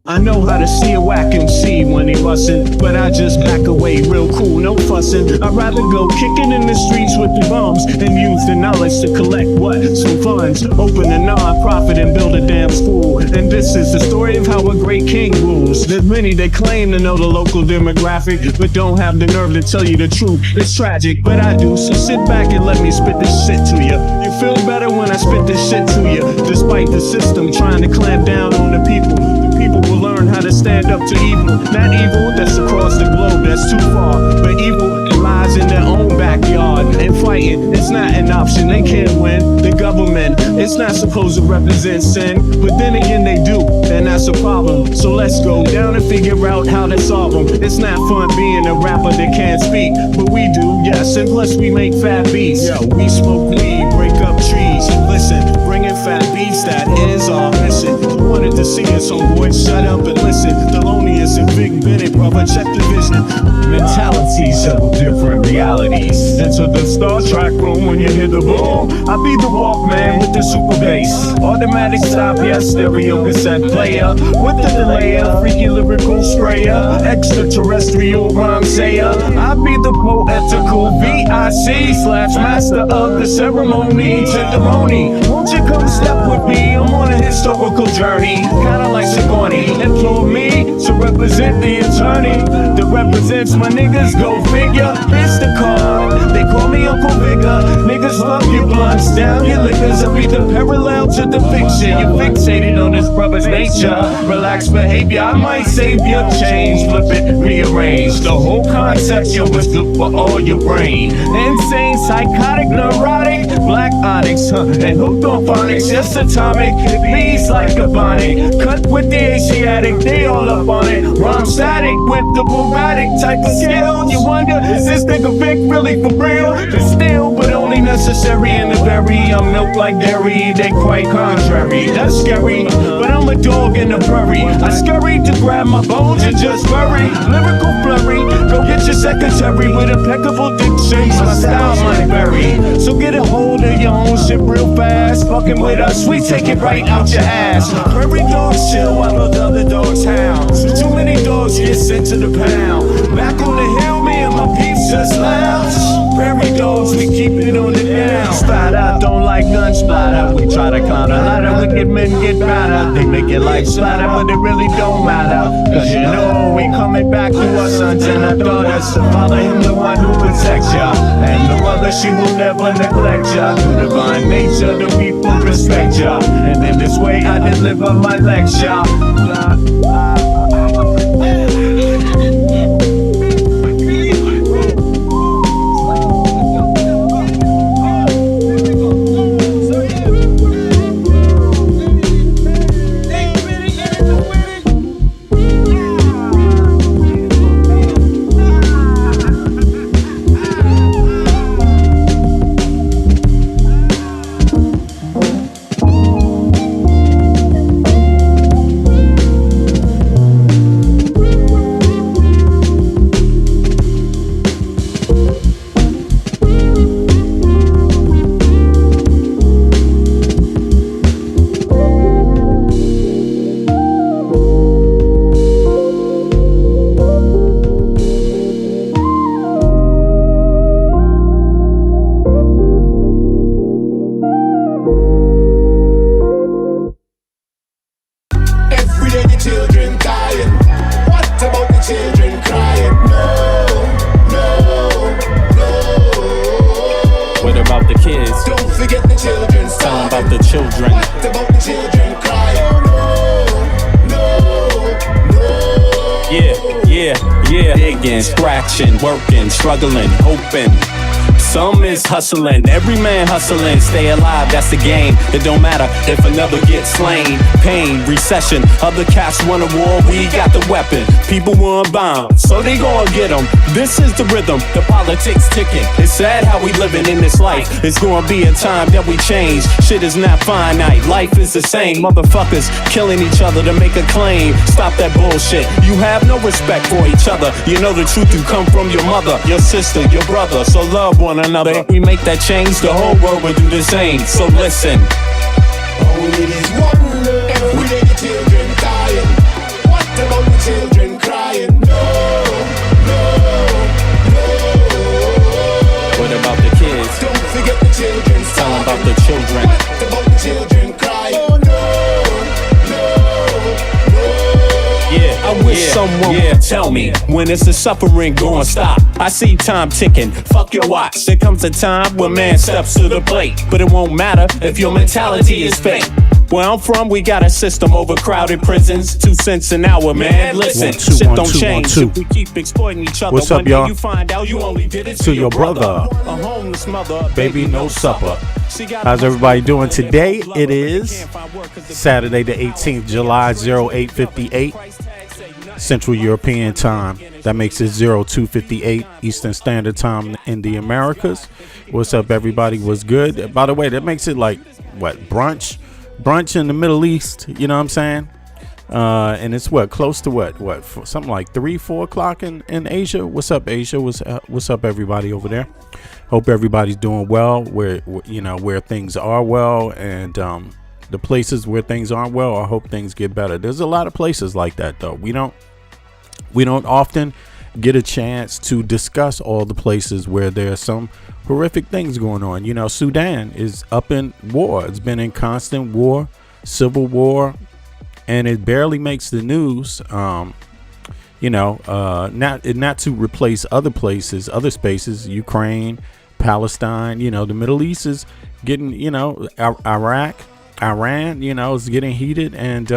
I know how to see a whack MC when he bustin', but I just back away real cool, no fussin'. I'd rather go kicking in the streets with the bums and use the knowledge to collect what? Some funds. Open a non-profit and build a damn school. And this is the story of how a great king rules. There's many that claim to know the local demographic, but don't have the nerve to tell you the truth. It's tragic, but I do, so sit back and let me spit this shit to you. You feel better when I spit this shit to you, despite the system trying to clamp down on the people. People will learn how to stand up to evil. Not evil that's across the globe, that's too far, but evil that lies in their own backyard. And fighting, it's not an option, they can't win. The government, it's not supposed to represent sin, but then again they do, and that's a problem. So let's go down and figure out how to solve them. It's not fun being a rapper that can't speak, but we do, yes, and plus we make fat beats. Yo, we smoke weed, break up trees. Listen, bringing fat beats, that is our mission. You wanted to see us, homeboy, shut up and listen. Thelonious and Big Bennett, brother, check the vision. Mentalities of different realities. Enter the Star Trek room when you hear the boom. I be the Walkman with the super bass. Automatic stop, yes, stereo cassette player. With the delayer, freaky lyrical sprayer. Extraterrestrial rhyme sayer. I be the poetical VIC / master of the ceremony. Genderoni, won't you come step with me? I'm on a historical journey, kinda like Sigourney. Implore me to represent the attorney that represents my niggas, go figure. It's the card, they call me Uncle Bigger. Niggas love your blunts, down your liquors. I be the parallel to the fiction. You're fixated on this brother's nature. Relaxed behavior, I might save your change. Flip it, rearrange the whole concept. Yo, it's good for all your brain. Insane, psychotic, neurotic, black onyx, and hooked on phonics, just atomic. Bees like a bonnet, cut with the Asiatic, they all up on it. Rhyme static with the sporadic type of skill. You wonder, is this nigga Vic really for real? It's still, but only necessary in the berry. I'm milk like dairy, they quite contrary. That's scary, but I'm a dog in the prairie. I scurry to grab my bones and just bury. Lyrical flurry, go get your secretary with impeccable diction. My style might vary, so get a hold of your own shit real fast. Fucking with us, we take it right out your ass. Prairie dogs chill while the other dogs howl. So too many dogs get sent to the pound. Back on the hill, me and my peeps just lounge. Prairie dogs, we keep it on the down. Splatter, don't like gun splatter. We try to climb the ladder, wicked men get better. They make it like splatter, but it really don't matter. Cause you know we coming back to our sons and our daughters. Father, him the one who protects ya, and the mother, she will never neglect ya. Through divine nature, the people respect ya, and in this way I deliver my lecture. Scratching, working, struggling, hoping. Some is hustling, every man hustling. Stay alive, that's the game. It don't matter if another gets slain. Pain, recession, other cats want a war. We got the weapon, people want bombs, so they gon' get them. This is the rhythm, the politics ticking. It's sad how we living in this life. It's gonna be a time that we change. Shit is not finite, life is the same. Motherfuckers killing each other to make a claim. Stop that bullshit, you have no respect for each other. You know the truth, you come from your mother, your sister, your brother. So love one another. If we make that change, the whole world will do the same. So listen. Only this one love. Every day the children dying. What someone. Yeah, tell me, when is the suffering gonna stop? I see time ticking, fuck your watch. There comes a time when man steps to the plate, but it won't matter if your mentality is fake. Where I'm from, we got a system, overcrowded prisons, 2 cents an hour, man. Listen, shit don't change if we keep exploiting each other. What's up, One day y'all? you find out you only did it To your brother. A homeless mother, Baby, no supper. How's everybody doing today? It is Saturday the 18th, July 0858 Central European Time. That makes it 0258 Eastern Standard Time in the Americas. What's up, everybody? What's good? By the way, that makes it like, what, brunch in the Middle East, you know what I'm saying? And it's close to what something like 3-4 o'clock in Asia. What's up, Asia? What's up, everybody over there? Hope everybody's doing well where things are well, and the places where things aren't well, I hope things get better. There's a lot of places like that, though. We don't often get a chance to discuss all the places where there's some horrific things going on. You know, Sudan is up in war. It's been in constant war, civil war, and it barely makes the news. Not to replace other places, other spaces, Ukraine, Palestine. You know, the Middle East is getting, Iraq, Iran, is getting heated, and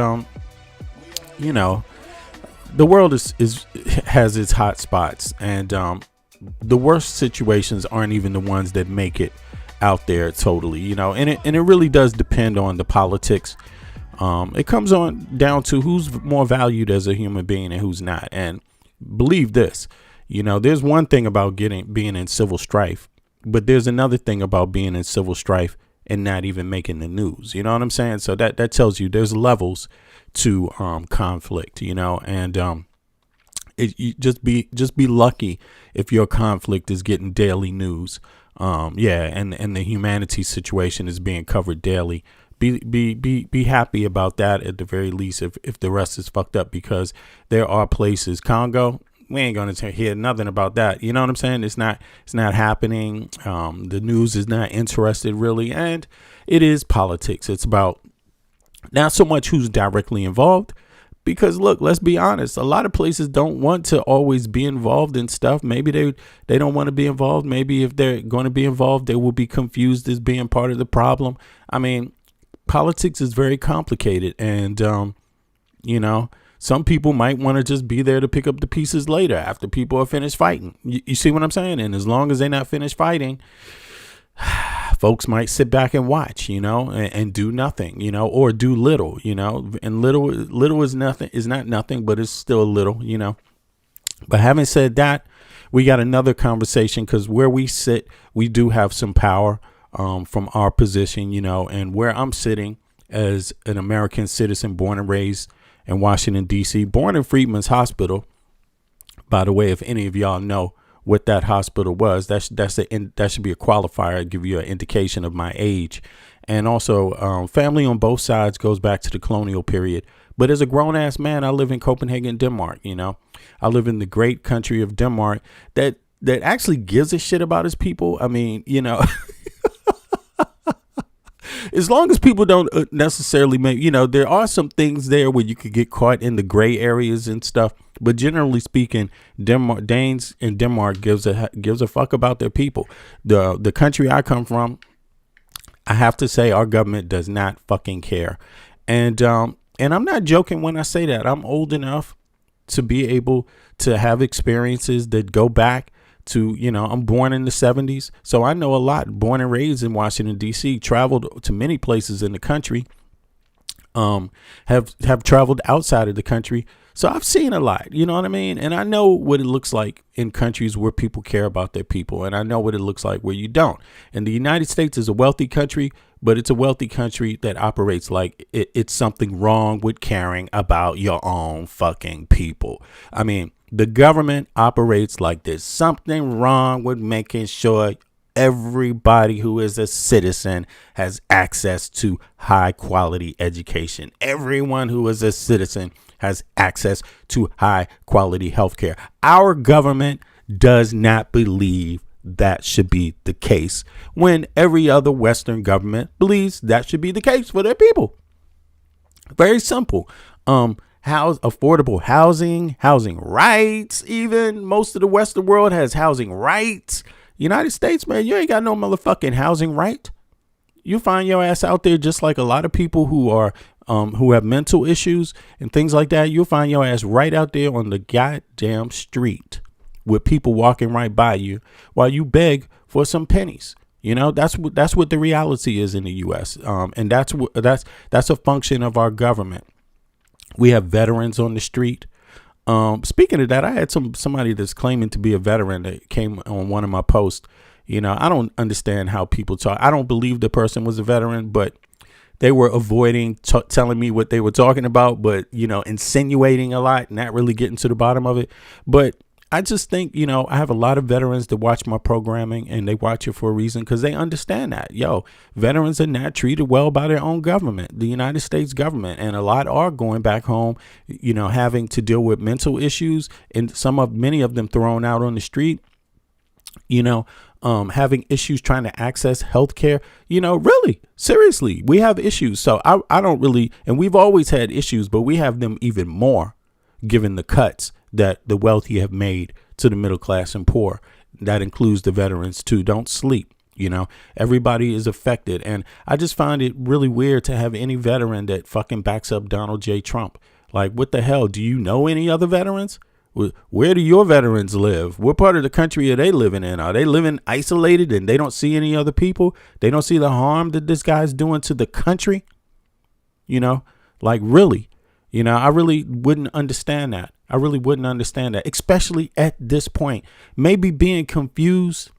the world has its hot spots, and the worst situations aren't even the ones that make it out there totally, and it really does depend on the politics. It comes on down to who's more valued as a human being and who's not. And believe this, there's one thing about being in civil strife, but there's another thing about being in civil strife and not even making the news. You know what I'm saying? So that tells you there's levels to conflict, and you just be lucky if your conflict is getting daily news. And the humanity situation is being covered daily. Be happy about that at the very least, if the rest is fucked up, because there are places. Congo, we ain't gonna hear nothing about that. You know what I'm saying? It's not happening. The news is not interested really, and it is politics. It's about not so much who's directly involved, because look, let's be honest, a lot of places don't want to always be involved in stuff. Maybe they don't want to be involved. Maybe if they're going to be involved, they will be confused as being part of the problem. I mean, politics is very complicated, and some people might want to just be there to pick up the pieces later after people are finished fighting. You see what I'm saying? And as long as they're not finished fighting, folks might sit back and watch, and do nothing, or do little, and little is not nothing, but it's still a little, But having said that, we got another conversation, because where we sit, we do have some power from our position, and where I'm sitting as an American citizen born and raised in Washington, D.C., born in Freedman's Hospital. By the way, if any of y'all know what that hospital was, that should be a qualifier, give you an indication of my age. And also, family on both sides goes back to the colonial period. But as a grown ass man, I live in Copenhagen, Denmark. I live in the great country of Denmark that actually gives a shit about its people. I mean, as long as people don't necessarily make, there are some things there where you could get caught in the gray areas and stuff. But generally speaking, Danes in Denmark gives a fuck about their people. The country I come from, I have to say our government does not fucking care. And I'm not joking when I say that. I'm old enough to be able to have experiences that go back to, I'm born in the 70s. So I know a lot, born and raised in Washington, D.C., traveled to many places in the country, have traveled outside of the country. So I've seen a lot, you know what I mean? And I know what it looks like in countries where people care about their people. And I know what it looks like where you don't. And the United States is a wealthy country, but it's a wealthy country that operates like it's something wrong with caring about your own fucking people. I mean, the government operates like there's something wrong with making sure everybody who is a citizen has access to high quality education. Everyone who is a citizen has access to high quality health care. Our government does not believe that should be the case, when every other Western government believes that should be the case for their people. Very simple. affordable housing rights. Even most of the Western world has housing rights. United States, man, you ain't got no motherfucking housing right. You find your ass out there just like a lot of people who have mental issues and things like that. You'll find your ass right out there on the goddamn street with people walking right by you while you beg for some pennies. You know, that's what the reality is in the U.S. And that's a function of our government. We have veterans on the street. Speaking of that, I had somebody that's claiming to be a veteran that came on one of my posts. You know, I don't understand how people talk. I don't believe the person was a veteran, but they were avoiding telling me what they were talking about, but, you know, insinuating a lot, not really getting to the bottom of it. But I just think, you know, I have a lot of veterans that watch my programming, and they watch it for a reason because they understand that, veterans are not treated well by their own government, the United States government. And a lot are going back home, you know, having to deal with mental issues, and many of them thrown out on the street, you know, having issues trying to access health care. You know, really, seriously, we have issues. So I don't really, and we've always had issues, but we have them even more given the cuts that the wealthy have made to the middle class and poor. That includes the veterans too. Don't sleep. You know, everybody is affected. And I just find it really weird to have any veteran that fucking backs up Donald J. Trump. Like, what the hell? Do you know any other veterans? Where do your veterans live? What part of the country are they living in? Are they living isolated and they don't see any other people? They don't see the harm that this guy's doing to the country? You know, like, really? You know, I really wouldn't understand that. I really wouldn't understand that, especially at this point. Maybe being confused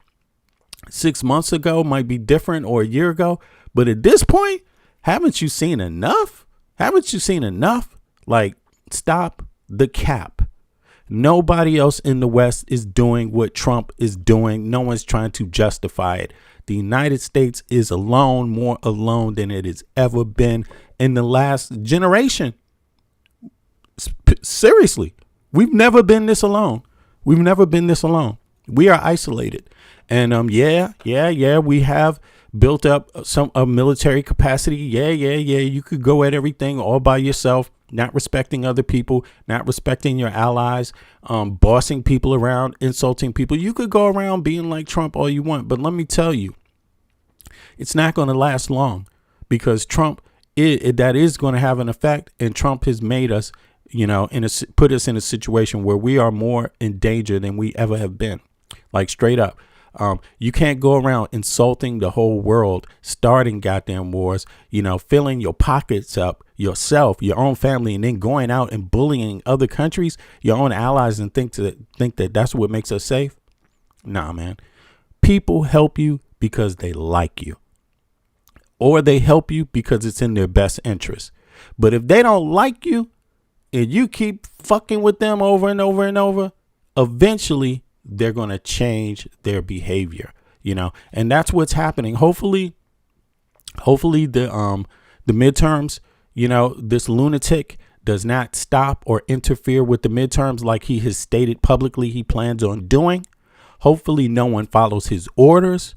6 months ago might be different, or a year ago. But at this point, haven't you seen enough? Haven't you seen enough? Like, stop the cap. Nobody else in the West is doing what Trump is doing. No one's trying to justify it. The United States is alone, more alone than it has ever been in the last generation. Seriously, we've never been this alone. We've never been this alone. We are isolated. And we have built up a military capacity. You could go at everything all by yourself, not respecting other people, not respecting your allies, bossing people around, insulting people. You could go around being like Trump all you want, but let me tell you, it's not going to last long, because Trump, that is going to have an effect, and Trump has made us, you know, put us in a situation where we are more in danger than we ever have been. Like, straight up. You can't go around insulting the whole world, starting goddamn wars, you know, filling your pockets up yourself, your own family, and then going out and bullying other countries, your own allies, and think that that's what makes us safe. Nah, man. People help you because they like you, or they help you because it's in their best interest. But if they don't like you and you keep fucking with them over and over and over, eventually they're going to change their behavior, you know, and that's what's happening. Hopefully the midterms, you know, this lunatic does not stop or interfere with the midterms like he has stated publicly he plans on doing. Hopefully no one follows his orders.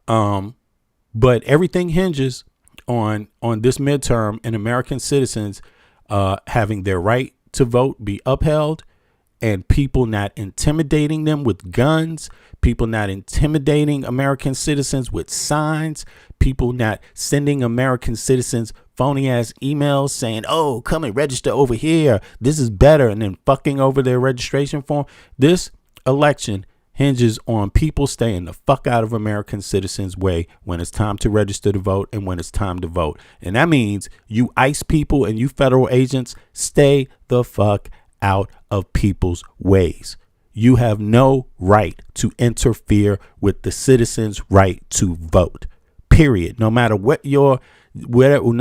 But everything hinges on this midterm and American citizens having their right to vote be upheld, and people not intimidating them with guns, people not intimidating American citizens with signs, people not sending American citizens phony ass emails saying, oh, come and register over here, this is better, and then fucking over their registration form. This election hinges on people staying the fuck out of American citizens' way when it's time to register to vote and when it's time to vote. And that means you ICE people and you federal agents, stay the fuck out of people's ways. You have no right to interfere with the citizens' right to vote. Period. No matter what no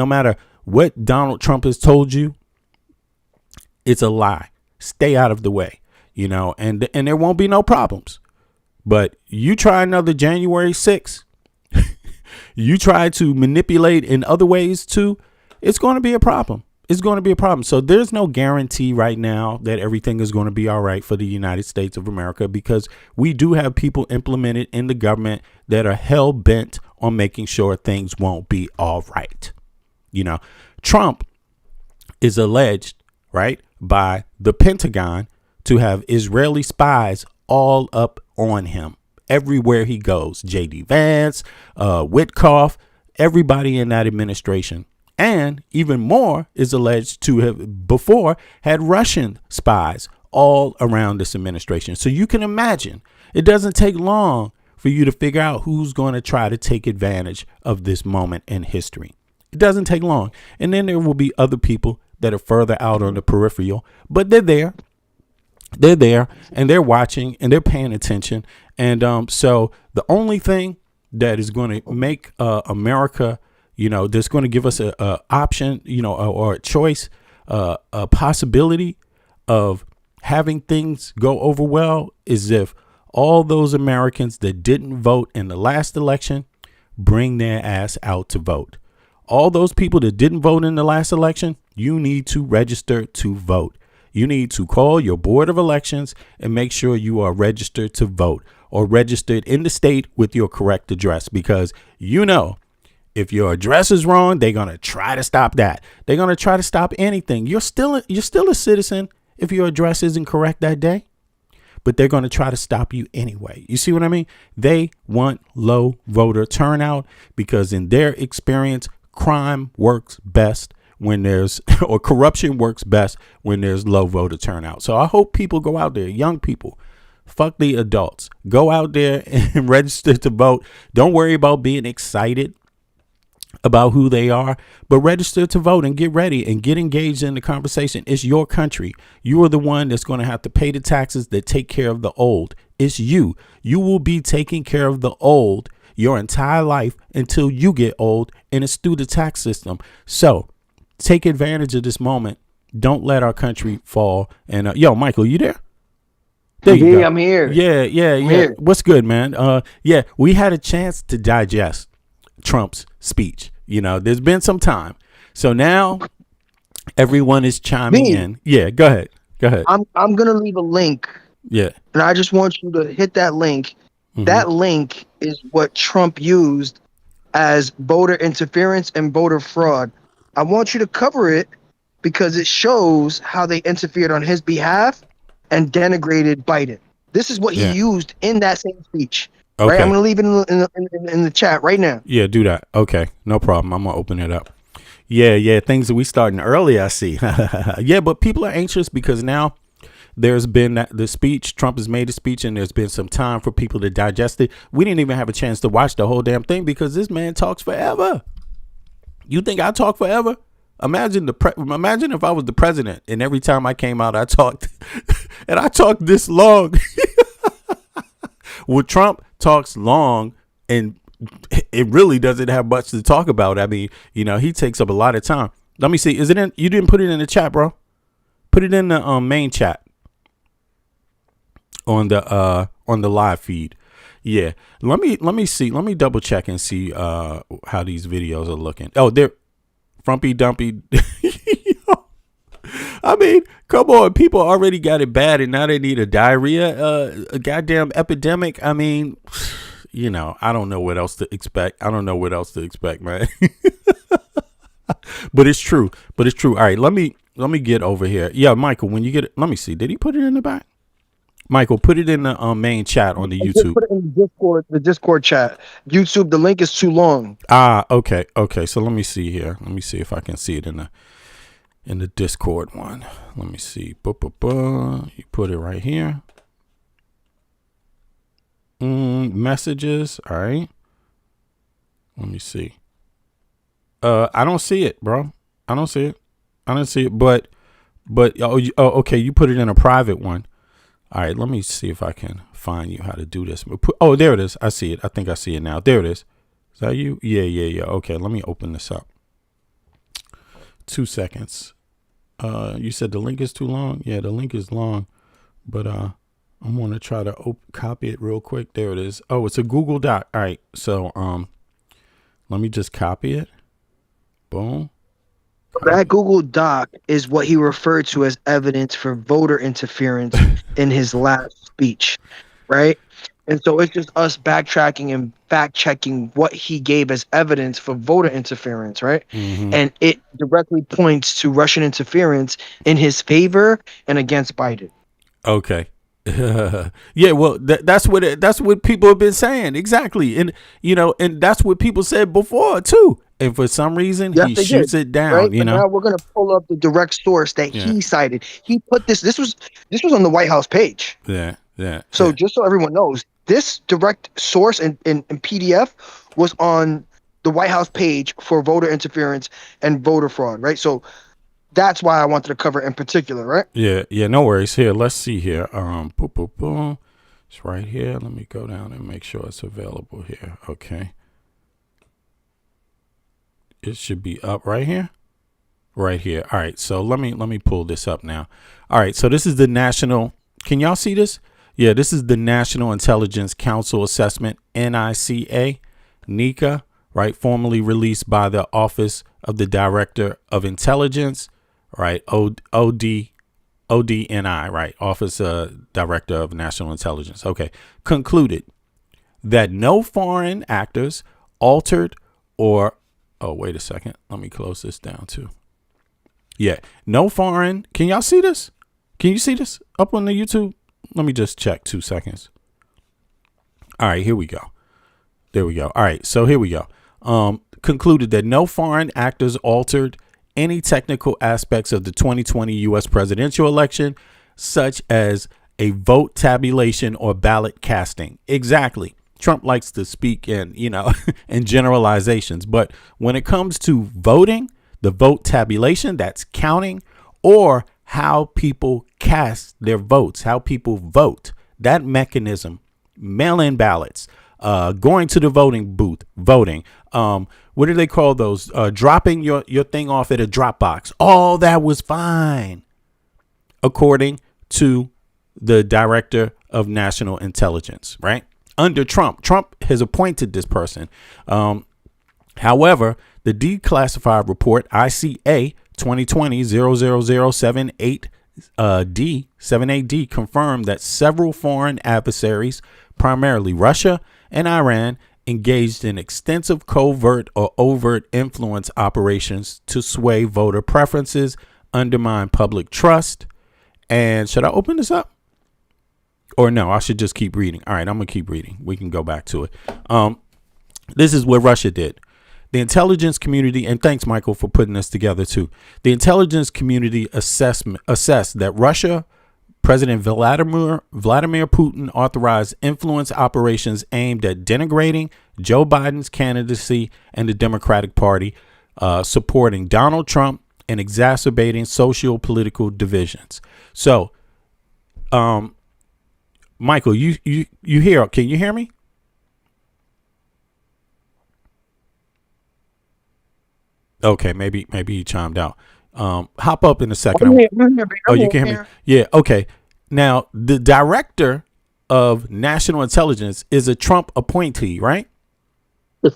matter what Donald Trump has told you, it's a lie. Stay out of the way, you know, and there won't be no problems. But you try another January 6th, you try to manipulate in other ways too, it's going to be a problem. It's going to be a problem. So there's no guarantee right now that everything is going to be all right for the United States of America, because we do have people implemented in the government that are hell bent on making sure things won't be all right. You know, Trump is alleged right, by the Pentagon to have Israeli spies all up on him everywhere he goes. J.D. Vance, Witkoff, everybody in that administration. And even more is alleged to have before had Russian spies all around this administration. So you can imagine it doesn't take long for you to figure out who's going to try to take advantage of this moment in history. It doesn't take long. And then there will be other people that are further out on the peripheral, but they're there. They're there and they're watching and they're paying attention. And so the only thing that is going to make America, that's going to give us a option, or a choice, a possibility of having things go over well is if all those Americans that didn't vote in the last election bring their ass out to vote. All those people that didn't vote in the last election, you need to register to vote. You need to call your board of elections and make sure you are registered to vote or registered in the state with your correct address, because if your address is wrong, they're going to try to stop that. They're going to try to stop anything. You're still a citizen if your address isn't correct that day, but they're going to try to stop you anyway. You see what I mean? They want low voter turnout because in their experience, crime works best when or corruption works best when there's low voter turnout. So I hope people go out there, young people, fuck the adults, go out there and register to vote. Don't worry about being excited about who they are, but register to vote and get ready and get engaged in the conversation. It's your country. You are the one that's going to have to pay the taxes that take care of the old. It's you. You will be taking care of the old your entire life until you get old, and it's through the tax system. So take advantage of this moment. Don't let our country fall. And yo, Michael, you there? There you go. I'm here. Yeah. Here. What's good, man? We had a chance to digest Trump's speech. There's been some time. So now everyone is chiming in. Yeah, go ahead. I'm going to leave a link. Yeah. And I just want you to hit that link. Mm-hmm. That link is what Trump used as voter interference and voter fraud. I want you to cover it because it shows how they interfered on his behalf and denigrated Biden. This is what he used in that same speech. Okay. Right? I'm going to leave it in the chat right now. Yeah, do that. Okay, no problem. I'm going to open it up. Yeah, things that we starting early, I see. Yeah, but people are anxious because now there's been the speech. Trump has made a speech and there's been some time for people to digest it. We didn't even have a chance to watch the whole damn thing because this man talks forever. You think I talk forever? Imagine if I was the president and every time I came out, I talked and I talked this long. Well, Trump talks long and it really doesn't have much to talk about. I mean, he takes up a lot of time. Let me see. Is it in? You didn't put it in the chat, bro. Put it in the main chat on the live feed. Yeah. Let me see. Let me double check and see how these videos are looking. Oh, they're frumpy dumpy. I mean, come on. People already got it bad and now they need a diarrhea, a goddamn epidemic. I mean, I don't know what else to expect. Man. But it's true. All right, let me get over here. Yeah, Michael, when you get it, let me see. Did he put it in the back? Michael, put it in the main chat on the YouTube. Put it in the Discord chat. YouTube, the link is too long. Okay. So let me see here. Let me see if I can see it in the Discord one. Let me see. You put it right here. Messages. All right. Let me see. I don't see it, bro. I don't see it. But okay. You put it in a private one. All right. Let me see if I can find you how to do this. Oh, there it is. I see it. I think I see it now. There it is. Is that you? Yeah. Okay. Let me open this up. 2 seconds. You said the link is too long. Yeah, the link is long, but I'm gonna try to copy it real quick. There it is. Oh, it's a Google Doc. All right, so let me just copy it. Boom. That Google Doc is what he referred to as evidence for voter interference in his last speech, right? And so it's just us backtracking and fact checking what he gave as evidence for voter interference, right? Hmm. And it directly points to Russian interference in his favor and against Biden. Okay. Yeah, well, that's what people have been saying exactly, and and that's what people said before too. And for some reason, Yes, he they shoots did, it down. right? But now we're gonna pull up the direct source that Yeah, he cited. He put this was on the White House page. yeah, yeah, So yeah. just so everyone knows, this direct source in PDF was on the White House page for voter interference and voter fraud, right? So that's why I wanted to cover it in particular, right? Yeah, yeah, no worries. Here, let's see here. Boom, boom, boom. It's right here. Let me go down and make sure it's available here. Okay. It should be up right here. Right here. All right. So let me pull this up now. All right. So this is the National. Can y'all see this? Yeah, this is the National Intelligence Council Assessment, NICA, NICA, right? Formerly released by the Office of the Director of Intelligence, right? ODNI, right? Office Director of National Intelligence. Okay. Concluded that no foreign actors altered or, oh, wait a second. Let me close this down too. Yeah. No foreign. Can y'all see this? Can you see this up on the YouTube? Let me just check 2 seconds. All right. Here we go. There we go. All right. So here we go. Concluded that no foreign actors altered any technical aspects of the 2020 U.S. presidential election, such as a vote tabulation or ballot casting. Exactly. Trump likes to speak in, in generalizations. But when it comes to voting, the vote tabulation, that's counting, or how people cast their votes, how people vote, that mechanism, mail-in ballots, going to the voting booth, voting. What do they call those? Dropping your thing off at a drop box. All that was fine, according to the Director of National Intelligence, right? Under Trump has appointed this person. However, the declassified report ICA 2020-00078D confirmed that several foreign adversaries, primarily Russia and Iran, engaged in extensive covert or overt influence operations to sway voter preferences, undermine public trust. And should I open this up? Or no, I should just keep reading. All right, I'm going to keep reading. We can go back to it. This is what Russia did. The intelligence community, and thanks, Michael, for putting this together, too. The intelligence community assessed that Russia, President Vladimir Putin authorized influence operations aimed at denigrating Joe Biden's candidacy and the Democratic Party, supporting Donald Trump, and exacerbating socio-political divisions. So, Michael, you hear? Can you hear me? Okay, maybe he chimed out. Hop up in a second. I'm here, Oh, you can hear me? Yeah. Okay. Now, the Director of National Intelligence is a Trump appointee, right?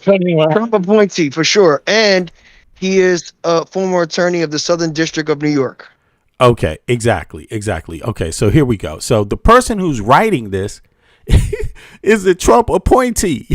Trump appointee for sure, and he is a former attorney of the Southern District of New York. Okay, exactly. Okay, so here we go. So the person who's writing this is a Trump appointee.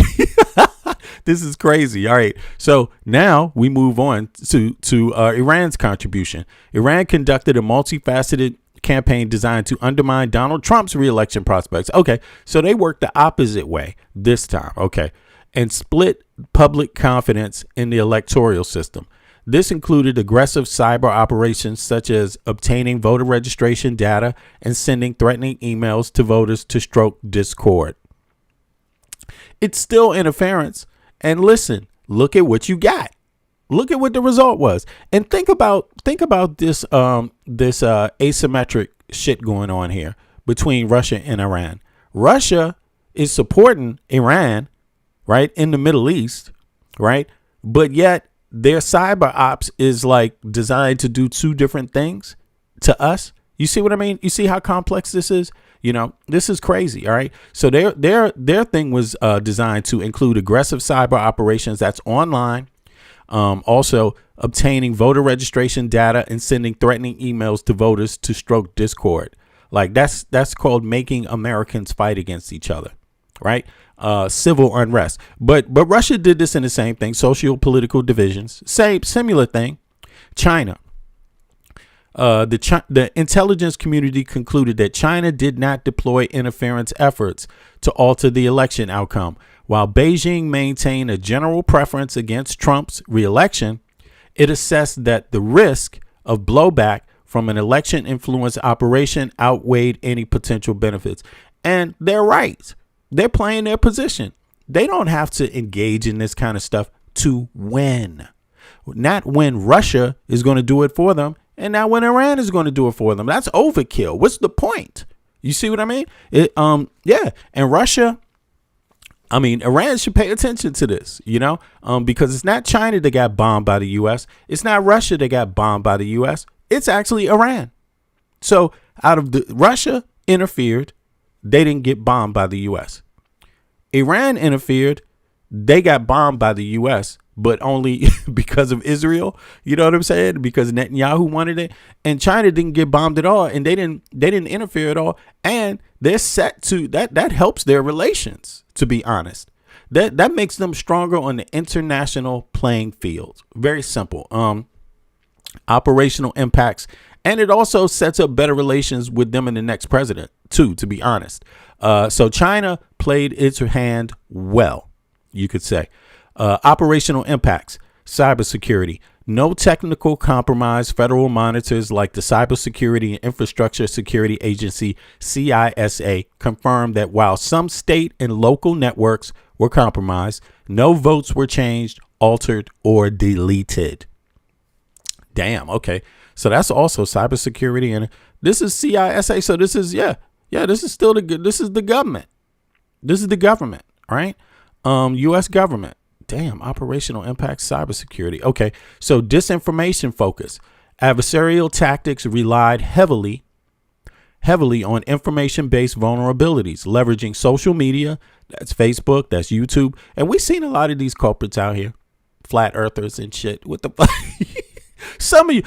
This is crazy. All right. So now we move on to Iran's contribution. Iran conducted a multifaceted campaign designed to undermine Donald Trump's reelection prospects. Okay. So they worked the opposite way this time. Okay. And split public confidence in the electoral system. This included aggressive cyber operations such as obtaining voter registration data and sending threatening emails to voters to stoke discord. It's still interference. And listen, look at what you got. Look at what the result was. And think about this asymmetric shit going on here between Russia and Iran. Russia is supporting Iran, right, in the Middle East, right? But yet their cyber ops is like designed to do two different things to us. You see what I mean? You see how complex this is? This is crazy. All right. So their thing was designed to include aggressive cyber operations that's online. Also obtaining voter registration data and sending threatening emails to voters to stoke discord. Like that's called making Americans fight against each other. right? Civil unrest. But Russia did this in the same thing, social political divisions, same similar thing. China. The intelligence community concluded that China did not deploy interference efforts to alter the election outcome. While Beijing maintained a general preference against Trump's reelection, it assessed that the risk of blowback from an election influence operation outweighed any potential benefits. And they're right. They're playing their position. They don't have to engage in this kind of stuff to win. Not when Russia is going to do it for them, and not when Iran is going to do it for them. That's overkill. What's the point? You see what I mean? Yeah. And Russia, I mean, Iran should pay attention to this, because it's not China that got bombed by the U.S. It's not Russia that got bombed by the U.S. It's actually Iran. So Russia interfered. They didn't get bombed by the U.S. Iran interfered. They got bombed by the U.S., but only because of Israel. You know what I'm saying? Because Netanyahu wanted it, and China didn't get bombed at all, and they didn't interfere at all. And they're set to that helps their relations, to be honest. That makes them stronger on the international playing field. Very simple. Operational impacts, and it also sets up better relations with them and the next president too, to be honest. So China played its hand well, you could say. Operational impacts, cybersecurity. No technical compromise. Federal monitors like the Cybersecurity and Infrastructure Security Agency, CISA, confirmed that while some state and local networks were compromised, no votes were changed, altered, or deleted. Damn. Okay. So that's also cybersecurity, and this is CISA. So this is this is still this is the government. This is the government, right? U.S. government. Damn, operational impact, cybersecurity. Okay, so disinformation focus. Adversarial tactics relied heavily on information-based vulnerabilities, leveraging social media. That's Facebook, that's YouTube. And we've seen a lot of these culprits out here, flat earthers and shit. What the fuck? Some of you,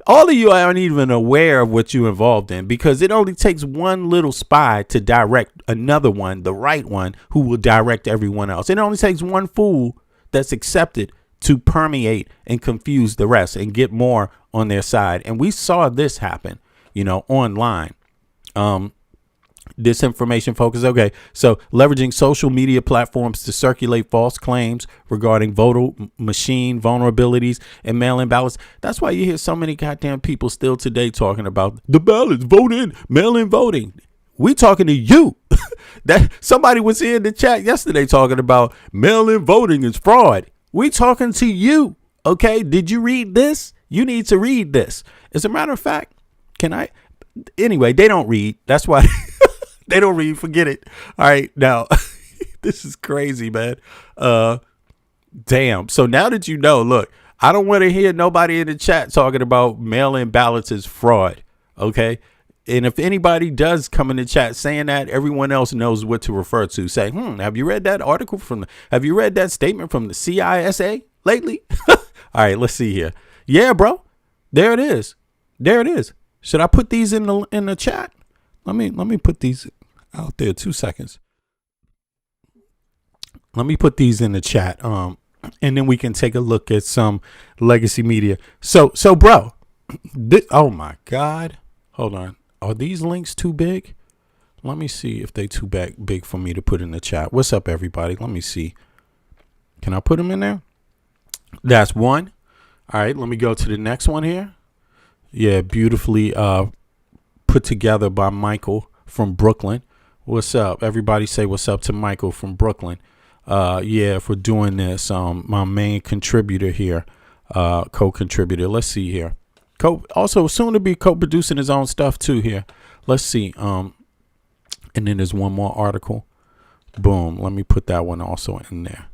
all of you aren't even aware of what you're involved in, because it only takes one little spy to direct another one, the right one, who will direct everyone else. It only takes one fool that's accepted to permeate and confuse the rest and get more on their side. And we saw this happen, online. Disinformation focus. Okay, so leveraging social media platforms to circulate false claims regarding voter machine vulnerabilities and mail-in ballots. That's why you hear so many goddamn people still today talking about the ballots, vote in, mail-in voting. We talking to you. That somebody was here in the chat yesterday talking about mail-in voting is fraud. We talking to you. Okay, did you read this? You need to read this. As a matter of fact, anyway, they don't read. That's why. They don't read. Forget it. All right. Now, this is crazy, man. Damn. So now that you know, look, I don't want to hear nobody in the chat talking about mail-in ballots is fraud. Okay. And if anybody does come in the chat saying that, everyone else knows what to refer to. Say, have you read that article have you read that statement from the CISA lately? All right. Let's see here. Yeah, bro. There it is. There it is. Should I put these in the chat? Let me put these out there. 2 seconds. Let me put these in the chat. And then we can take a look at some legacy media. So bro, oh my God. Hold on. Are these links too big? Let me see if they too big for me to put in the chat. What's up, everybody? Let me see. Can I put them in there? That's one. All right. Let me go to the next one here. Yeah. Beautifully, put together by Michael from Brooklyn. What's up? Everybody say what's up to Michael from Brooklyn. Yeah, for doing this. My main contributor here, co-contributor. Let's see here. Also soon to be co-producing his own stuff too here. Let's see. And then there's one more article. Boom. Let me put that one also in there.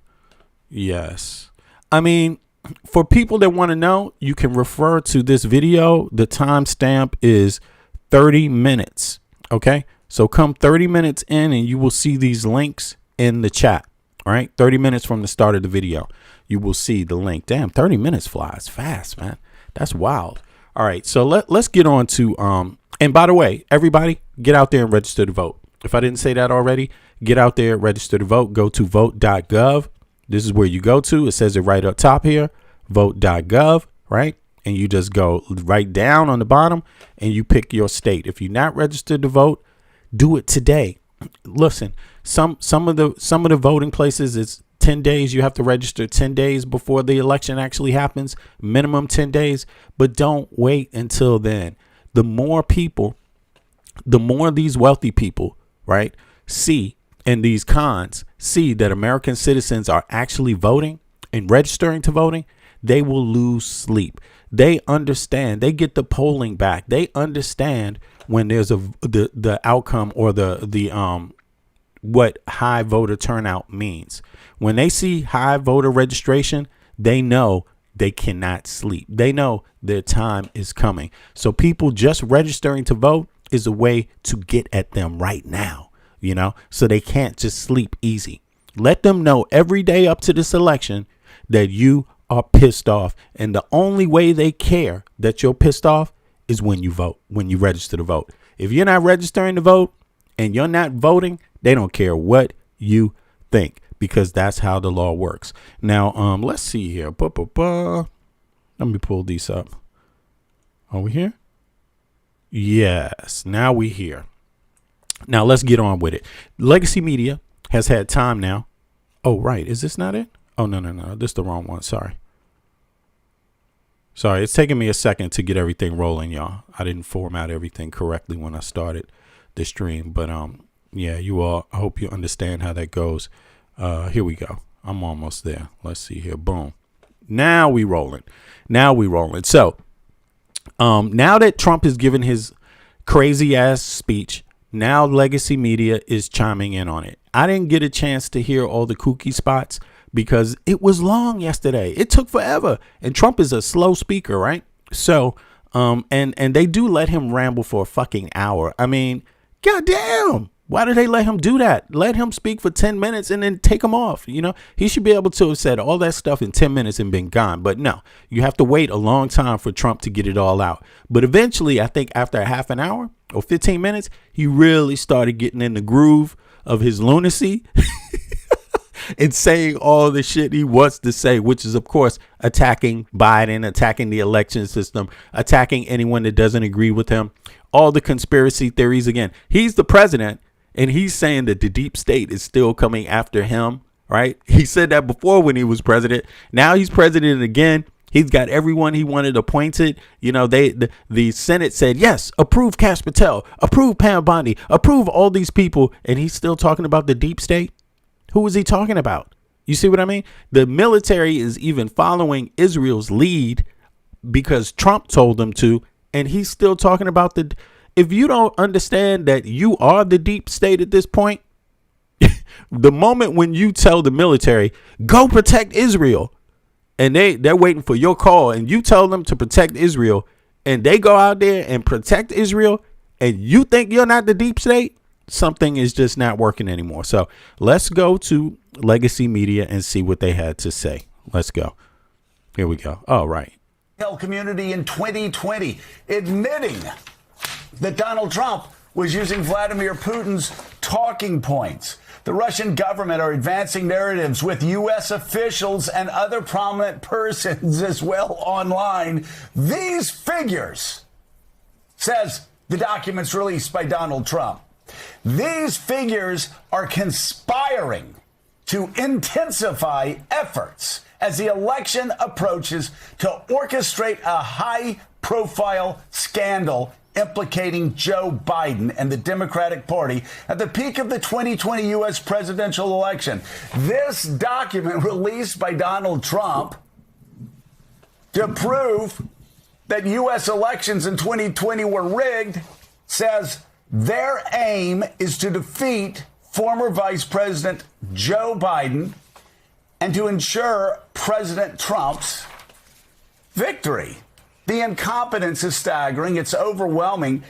Yes. I mean, for people that want to know, you can refer to this video. The timestamp is 30 minutes. Okay. So come 30 minutes in and you will see these links in the chat. All right. 30 minutes from the start of the video, you will see the link. Damn, 30 minutes flies fast, man. That's wild. All right. So let's get on to, and by the way, everybody get out there and register to vote. If I didn't say that already, get out there, register to vote. Go to vote.gov. This is where you go to. It says it right up top here, vote.gov, right? And you just go right down on the bottom and you pick your state. If you're not registered to vote, do it today. Listen, some of the voting places, it's 10 days. You have to register 10 days before the election actually happens, minimum 10 days. But don't wait until then. The more these wealthy people, right, see, and these cons see that American citizens are actually voting and registering to voting, they will lose sleep. They understand. They get the polling back. They understand when there's the outcome or the what high voter turnout means. When they see high voter registration, they know they cannot sleep. They know their time is coming. So people just registering to vote is a way to get at them right now, you know, so they can't just sleep easy. Let them know every day up to this election that you are pissed off. And the only way they care that you're pissed off is when you vote, when you register to vote. If you're not registering to vote and you're not voting, they don't care what you think, because that's how the law works. Now, let's see here. Let me pull these up. Are we here? Yes. Now we here. Now let's get on with it. Legacy Media has had time now. Oh, right. Is this not it? Oh, no. This is the wrong one. Sorry. It's taking me a second to get everything rolling, y'all. I didn't format everything correctly when I started the stream, but yeah, you all, I hope you understand how that goes. Here we go. I'm almost there. Let's see here. Boom. Now we rolling. So, now that Trump has given his crazy ass speech, now Legacy Media is chiming in on it. I didn't get a chance to hear all the kooky spots because it was long yesterday. It took forever. And Trump is a slow speaker, right? So, and they do let him ramble for a fucking hour. I mean, goddamn. Why did they let him do that? Let him speak for 10 minutes and then take him off. You know, he should be able to have said all that stuff in 10 minutes and been gone. But no, you have to wait a long time for Trump to get it all out. But eventually, I think after a half an hour or 15 minutes, he really started getting in the groove of his lunacy and saying all the shit he wants to say, which is, of course, attacking Biden, attacking the election system, attacking anyone that doesn't agree with him, all the conspiracy theories. Again, he's the president. And he's saying that the deep state is still coming after him, right? He said that before when he was president. Now he's president again. He's got everyone he wanted appointed. You know, the Senate said, yes, approve Kash Patel, approve Pam Bondi, approve all these people. And he's still talking about the deep state. Who is he talking about? You see what I mean? The military is even following Israel's lead because Trump told them to. And he's still talking about the... If you don't understand that you are the deep state at this point, the moment when you tell the military, go protect Israel, and they're waiting for your call, and you tell them to protect Israel, and they go out there and protect Israel, and you think you're not the deep state, something is just not working anymore. So let's go to Legacy Media and see what they had to say. Let's go. Here we go. All right. Community in 2020 admitting that Donald Trump was using Vladimir Putin's talking points. The Russian government are advancing narratives with U.S. officials and other prominent persons as well online. These figures, says the documents released by Donald Trump, these figures are conspiring to intensify efforts as the election approaches to orchestrate a high-profile scandal implicating Joe Biden and the Democratic Party at the peak of the 2020 U.S. presidential election. This document released by Donald Trump to prove that U.S. elections in 2020 were rigged says their aim is to defeat former Vice President Joe Biden and to ensure President Trump's victory. The incompetence is staggering. It's overwhelming.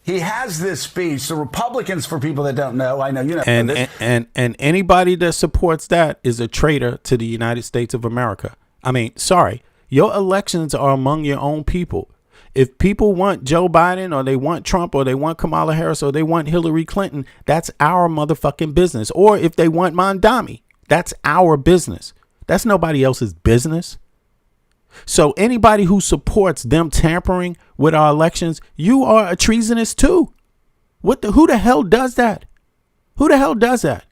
He has this speech. The Republicans, for people that don't know, I know you know this. And anybody that supports that is a traitor to the United States of America. I mean, sorry, your elections are among your own people. If people want Joe Biden or they want Trump or they want Kamala Harris or they want Hillary Clinton, that's our motherfucking business. Or if they want Mondami, that's our business. That's nobody else's business. So anybody who supports them tampering with our elections, you are a treasonous too. Who the hell does that? Who the hell does that?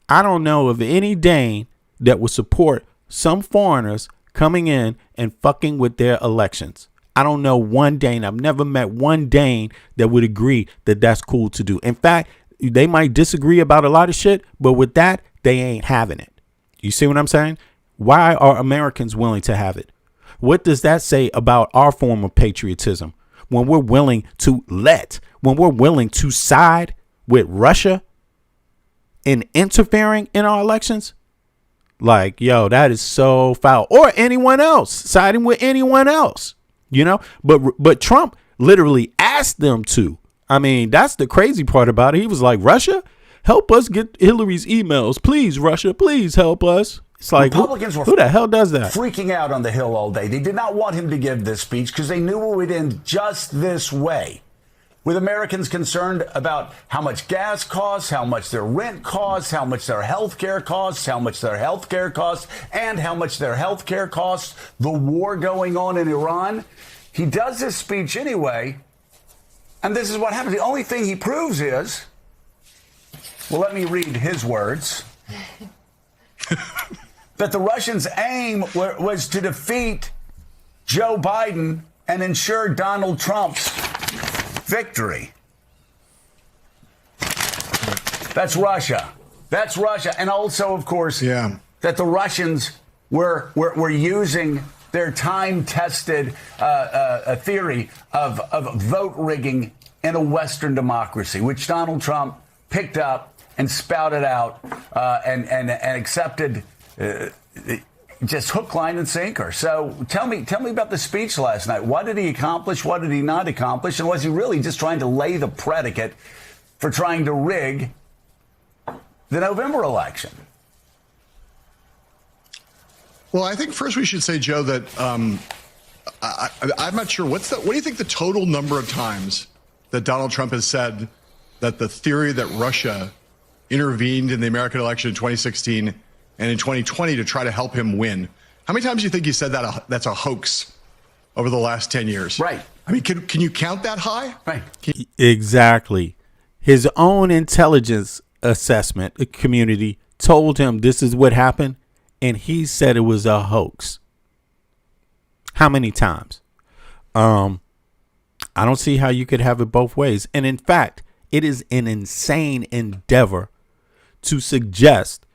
I don't know of any Dane that would support some foreigners coming in and fucking with their elections. I don't know one Dane. I've never met one Dane that would agree that that's cool to do. In fact, they might disagree about a lot of shit, but with that, they ain't having it. You see what I'm saying? Why are Americans willing to have it? What does that say about our form of patriotism? When we're willing to side with Russia in interfering in our elections? Like, yo, that is so foul. Or anyone else, siding with anyone else, you know? But Trump literally asked them to. I mean, that's the crazy part about it. He was like, Russia, help us get Hillary's emails. Please, Russia, please help us. It's like, Republicans who the hell does that? Freaking out on the Hill all day. They did not want him to give this speech because they knew it would end just this way. With Americans concerned about how much gas costs, how much their rent costs, how much their health care costs, how much their health care costs, and how much their health care costs, the war going on in Iran. He does this speech anyway, and this is what happens. The only thing he proves is, well, let me read his words, that the Russians' aim was to defeat Joe Biden and ensure Donald Trump's victory. That's Russia. That's Russia. And also, of course, that the Russians were using their time-tested theory of vote rigging in a Western democracy, which Donald Trump picked up and spouted out and accepted just hook, line, and sinker. So tell me about the speech last night. What did he accomplish? What did he not accomplish? And was he really just trying to lay the predicate for trying to rig the November election? Well, I think first we should say, Joe, that I'm not sure. What do you think the total number of times that Donald Trump has said that the theory that Russia intervened in the American election in 2016 and in 2020 to try to help him win? How many times do you think he said that that's a hoax over the last 10 years? Right. I mean, can you count that high? Right. Exactly. His own intelligence assessment community told him this is what happened, and he said it was a hoax. How many times? I don't see how you could have it both ways. And in fact, it is an insane endeavor to suggest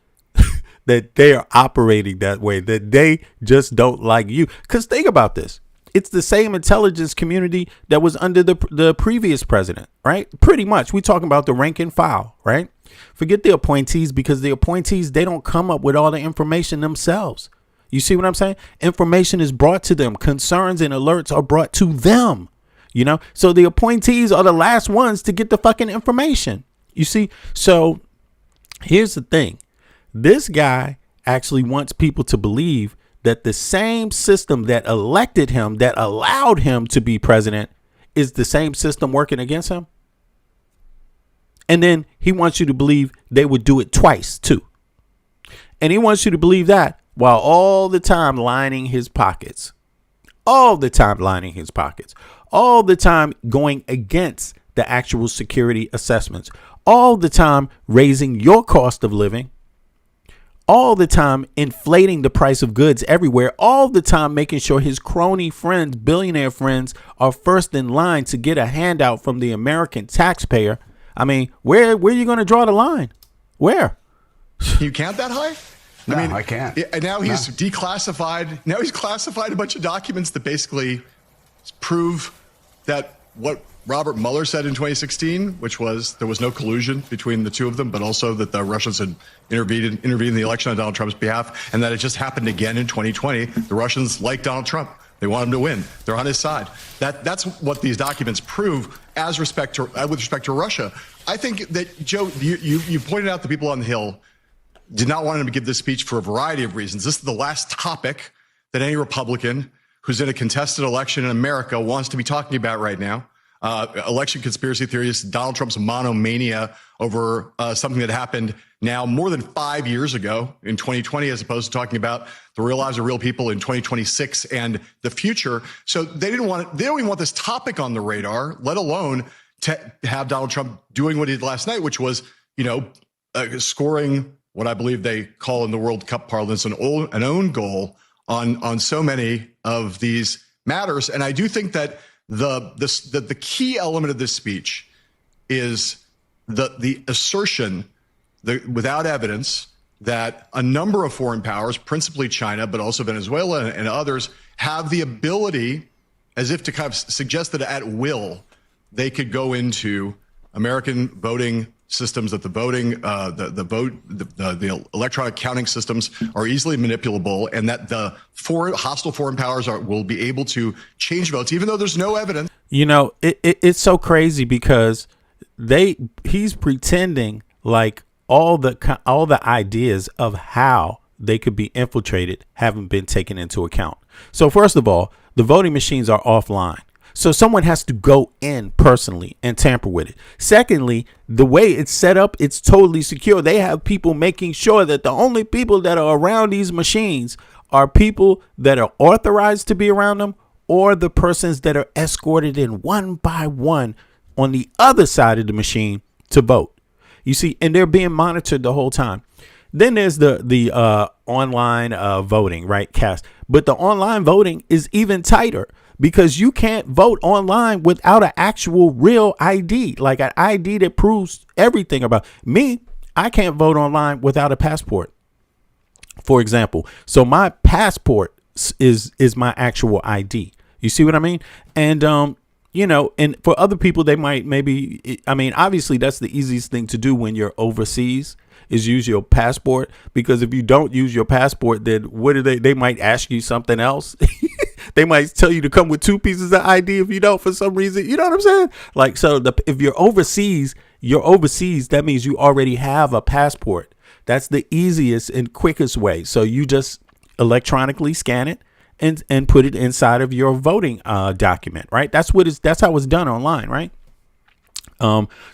that they are operating that way, that they just don't like you. Because think about this. It's the same intelligence community that was under the previous president, right? Pretty much. We're talking about the rank and file, right? Forget the appointees, because the appointees, they don't come up with all the information themselves. You see what I'm saying? Information is brought to them. Concerns and alerts are brought to them, you know? So the appointees are the last ones to get the fucking information. You see? So here's the thing. This guy actually wants people to believe that the same system that elected him, that allowed him to be president, is the same system working against him. And then he wants you to believe they would do it twice, too. And he wants you to believe that while all the time lining his pockets. All the time lining his pockets. All the time going against the actual security assessments. All the time raising your cost of living. All the time inflating the price of goods everywhere. All the time making sure his crony friends, billionaire friends, are first in line to get a handout from the American taxpayer. I mean, where are you going to draw the line? Where? Can you count that high? No, I can't. And now he's declassified. Now he's classified a bunch of documents that basically prove that what Robert Mueller said in 2016, which was there was no collusion between the two of them, but also that the Russians had intervened in the election on Donald Trump's behalf, and that it just happened again in 2020. The Russians like Donald Trump. They want him to win. They're on his side. That's what these documents prove with respect to Russia. I think that, Joe, you pointed out the people on the Hill did not want him to give this speech for a variety of reasons. This is the last topic that any Republican who's in a contested election in America wants to be talking about right now. Election conspiracy theories, Donald Trump's monomania over something that happened now more than 5 years ago in 2020, as opposed to talking about the real lives of real people in 2026 and the future. So they don't even want this topic on the radar, let alone to have Donald Trump doing what he did last night, which was, scoring what I believe they call in the World Cup parlance an own goal on so many of these matters. And I do think that the key element of this speech is the assertion that, without evidence, that a number of foreign powers, principally China, but also Venezuela and others, have the ability, as if to kind of suggest that at will they could go into American voting systems, that the electronic counting systems are easily manipulable, and that the hostile foreign powers will be able to change votes, even though there's no evidence. It's so crazy because he's pretending like all the ideas of how they could be infiltrated haven't been taken into account. So first of all, the voting machines are offline. So someone has to go in personally and tamper with it. Secondly, the way it's set up, it's totally secure. They have people making sure that the only people that are around these machines are people that are authorized to be around them, or the persons that are escorted in one by one on the other side of the machine to vote. You see, and they're being monitored the whole time. Then there's the online voting, right? Cast. But the online voting is even tighter, because you can't vote online without an actual real ID, like an ID that proves everything about me. I can't vote online without a passport, for example. So my passport is my actual ID. You see what I mean? And, and for other people, they might obviously that's the easiest thing to do when you're overseas, is use your passport, because if you don't use your passport, then what do they might ask you something else. They might tell you to come with 2 pieces of ID if you don't, for some reason. You know what I'm saying? Like, so if you're overseas, that means you already have a passport. That's the easiest and quickest way. So you just electronically scan it and put it inside of your voting document, right? That's how it's done online, right?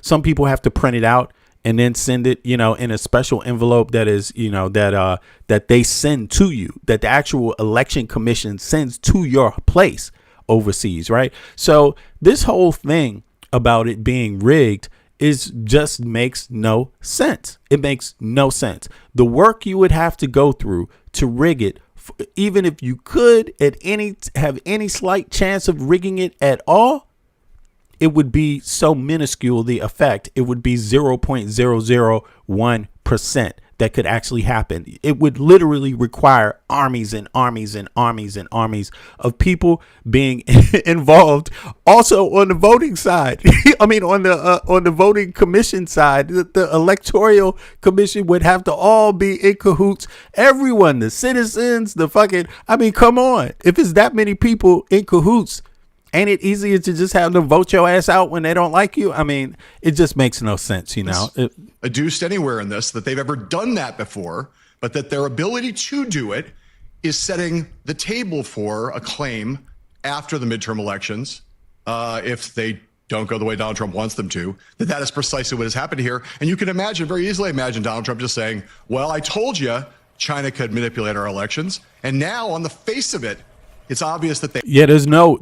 Some people have to print it out and then send it, in a special envelope that is, that they send to you, that the actual election commission sends to your place overseas, right? So this whole thing about it being rigged just makes no sense. It makes no sense. The work you would have to go through to rig it, even if you could have any slight chance of rigging it at all, it would be so minuscule, the effect. It would be 0.001% that could actually happen. It would literally require armies and armies and armies and armies of people being involved. Also on the voting side, on the voting commission side, the electoral commission would have to all be in cahoots. Everyone, the citizens, come on. If it's that many people in cahoots, ain't it easier to just have them vote your ass out when they don't like you? It just makes no sense, Adduced anywhere in this that they've ever done that before, but that their ability to do it is setting the table for a claim after the midterm elections, if they don't go the way Donald Trump wants them to, that is precisely what has happened here. And you can very easily imagine Donald Trump just saying, well, I told you China could manipulate our elections. And now on the face of it, it's obvious that there's no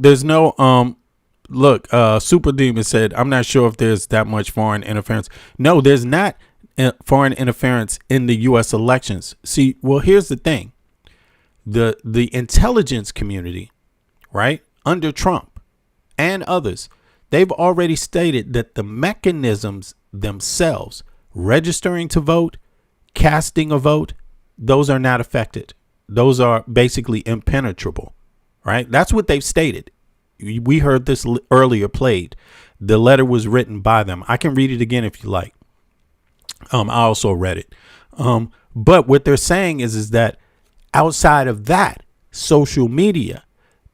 look, Super Demon said, I'm not sure if there's that much foreign interference. No, there's not foreign interference in the U.S. elections. See, well, here's the thing. The intelligence community, right, under Trump and others, they've already stated that the mechanisms themselves, registering to vote, casting a vote, those are not affected. Those are basically impenetrable. Right. That's what they've stated. We heard this earlier played. The letter was written by them. I can read it again if you like. I also read it. But what they're saying is that outside of that, social media,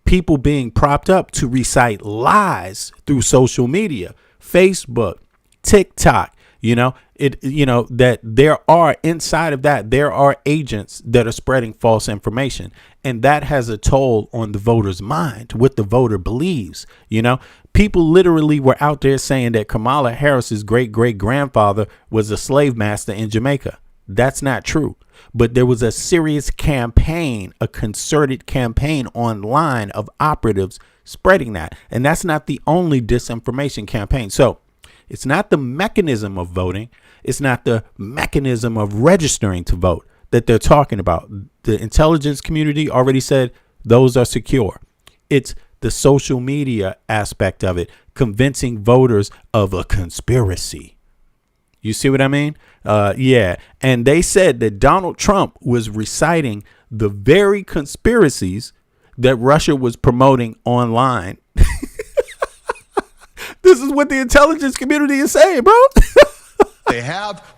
people being propped up to recite lies through social media, Facebook, TikTok, That there are inside of that, there are agents that are spreading false information. And that has a toll on the voter's mind, what the voter believes. People literally were out there saying that Kamala Harris's great great grandfather was a slave master in Jamaica. That's not true. But there was a serious campaign, a concerted campaign online of operatives spreading that. And that's not the only disinformation campaign. So it's not the mechanism of voting. It's not the mechanism of registering to vote that they're talking about. The intelligence community already said those are secure. It's the social media aspect of it, convincing voters of a conspiracy. You see what I mean? Yeah. And they said that Donald Trump was reciting the very conspiracies that Russia was promoting online. This is what the intelligence community is saying, bro.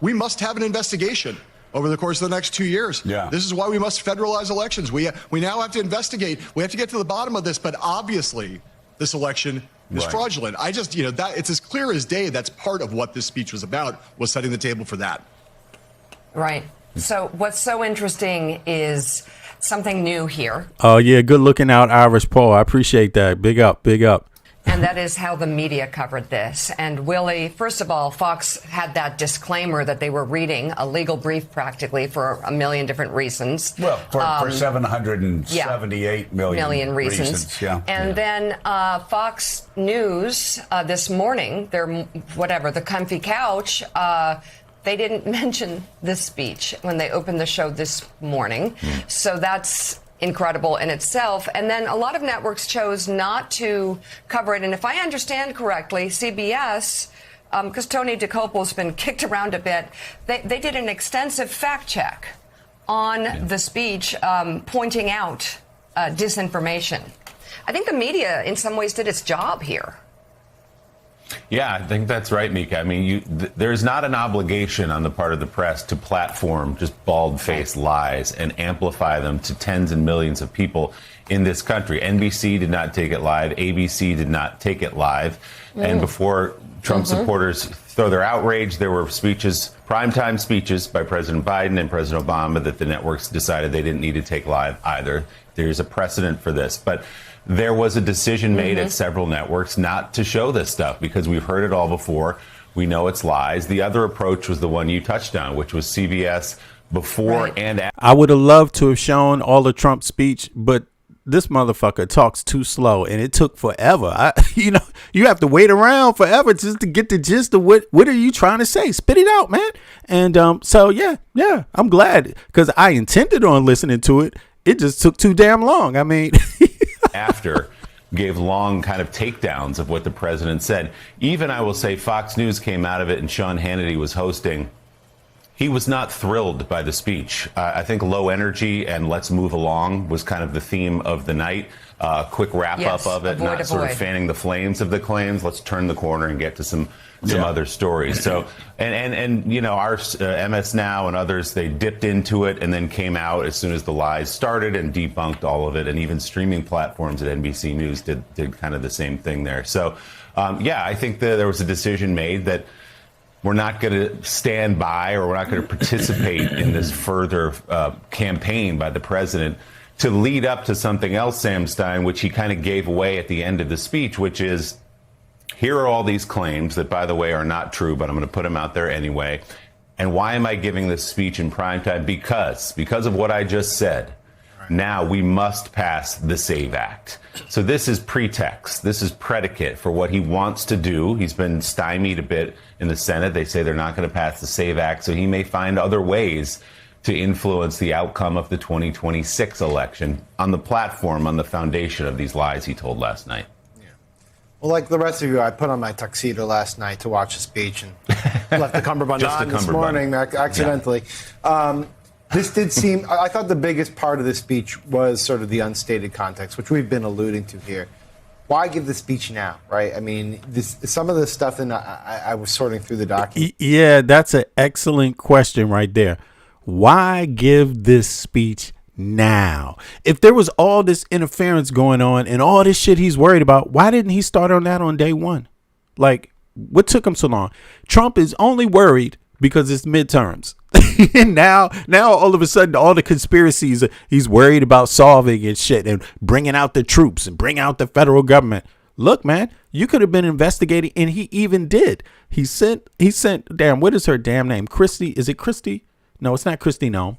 We must have an investigation over the course of the next 2 years. Yeah. This is why we must federalize elections. We now have to investigate. We have to get to the bottom of this. But obviously, this election is fraudulent. That it's as clear as day. That's part of what this speech was about, was setting the table for that. Right. So what's so interesting is something new here. Oh, yeah. Good looking out, Irish Paul. I appreciate that. Big up. Big up. And that is how the media covered this. And Willie, first of all, Fox had that disclaimer that they were reading a legal brief practically for a million different reasons. Well, for 778 million reasons. Yeah. And then Fox News this morning, the comfy couch, they didn't mention this speech when they opened the show this morning. So that's incredible in itself. And then a lot of networks chose not to cover it. And if I understand correctly, CBS, because Tony Dokoupil's been kicked around a bit, they did an extensive fact check on the speech, pointing out disinformation. I think the media in some ways did its job here. Yeah, I think that's right, Mika. I mean, there's not an obligation on the part of the press to platform just bald-faced lies and amplify them to tens and millions of people in this country. NBC did not take it live. ABC did not take it live. And before Trump supporters throw their outrage, there were speeches, primetime speeches by President Biden and President Obama that the networks decided they didn't need to take live either. There's a precedent for this. But there was a decision made at several networks not to show this stuff because we've heard it all before. We know it's lies. The other approach was the one you touched on, which was CBS before and after. I would have loved to have shown all the Trump speech, but this motherfucker talks too slow and it took forever. You have to wait around forever just to get the gist of what are you trying to say? Spit it out, man. And so, yeah, I'm glad because I intended on listening to it. It just took too damn long. I mean, after gave long kind of takedowns of what the president said. Even, I will say, Fox News came out of it and Sean Hannity was hosting. He was not thrilled by the speech. I think low energy and let's move along was kind of the theme of the night. Quick wrap up of it, not sort of fanning the flames of the claims. Let's turn the corner and get to some other stories. So, and our MS Now and others, they dipped into it and then came out as soon as the lies started and debunked all of it. And even streaming platforms at NBC News did kind of the same thing there. So, I think that there was a decision made that we're not going to stand by or we're not going to participate in this further campaign by the president to lead up to something else, Sam Stein, which he kind of gave away at the end of the speech, which is, here are all these claims that, by the way, are not true, but I'm going to put them out there anyway. And why am I giving this speech in primetime? Because of what I just said. Now we must pass the SAVE Act. So this is pretext. This is predicate for what he wants to do. He's been stymied a bit in the Senate. They say they're not going to pass the SAVE Act, so he may find other ways to influence the outcome of the 2026 election on the platform, on the foundation of these lies he told last night. Well, like the rest of you, I put on my tuxedo last night to watch the speech and left the cummerbund on this morning accidentally. Yeah. This did seem, I thought the biggest part of the speech was sort of the unstated context, which we've been alluding to here. Why give the speech now, right? I mean, some of the stuff, and I was sorting through the document. Yeah, that's an excellent question right there. Why give this speech now? If there was all this interference going on and all this shit he's worried about, why didn't he start on that on day one? Like, What took him so long? Trump is only worried because it's midterms. And now all of a sudden, all the conspiracies he's worried about solving and shit, and bringing out the troops and bring out the federal government. Look, man, you could have been investigating, and he even did. He sent. Damn, what is her damn name? Christy? Is it Christy? No, it's not Christy. No,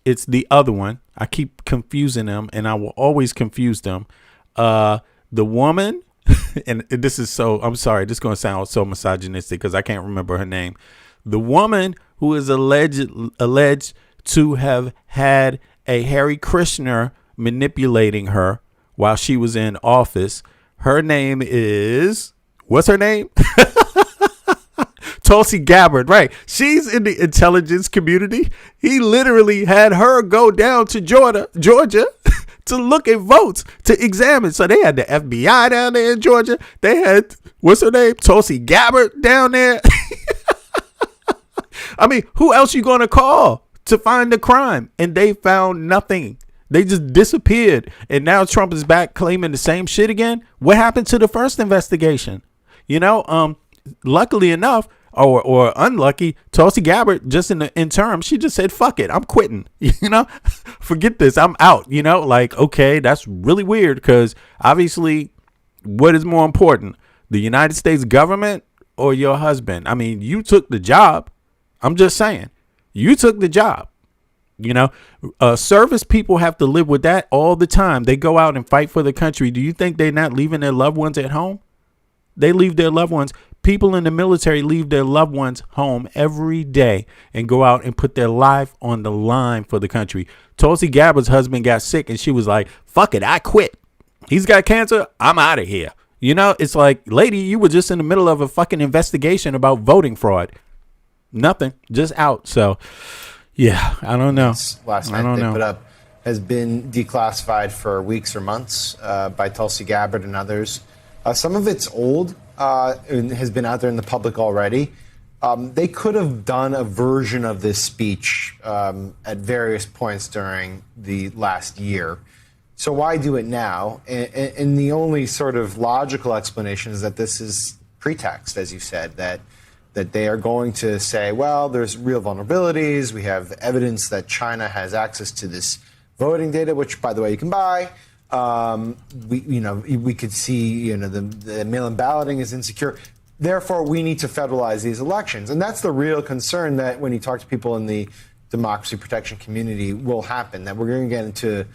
it's the other one. I keep confusing them, and I will always confuse them. The woman, and this is so. I'm sorry, this is going to sound so misogynistic because I can't remember her name. The woman who is alleged to have had a Hare Krishna manipulating her while she was in office. Her name is, what's her name? Tulsi Gabbard, right? She's in the intelligence community. He literally had her go down to Georgia to look at votes, to examine. So they had the FBI down there in Georgia. They had, what's her name? Tulsi Gabbard down there. I mean, who else you going to call to find the crime? And they found nothing. They just disappeared. And now Trump is back claiming the same shit again. What happened to the first investigation? You know, luckily enough, or unlucky, Tulsi Gabbard, just in the interim, she just said, fuck it, I'm quitting. You know, forget this, I'm out. You know, like, okay, that's really weird because obviously what is more important, the United States government or your husband? I mean, you took the job. I'm just saying, you took the job. You know, service people have to live with that all the time. They go out and fight for the country. Do you think they're not leaving their loved ones at home? They leave their loved ones. People in the military leave their loved ones home every day and go out and put their life on the line for the country. Tulsi Gabbard's husband got sick and she was like, fuck it, I quit. He's got cancer. I'm out of here. You know, it's like, lady, you were just in the middle of a fucking investigation about voting fraud. Nothing, just out. So, yeah, I don't know. Last night they put up has been declassified for weeks or months by Tulsi Gabbard and others. Some of it's old and has been out there in the public already. They could have done a version of this speech at various points during the last year. So why do it now? And the only sort of logical explanation is that this is pretext, as you said, that they are going to say, well, there's real vulnerabilities. We have evidence that China has access to this voting data, which, by the way, you can buy. We could see, the mail-in balloting is insecure. Therefore, we need to federalize these elections. And that's the real concern that when you talk to people in the democracy protection community will happen, that we're going to get into,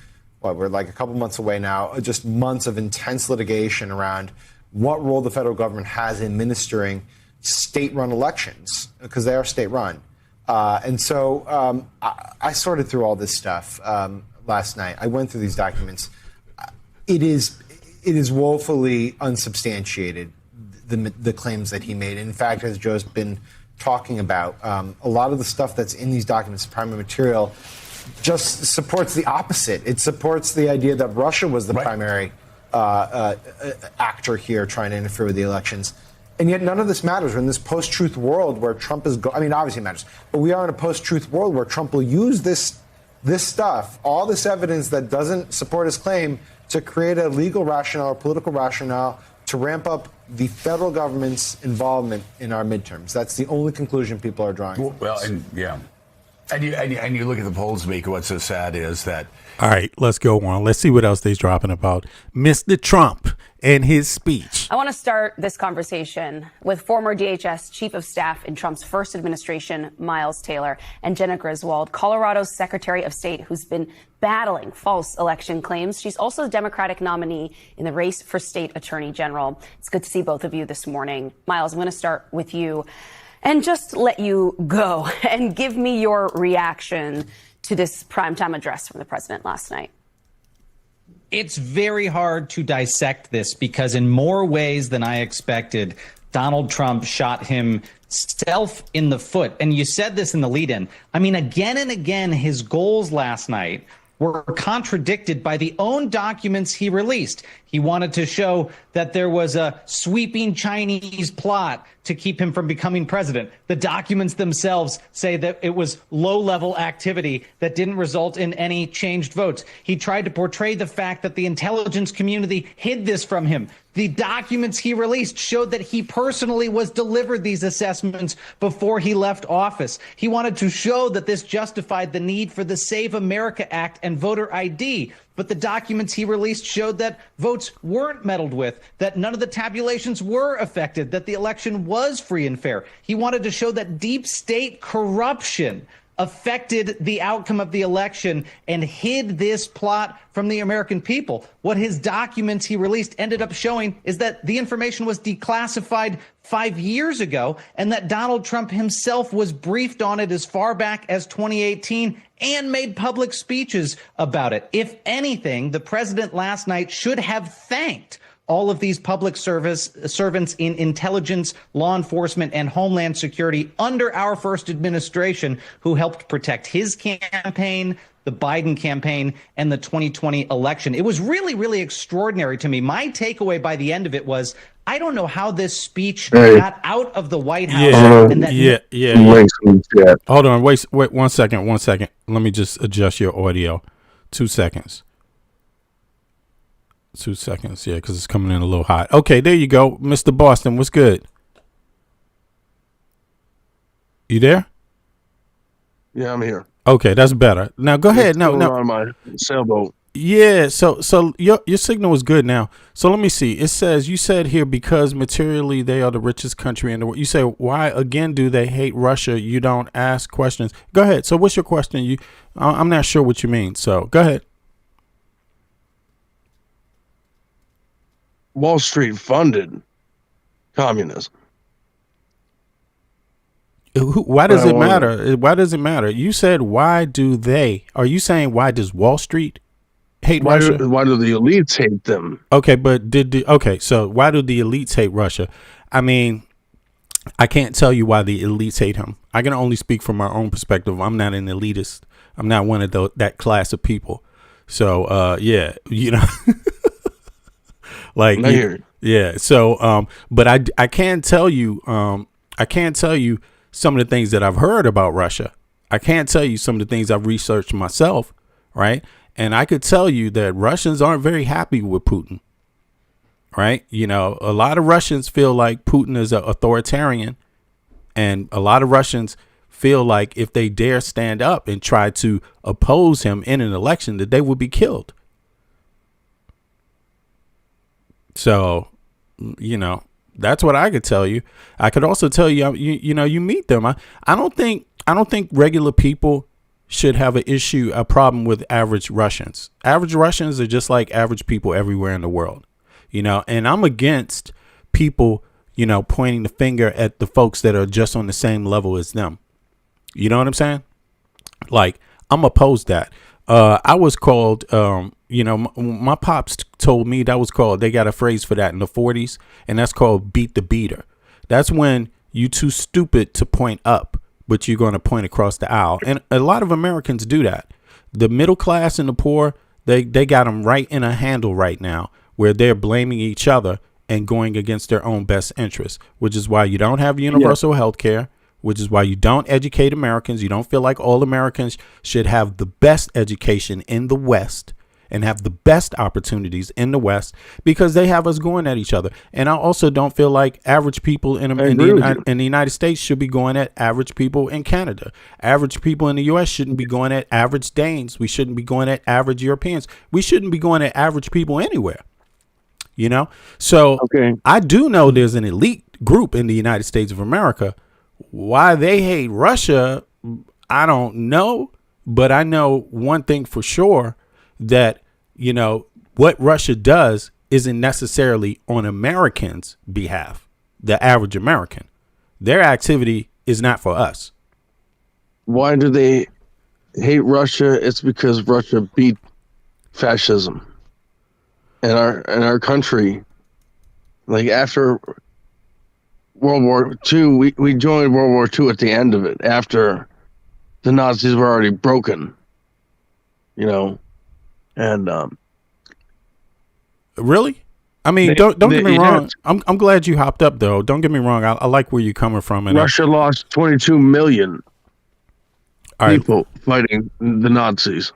we're like a couple months away now, just months of intense litigation around what role the federal government has in administering state-run elections, because they are state-run. And so I sorted through all this stuff last night. I went through these documents. It is woefully unsubstantiated, the claims that he made. In fact, as Joe's been talking about, a lot of the stuff that's in these documents, primary material, just supports the opposite. It supports the idea that Russia was the primary actor here trying to interfere with the elections. And yet none of this matters. We're in this post-truth world where Trump is obviously it matters, but we are in a post-truth world where Trump will use this stuff, all this evidence that doesn't support his claim, to create a legal rationale or political rationale to ramp up the federal government's involvement in our midterms. That's the only conclusion people are drawing. Well, and you look at the polls, Mika, what's so sad is that... All right, let's go on. Let's see what else they're dropping about Mr. Trump and his speech. I want to start this conversation with former DHS Chief of Staff in Trump's first administration, Miles Taylor, and Jenna Griswold, Colorado's Secretary of State, who's been battling false election claims. She's also the Democratic nominee in the race for state attorney general. It's good to see both of you this morning. Miles, I'm going to start with you and just let you go and give me your reaction to this primetime address from the president last night. It's very hard to dissect this because in more ways than I expected, Donald Trump shot himself in the foot. And you said this in the lead-in. I mean, again and again, his goals last night were contradicted by the own documents he released. He wanted to show that there was a sweeping Chinese plot to keep him from becoming president. The documents themselves say that it was low-level activity that didn't result in any changed votes. He tried to portray the fact that the intelligence community hid this from him. The documents he released showed that he personally was delivered these assessments before he left office. He wanted to show that this justified the need for the Save America Act and voter ID. But the documents he released showed that votes weren't meddled with, that none of the tabulations were affected, that the election was free and fair. He wanted to show that deep state corruption affected the outcome of the election and hid this plot from the American people. What his documents he released ended up showing is that the information was declassified 5 years ago and that Donald Trump himself was briefed on it as far back as 2018 and made public speeches about it. If anything, the president last night should have thanked all of these public servants in intelligence, law enforcement, and homeland security under our first administration who helped protect his campaign, the Biden campaign, and the 2020 election. It was really, really extraordinary to me. My takeaway by the end of it was, I don't know how this speech got out of the White House. Hold on, wait 1 second. Let me just adjust your audio. 2 seconds. 2 seconds, yeah, because it's coming in a little hot. Okay, there you go. Mr. Boston, what's good? You there? Yeah, I'm here. Okay, that's better. Now go ahead. No, on my sailboat. Yeah, so your signal is good now. So let me see. It says, you said here, because materially they are the richest country in the world. You say, why again do they hate Russia? You don't ask questions. Go ahead. So what's your question? I'm not sure what you mean. So go ahead. Wall Street funded communism. Why does it matter? Why does it matter? You said, why do they? Are you saying, why does Wall Street hate Russia? Why do the elites hate them? Okay, but so why do the elites hate Russia? I mean, I can't tell you why the elites hate him. I can only speak from my own perspective. I'm not an elitist. I'm not one of that class of people. So, yeah, you know. Like, yeah. So, but I can tell you, some of the things that I've heard about Russia. I can't tell you some of the things I've researched myself. Right. And I could tell you that Russians aren't very happy with Putin. Right. You know, a lot of Russians feel like Putin is an authoritarian, and a lot of Russians feel like if they dare stand up and try to oppose him in an election, that they will be killed. So, you know, that's what I could tell you. I could also tell you, you meet them. I don't think regular people should have a problem with average Russians. Average Russians are just like average people everywhere in the world, you know, and I'm against people, you know, pointing the finger at the folks that are just on the same level as them. You know what I'm saying? Like, I'm opposed to that. I was called, my pops told me that was called, they got a phrase for that in the 40s, and that's called beat the beater. That's when you too stupid to point up, but you're going to point across the aisle. And a lot of Americans do that. The middle class and the poor, they got them right in a handle right now where they're blaming each other and going against their own best interests, which is why you don't have universal health care. Which is why you don't educate Americans. You don't feel like all Americans should have the best education in the West and have the best opportunities in the West, because they have us going at each other. And I also don't feel like average people in the United States should be going at average people in Canada. Average people in the U.S. shouldn't be going at average Danes. We shouldn't be going at average Europeans. We shouldn't be going at average people anywhere. You know, so I do know there's an elite group in the United States of America. Why they hate Russia, I don't know. But I know one thing for sure, that, you know, what Russia does isn't necessarily on Americans' behalf, the average American. Their activity is not for us. Why do they hate Russia? It's because Russia beat fascism in our country. Like, after World War II, we joined World War II at the end of it, after the Nazis were already broken, you know, and really, I mean, don't get me wrong. I'm glad you hopped up, though. Don't get me wrong. I like where you're coming from. And Russia lost 22 million people fighting the Nazis.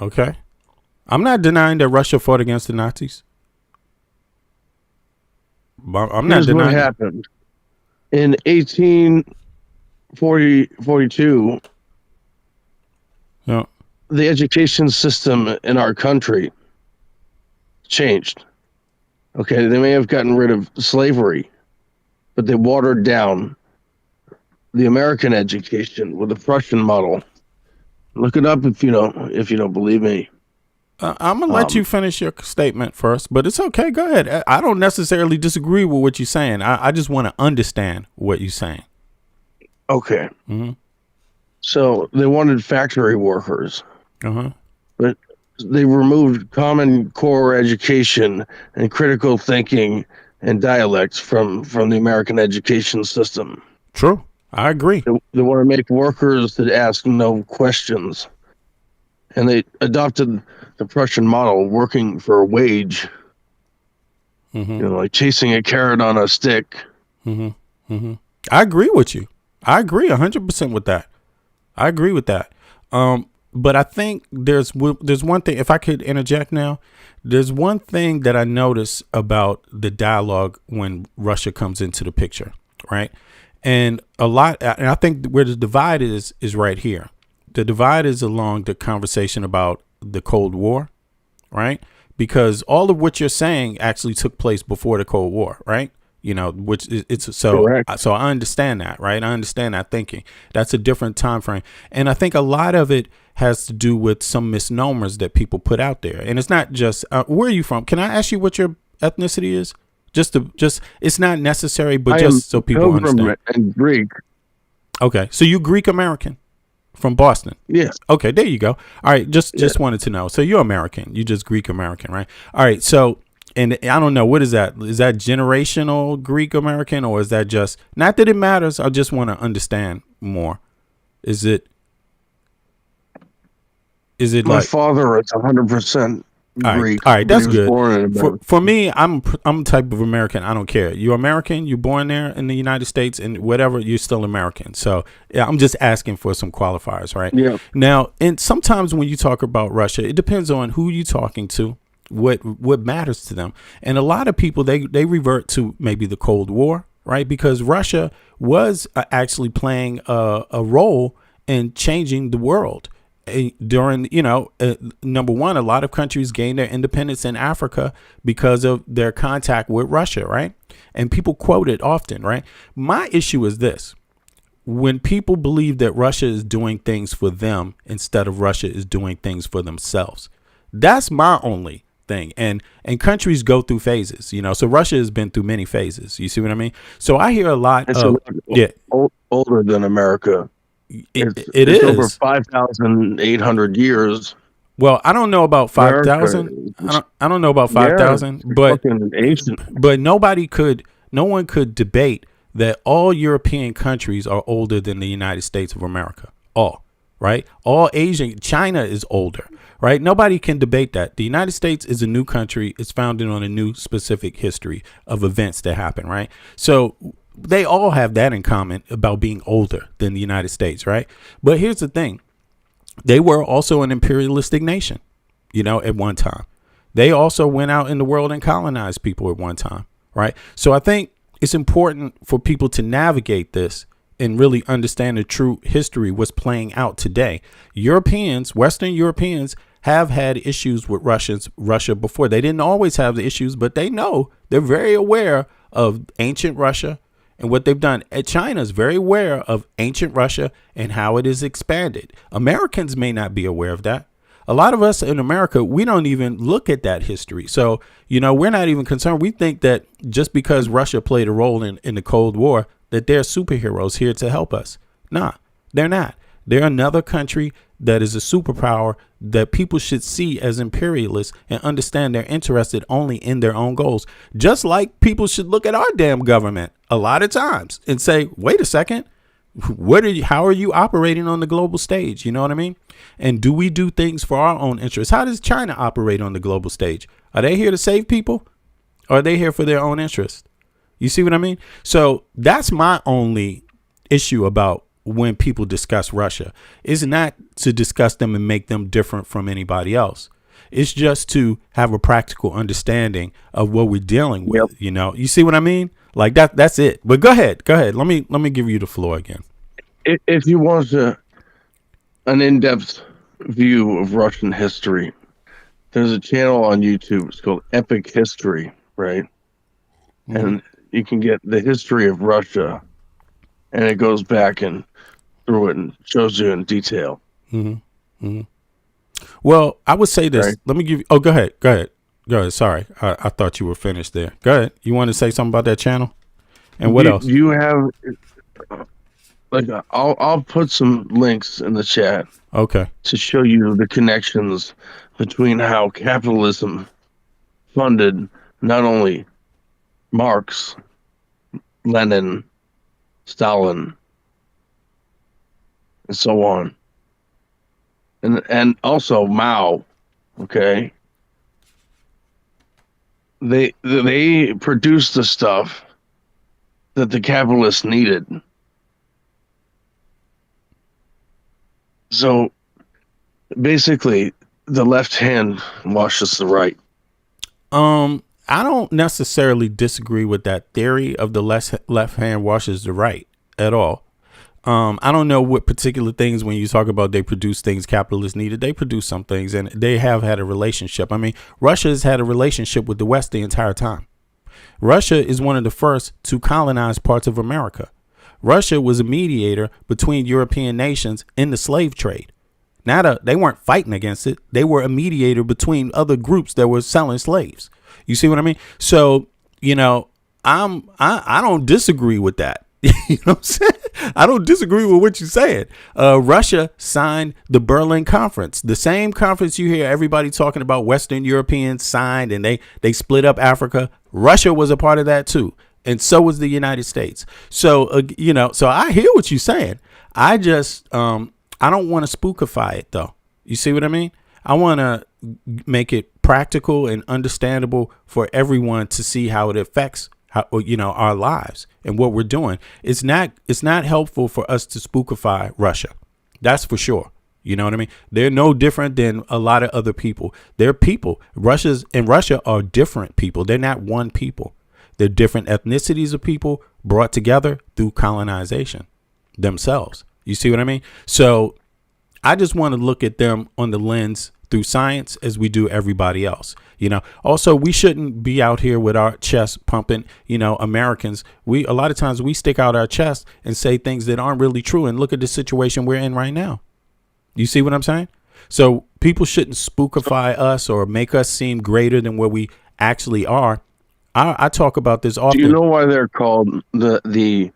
Okay, I'm not denying that Russia fought against the Nazis. I'm not Here's what denying it. happened. In 1842, Yeah. the education system in our country changed. Okay, they may have gotten rid of slavery, but they watered down the American education with the Prussian model. Look it up if you don't believe me. I'm gonna let you finish your statement first, but it's okay. Go ahead. I don't necessarily disagree with what you're saying. I just want to understand what you're saying. Okay. Mm-hmm. So they wanted factory workers, but they removed Common Core education and critical thinking and dialects from the American education system. True. I agree. They want to make workers that ask no questions. And they adopted the Prussian model, working for a wage, like chasing a carrot on a stick. I agree with you. I agree 100% with that. I agree with that. But I think there's one thing, if I could interject now, there's one thing that I notice about the dialogue when Russia comes into the picture, right? And I think where the divide is right here. The divide is along the conversation about the Cold War, right? Because all of what you're saying actually took place before the Cold War, right? Which it's so. Correct. So I understand that, right? I understand that thinking. That's a different time frame, and I think a lot of it has to do with some misnomers that people put out there. And it's not just where are you from? Can I ask you what your ethnicity is? Just it's not necessary, but just so people understand. And Greek. Okay, so you Greek American from Boston? Yes. Okay, there you go. All right, just wanted to know. So you're American. You just Greek American, right? All right. So, and I don't know, what is that? Is that generational Greek American, or is that just, not that it matters, I just want to understand more. Is it My like father is 100% Greek. All right, that's He was good. born in America. For me, I'm a type of American. I don't care. You're American. You're born there in the United States, and whatever, you're still American. So yeah, I'm just asking for some qualifiers, right? Yeah. Now, and sometimes when you talk about Russia, it depends on who you're talking to, what matters to them, and a lot of people they revert to maybe the Cold War, right? Because Russia was actually playing a role in changing the world. During, number one, a lot of countries gained their independence in Africa because of their contact with Russia, right? And people quote it often, right? My issue is this. When people believe that Russia is doing things for them instead of Russia is doing things for themselves, that's my only thing. And countries go through phases, so Russia has been through many phases. You see what I mean? So I hear a lot of, older than America. It's is over 5,800 years. Well, I don't know about 5,000. I don't know about 5,000, but no one could debate that all European countries are older than the United States of America. All, right? All Asian, China is older, right? Nobody can debate that. The United States is a new country. It's founded on a new specific history of events that happen, right? So they all have that in common about being older than the United States, right? But here's the thing. They were also an imperialistic nation, at one time. They also went out in the world and colonized people at one time, right? So I think it's important for people to navigate this and really understand the true history, what's playing out today. Western Europeans have had issues with Russia before. They didn't always have the issues, but they're very aware of ancient Russia and what they've done. China is very aware of ancient Russia and how it is expanded. Americans may not be aware of that. A lot of us in America, we don't even look at that history. So, we're not even concerned. We think that just because Russia played a role in the Cold War, that they're superheroes here to help us. Nah, they're not. They're another country that is a superpower that people should see as imperialists and understand they're interested only in their own goals. Just like people should look at our damn government a lot of times and say, wait a second, how are you operating on the global stage? You know what I mean? And do we do things for our own interests? How does China operate on the global stage? Are they here to save people? Or are they here for their own interest? You see what I mean? So that's my only issue about when people discuss Russia, is not to discuss them and make them different from anybody else. It's just to have a practical understanding of what we're dealing with. Yep. You know, you see what I mean? Like that's it. But go ahead. Let me give you the floor again. If you want an in-depth view of Russian history, there's a channel on YouTube. It's called Epic History, right? Mm-hmm. And you can get the history of Russia, and it goes back and through it and shows you in detail. Mm-hmm. Mm-hmm. Well, I would say this. Right. Let me give you. Oh, go ahead. Sorry, I thought you were finished there. Go ahead. You want to say something about that channel? And what else? You have like I'll put some links in the chat. Okay. To show you the connections between how capitalism funded not only Marx, Lenin, Stalin, and so on, and also Mao. Okay, they produced the stuff that the capitalists needed. So basically, the left hand washes the right. I don't necessarily disagree with that theory of the left hand washes the right at all. I don't know what particular things, when you talk about they produce things capitalists needed, they produce some things, and they have had a relationship. I mean, Russia has had a relationship with the West the entire time. Russia is one of the first to colonize parts of America. Russia was a mediator between European nations in the slave trade. They weren't fighting against it. They were a mediator between other groups that were selling slaves. You see what I mean? So, you know, I don't disagree with that. You know what I'm saying? I don't disagree with what you're saying. Russia signed the Berlin Conference, the same conference you hear everybody talking about. Western Europeans signed, and they split up Africa. Russia was a part of that too, and so was the United States. So you know, so I hear what you're saying. I just I don't want to spookify it though. You see what I mean? I want to make it practical and understandable for everyone to see how it affects our lives and what we're doing. It's not helpful for us to spookify Russia. That's for sure. You know what I mean? They're no different than a lot of other people. They're people. Russia are different people. They're not one people. They're different ethnicities of people brought together through colonization themselves. You see what I mean? So I just want to look at them on the lens through science as we do everybody else. You know, also, we shouldn't be out here with our chest pumping. You know, Americans, a lot of times we stick out our chest and say things that aren't really true. And look at the situation we're in right now. You see what I'm saying? So people shouldn't spookify us or make us seem greater than what we actually are. I talk about this often. Do you know why they're called the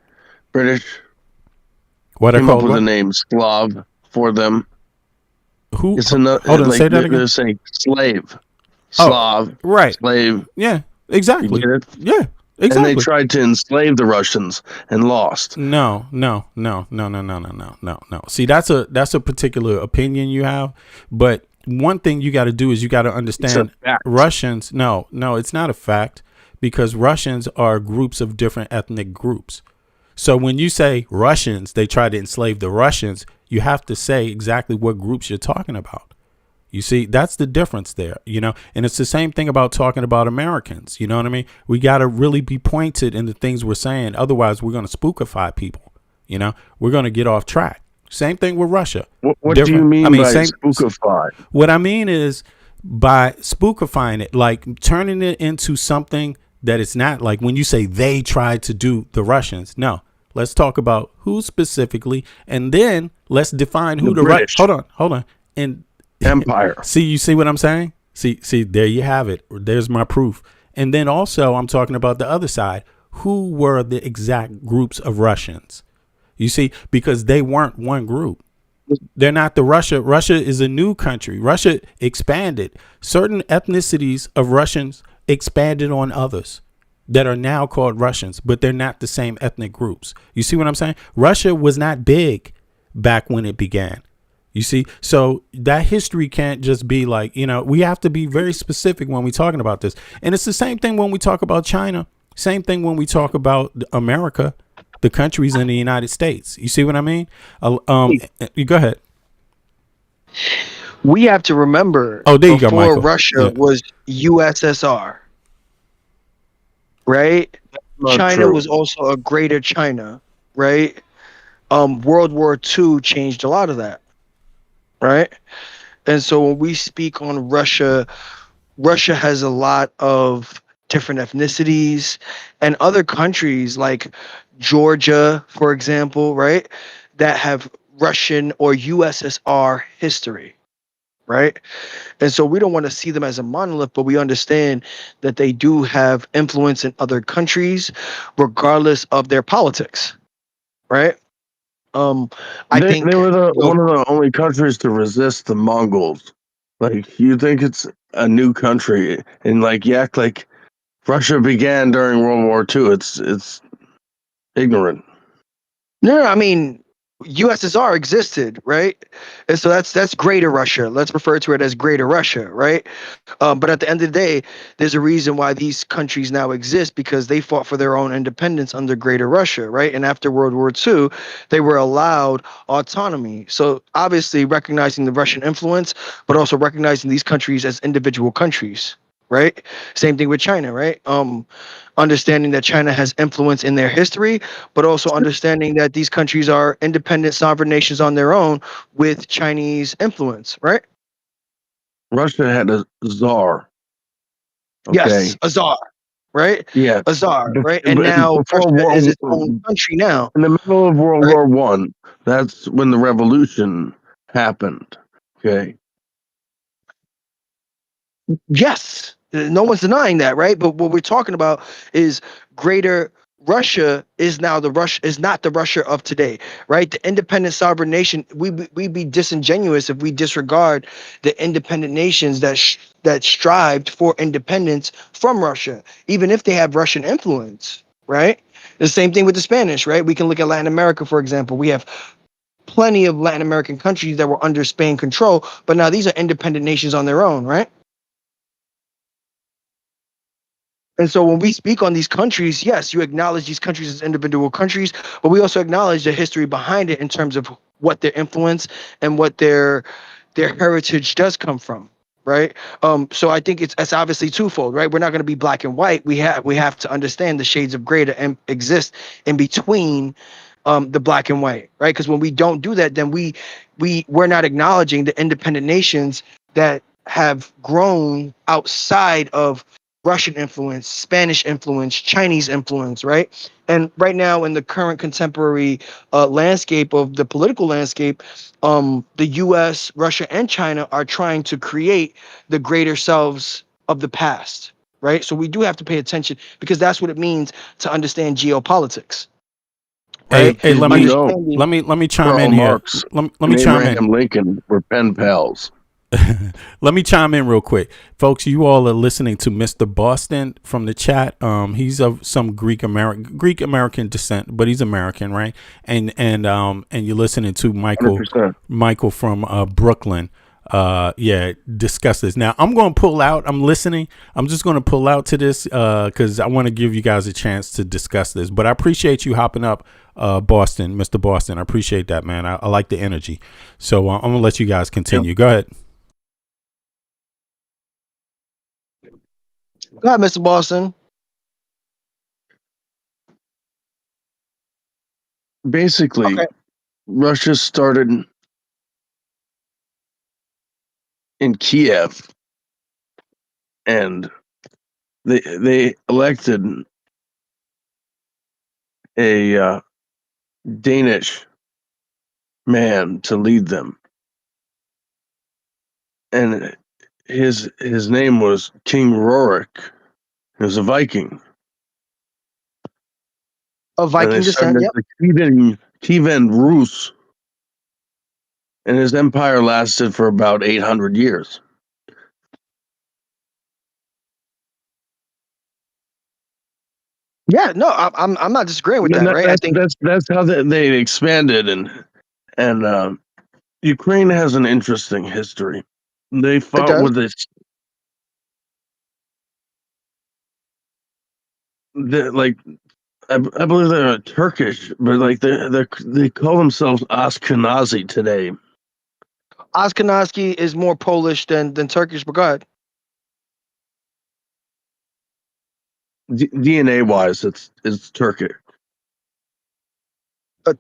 British? What are came called? Up with the name Slav for them. Who? It's another. Hold on, say that again. They're saying slave, Slav, right? Slave. Yeah, exactly. You get it? Yeah, exactly. And they tried to enslave the Russians and lost. No. See, that's a particular opinion you have, but one thing you got to do is you got to understand Russians. No, it's not a fact, because Russians are groups of different ethnic groups. So when you say Russians, they try to enslave the Russians, you have to say exactly what groups you're talking about. You see, that's the difference there, you know, and it's the same thing about talking about Americans. You know what I mean? We got to really be pointed in the things we're saying. Otherwise, we're going to spookify people. You know, we're going to get off track. Same thing with Russia. What do you mean by spookify? What I mean is by spookifying it, like turning it into something that it's not. Like when you say they tried to do the Russians. No, let's talk about who specifically, and then let's define who the right. Hold on. And Empire. You see what I'm saying? See, there you have it. There's my proof. And then also I'm talking about the other side. Who were the exact groups of Russians? You see, because they weren't one group. They're not the Russia. Russia is a new country. Russia expanded. Certain ethnicities of Russians expanded on others that are now called Russians, but they're not the same ethnic groups. You see what I'm saying? Russia was not big back when it began. You see, so that history can't just be like, you know, we have to be very specific when we're talking about this. And it's the same thing when we talk about China. Same thing when we talk about America, the countries in the United States. You see what I mean? You go ahead. We have to remember. Oh, there you go, before Michael. Russia was USSR, right? Not China true. was also a greater China, right? World War II changed a lot of that, right? And so when we speak on Russia, Russia has a lot of different ethnicities, and other countries like Georgia, for example, right, that have Russian or USSR history, right? And so we don't want to see them as a monolith, but we understand that they do have influence in other countries, regardless of their politics, right? I think, They were you know, one of the only countries to resist the Mongols. Like, you think it's a new country, and like you act like Russia began during World War II. It's ignorant. no, I mean, USSR existed, right? And so that's Greater Russia. Let's refer to it as Greater Russia, right? But at the end of the day, there's a reason why these countries now exist, because they fought for their own independence under Greater Russia, right? And after World War II, they were allowed autonomy. So obviously recognizing the Russian influence, but also recognizing these countries as individual countries, right? Same thing with China, right? Understanding that China has influence in their history, but also understanding that these countries are independent sovereign nations on their own with Chinese influence, right? Russia had a czar. Okay. Yes, a czar, right? Yeah. A czar, right? And But now before Russia is its own country now. in the middle of World Right. War One, that's when the revolution happened. Okay. Yes, no one's denying that, right? But what we're talking about is Greater Russia is now not the Russia of today, right? The independent sovereign nation. We'd be disingenuous if we disregard the independent nations that strived for independence from Russia, even if they have Russian influence, right? The same thing with the Spanish, right? We can look at Latin America, for example. We have plenty of Latin American countries that were under Spain control, but now these are independent nations on their own, right? And so when we speak on these countries, yes, you acknowledge these countries as individual countries, but we also acknowledge the history behind it in terms of what their influence and what their heritage does come from, right? So I think it's obviously twofold, right? We're not going to be black and white. We have to understand the shades of gray that exist in between the black and white, right? Because when we don't do that, then we're not acknowledging the independent nations that have grown outside of Russian influence, Spanish influence, Chinese influence, right? And right now, in the current contemporary landscape of the political landscape, the U.S., Russia, and China are trying to create the greater selves of the past, right? So we do have to pay attention, because that's what it means to understand geopolitics. Right? Hey, let Understanding- me chime Karl in here. Marx Let me and chime in. Abraham Lincoln were pen pals. Let me chime in real quick, folks. You all are listening to Mr. Boston from the chat. He's of some Greek American descent, but he's American, right? And you're listening to Michael 100%. Michael from Brooklyn. Discuss this. Now I'm going to pull out. I'm listening. I'm just going to pull out to this because I want to give you guys a chance to discuss this. But I appreciate you hopping up, Boston, Mr. Boston. I appreciate that, man. I like the energy. So I'm gonna let you guys continue. Go ahead. Go ahead, Mr. Boston. Basically, Okay. Russia started in Kiev, and they elected a Danish man to lead them, and his name was King Rorik. He was a Viking. Of Viking descent, yep. The Kievan Rus, and his empire lasted for about 800 years. Yeah, no, I'm not disagreeing with that, right? I think That's how they expanded, and Ukraine has an interesting history. They fought does. with this. I believe they're Turkish, but like they call themselves Ashkenazi today. Ashkenazi is more Polish than Turkish, but go ahead. DNA wise, it's Turkish.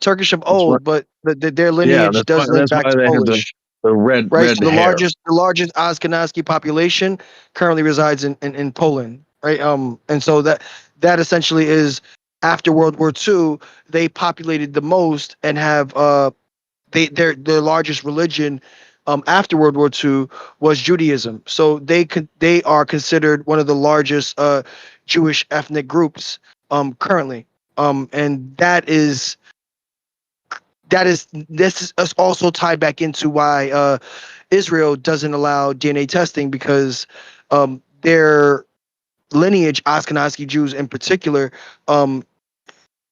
Turkish of old, but their lineage does link back to Polish. The red the hair. largest Ashkenazi population currently resides in Poland, right? And so that essentially is after World War II, they populated the most and have their largest religion after World War II was Judaism. So they are considered one of the largest Jewish ethnic groups currently, and this is also tied back into why Israel doesn't allow DNA testing, because their lineage, Ashkenazi Jews in particular,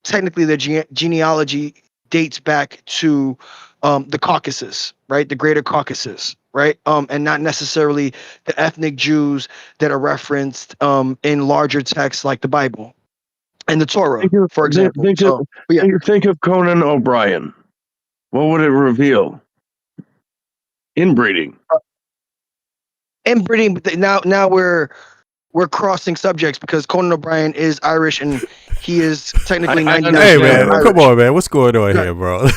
technically their genealogy dates back to the Caucasus, right? The Greater Caucasus, right? And not necessarily the ethnic Jews that are referenced in larger texts like the Bible and the Torah, for example. Think of Conan O'Brien. What would it reveal? Inbreeding. Inbreeding. But now we're crossing subjects, because Conan O'Brien is Irish and he is technically 99%. Hey man, Irish. come on, man. What's going on here, bro?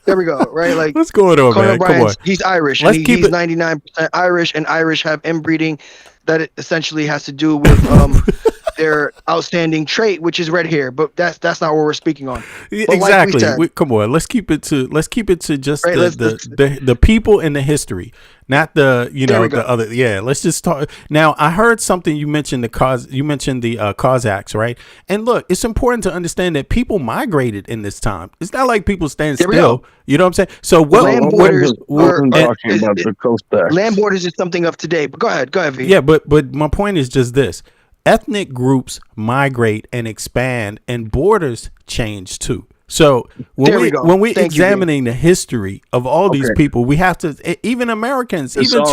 There we go. Right, like what's going on, Conan man? Come on. He's Irish. Let's and keep he's it 99% Irish, and Irish have inbreeding that it essentially has to do with their outstanding trait, which is red hair. But that's not what we're speaking on. But exactly. Like we said, Come on. Let's keep it to just right, the people in the history, not the the other. Yeah. Let's just talk. Now, I heard something you mentioned the Cossacks, right? And look, it's important to understand that people migrated in this time. It's not like people stand still. You know what I'm saying? So what? Land borders talking about the Cossacks. Land borders is something of today. But go ahead, V. Yeah, but my point is just this. Ethnic groups migrate and expand, and borders change too. So when we examining the history of all these people, we have to, even Americans, even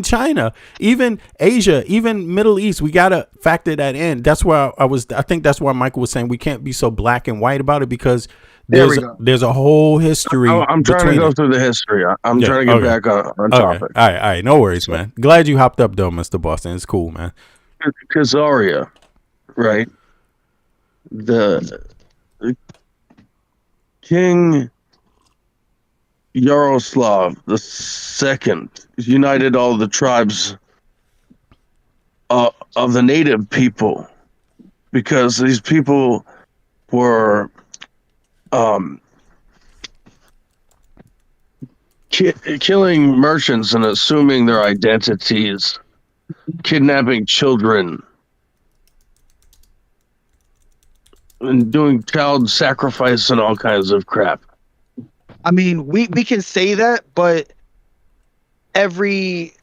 China, even Asia, even Middle East, we got to factor that in. That's why I think that's why Michael was saying we can't be so black and white about it, because there's a whole history. I'm trying to go through the history. I'm trying to get back on topic. All right. No worries, man. Glad you hopped up though, Mr. Boston. It's cool, man. Khazaria, right? The King Yaroslav II united all the tribes of the native people, because these people were killing merchants and assuming their identities, kidnapping children, and doing child sacrifice and all kinds of crap. I mean, we can say that, but every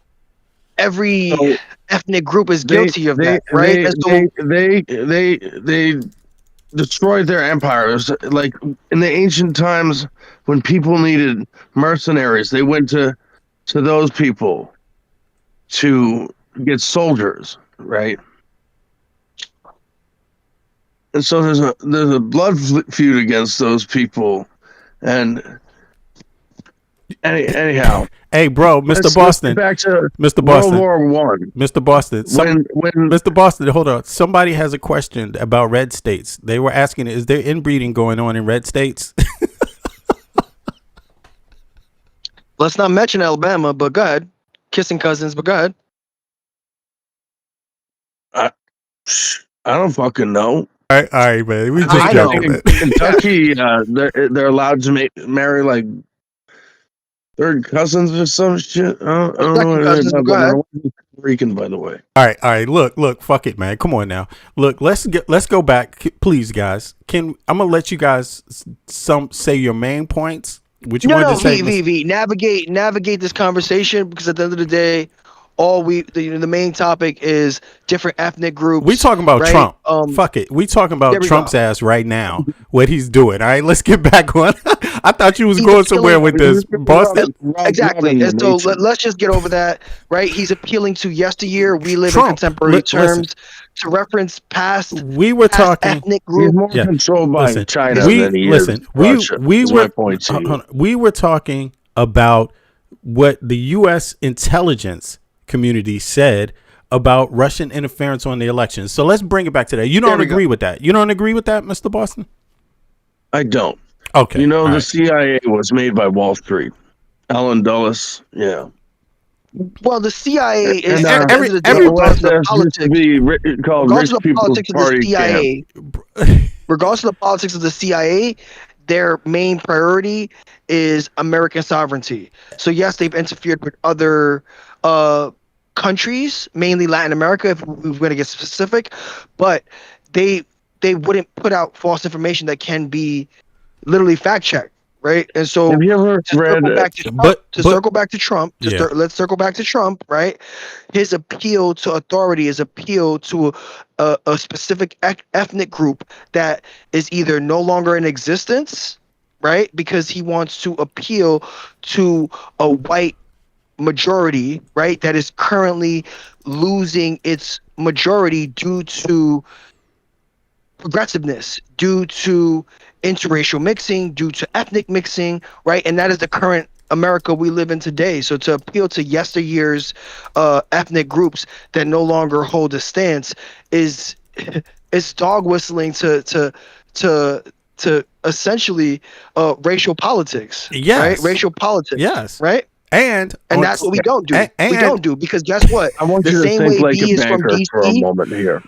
ethnic group is guilty of that, right? They destroyed their empires. Like in the ancient times, when people needed mercenaries, they went to those people to get soldiers, right? And so there's a blood feud against those people, and anyhow. Hey, bro, Mr. Boston. Back to Mr. Boston. World War I. Mr. Boston. Mr. Boston, hold on. Somebody has a question about red states. They were asking, is there inbreeding going on in red states? Let's not mention Alabama, but go ahead. Kissing cousins, but go ahead. I don't fucking know. All right, man. We just joking. In Kentucky, they're allowed to marry like third cousins or some shit. I don't know. Rican, by the way. All right. Look. Fuck it, man. Come on now. Look, let's go back, please, guys. I'm gonna let you guys say your main points. Which you wanted to say? V. Navigate this conversation, because at the end of the day, the main topic is different ethnic groups. We talking about right? Trump. Fuck it. We talking about Trump's ass right now. What he's doing. All right, let's get back on. I thought you was going somewhere with this, Boston. Exactly. And so let's just get over that. Right? He's appealing to yesteryear. We live in contemporary terms. To reference past. We were talking ethnic group. He's more controlled by China than he is Russia. We were talking about what the U.S. intelligence community said about Russian interference on the elections. So let's bring it back to that. You don't agree with that? You don't agree with that, Mr. Boston? I don't. Okay. You know, the CIA was made by Wall Street. Alan Dulles, yeah. Well, the CIA is every politics to be called Rich People's Party camp. Regardless of the politics of the CIA, their main priority is American sovereignty. So yes, they've interfered with other countries, mainly Latin America, if we're going to get specific, but they wouldn't put out false information that can be literally fact checked. Right, and so have you ever read? Circle back to Trump. Let's circle back to Trump. Right, his appeal to authority is appeal to a specific ethnic group that is either no longer in existence, right, because he wants to appeal to a white majority, right, that is currently losing its majority due to progressiveness, due to interracial mixing, due to ethnic mixing, right? And that is the current America we live in today. So to appeal to yesteryear's ethnic groups that no longer hold a stance is dog whistling to essentially racial politics. Yes. Right? Racial politics. Yes. Right? And that's what we don't do. We don't do, because guess what? I want you to think like a banker for a moment here.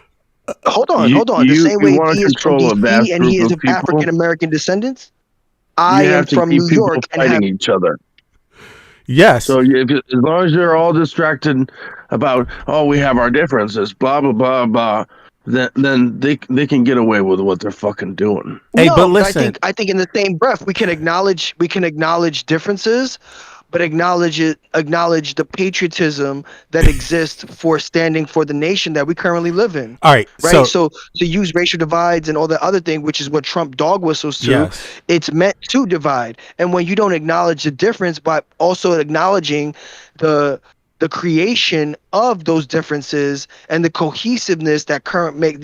Hold on. The same way he is from DC and he is of African American descendants, I am from New York and fighting each other. Yes. So as long as you're all distracted about, we have our differences, blah blah blah blah, then they can get away with what they're fucking doing. Hey, but listen, I think in the same breath we can acknowledge differences, but acknowledge the patriotism that exists for standing for the nation that we currently live in. All right. So to use racial divides and all the other thing, which is what Trump dog whistles to, it's meant to divide. And when you don't acknowledge the difference, but also acknowledging the creation of those differences and the cohesiveness that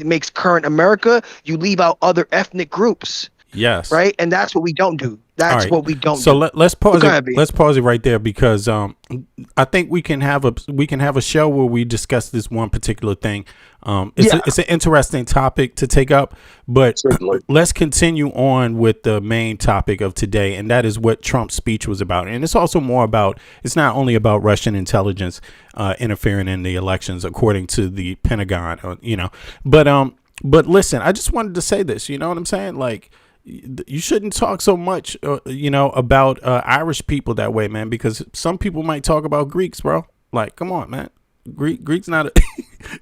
makes current America, you leave out other ethnic groups. Yes. Right. And that's what we don't do. That's what we don't do. So let's pause it. Let's pause it right there, because I think we can have a show where we discuss this one particular thing. It's an interesting topic to take up, but let's continue on with the main topic of today, and that is what Trump's speech was about. And it's also more about, it's not only about Russian intelligence interfering in the elections, according to the Pentagon, but listen, I just wanted to say this, you know what I'm saying? Like, you shouldn't talk so much, about Irish people that way, man, because some people might talk about Greeks, bro. Like, come on, man. Greek's not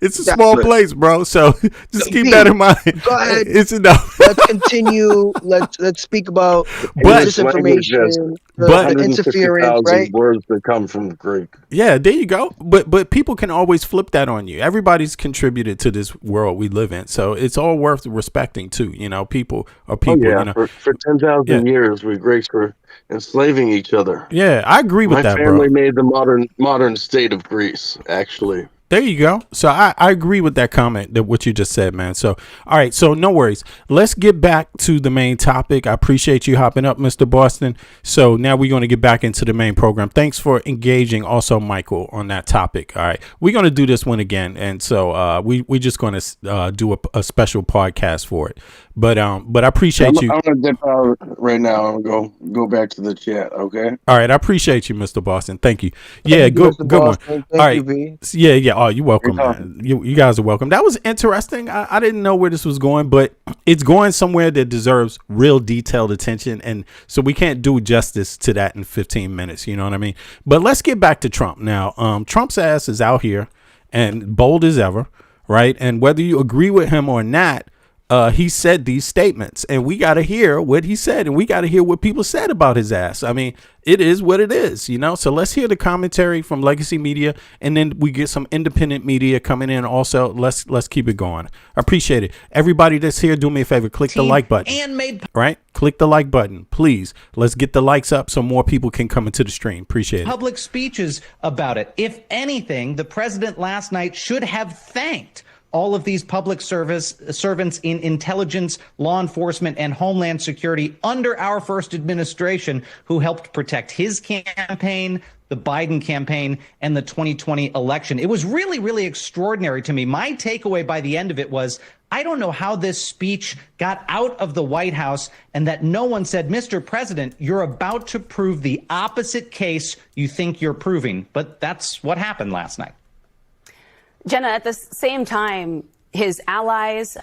it's a small place, bro. So just keep that in mind. Go ahead. It's enough. Let's continue. Let's speak about disinformation, the interference, right? Words that come from Greek. Yeah, there you go. But people can always flip that on you. Everybody's contributed to this world we live in, so it's all worth respecting too. You know, people are people. You know, for 10,000 years, we Greeks were enslaving each other. Yeah, I agree with that, bro. My family made the modern state of Greece, actually. There you go. So I agree with that comment, that what you just said, man. So, all right. So no worries. Let's get back to the main topic. I appreciate you hopping up, Mr. Boston. So now we're going to get back into the main program. Thanks for engaging also, Michael, on that topic. All right. We're going to do this one again. And so we're just going to do a special podcast for it. But I appreciate you. I'm going to dip out right now and go back to the chat. Okay. All right. I appreciate you, Mr. Boston. Thank you. Yeah. Good one. All right. Yeah. Oh, you're welcome, man. You guys are welcome. That was interesting. I didn't know where this was going, but it's going somewhere that deserves real detailed attention. And so we can't do justice to that in 15 minutes. You know what I mean? But let's get back to Trump now. Trump's ass is out here and bold as ever. Right. And whether you agree with him or not, he said these statements, and we got to hear what he said, and we got to hear what people said about his ass. I mean, it is what it is, you know? So let's hear the commentary from Legacy Media, and then we get some independent media coming in also. Let's keep it going. I appreciate it. Everybody that's here, do me a favor, click the like button. Right? Click the like button, please. Let's get the likes up so more people can come into the stream. Appreciate it. Public speeches about it. If anything, the president last night should have thanked all of these public servants in intelligence, law enforcement, and homeland security under our first administration who helped protect his campaign, the Biden campaign, and the 2020 election. It was really, really extraordinary to me. My takeaway by the end of it was, I don't know how this speech got out of the White House and that no one said, Mr. President, you're about to prove the opposite case you think you're proving. But that's what happened last night. Jenna, at the same time, his allies,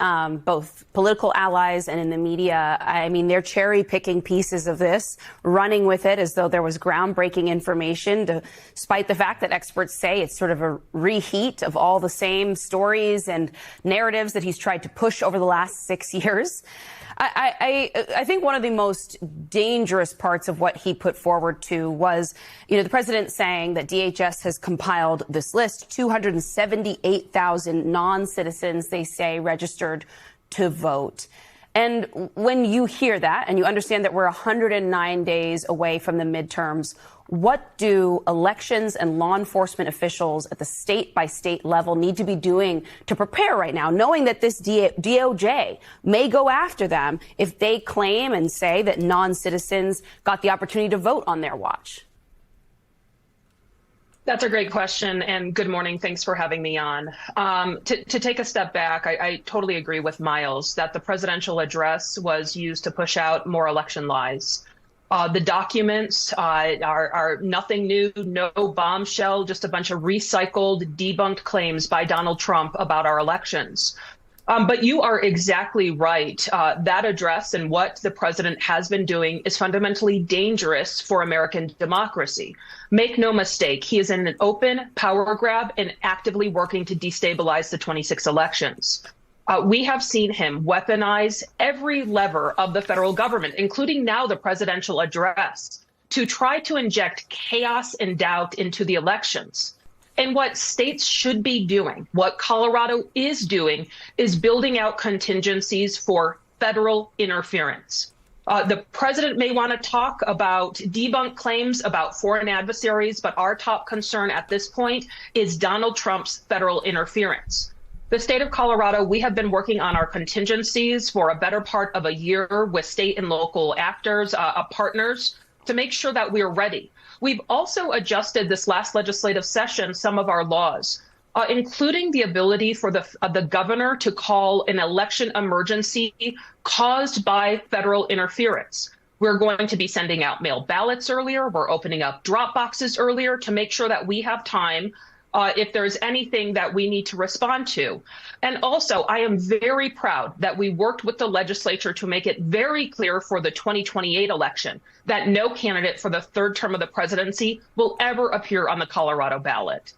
both political allies and in the media, I mean, they're cherry picking pieces of this, running with it as though there was groundbreaking information, despite the fact that experts say it's sort of a reheat of all the same stories and narratives that he's tried to push over the last 6 years. I think one of the most dangerous parts of what he put forward to was, the president saying that DHS has compiled this list, 278,000 non-citizens, they say, registered to vote. And when you hear that and you understand that we're 109 days away from the midterms, what do elections and law enforcement officials at the state by state level need to be doing to prepare right now, knowing that this DOJ may go after them if they claim and say that non-citizens got the opportunity to vote on their watch? That's a great question, and good morning. Thanks for having me on. To take a step back, I totally agree with Miles that the presidential address was used to push out more election lies. The documents are nothing new, no bombshell, just a bunch of recycled, debunked claims by Donald Trump about our elections. But you are exactly right. That address and what the president has been doing is fundamentally dangerous for American democracy. Make no mistake, he is in an open power grab and actively working to destabilize the 26 elections. We have seen him weaponize every lever of the federal government, including now the presidential address, to try to inject chaos and doubt into the elections. And what states should be doing, what Colorado is doing, is building out contingencies for federal interference. The president may want to talk about debunked claims about foreign adversaries, but our top concern at this point is Donald Trump's federal interference. The state of Colorado, we have been working on our contingencies for a better part of a year with state and local actors, partners, to make sure that we're ready. We've also adjusted this last legislative session some of our laws, including the ability for the governor to call an election emergency caused by federal interference. We're going to be sending out mail ballots earlier. We're opening up drop boxes earlier to make sure that we have time if there's anything that we need to respond to. And also, I am very proud that we worked with the legislature to make it very clear for the 2028 election that no candidate for the third term of the presidency will ever appear on the Colorado ballot.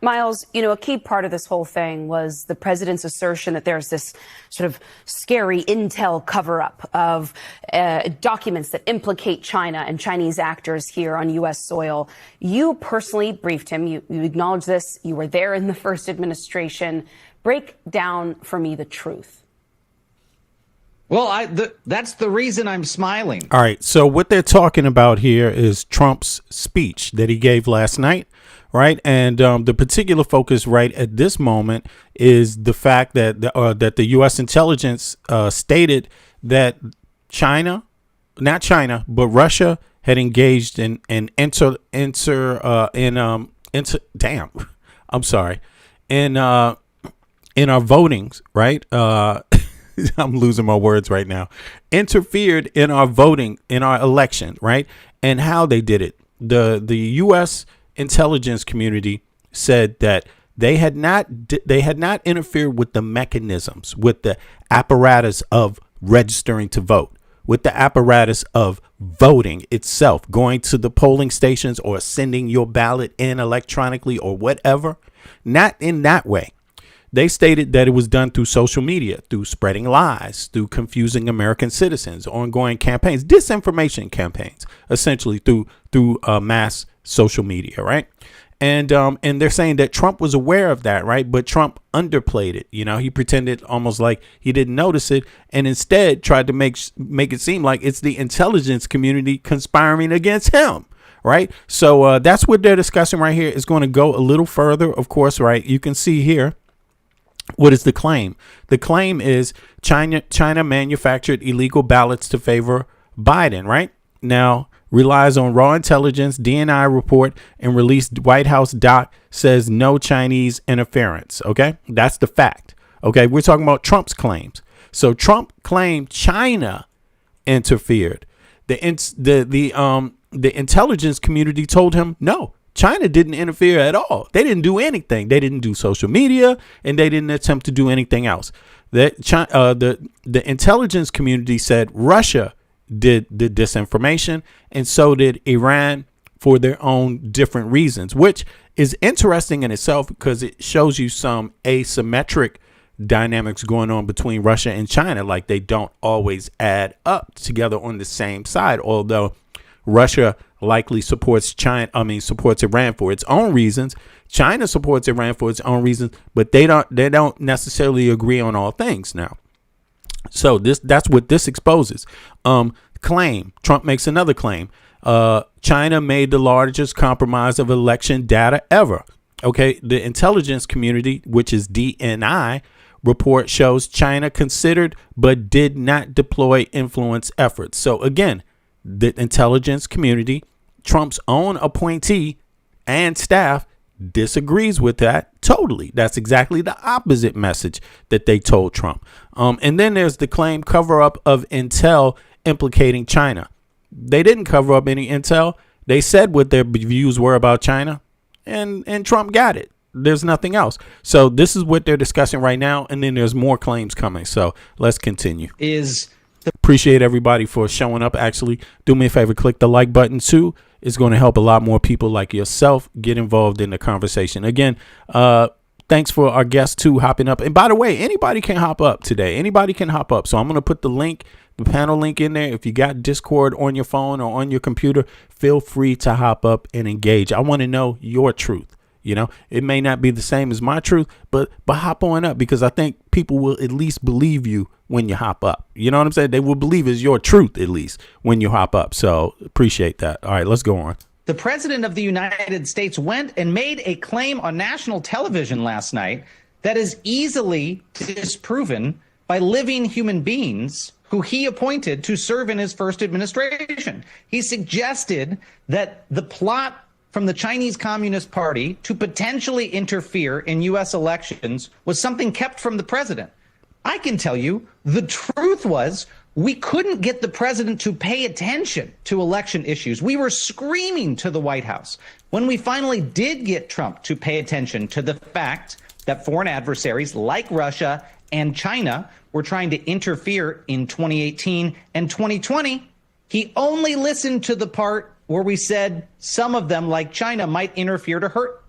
Miles, a key part of this whole thing was the president's assertion that there's this sort of scary intel cover-up of documents that implicate China and Chinese actors here on U.S. soil. You personally briefed him. You acknowledged this. You were there in the first administration. Break down for me the truth. Well, that's the reason I'm smiling. All right. So what they're talking about here is Trump's speech that he gave last night. Right. And the particular focus right at this moment is the fact that that the U.S. intelligence stated that not China, but Russia had engaged in our votings. Right. I'm losing my words right now. Interfered in our voting, in our election. Right. And how they did it. The U.S. intelligence community said that they had not interfered with the mechanisms, with the apparatus of registering to vote, with the apparatus of voting itself, going to the polling stations or sending your ballot in electronically or whatever. Not in that way. They stated that it was done through social media, through spreading lies, through confusing American citizens, ongoing campaigns, disinformation campaigns, essentially through mass social media. Right. And they're saying that Trump was aware of that. Right. But Trump underplayed it. He pretended almost like he didn't notice it and instead tried to make it seem like it's the intelligence community conspiring against him. Right. So that's what they're discussing right here. Is going to go a little further. Of course. Right. You can see here What is the claim? The claim is China manufactured illegal ballots to favor Biden, right? Now, relies on raw intelligence, DNI report, and released White House doc says no Chinese interference. Okay, that's the fact. Okay, we're talking about Trump's claims. So Trump claimed China interfered. The intelligence community told him no. China didn't interfere at all. They didn't do anything. They didn't do social media, and they didn't attempt to do anything else. The intelligence community said Russia did the disinformation, and so did Iran for their own different reasons, which is interesting in itself because it shows you some asymmetric dynamics going on between Russia and China. Like they don't always add up together on the same side, although Russia likely supports Iran for its own reasons. China supports Iran for its own reasons, but they don't necessarily agree on all things now. So that's what this exposes. Claim. Trump makes another claim. China made the largest compromise of election data ever. Okay, the intelligence community, which is DNI, report shows China considered but did not deploy influence efforts. So again, the intelligence community, Trump's own appointee and staff disagrees with that totally. That's exactly the opposite message that they told Trump. And then there's the claim cover up of intel implicating China. They didn't cover up any intel. They said what their views were about China, and Trump got it. There's nothing else. So this is what they're discussing right now, and then there's more claims coming. So let's continue. Appreciate everybody for showing up. Actually, do me a favor, click the like button too. It's going to help a lot more people like yourself get involved in the conversation. Again, thanks for our guests too hopping up. And by the way, anybody can hop up today. Anybody can hop up. So I'm going to put the panel link in there. If you got Discord on your phone or on your computer, feel free to hop up and engage. I want to know your truth. You know, it may not be the same as my truth, but hop on up, because I think people will at least believe you when you hop up. You know what I'm saying? They will believe it's your truth, at least when you hop up. So appreciate that. All right, let's go on. The president of the United States went and made a claim on national television last night that is easily disproven by living human beings who he appointed to serve in his first administration. He suggested that the plot from the Chinese Communist Party to potentially interfere in U.S. elections was something kept from the president. I can tell you the truth was we couldn't get the president to pay attention to election issues. We were screaming to the White House. When we finally did get Trump to pay attention to the fact that foreign adversaries like Russia and China were trying to interfere in 2018 and 2020, he only listened to the part where we said some of them, like China, might interfere to hurt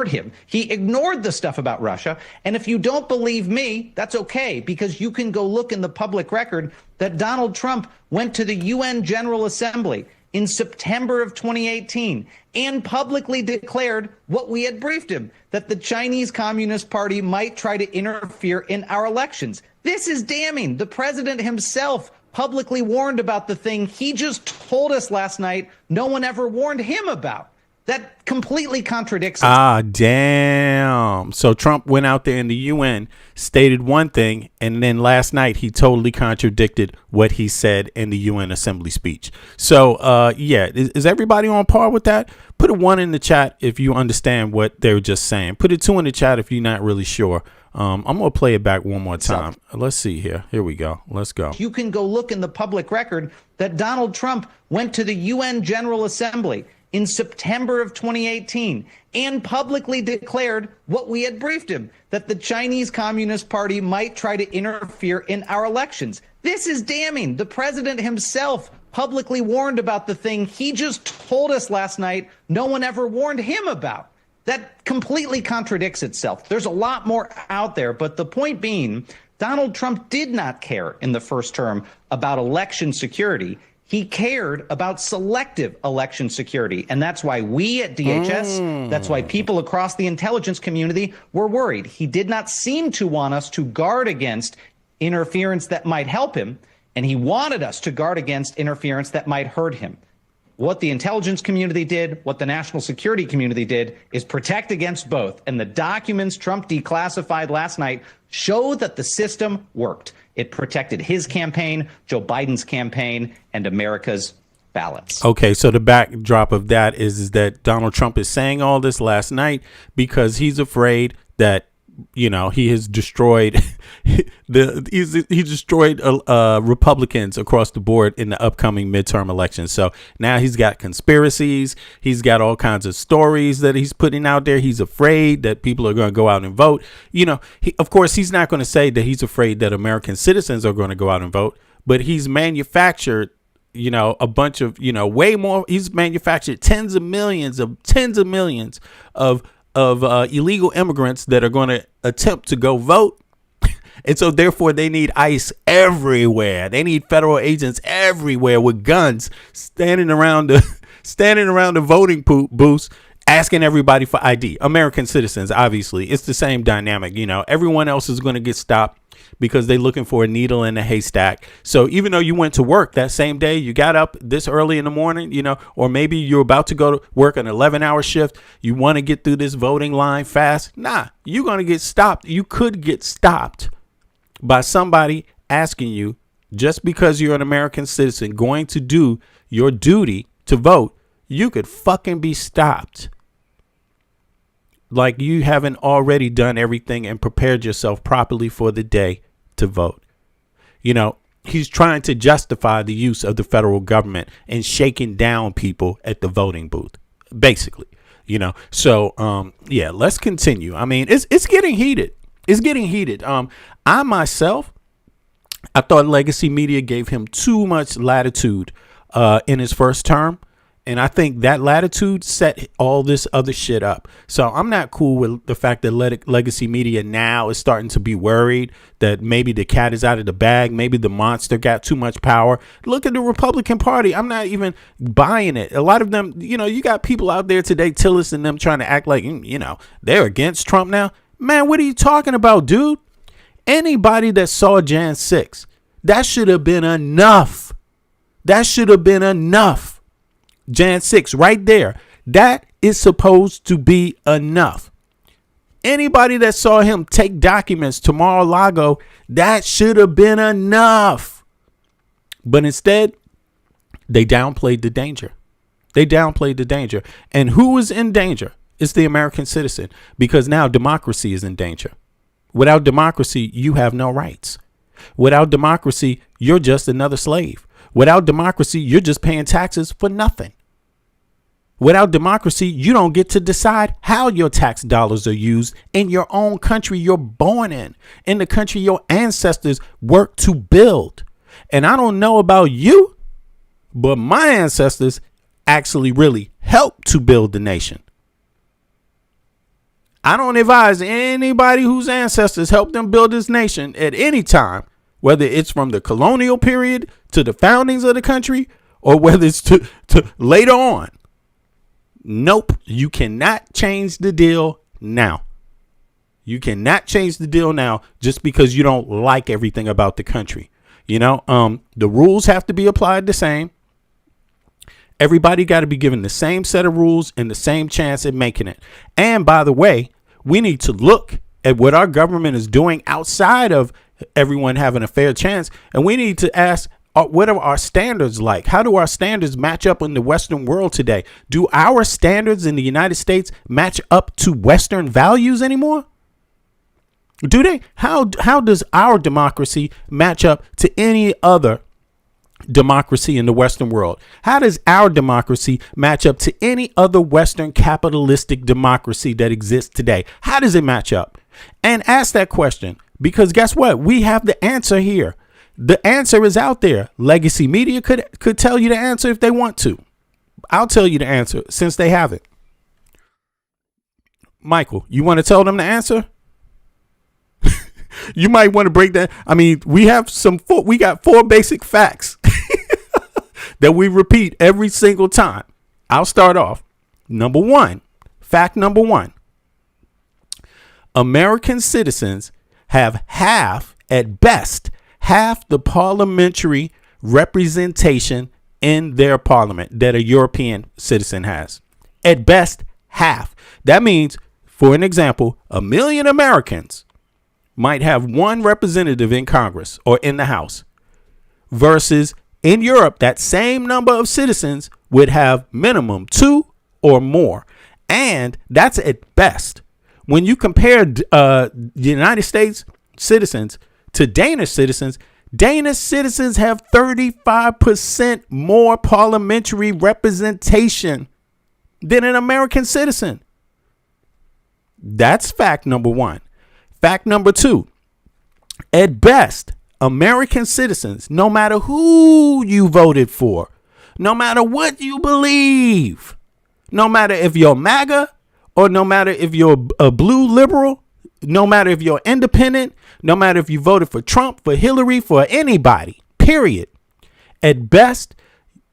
him. He ignored the stuff about Russia. And if you don't believe me, that's okay, because you can go look in the public record that Donald Trump went to the UN General Assembly in September of 2018 and publicly declared what we had briefed him, that the Chinese Communist Party might try to interfere in our elections. This is damning. The president himself publicly warned about the thing he just told us last night no one ever warned him about. That completely contradicts it. Damn. So Trump went out there in the UN, stated one thing, and then last night he totally contradicted what he said in the UN Assembly speech. So, yeah, is everybody on par with that? Put a 1 in the chat if you understand what they were just saying. Put a 2 in the chat if you're not really sure. I'm going to play it back one more time. Let's see here. Here we go. Let's go. You can go look in the public record that Donald Trump went to the UN General Assembly in September of 2018 and publicly declared what we had briefed him, that the Chinese Communist Party might try to interfere in our elections. This is damning. The president himself publicly warned about the thing he just told us last night no one ever warned him about. That completely contradicts itself. There's a lot more out there, but the point being, Donald Trump did not care in the first term about election security. He cared about selective election security. And that's why we at DHS, that's why people across the intelligence community were worried. He did not seem to want us to guard against interference that might help him, and he wanted us to guard against interference that might hurt him. what the intelligence community did, what the national security community did, is protect against both. And the documents Trump declassified last night show that the system worked. It protected his campaign, Joe Biden's campaign, and America's ballots. Okay, so the backdrop of that is that Donald Trump is saying all this last night because he's afraid that, you know, he has destroyed he destroyed Republicans across the board in the upcoming midterm elections. So now he's got conspiracies. He's got all kinds of stories that he's putting out there. He's afraid that people are going to go out and vote. You know, of course, he's not going to say that he's afraid that American citizens are going to go out and vote, but he's manufactured, you know, a bunch of, you know, way more. He's manufactured tens of millions of illegal immigrants that are going to attempt to go vote. And so therefore they need ICE everywhere. They need federal agents everywhere with guns standing around the voting booths asking everybody for ID. American citizens, obviously, it's the same dynamic. You know, everyone else is going to get stopped because they're looking for a needle in a haystack. So even though you went to work that same day, you got up this early in the morning, you know, or maybe you're about to go to work an 11-hour shift. You want to get through this voting line fast. Nah, you're going to get stopped. You could get stopped by somebody asking you, just because you're an American citizen going to do your duty to vote, you could fucking be stopped. Like you haven't already done everything and prepared yourself properly for the day to vote. You know, he's trying to justify the use of the federal government and shaking down people at the voting booth, basically, you know. So, yeah, let's continue. I mean, it's getting heated. It's getting heated. I thought Legacy Media gave him too much latitude in his first term. And I think that latitude set all this other shit up. So I'm not cool with the fact that Legacy Media now is starting to be worried that maybe the cat is out of the bag. Maybe the monster got too much power. Look at the Republican Party. I'm not even buying it. A lot of them, you know, you got people out there today, Tillis and them, trying to act like, you know, they're against Trump now. Man, what are you talking about, dude? Anybody that saw Jan 6, that should have been enough. That should have been enough. Jan 6 right there. That is supposed to be enough. Anybody that saw him take documents to Mar-a-Lago, that should have been enough. But instead, they downplayed the danger. They downplayed the danger. And who is in danger? It's the American citizen, because now democracy is in danger. Without democracy, you have no rights. Without democracy, you're just another slave. Without democracy, you're just paying taxes for nothing. Without democracy, you don't get to decide how your tax dollars are used in your own country you're born in the country your ancestors worked to build. And I don't know about you, but my ancestors actually really helped to build the nation. I don't advise anybody whose ancestors helped them build this nation at any time, whether it's from the colonial period to the foundings of the country, or whether it's to later on. Nope. You cannot change the deal now. You cannot change the deal now just because you don't like everything about the country. You know, the rules have to be applied the same. Everybody got to be given the same set of rules and the same chance at making it. And by the way, we need to look at what our government is doing outside of everyone having a fair chance. And we need to ask, what are our standards like? How do our standards match up in the Western world today? Do our standards in the United States match up to Western values anymore? Do they? How does our democracy match up to any other democracy in the Western world? How does our democracy match up to any other Western capitalistic democracy that exists today? How does it match up? And ask that question, because guess what? We have the answer here. The answer is out there. Legacy Media could tell you the answer if they want to. I'll tell you the answer since they have it. Michael, you want to tell them the answer? You might want to break that. I mean, we got 4 basic facts that we repeat every single time. I'll start off. Fact number one. American citizens have at best, half the parliamentary representation in their parliament that a European citizen has. At best, half. That means, for an example, 1 million Americans might have one representative in Congress or in the House, versus in Europe, that same number of citizens would have minimum 2 or more. And that's at best. When you compare the United States citizens to Danish citizens have 35% more parliamentary representation than an American citizen. That's fact number one. Fact number two, at best, American citizens, no matter who you voted for, no matter what you believe, no matter if you're MAGA or no matter if you're a blue liberal, no matter if you're independent, no matter if you voted for Trump, for Hillary, for anybody, period. At best,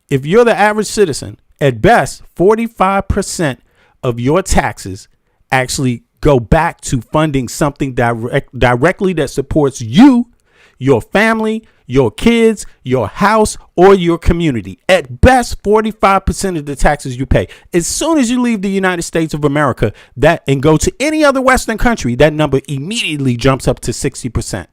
if you're the average citizen, at best, 45% of your taxes actually go back to funding something directly that supports you, your family, your kids, your house, or your community. At best, 45% of the taxes you pay. As soon as you leave the United States of America and go to any other Western country, that number immediately jumps up to 60%.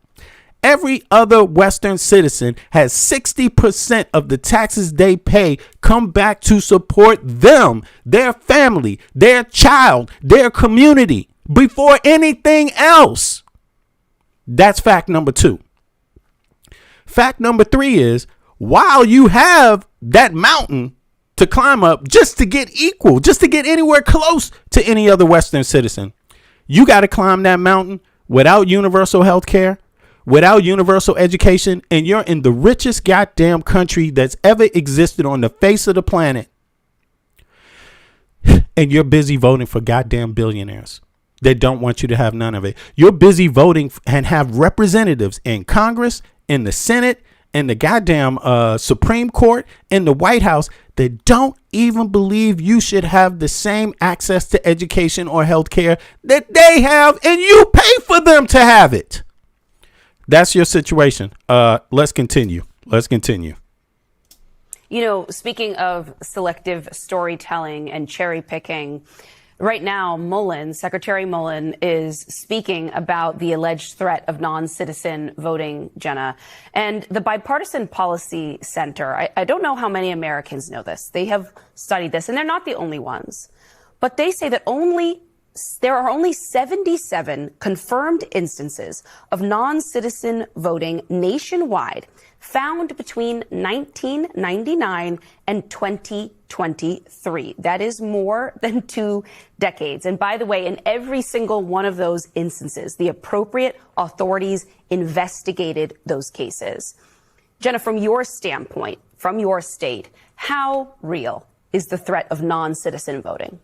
Every other Western citizen has 60% of the taxes they pay come back to support them, their family, their child, their community before anything else. That's fact number two. Fact number three is, while you have that mountain to climb up just to get equal, just to get anywhere close to any other Western citizen, you got to climb that mountain without universal health care, without universal education, and you're in the richest goddamn country that's ever existed on the face of the planet. And you're busy voting for goddamn billionaires that don't want you to have none of it. You're busy voting and have representatives in Congress, in the Senate, in the goddamn Supreme Court, in the White House that don't even believe you should have the same access to education or health care that they have, and you pay for them to have it. That's your situation. Let's continue. You know, speaking of selective storytelling and cherry picking, right now, Secretary Mullen is speaking about the alleged threat of non-citizen voting, Jenna. And the Bipartisan Policy Center, I don't know how many Americans know this. They have studied this, and they're not the only ones. But they say that there are only 77 confirmed instances of non-citizen voting nationwide found between 1999 and 2023. That is more than 2 decades. And by the way, in every single one of those instances, the appropriate authorities investigated those cases. Jenna, from your standpoint, from your state, how real is the threat of non-citizen voting?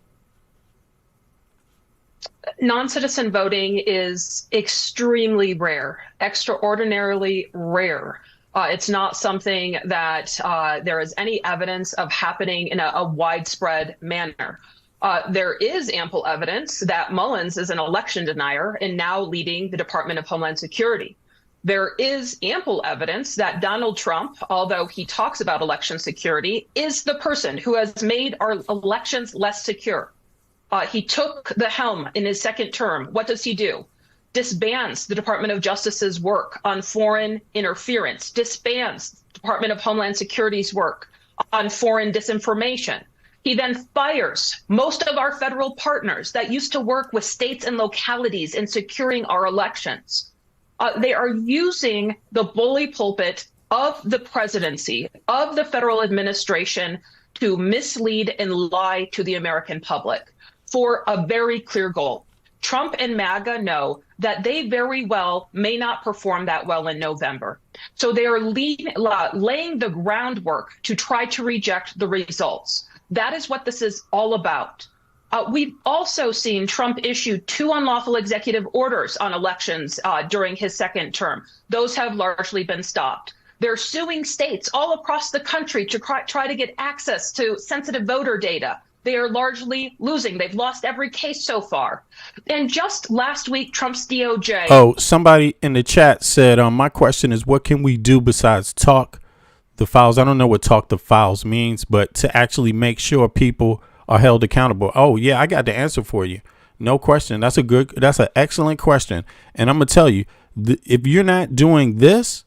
Non-citizen voting is extremely rare, extraordinarily rare. It's not something that there is any evidence of happening in a widespread manner. There is ample evidence that Mullins is an election denier and now leading the Department of Homeland Security. There is ample evidence that Donald Trump, although he talks about election security, is the person who has made our elections less secure. He took the helm in his second term. What does he do? Disbands the Department of Justice's work on foreign interference, disbands Department of Homeland Security's work on foreign disinformation. He then fires most of our federal partners that used to work with states and localities in securing our elections. They are using the bully pulpit of the presidency, of the federal administration, to mislead and lie to the American public for a very clear goal. Trump and MAGA know that they very well may not perform that well in November. So they are laying the groundwork to try to reject the results. That is what this is all about. We've also seen Trump issue 2 unlawful executive orders on elections during his second term. Those have largely been stopped. They're suing states all across the country to try to get access to sensitive voter data. They are largely losing. They've lost every case so far. And just last week, Trump's DOJ. Oh, somebody in the chat said, my question is, what can we do besides talk? the files. I don't know what talk the files means, but to actually make sure people are held accountable. Oh yeah, I got the answer for you. No question. That's an excellent question. And I'm gonna tell you, if you're not doing this,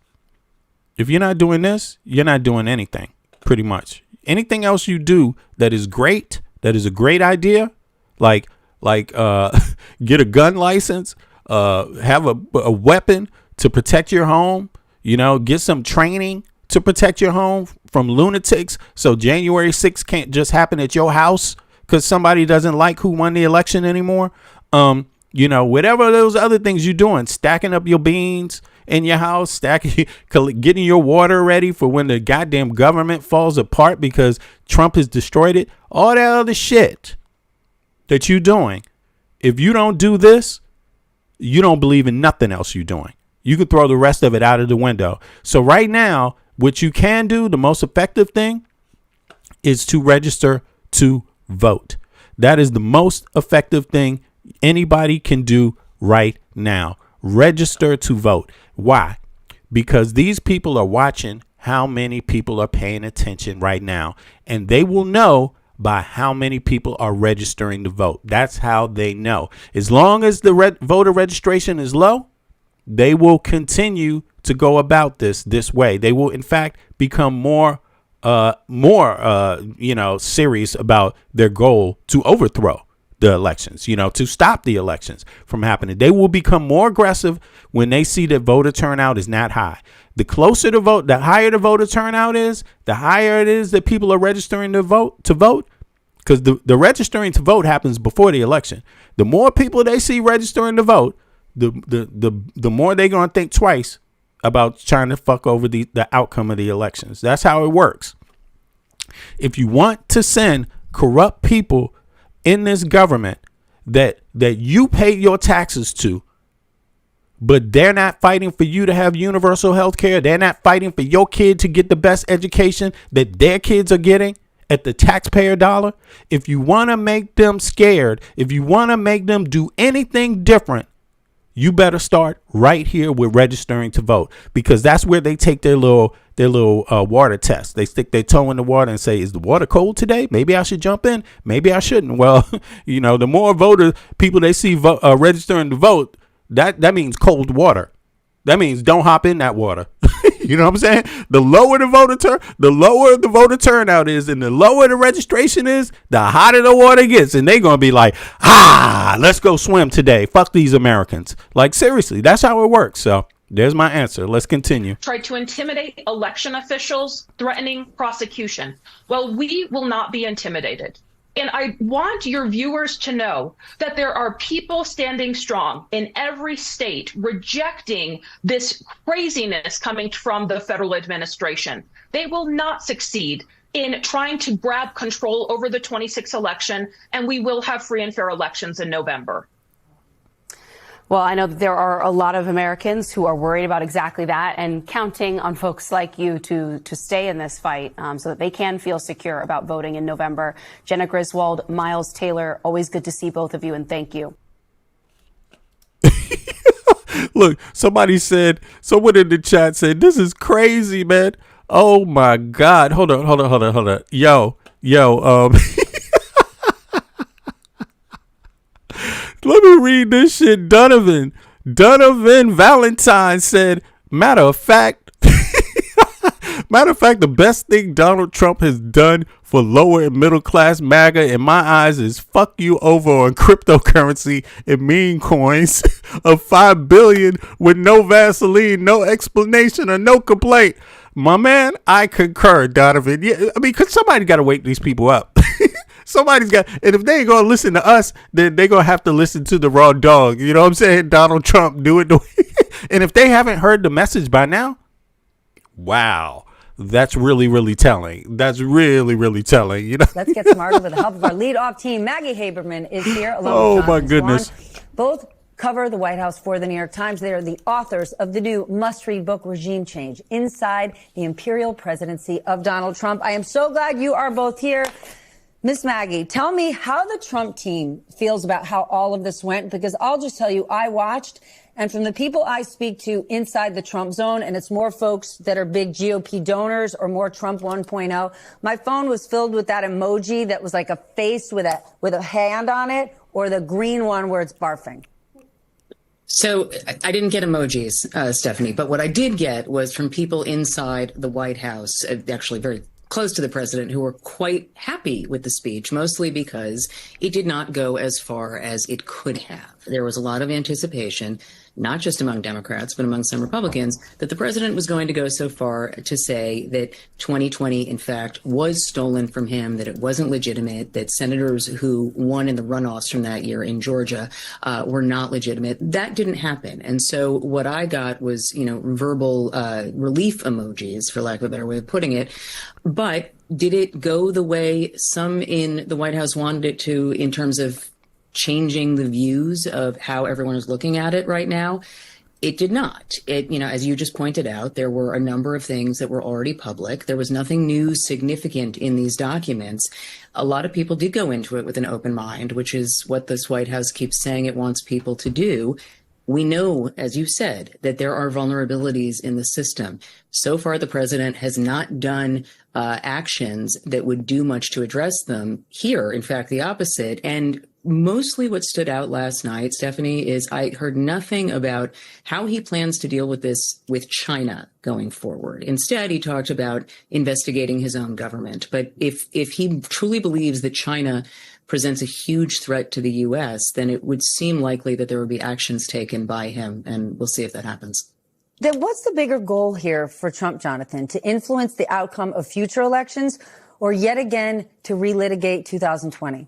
you're not doing anything. Pretty much anything else you do that is great, that is a great idea, like get a gun license, have a weapon to protect your home, get some training to protect your home from lunatics. So January 6th can't just happen at your house because somebody doesn't like who won the election anymore. Whatever those other things you're doing, stacking up your beans in your house, getting your water ready for when the goddamn government falls apart because Trump has destroyed it. All that other shit that you're doing. If you don't do this, you don't believe in nothing else you're doing. You could throw the rest of it out of the window. So right now, what you can do, the most effective thing is to register to vote. That is the most effective thing anybody can do right now. Register to vote. Why? Because these people are watching how many people are paying attention right now, and they will know by how many people are registering to vote. That's how they know. As long as the voter registration is low, they will continue to go about this way. They will, in fact, become more serious about their goal to overthrow the elections, to stop the elections from happening. They will become more aggressive when they see that voter turnout is not high. The closer the vote, the higher the voter turnout is, the higher it is that people are registering to vote, because the registering to vote happens before the election. The more people they see registering to vote, the more they're going to think twice about trying to fuck over the outcome of the elections. That's how it works. If you want to send corrupt people in this government that you pay your taxes to, but they're not fighting for you to have universal health care, they're not fighting for your kid to get the best education that their kids are getting at the taxpayer dollar, if you want to make them scared, if you want to make them do anything different, you better start right here with registering to vote, because that's where they take their little water test. They stick their toe in the water and say, is the water cold today? Maybe I should jump in. Maybe I shouldn't. Well, the more people they see registering to vote, that means cold water. That means don't hop in that water. You know what I'm saying? The lower the voter turnout is, and the lower the registration is, the hotter the water gets, and they're gonna be like, let's go swim today. Fuck these Americans. Like, seriously, that's how it works. So there's my answer. Let's continue. Tried to intimidate election officials, threatening prosecution. Well, we will not be intimidated. And I want your viewers to know that there are people standing strong in every state rejecting this craziness coming from the federal administration. They will not succeed in trying to grab control over the 26th election, and we will have free and fair elections in November. Well, I know that there are a lot of Americans who are worried about exactly that and counting on folks like you to stay in this fight so that they can feel secure about voting in November. Jenna Griswold, Miles Taylor, always good to see both of you, and thank you. Look, someone in the chat said, this is crazy, man. Oh, my God. Hold on. Yo. Let me read this shit. Donovan Valentine said, matter of fact, the best thing Donald Trump has done for lower and middle class MAGA in my eyes is fuck you over on cryptocurrency and meme coins of $5 billion with no Vaseline, no explanation, or no complaint. My man, I concur, Donovan. Yeah, I mean, because somebody got to wake these people up. Somebody's got, and if they ain't gonna listen to us, then they gonna have to listen to the raw dog. You know what I'm saying? Donald Trump, do it. And if they haven't heard the message by now, wow, that's really, really telling. That's really, really telling. You know. Let's get smarter with the help of our lead-off team. Maggie Haberman is here. Along with my goodness. Swan. Both cover the White House for the New York Times. They are the authors of the new must-read book, Regime Change: Inside the Imperial Presidency of Donald Trump. I am so glad you are both here. Miss Maggie, tell me how the Trump team feels about how all of this went, because I'll just tell you, I watched, And from the people I speak to inside the Trump zone, and it's more folks that are big GOP donors or more Trump 1.0, my phone was filled with that emoji that was like a face with a hand on it, or the green one where it's barfing. So I didn't get emojis, Stephanie, but what I did get was from people inside the White House, actually very close to the president, who were quite happy with the speech, mostly because it did not go as far as it could have. There was a lot of anticipation, not just among Democrats, but among some Republicans, that the president was going to go so far to say that 2020, in fact, was stolen from him, that it wasn't legitimate, that senators who won in the runoffs from that year in Georgia were not legitimate. That didn't happen. And so what I got was, verbal relief emojis, for lack of a better way of putting it. But did it go the way some in the White House wanted it to in terms of changing the views of how everyone is looking at it right now? It did not. It, as you just pointed out, there were a number of things that were already public. There was nothing new significant in these documents. A lot of people did go into it with an open mind, which is what this White House keeps saying it wants people to do. We know, as you said, that there are vulnerabilities in the system. So far, the president has not done actions that would do much to address them. Here, in fact, the opposite. And mostly what stood out last night, Stephanie, is I heard nothing about how he plans to deal with this with China going forward. Instead, he talked about investigating his own government. But if he truly believes that China presents a huge threat to the U.S., then it would seem likely that there would be actions taken by him. And we'll see if that happens. Then what's the bigger goal here for Trump, Jonathan? To influence the outcome of future elections, or yet again to relitigate 2020?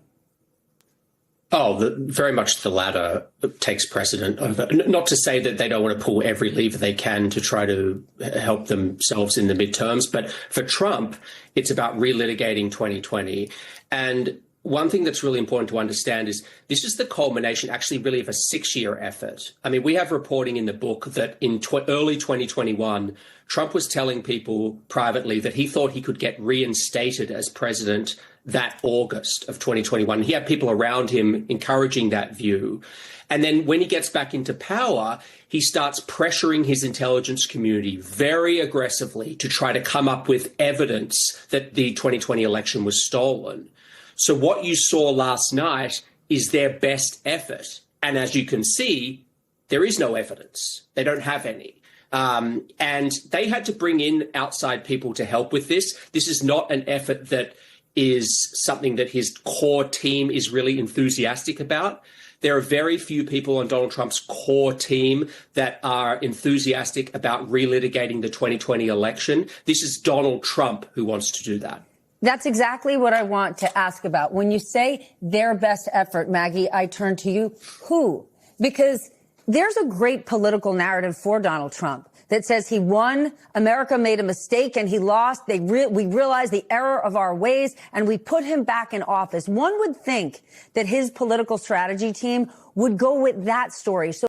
Oh, very much the latter takes precedent over. Not to say that they don't want to pull every lever they can to try to help themselves in the midterms, but for Trump, it's about relitigating 2020. And one thing that's really important to understand is this is the culmination actually really of a 6-year effort. I mean, we have reporting in the book that in early 2021, Trump was telling people privately that he thought he could get reinstated as president that August of 2021. He had people around him encouraging that view. And then when he gets back into power, he starts pressuring his intelligence community very aggressively to try to come up with evidence that the 2020 election was stolen. So what you saw last night is their best effort. And as you can see, there is no evidence. They don't have any. And they had to bring in outside people to help with this. This is not an effort that is something that his core team is really enthusiastic about. There are very few people on Donald Trump's core team that are enthusiastic about relitigating the 2020 election. This is Donald Trump who wants to do that. That's exactly what I want to ask about. When you say their best effort, Maggie, I turn to you. Who? Because there's a great political narrative for Donald Trump that says he won, America made a mistake, and he lost. We realized the error of our ways, and we put him back in office. One would think that his political strategy team would go with that story. So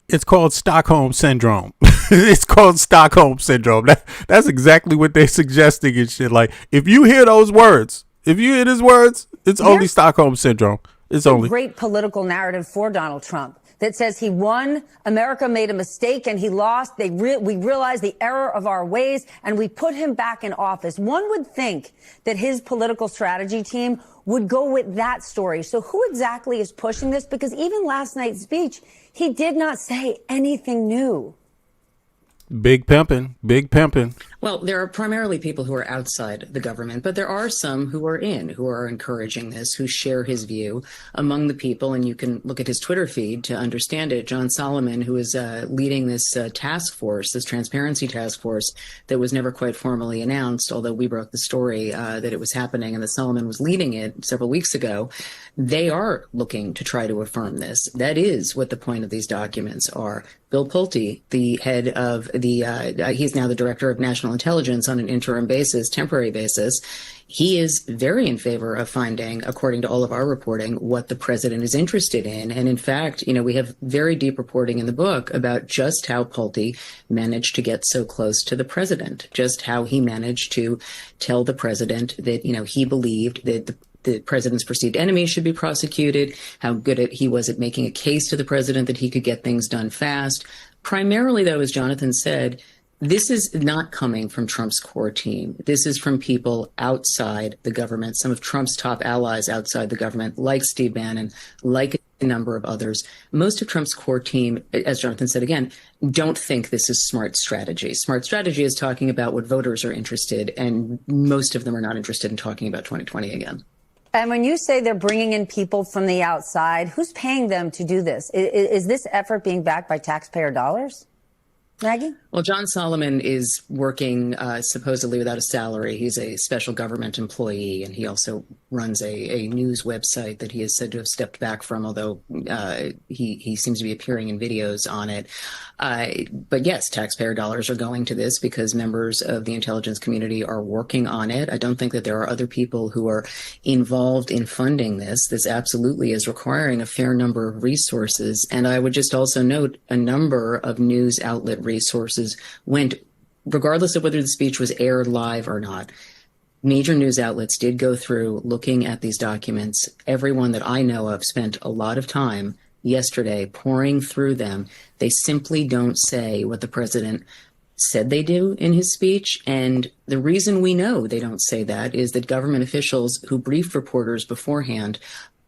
it's called Stockholm Syndrome. It's called Stockholm Syndrome. That's exactly what they're suggesting and shit. Like, if you hear those words, if you hear his words, it's only Stockholm Syndrome. It's only great political narrative for Donald Trump that says he won, America made a mistake, and he lost. We realized the error of our ways, and we put him back in office. One would think that his political strategy team would go with that story. So who exactly is pushing this? Because even last night's speech, he did not say anything new. Big pimping, big pimping. Well, there are primarily people who are outside the government, but there are some who are in, who are encouraging this, who share his view. Among the people, and you can look at his Twitter feed to understand it, John Solomon, who is leading this task force, this transparency task force that was never quite formally announced, although we broke the story that it was happening and that Solomon was leading it several weeks ago. They are looking to try to affirm this. That is what the point of these documents are. Bill Pulte, the head of he's now the director of national intelligence on an interim basis, temporary basis. He is very in favor of finding, according to all of our reporting, what the president is interested in. And in fact, we have very deep reporting in the book about just how Pulte managed to get so close to the president, just how he managed to tell the president that, he believed that the the president's perceived enemies should be prosecuted, how good he was at making a case to the president that he could get things done fast. Primarily, though, as Jonathan said, this is not coming from Trump's core team. This is from people outside the government, some of Trump's top allies outside the government, like Steve Bannon, like a number of others. Most of Trump's core team, as Jonathan said again, don't think this is smart strategy. Smart strategy is talking about what voters are interested, and most of them are not interested in talking about 2020 again. And when you say they're bringing in people from the outside, who's paying them to do this? Is this effort being backed by taxpayer dollars? Maggie? Well, John Solomon is working supposedly without a salary. He's a special government employee, and he also runs a news website that he is said to have stepped back from, although he seems to be appearing in videos on it. But yes, taxpayer dollars are going to this because members of the intelligence community are working on it. I don't think that there are other people who are involved in funding this. This absolutely is requiring a fair number of resources. And I would just also note a number of news outlet resources went, regardless of whether the speech was aired live or not. Major news outlets did go through looking at these documents. Everyone that I know of spent a lot of time yesterday pouring through them. They simply don't say what the president said they do in his speech. And the reason we know they don't say that is that government officials who briefed reporters beforehand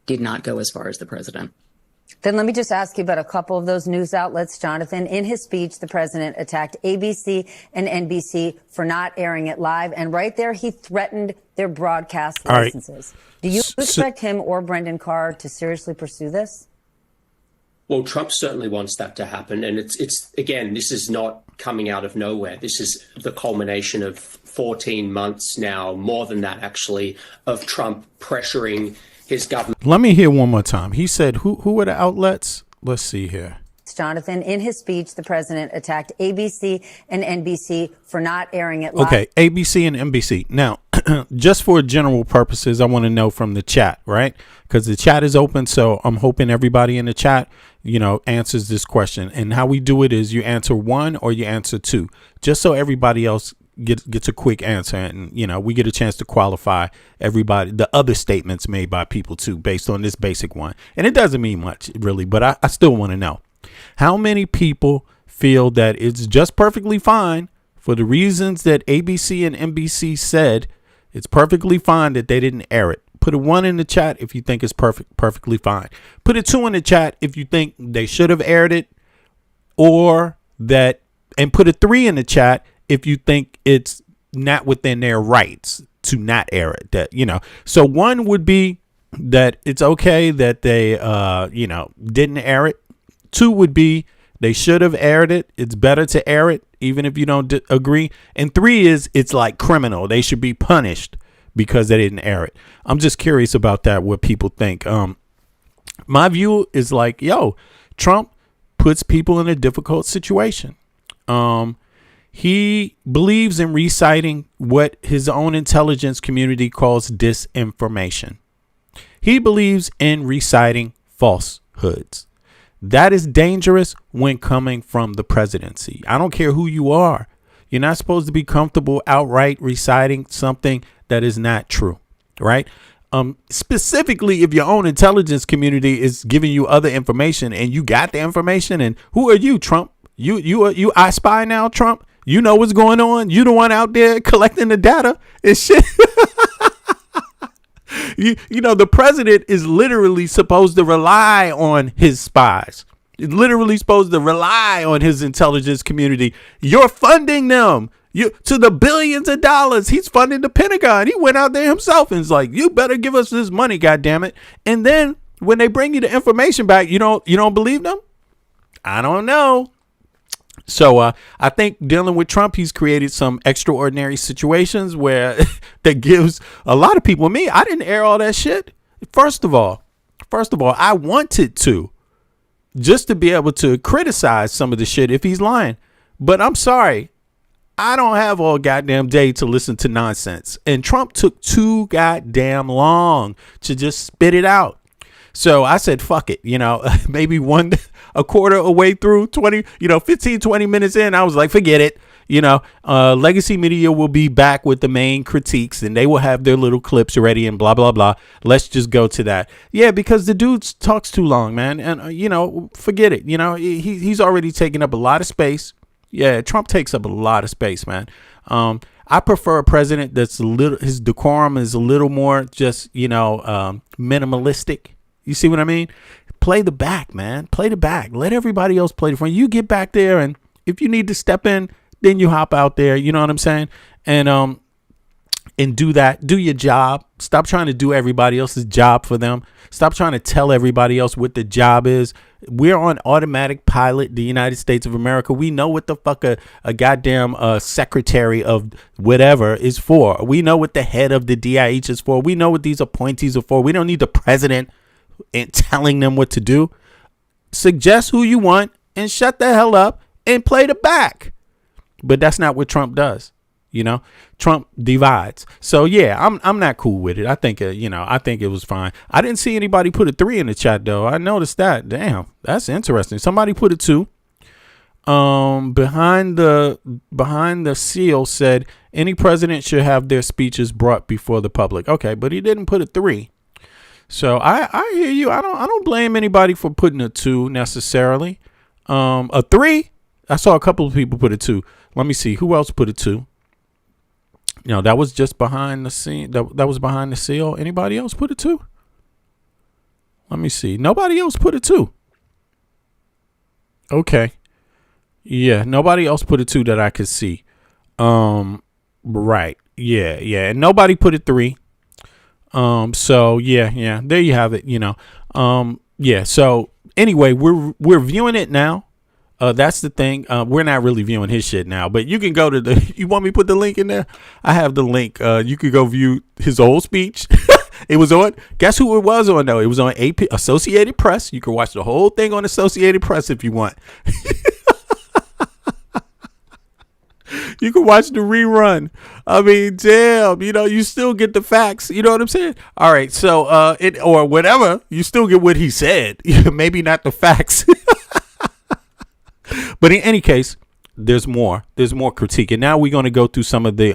did not go as far as the president. Then let me just ask you about a couple of those news outlets, Jonathan. In his speech, the president attacked ABC and NBC for not airing it live. And right there, he threatened their broadcast licenses. Right. Do you expect him or Brendan Carr to seriously pursue this? Well, Trump certainly wants that to happen. And it's again, this is not coming out of nowhere. This is the culmination of 14 months now, more than that, actually, of Trump pressuring his government. Let me hear one more time. He said, who were the outlets? Let's see here. Jonathan, in his speech, the president attacked ABC and NBC for not airing it live. Okay, ABC and NBC. Now, just for general purposes, I want to know from the chat, right? Because the chat is open, so I'm hoping everybody in the chat, answers this question. And how we do it is you answer one or you answer two, just so everybody else gets a quick answer, and we get a chance to qualify everybody, the other statements made by people too, based on this basic one. And it doesn't mean much really, but I still want to know how many people feel that it's just perfectly fine for the reasons that ABC and NBC said. It's perfectly fine that they didn't air it. Put a 1 in the chat if you think it's perfectly fine. Put a 2 in the chat if you think they should have aired it, or that, and put a 3 in the chat if you think it's not within their rights to not air it. That, so 1 would be that it's okay that they, didn't air it. 2 would be they should have aired it. It's better to air it, even if you don't agree. And 3 is it's like criminal. They should be punished because they didn't air it. I'm just curious about that, what people think. My view is like, Trump puts people in a difficult situation. He believes in reciting what his own intelligence community calls disinformation. He believes in reciting falsehoods. That is dangerous when coming from the presidency. I don't care who you are. You're not supposed to be comfortable outright reciting something that is not true, right? Specifically, if your own intelligence community is giving you other information and you got the information, and who are you, Trump? You I Spy now, Trump? You know what's going on? You the one out there collecting the data and shit. The president is literally supposed to rely on his spies. He's literally supposed to rely on his intelligence community. You're funding them. To the billions of dollars. He's funding the Pentagon. He went out there himself and is like, you better give us this money, goddammit. And then when they bring you the information back, you don't believe them? I don't know. So I think dealing with Trump, he's created some extraordinary situations where that gives a lot of people, me, I didn't air all that shit. First of all, I wanted to, just to be able to criticize some of the shit if he's lying. But I'm sorry, I don't have all goddamn day to listen to nonsense. And Trump took too goddamn long to just spit it out. So I said, fuck it, maybe a quarter away through 15, 20 minutes in, I was like, forget it. Legacy Media will be back with the main critiques and they will have their little clips ready and blah, blah, blah. Let's just go to that. Yeah, because the dude talks too long, man. And, forget it. He's already taken up a lot of space. Yeah, Trump takes up a lot of space, man. I prefer a president that's his decorum is a little more just, minimalistic. You see what I mean? Play the back, man. Play the back. Let everybody else play the front. You get back there, and if you need to step in, then you hop out there. You know what I'm saying? And do that. Do your job. Stop trying to do everybody else's job for them. Stop trying to tell everybody else what the job is. We're on automatic pilot, the United States of America. We know what the fuck a goddamn secretary of whatever is for. We know what the head of the DIH is for. We know what these appointees are for. We don't need the president telling them what to do. Suggest who you want and shut the hell up and play the back. But that's not what Trump does. Trump divides. So yeah, I'm not cool with it. I think I think it was fine. I didn't see anybody put a 3 in the chat though. I noticed that. Damn, that's interesting. Somebody put a 2. Behind the seal said any president should have their speeches brought before the public. Okay, but he didn't put a 3. So I hear you. I don't blame anybody for putting a 2 necessarily. A 3. I saw a couple of people put a 2. Let me see who else put a 2. That was just behind the scene. That was behind the seal. Anybody else put a 2? Let me see. Nobody else put a 2. Okay. Yeah, nobody else put a 2 that I could see. Right. Yeah. And nobody put a 3. So yeah. There you have it. Yeah. So anyway, we're viewing it now. That's the thing. We're not really viewing his shit now, but you can go to you want me to put the link in there? I have the link. You could go view his old speech. It was on, guess who it was on though? It was on AP, Associated Press. You can watch the whole thing on Associated Press if you want. You can watch the rerun. I mean, damn, you still get the facts. You know what I'm saying? All right. So, or whatever, you still get what he said. Maybe not the facts. But in any case, there's more critique. And now we're going to go through some of the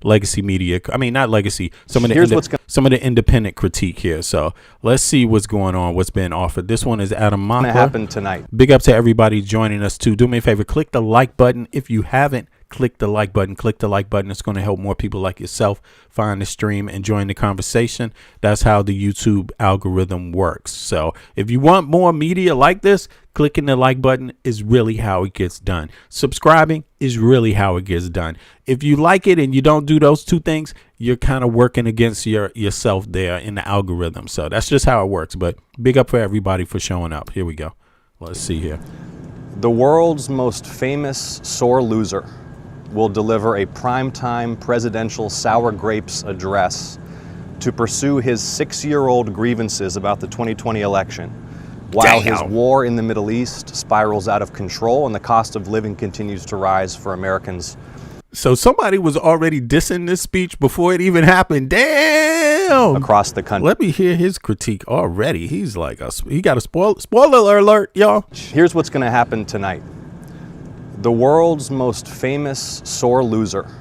legacy media. I mean, not legacy. Some of the independent critique here. So let's see what's going on, what's been offered. This one is Adam Mockler. Going to happen tonight. Big up to everybody joining us too. Do me a favor, click the like button if you haven't. Click the like button. It's going to help more people like yourself find the stream and join the conversation. That's how the YouTube algorithm works. So if you want more media like this, clicking the like button is really how it gets done. Subscribing is really how it gets done. If you like it and you don't do those two things, you're kind of working against yourself there in the algorithm. So that's just how it works. But big up for everybody for showing up. Here we go. Let's see here. The world's most famous sore loser will deliver a primetime presidential sour grapes address to pursue his 6-year-old grievances about the 2020 election, while his war in the Middle East spirals out of control and the cost of living continues to rise for Americans. So somebody was already dissing this speech before it even happened. Damn! Across the country. Let me hear his critique already. He's like, he got a spoiler alert, y'all. Here's what's going to happen tonight. The world's most famous sore loser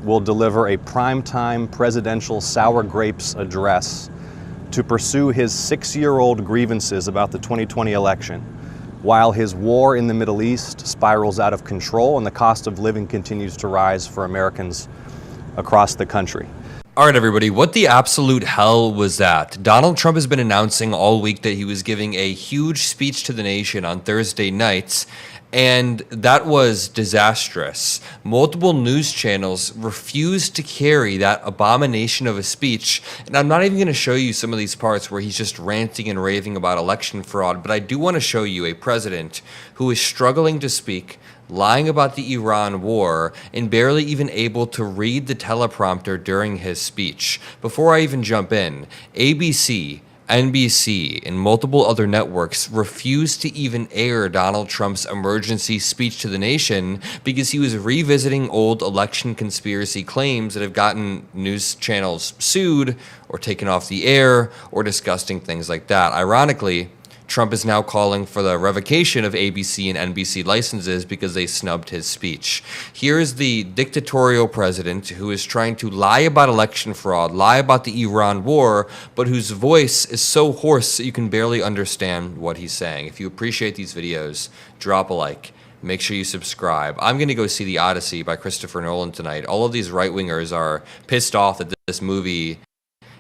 will deliver a primetime presidential sour grapes address to pursue his 6-year-old grievances about the 2020 election, while his war in the Middle East spirals out of control and the cost of living continues to rise for Americans across the country. All right, everybody, what the absolute hell was that? Donald Trump has been announcing all week that he was giving a huge speech to the nation on Thursday nights, and that was disastrous. Multiple news channels refused to carry that abomination of a speech, and I'm not even going to show you some of these parts where he's just ranting and raving about election fraud, but I do want to show you a president who is struggling to speak, lying about the Iran war, and barely even able to read the teleprompter during his speech. Before I even jump in, ABC NBC, and multiple other networks refused to even air Donald Trump's emergency speech to the nation because he was revisiting old election conspiracy claims that have gotten news channels sued or taken off the air or discussing things like that. Ironically, Trump is now calling for the revocation of ABC and NBC licenses because they snubbed his speech. Here is the dictatorial president who is trying to lie about election fraud, lie about the Iran war, but whose voice is so hoarse that you can barely understand what he's saying. If you appreciate these videos, drop a like. Make sure you subscribe. I'm going to go see The Odyssey by Christopher Nolan tonight. All of these right-wingers are pissed off that this movie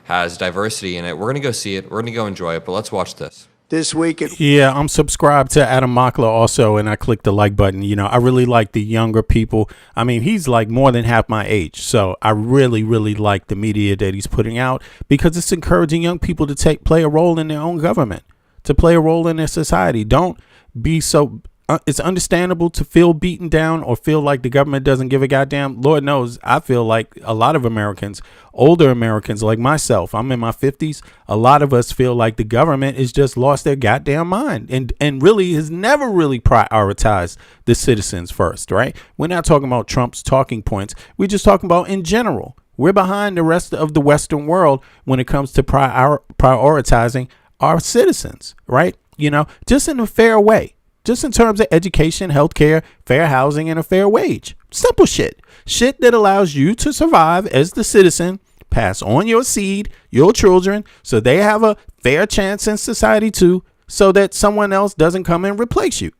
has diversity in it. We're going to go see it. We're going to go enjoy it, but let's watch this. This week. Yeah, I'm subscribed to Adam Mockler also, and I clicked the like button. You know, I really like the younger people. I mean, he's like more than half my age, so I really, really like the media that he's putting out because it's encouraging young people to play a role in their own government, to play a role in their society. Don't be so... it's understandable to feel beaten down or feel like the government doesn't give a goddamn. Lord knows, I feel like a lot of Americans, older Americans like myself, I'm in my 50s. A lot of us feel like the government has just lost their goddamn mind and really has never really prioritized the citizens first, right? We're not talking about Trump's talking points. We're just talking about in general. We're behind the rest of the Western world when it comes to prioritizing our citizens, right? You know, just in a fair way. Just in terms of education, healthcare, fair housing, and a fair wage. Simple shit. Shit that allows you to survive as the citizen, pass on your seed, your children, so they have a fair chance in society too, so that someone else doesn't come and replace you.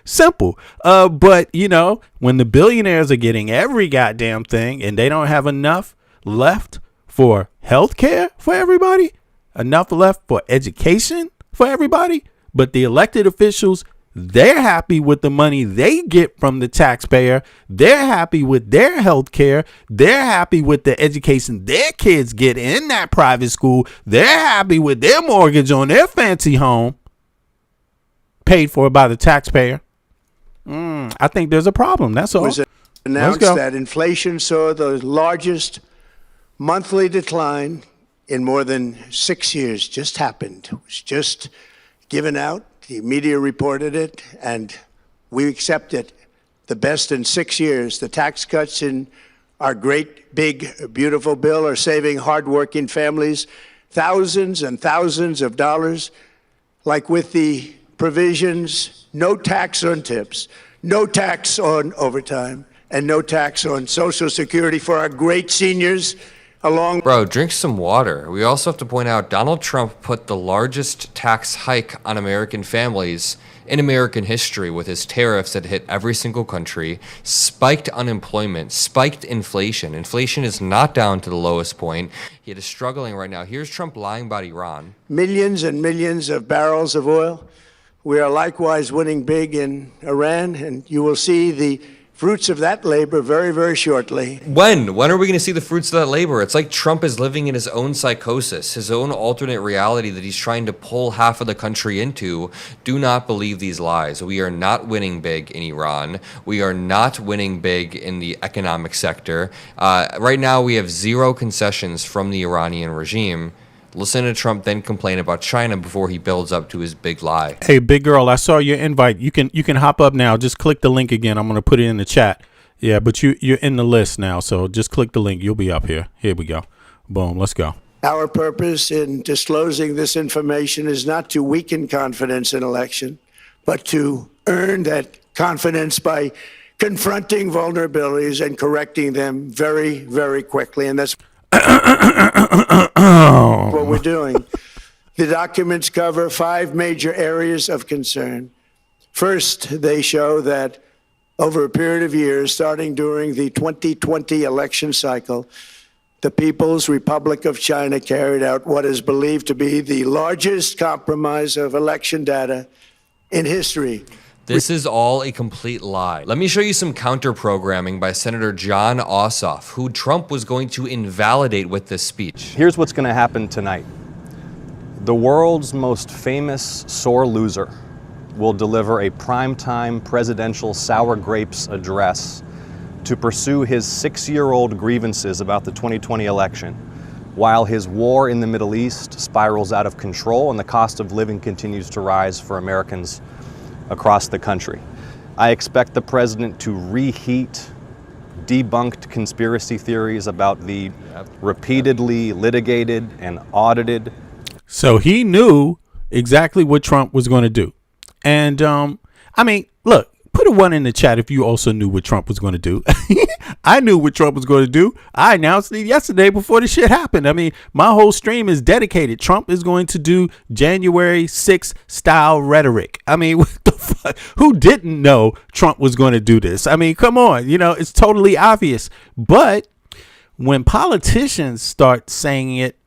Simple. But, you know, when the billionaires are getting every goddamn thing and they don't have enough left for healthcare for everybody, enough left for education for everybody, but the elected officials, they're happy with the money they get from the taxpayer. They're happy with their health care. They're happy with the education their kids get in that private school. They're happy with their mortgage on their fancy home paid for by the taxpayer. I think there's a problem. That's all. It was announced that inflation saw the largest monthly decline in more than 6 years. Just happened. It was just given out. The media reported it, and we accept it. The best in 6 years. The tax cuts in our great, big, beautiful bill are saving hardworking families thousands and thousands of dollars. Like with the provisions, no tax on tips, no tax on overtime, and no tax on Social Security for our great seniors. Bro, drink some water. We also have to point out Donald Trump put the largest tax hike on American families in American history with his tariffs that hit every single country, spiked unemployment, spiked inflation. Inflation is not down to the lowest point. It is struggling right now. Here's Trump lying about Iran. Millions and millions of barrels of oil. We are likewise winning big in Iran, and you will see the fruits of that labor very, very shortly. When are we going to see the fruits of that labor? It's like Trump is living in his own psychosis, his own alternate reality that he's trying to pull half of the country into. Do not believe these lies. We are not winning big in Iran. We are not winning big in the economic sector. Right now, we have zero concessions from the Iranian regime. Listen to Trump then complain about China before he builds up to his big lie. Hey, big girl, I saw your invite. You can hop up now. Just click the link again. I'm going to put it in the chat. Yeah, but you're in the list now, so just click the link. You'll be up here. Here we go. Boom. Let's go. Our purpose in disclosing this information is not to weaken confidence in election, but to earn that confidence by confronting vulnerabilities and correcting them very, very quickly. And that's what we're doing. The documents cover 5 major areas of concern. First, they show that over a period of years, starting during the 2020 election cycle, the People's Republic of China carried out what is believed to be the largest compromise of election data in history. This is all a complete lie. Let me show you some counter-programming by Senator Jon Ossoff, who Trump was going to invalidate with this speech. Here's what's going to happen tonight. The world's most famous sore loser will deliver a primetime presidential sour grapes address to pursue his 6-year-old grievances about the 2020 election. while his war in the Middle East spirals out of control and the cost of living continues to rise for Americans across the country. I expect the president to reheat debunked conspiracy theories about the repeatedly litigated and audited. So he knew exactly what Trump was going to do. And I mean, look, put a 1 in the chat if you also knew what Trump was going to do. I knew what Trump was going to do. I announced it yesterday before the shit happened. I mean, my whole stream is dedicated. Trump is going to do January 6th style rhetoric. I mean, what the fuck? Who didn't know Trump was going to do this? I mean, come on. You know, it's totally obvious. But when politicians start saying it,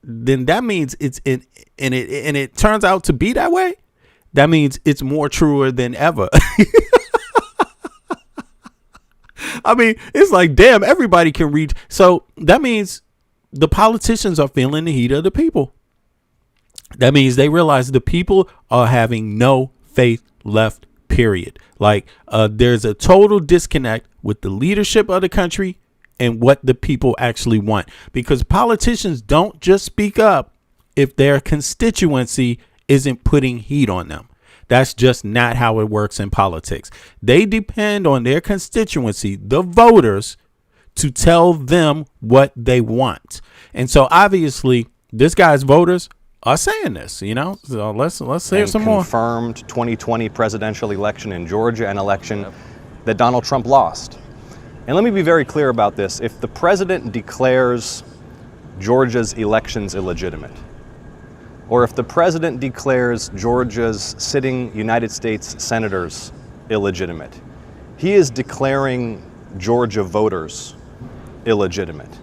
then that means it's in, and it turns out to be that way. That means it's more truer than ever. I mean, it's like, damn, everybody can read. So that means the politicians are feeling the heat of the people. That means they realize the people are having no faith left, period. Like there's a total disconnect with the leadership of the country and what the people actually want, because politicians don't just speak up if their constituency isn't putting heat on them. That's just not how it works in politics. They depend on their constituency, the voters, to tell them what they want. And so obviously this guy's voters are saying this, you know, so let's say some more. Confirmed 2020 presidential election in Georgia, an election that Donald Trump lost. And let me be very clear about this. If the president declares Georgia's elections illegitimate, or if the president declares Georgia's sitting United States senators illegitimate, he is declaring Georgia voters illegitimate.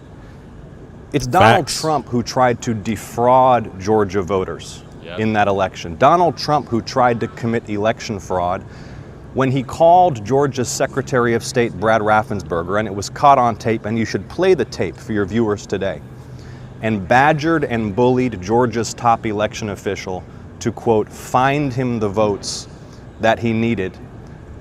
It's Donald Trump who tried to defraud Georgia voters in that election. Donald Trump who tried to commit election fraud when he called Georgia's Secretary of State Brad Raffensperger, and it was caught on tape, and you should play the tape for your viewers today, and badgered and bullied Georgia's top election official to, quote, find him the votes that he needed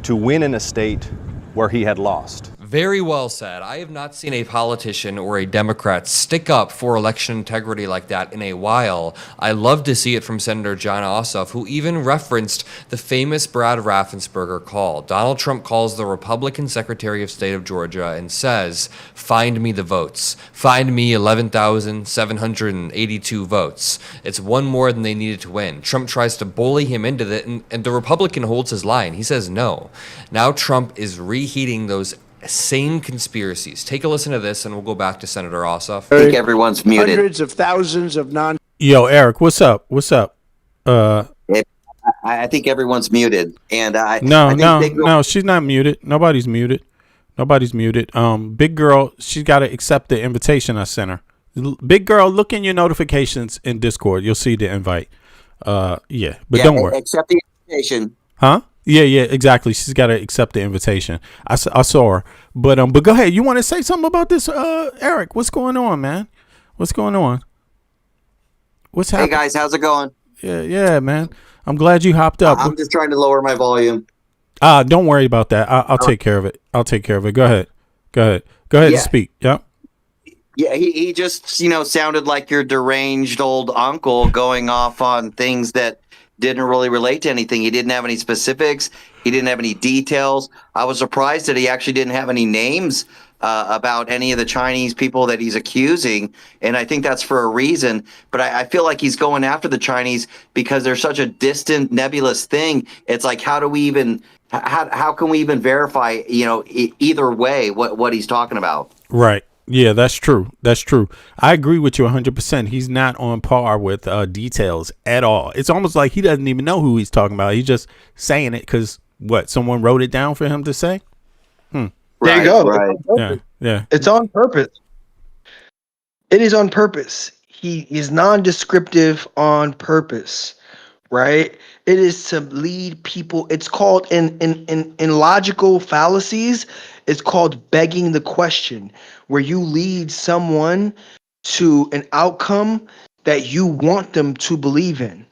to win in a state where he had lost. Very well said. I have not seen a politician or a Democrat stick up for election integrity like that in a while. I love to see it from Senator Jon Ossoff, who even referenced the famous Brad Raffensperger call. Donald Trump calls the Republican Secretary of State of Georgia and says, find me the votes. Find me 11,782 votes. It's one more than they needed to win. Trump tries to bully him into that, and the Republican holds his line. He says no. Now Trump is reheating those same conspiracies. Take a listen to this, and we'll go back to Senator Ossoff. I think everyone's muted. Hundreds of thousands of non. Yo, Eric, what's up? What's up? I think everyone's muted, and no, she's not muted. Nobody's muted. Big girl, she's got to accept the invitation I sent her. Big girl, look in your notifications in Discord. You'll see the invite. Don't worry. Accept the invitation. Huh? Yeah, exactly. She's got to accept the invitation. I saw her, but go ahead. You want to say something about this, Eric? What's going on, man? What's going on? What's happening? Hey guys, how's it going? Yeah, man. I'm glad you hopped up. I'm just trying to lower my volume. Don't worry about that. I'll take care of it. Go ahead and speak. Yep. Yeah, he just sounded like your deranged old uncle going off on things that didn't really relate to anything. He didn't have any specifics. He didn't have any details. I was surprised that he actually didn't have any names about any of the Chinese people that he's accusing. And I think that's for a reason. But I feel like he's going after the Chinese because they're such a distant, nebulous thing. It's like, how can we even verify, either way what he's talking about? Right. Yeah, that's true. I agree with you 100%. He's not on par with details at all. It's almost like he doesn't even know who he's talking about. He's just saying it because someone wrote it down for him to say? There you go. Right. Yeah. It's on purpose. It is on purpose. He is non-descriptive on purpose, right? It is to lead people. It's called in logical fallacies, it's called begging the question, where you lead someone to an outcome that you want them to believe in,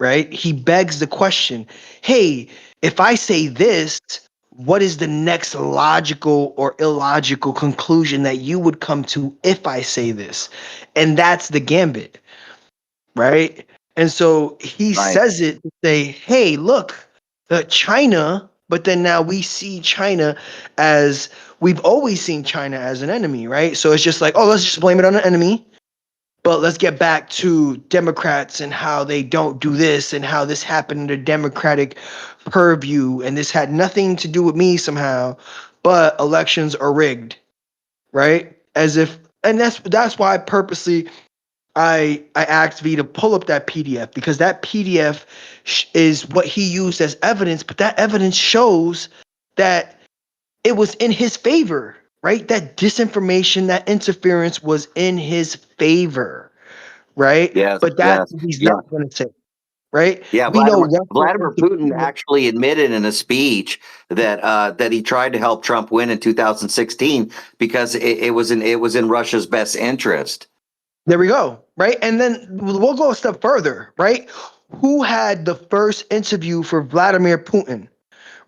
right? He begs the question, hey, if I say this, what is the next logical or illogical conclusion that you would come to if I say this? And that's the gambit, right? And so he says it to say, hey, look, China, but then now we see China as, we've always seen China as an enemy, right? So it's just like, oh, let's just blame it on the enemy. But let's get back to Democrats and how they don't do this and how this happened under Democratic purview. And this had nothing to do with me somehow, but elections are rigged, right? As if, and that's why purposely I asked V to pull up that PDF, because that PDF is what he used as evidence, but that evidence shows that it was in his favor. Right? That disinformation, that interference was in his favor, right? Yes, but that's what he's not going to say, right? Yeah, Vladimir Putin actually admitted in a speech that that he tried to help Trump win in 2016 because it was in Russia's best interest. There we go, right? And then we'll go a step further, right? Who had the first interview for Vladimir Putin,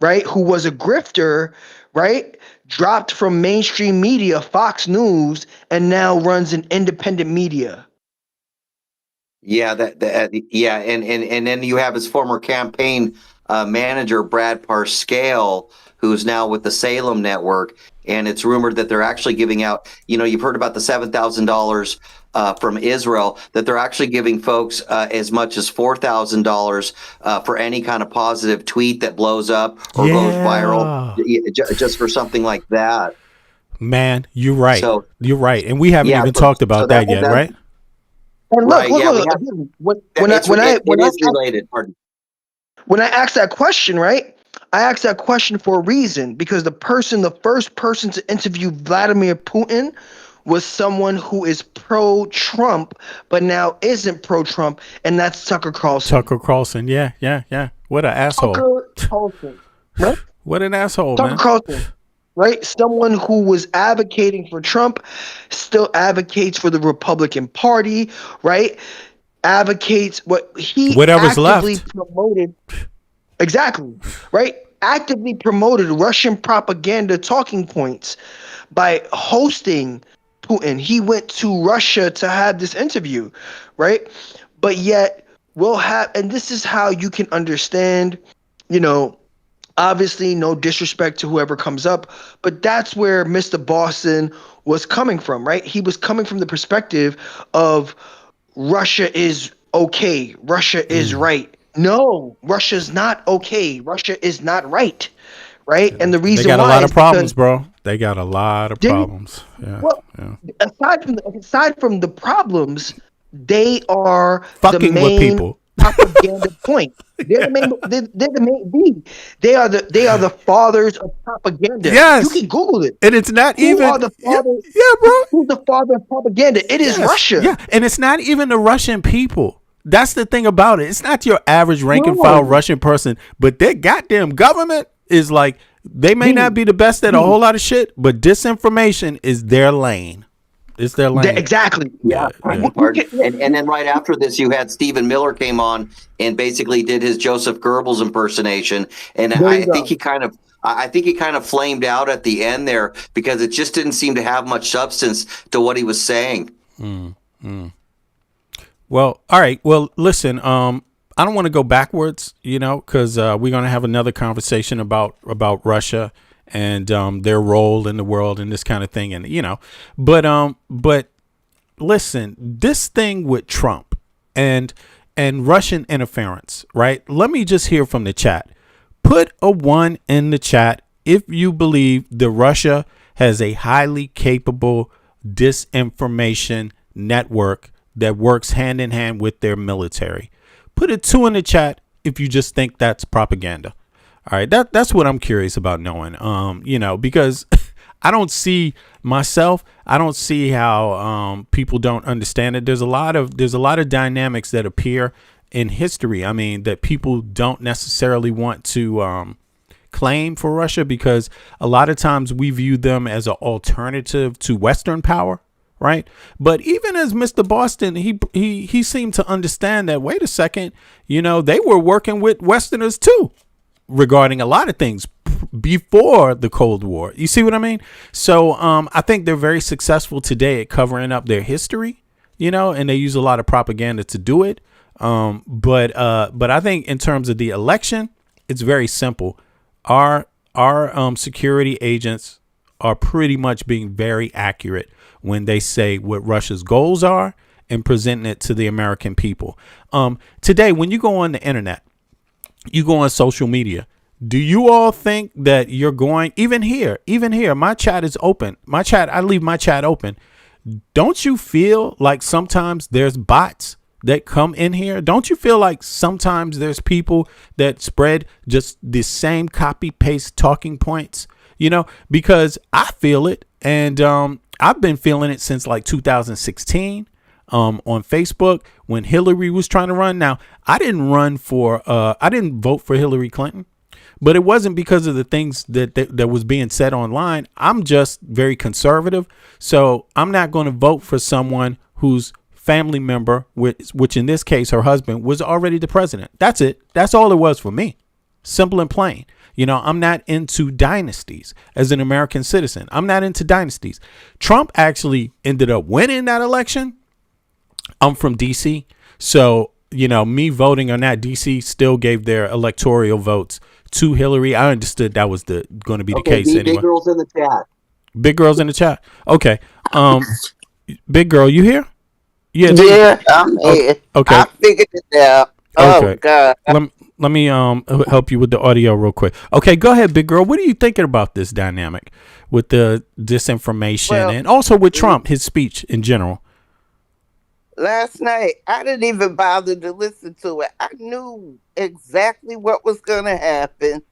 right? Who was a grifter, right? Dropped from mainstream media, Fox News, and now runs an independent media. Yeah, and then you have his former campaign manager, Brad Parscale, who's now with the Salem Network, and it's rumored that they're actually giving out, you've heard about the $7,000 from Israel, that they're actually giving folks as much as $4,000 for any kind of positive tweet that blows up or goes viral, just for something like that. Man, you're right. You're right. And we haven't even talked about that yet, right? And when I asked that question, right? I asked that question for a reason, because the first person to interview Vladimir Putin was someone who is pro-Trump, but now isn't pro-Trump, and that's Tucker Carlson. Tucker Carlson, yeah. What an asshole. Tucker Carlson, right? What an asshole, Tucker man. Carlson, right? Someone who was advocating for Trump, still advocates for the Republican Party, right? Advocates what he whatever's actively left. Promoted. Exactly, right? Actively promoted Russian propaganda talking points by hosting Putin. He went to Russia to have this interview, right? But yet we'll have, and this is how you can understand, obviously no disrespect to whoever comes up, but that's where Mr. Boston was coming from, right? He was coming from the perspective of Russia is okay, Russia is right. No, Russia's not okay. Russia is not right. Right? And the reason they got why a lot is of problems, because, bro. They got a lot of problems. Yeah. Well, aside from the problems, they are fucking the main with people. Propaganda point. They're the main. They are the fathers of propaganda. Yes. You can Google it. And it's not Who even are the fathers, bro. Who's the father of propaganda? It is Russia. Yeah, and it's not even the Russian people. That's the thing about it. It's not your average rank and file Russian person, but their goddamn government is like, they may not be the best at a whole lot of shit, but disinformation is their lane. It's their lane. Exactly. Yeah. And then right after this, you had Stephen Miller came on and basically did his Joseph Goebbels impersonation. And I think he kind of flamed out at the end there because it just didn't seem to have much substance to what he was saying. Well, all right. Well, listen, I don't want to go backwards, because we're going to have another conversation about Russia and their role in the world and this kind of thing. And, but listen, this thing with Trump and Russian interference, right? Let me just hear from the chat. Put a 1 in the chat if you believe that Russia has a highly capable disinformation network that works hand in hand with their military. Put a 2 in the chat if you just think that's propaganda. All right, that's what I'm curious about knowing. Because I don't see myself. I don't see how people don't understand it. There's a lot of dynamics that appear in history. I mean, that people don't necessarily want to claim for Russia because a lot of times we view them as an alternative to Western power. Right. But even as Mr. Boston, he seemed to understand that, wait a second, they were working with Westerners, too, regarding a lot of things before the Cold War. You see what I mean? So I think they're very successful today at covering up their history, and they use a lot of propaganda to do it. But I think in terms of the election, it's very simple. Our security agents are pretty much being very accurate when they say what Russia's goals are and presenting it to the American people. Today, when you go on the internet, you go on social media, do you all think that you're going, even here, my chat is open. I leave my chat open. Don't you feel like sometimes there's bots that come in here? Don't you feel like sometimes there's people that spread just the same copy paste talking points, because I feel it. And I've been feeling it since like 2016 on Facebook when Hillary was trying to run. Now, I didn't vote for Hillary Clinton, but it wasn't because of the things that was being said online. I'm just very conservative. So I'm not going to vote for someone whose family member, which in this case, her husband, was already the president. That's it. That's all it was for me. Simple and plain. I'm not into dynasties as an American citizen. I'm not into dynasties. Trump actually ended up winning that election. I'm from DC. So, me voting on that, DC still gave their electoral votes to Hillary. I understood that was going to be the case anyway. Big girls in the chat. Big girls in the chat. Okay. Big girl, you here? Yeah, I'm here. Okay. I figured it out. Oh, Okay. God. Let me help you with the audio real quick. Okay, go ahead, big girl. What are you thinking about this dynamic with the disinformation and also with Trump, his speech in general? Last night, I didn't even bother to listen to it. I knew exactly what was going to happen.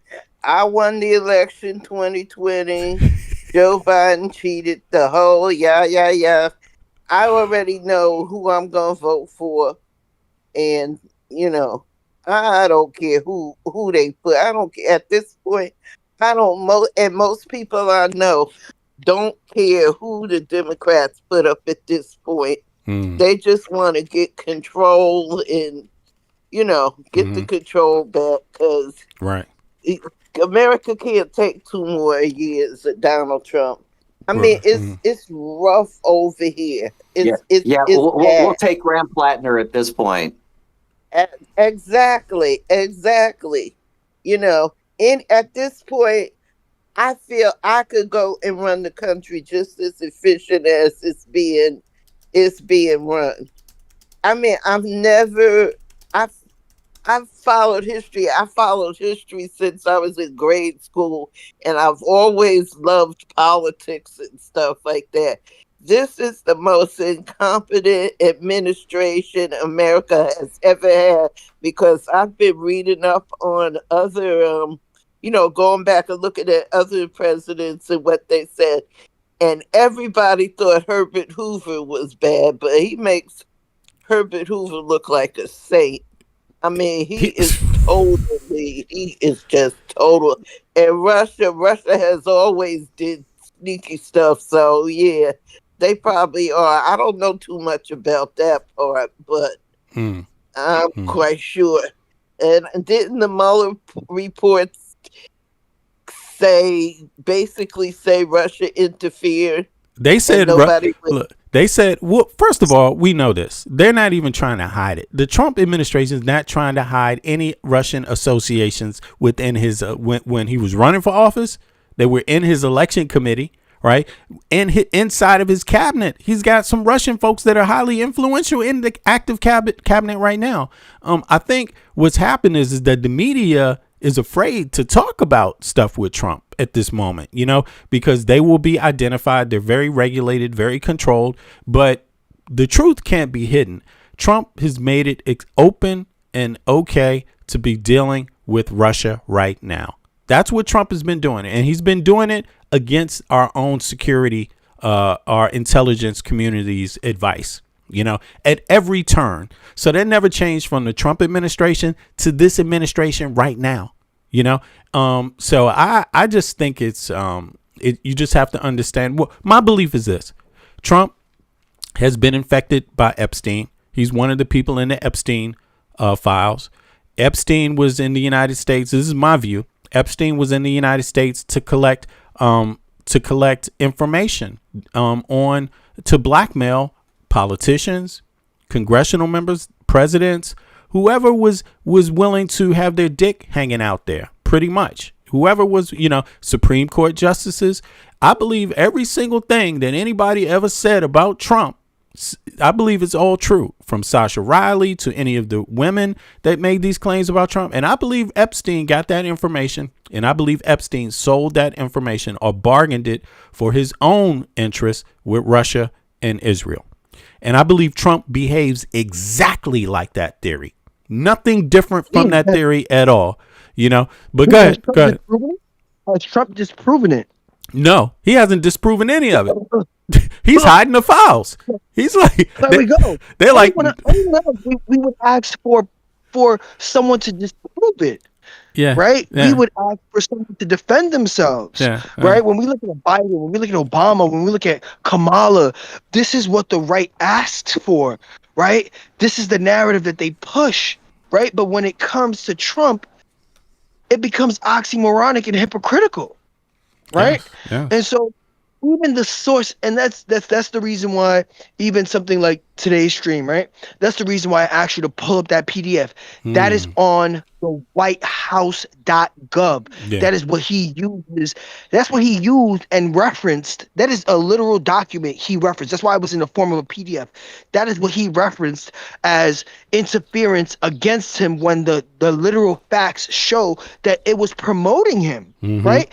I won the election 2020. Joe Biden cheated the whole yeah. I already know who I'm going to vote for. And, I don't care who they put. I don't care. At this point, and most people I know don't care who the Democrats put up at this point. They just want to get control and, get the control back because America can't take 2 more years of Donald Trump. I mean, it's rough over here. We'll take Graham Plattner at this point. Exactly. At this point, I feel I could go and run the country just as efficient as it's being run. I mean, I've followed history. I followed history since I was in grade school, and I've always loved politics and stuff like that. This is the most incompetent administration America has ever had, because I've been reading up on other, going back and looking at other presidents and what they said. And everybody thought Herbert Hoover was bad, but he makes Herbert Hoover look like a saint. I mean, he is just total. And Russia has always did sneaky stuff. So, yeah, they probably are. I don't know too much about that part, but I'm quite sure. And didn't the Mueller reports basically say Russia interfered? They said, well, first of all, we know this. They're not even trying to hide it. The Trump administration is not trying to hide any Russian associations within his, when he was running for office. They were in his election committee, right? And inside of his cabinet, he's got some Russian folks that are highly influential in the active cabinet right now. I think what's happened is that the media is afraid to talk about stuff with Trump at this moment, because they will be identified. They're very regulated, very controlled, but the truth can't be hidden. Trump has made it open and okay to be dealing with Russia right now. That's what Trump has been doing. And he's been doing it against our own security, our intelligence community's advice, at every turn. So that never changed from the Trump administration to this administration right now. So I just think it's you just have to understand. Well, my belief is this: Trump has been infected by Epstein. He's one of the people in the Epstein files. Epstein was in the United States. This is my view. Epstein was in the United States to collect information to blackmail politicians, congressional members, presidents, whoever was willing to have their dick hanging out there, pretty much. Whoever was, Supreme Court justices. I believe every single thing that anybody ever said about Trump, I believe it's all true, from Sasha Riley to any of the women that made these claims about Trump. And I believe Epstein got that information, and I believe Epstein sold that information or bargained it for his own interests with Russia and Israel. And I believe Trump behaves exactly like that theory. Nothing different from that theory at all, But go ahead. Has Trump disproven it? No, he hasn't disproven any of it. He's hiding the files. He's like, there we go. They're like, we would ask for someone to disprove it. Yeah. Right. Yeah. We would ask for someone to defend themselves. Yeah. Right. When we look at Biden, when we look at Obama, when we look at Kamala, this is what the right asked for. Right. This is the narrative that they push. Right. But when it comes to Trump, it becomes oxymoronic and hypocritical. Right. Yeah. And so even the source, and that's the reason why even something like today's stream, right? That's the reason why I asked you to pull up that PDF. That is on the whitehouse.gov. Yeah. That is what he uses. That's what he used and referenced. That is a literal document he referenced. That's why it was in the form of a PDF. That is what he referenced as interference against him when the literal facts show that it was promoting him, right?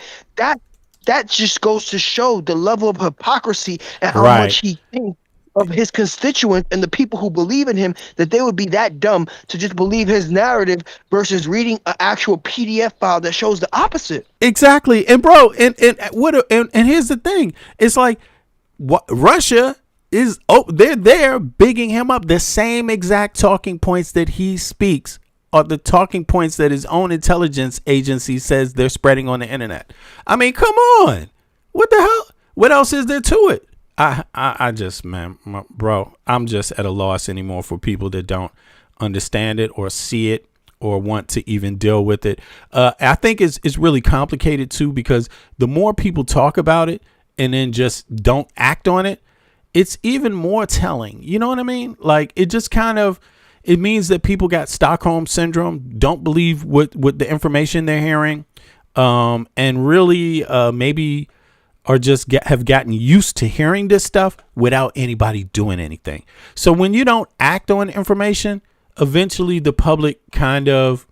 That just goes to show the level of hypocrisy and how much he thinks of his constituents and the people who believe in him, that they would be that dumb to just believe his narrative versus reading an actual PDF file that shows the opposite. Exactly. And bro, and here's the thing. It's like Russia is they're there bigging him up. The same exact talking points that he speaks are the talking points that his own intelligence agency says they're spreading on the internet. I mean, come on. What the hell? What else is there to it? I just, man, bro, I'm just at a loss anymore for people that don't understand it or see it or want to even deal with it. I think it's really complicated too, because the more people talk about it and then just don't act on it, it's even more telling. You know what I mean? Like, it just kind of, it means that people got Stockholm syndrome, don't believe what the information they're hearing, and really maybe are just have gotten used to hearing this stuff without anybody doing anything. So when you don't act on information, eventually the public kind of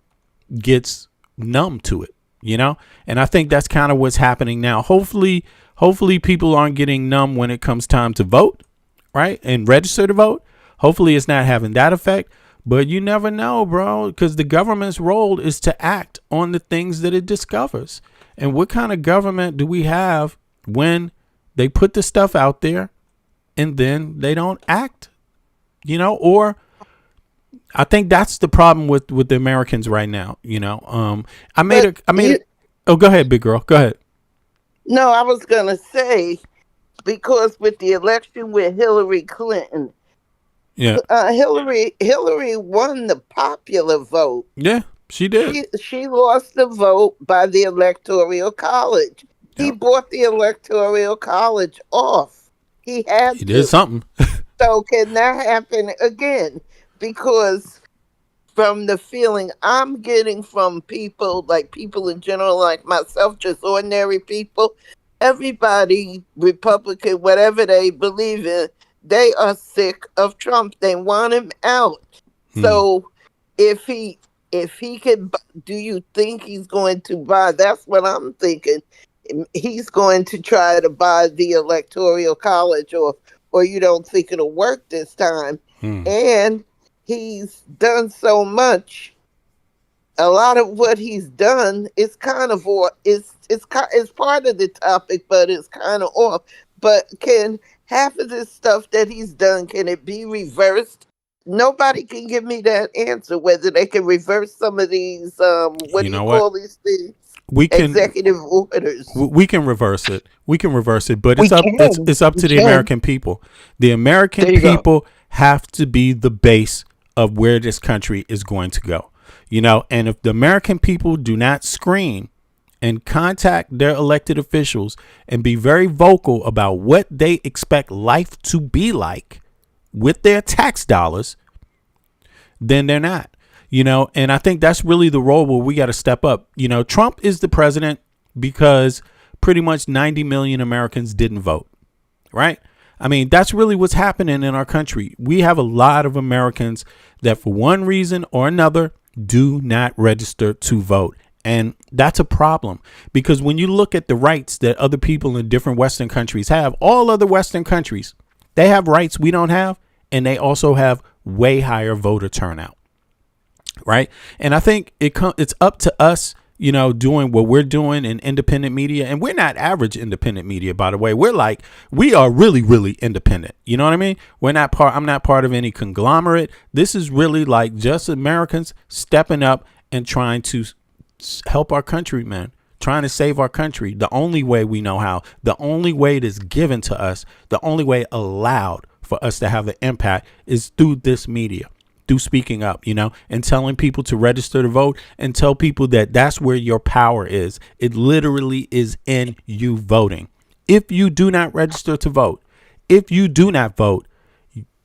gets numb to it, And I think that's kind of what's happening now. Hopefully people aren't getting numb when it comes time to vote, right? And register to vote. Hopefully it's not having that effect. But you never know, bro, because the government's role is to act on the things that it discovers. And what kind of government do we have when they put the stuff out there and then they don't act, or I think that's the problem with the Americans right now. Oh, go ahead, big girl. Go ahead. No, I was going to say, because with the election with Hillary Clinton, yeah, Hillary won the popular vote. Yeah, she did. She lost the vote by the Electoral College. He bought the Electoral College off. He did something. So can that happen again? Because from the feeling I'm getting from people, like people in general, like myself, just ordinary people, everybody, Republican, whatever they believe in, they are sick of Trump. They want him out. So if he can, do you think he's going to buy? That's what I'm thinking. He's going to try to buy the Electoral College, or you don't think it'll work this time. And he's done so much. A lot of what he's done is kind of, it's part of the topic, but it's kind of off. But can half of this stuff that he's done, can it be reversed? Nobody can give me that answer, whether they can reverse some of these, call these things? Executive orders. We can reverse it. But it's up to the American people. The American people have to be the base of where this country is going to go. And if the American people do not scream and contact their elected officials and be very vocal about what they expect life to be like with their tax dollars, then they're not. And I think that's really the role where we got to step up. Trump is the president because pretty much 90 million Americans didn't vote, right? I mean, that's really what's happening in our country. We have a lot of Americans that for one reason or another do not register to vote. And that's a problem, because when you look at the rights that other people in different Western countries have, all other Western countries, they have rights we don't have, and they also have way higher voter turnout. Right. And I think it's up to us, doing what we're doing in independent media. And we're not average independent media, by the way. We are really, really independent. You know what I mean? I'm not part of any conglomerate. This is really like just Americans stepping up and trying to help our country, man. Trying to save our country the only way we know how, the only way it is given to us, the only way allowed for us to have an impact is through this media. Through speaking up, and telling people to register to vote, and tell people that that's where your power is. It literally is in you voting. If you do not register to vote, if you do not vote,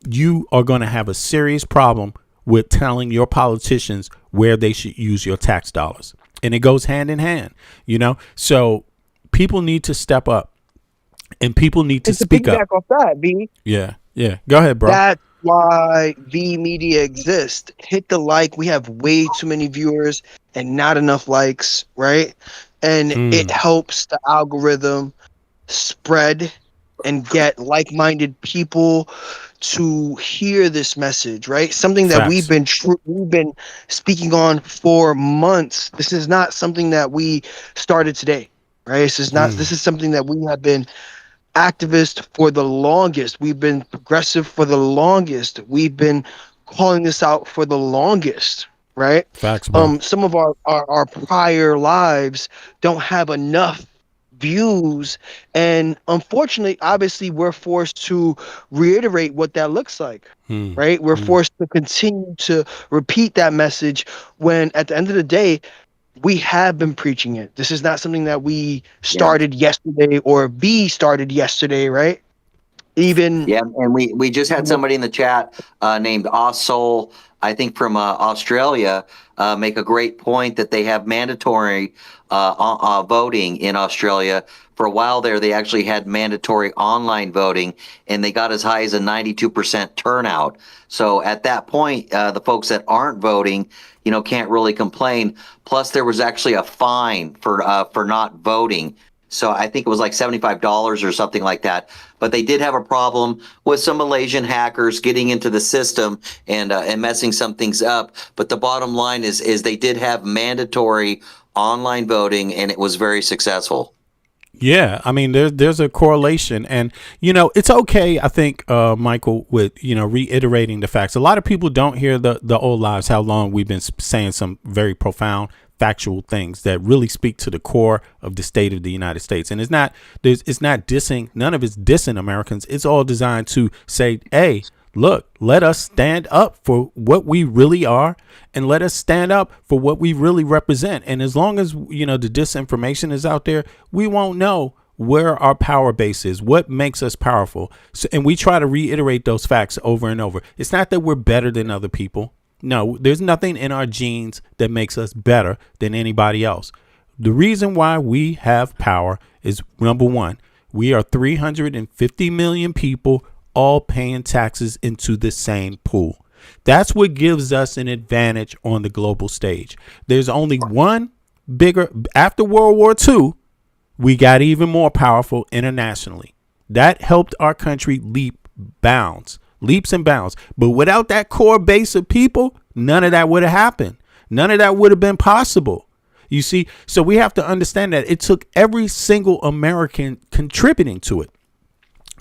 you are going to have a serious problem with telling your politicians where they should use your tax dollars. And it goes hand in hand, so people need to step up, and people need to speak up. Off that, B. Yeah. Go ahead, bro. That's why V Media exists. Hit the like. We have way too many viewers and not enough likes, right? And it helps the algorithm spread and get like-minded people to hear this message, right? Something that we've been speaking on for months. This is not something that we started today, right? This is something that we have been activist for the longest. We've been progressive for the longest. We've been calling this out for the longest, right? Facts, bro. Some of our prior lives don't have enough views, and unfortunately, obviously, we're forced to reiterate what that looks like, right? We're forced to continue to repeat that message when at the end of the day, we have been preaching it. This is not something that we started yesterday or V started yesterday, right? And we just had somebody in the chat named Ossoul, I think from Australia, make a great point that they have mandatory voting in Australia. For a while there, they actually had mandatory online voting, and they got as high as a 92% turnout. So at that point, the folks that aren't voting, can't really complain. Plus, there was actually a fine for not voting. So I think it was like $75 or something like that. But they did have a problem with some Malaysian hackers getting into the system and messing some things up. But the bottom line is they did have mandatory online voting, and it was very successful. Yeah, I mean, there's a correlation, and it's okay. I think, Michael, with reiterating the facts. A lot of people don't hear the old lives. How long we've been saying some very profound factual things that really speak to the core of the state of the United States. And it's not dissing. None of it's dissing Americans. It's all designed to say, hey, look, let us stand up for what we really are, and let us stand up for what we really represent. And as long as, the disinformation is out there, we won't know where our power base is, what makes us powerful. So, and we try to reiterate those facts over and over. It's not that we're better than other people. No, there's nothing in our genes that makes us better than anybody else. The reason why we have power is, number one, we are 350 million people all paying taxes into the same pool. That's what gives us an advantage on the global stage. There's only one bigger. After World War II, we got even more powerful internationally. That helped our country leaps and bounds. But without that core base of people, none of that would have happened. None of that would have been possible. You see, so we have to understand that it took every single American contributing to it.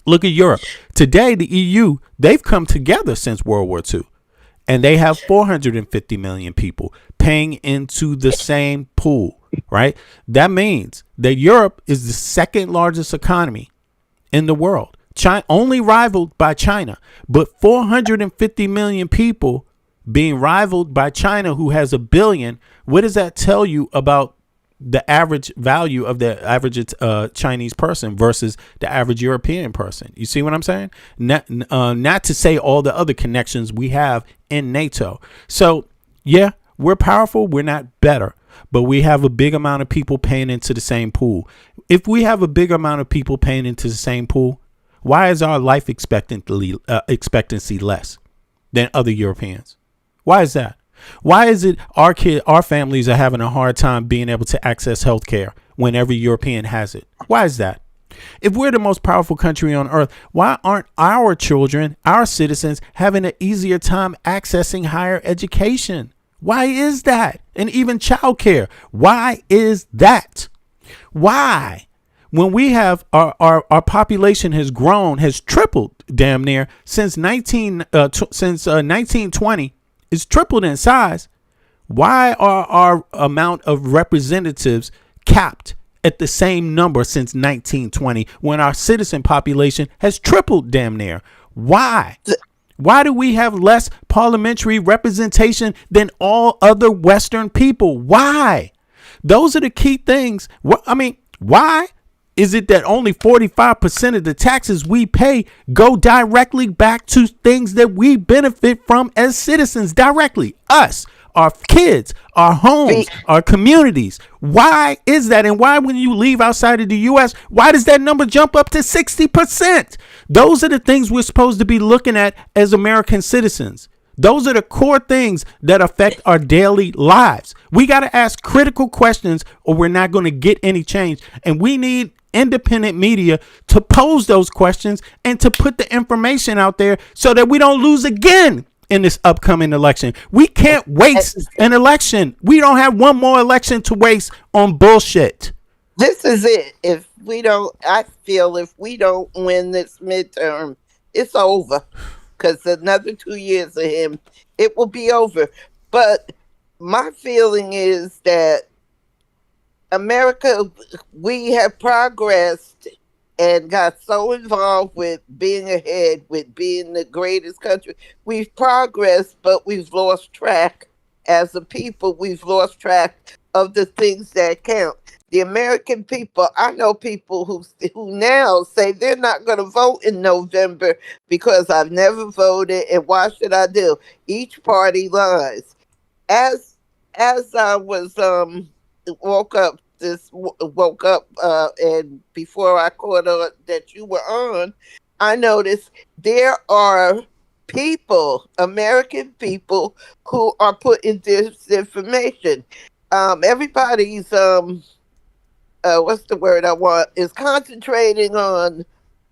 Look at Europe. Today, the EU, they've come together since World War II, and they have 450 million people paying into the same pool, right? That means that Europe is the second largest economy in the world, China, only rivaled by China, but 450 million people being rivaled by China, who has 1 billion. What does that tell you about the average value of the average Chinese person versus the average European person. You see what I'm saying? Not to say all the other connections we have in NATO. So yeah, we're powerful. We're not better, but we have a big amount of people paying into the same pool. If we have a big amount of people paying into the same pool, why is our life expectancy less than other Europeans? Why is that? Why is it our families are having a hard time being able to access health care when every European has it? Why is that? If we're the most powerful country on earth, why aren't our children, our citizens, having an easier time accessing higher education? Why is that? And even childcare. Why is that? Why? When we have our population has grown, has tripled damn near since 1920. It's tripled in size. Why are our amount of representatives capped at the same number since 1920 when our citizen population has tripled damn near? Why? Why do we have less parliamentary representation than all other Western people? Why? Those are the key things. Why is it that only 45% of the taxes we pay go directly back to things that we benefit from as citizens directly? Us, our kids, our homes, our communities. Why is that? And why, when you leave outside of the U.S., why does that number jump up to 60%? Those are the things we're supposed to be looking at as American citizens. Those are the core things that affect our daily lives. We got to ask critical questions or we're not going to get any change. And we need independent media to pose those questions and to put the information out there so that we don't lose again in this upcoming election. We can't waste an election. We don't have one more election to waste on bullshit. This is it. I feel if we don't win this midterm, it's over. Because another 2 years of him, it will be over. But my feeling is that America, we have progressed and got so involved with being ahead, with being the greatest country. We've progressed, but we've lost track as a people. We've lost track of the things that count. The American people, I know people who now say they're not going to vote in November because I've never voted, and why should I do? Each party lies. As I was woke up and before I caught on that you were on, I noticed there are people, American people, who are putting disinformation. Everybody's what's the word I want, is concentrating on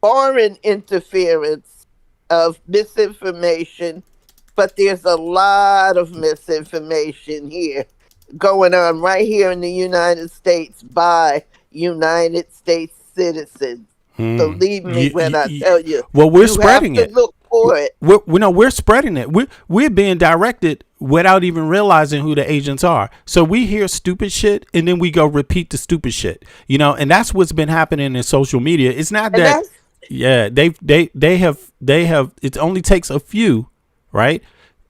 foreign interference of misinformation, but there's a lot of misinformation here going on right here in the United States by United States citizens. Believe me when I tell you. Well, we're spreading it. Look for it. We're spreading it. We're being directed without even realizing who the agents are. So we hear stupid shit and then we go repeat the stupid shit. And that's what's been happening in social media. It's not that. Yeah, they have. It only takes a few, right?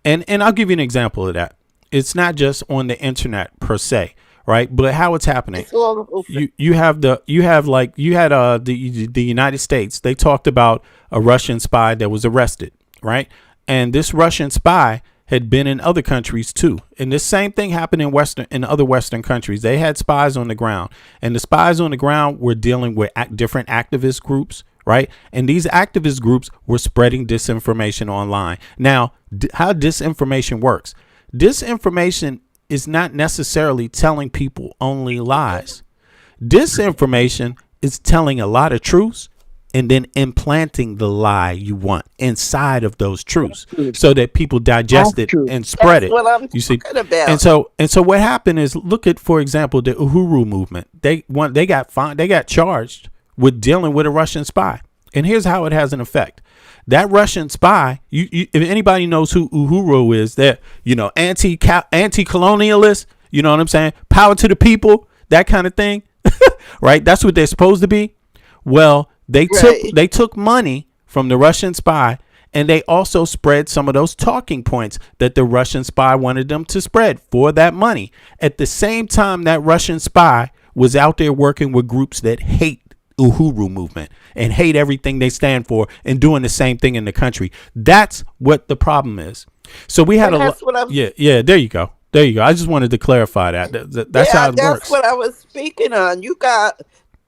And I'll give you an example of that. It's not just on the internet per se, right? But how it's happening. You had the United States. They talked about a Russian spy that was arrested, right? And this Russian spy had been in other countries too. And the same thing happened in other Western countries. They had spies on the ground, and the spies on the ground were dealing with different activist groups, right? And these activist groups were spreading disinformation online. Now, how disinformation works. Disinformation is not necessarily telling people only lies. Disinformation is telling a lot of truths and then implanting the lie you want inside of those truths so that people digest it and spread it. That's what I'm talking about. And so what happened is, look at, for example, the Uhuru movement. They got charged with dealing with a Russian spy. And here's how it has an effect. That Russian spy, if anybody knows who Uhuru is, that, anti-colonialist, you know what I'm saying? Power to the people, that kind of thing, right? That's what they're supposed to be. Well, they took money from the Russian spy And they also spread some of those talking points that the Russian spy wanted them to spread for that money. At the same time, that Russian spy was out there working with groups that hate Uhuru movement and hate everything they stand for and doing the same thing in the country. That's what the problem is. So we had there you go. There you go. I just wanted to clarify that. That's how it works. That's what I was speaking on. You got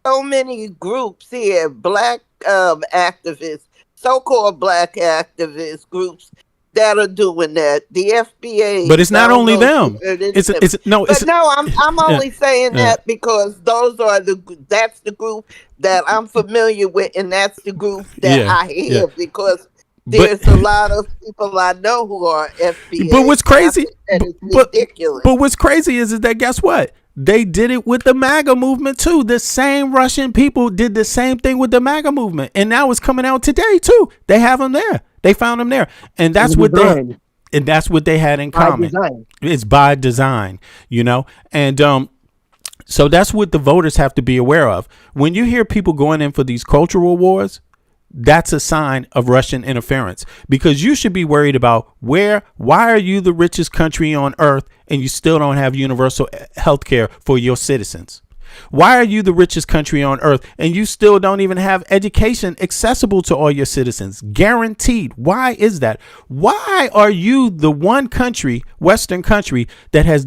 so many groups here, black activists, so-called black activist groups that are doing that. The FBA, but it's not only them. I'm only saying that because that's the group that I'm familiar with, and that's the group that I hear because there's a lot of people I know who are FBA. But what's crazy? It's ridiculous. But what's crazy is that guess what? They did it with the MAGA movement too. The same Russian people did the same thing with the MAGA movement, and now it's coming out today too. They have them there. They found them there, and that's what they had in common. It's by design, and so that's what the voters have to be aware of. When you hear people going in for these cultural wars, that's a sign of Russian interference, because you should be worried about why are you the richest country on earth and you still don't have universal health care for your citizens? Why are you the richest country on earth and you still don't even have education accessible to all your citizens? Guaranteed. Why is that? Why are you the one country, Western country, that has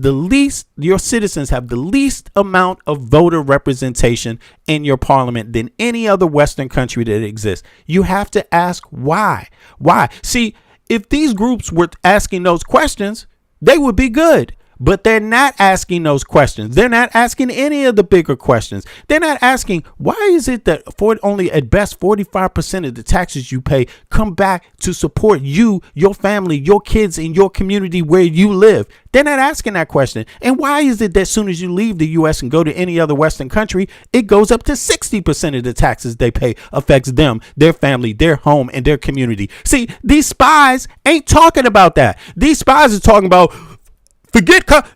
your citizens have the least amount of voter representation in your parliament than any other Western country that exists? You have to ask why. Why? See, if these groups were asking those questions, they would be good. But they're not asking those questions. They're not asking any of the bigger questions. They're not asking, why is it that only at best 45% of the taxes you pay come back to support you, your family, your kids, and your community where you live? They're not asking that question. And why is it that as soon as you leave the U.S. and go to any other Western country, it goes up to 60% of the taxes they pay affects them, their family, their home, and their community? See, these spies ain't talking about that. These spies are talking about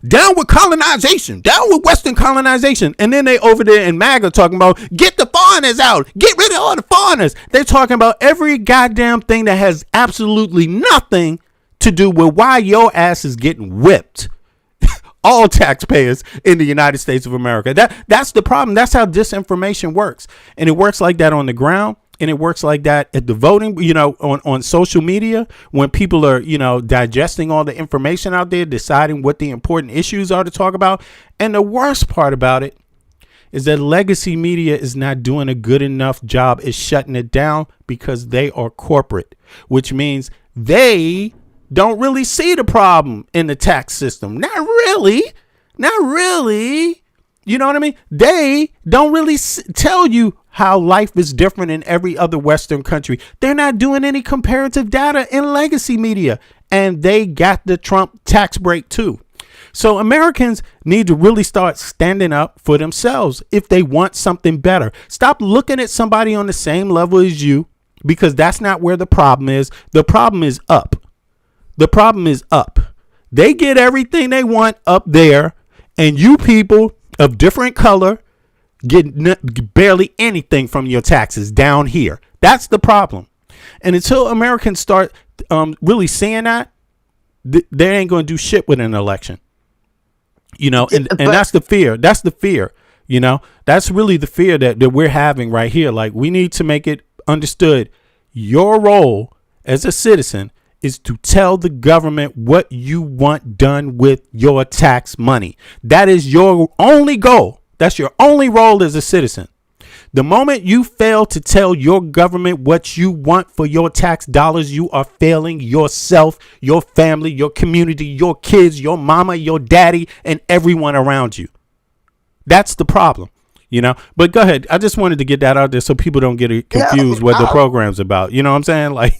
down with colonization, down with Western colonization. And then they over there in MAGA talking about get the foreigners out, get rid of all the foreigners. They're talking about every goddamn thing that has absolutely nothing to do with why your ass is getting whipped. All taxpayers in the United States of America. That's the problem. That's how disinformation works. And it works like that on the ground. And it works like that at the voting, on social media, when people are, digesting all the information out there, deciding what the important issues are to talk about. And the worst part about it is that legacy media is not doing a good enough job at shutting it down because they are corporate, which means they don't really see the problem in the tax system. Not really. You know what I mean? They don't really tell you how life is different in every other Western country. They're not doing any comparative data in legacy media. And they got the Trump tax break too. So Americans need to really start standing up for themselves if they want something better. Stop looking at somebody on the same level as you, because that's not where the problem is. The problem is up. They get everything they want up there, and you people of different color get barely anything from your taxes down here. That's the problem. And until Americans start really seeing that, they ain't going to do shit with an election. And that's the fear. That's the fear. That's really the fear that we're having right here. Like, we need to make it understood. Your role as a citizen is to tell the government what you want done with your tax money. That is your only goal. That's your only role as a citizen. The moment you fail to tell your government what you want for your tax dollars, you are failing yourself, your family, your community, your kids, your mama, your daddy, and everyone around you. That's the problem, But go ahead. I just wanted to get that out there so people don't get confused what the program's about. You know what I'm saying? Like,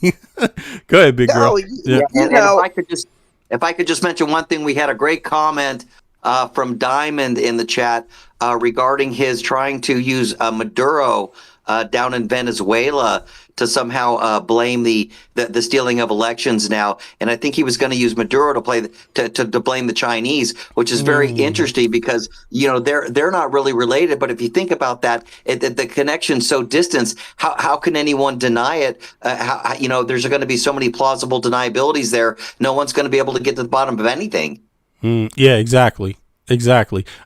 go ahead, big girl. If I could just mention one thing, we had a great comment from Diamond in the chat regarding his trying to use Maduro down in Venezuela to somehow blame the stealing of elections now. And I think he was going to use Maduro to blame the Chinese, which is very interesting because, they're not really related. But if you think about that, the connection's so distant, how can anyone deny it? There's going to be so many plausible deniabilities there. No one's going to be able to get to the bottom of anything. Yeah, exactly.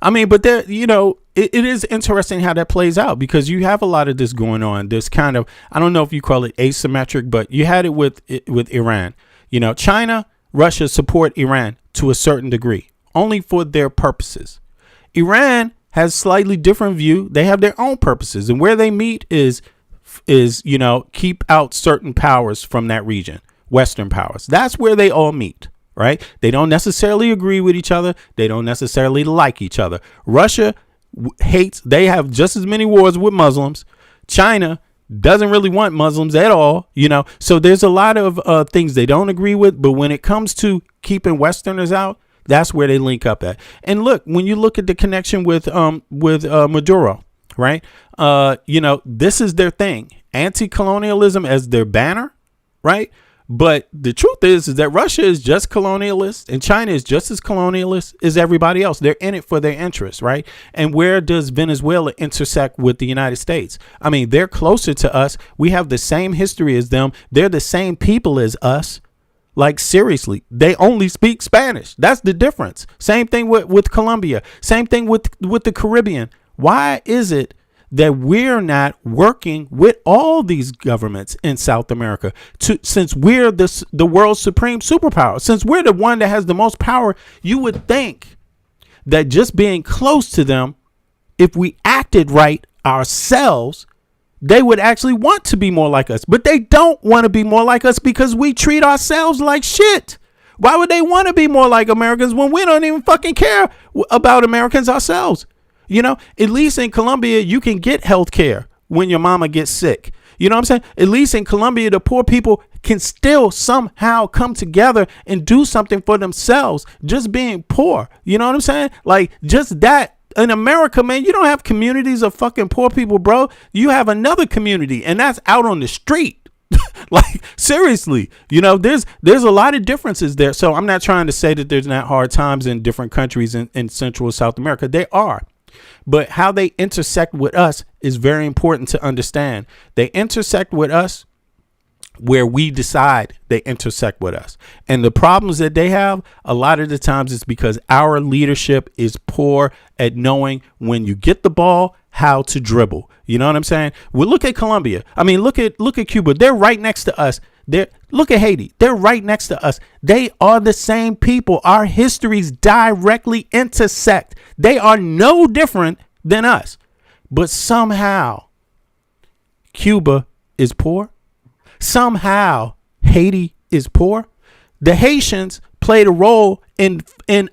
I mean, but there, it is interesting how that plays out because you have a lot of this going on. This kind of, I don't know if you call it asymmetric, but you had it with Iran. China, Russia support Iran to a certain degree, only for their purposes. Iran has slightly different view. They have their own purposes, and where they meet is keep out certain powers from that region, Western powers. That's where they all meet. Right? They don't necessarily agree with each other. They don't necessarily like each other. Russia hates, they have just as many wars with Muslims. China doesn't really want Muslims at all, So there's a lot of things they don't agree with. But when it comes to keeping Westerners out, that's where they link up at. And look, when you look at the connection with Maduro, right? This is their thing. Anti-colonialism as their banner, right? But the truth is that Russia is just colonialist and China is just as colonialist as everybody else. They're in it for their interests, right? And where does Venezuela intersect with the United States? I mean, they're closer to us. We have the same history as them. They're the same people as us. Like, seriously, they only speak Spanish. That's the difference. Same thing with Colombia. Same thing with the Caribbean. Why is it that we're not working with all these governments in South America since we're the world's supreme superpower, since we're the one that has the most power? You would think that just being close to them, if we acted right ourselves, they would actually want to be more like us. But they don't want to be more like us because we treat ourselves like shit. Why would they want to be more like Americans when we don't even fucking care about Americans ourselves? At least in Colombia, you can get health care when your mama gets sick. You know what I'm saying? At least in Colombia, the poor people can still somehow come together and do something for themselves, just being poor. You know what I'm saying? Like, just that. In America, man, you don't have communities of fucking poor people, bro. You have another community, and that's out on the street. Like, seriously, there's a lot of differences there. So I'm not trying to say that there's not hard times in different countries in Central and South America. They are. But how they intersect with us is very important to understand. They intersect with us where we decide they intersect with us. And the problems that they have, a lot of the times it's because our leadership is poor at knowing when you get the ball, how to dribble. You know what I'm saying? Well, look at Colombia. I mean, look at Cuba. They're right next to us. Look at Haiti. They're right next to us. They are the same people. Our histories directly intersect. They are no different than us. But somehow Cuba is poor. Somehow Haiti is poor. The Haitians played a role in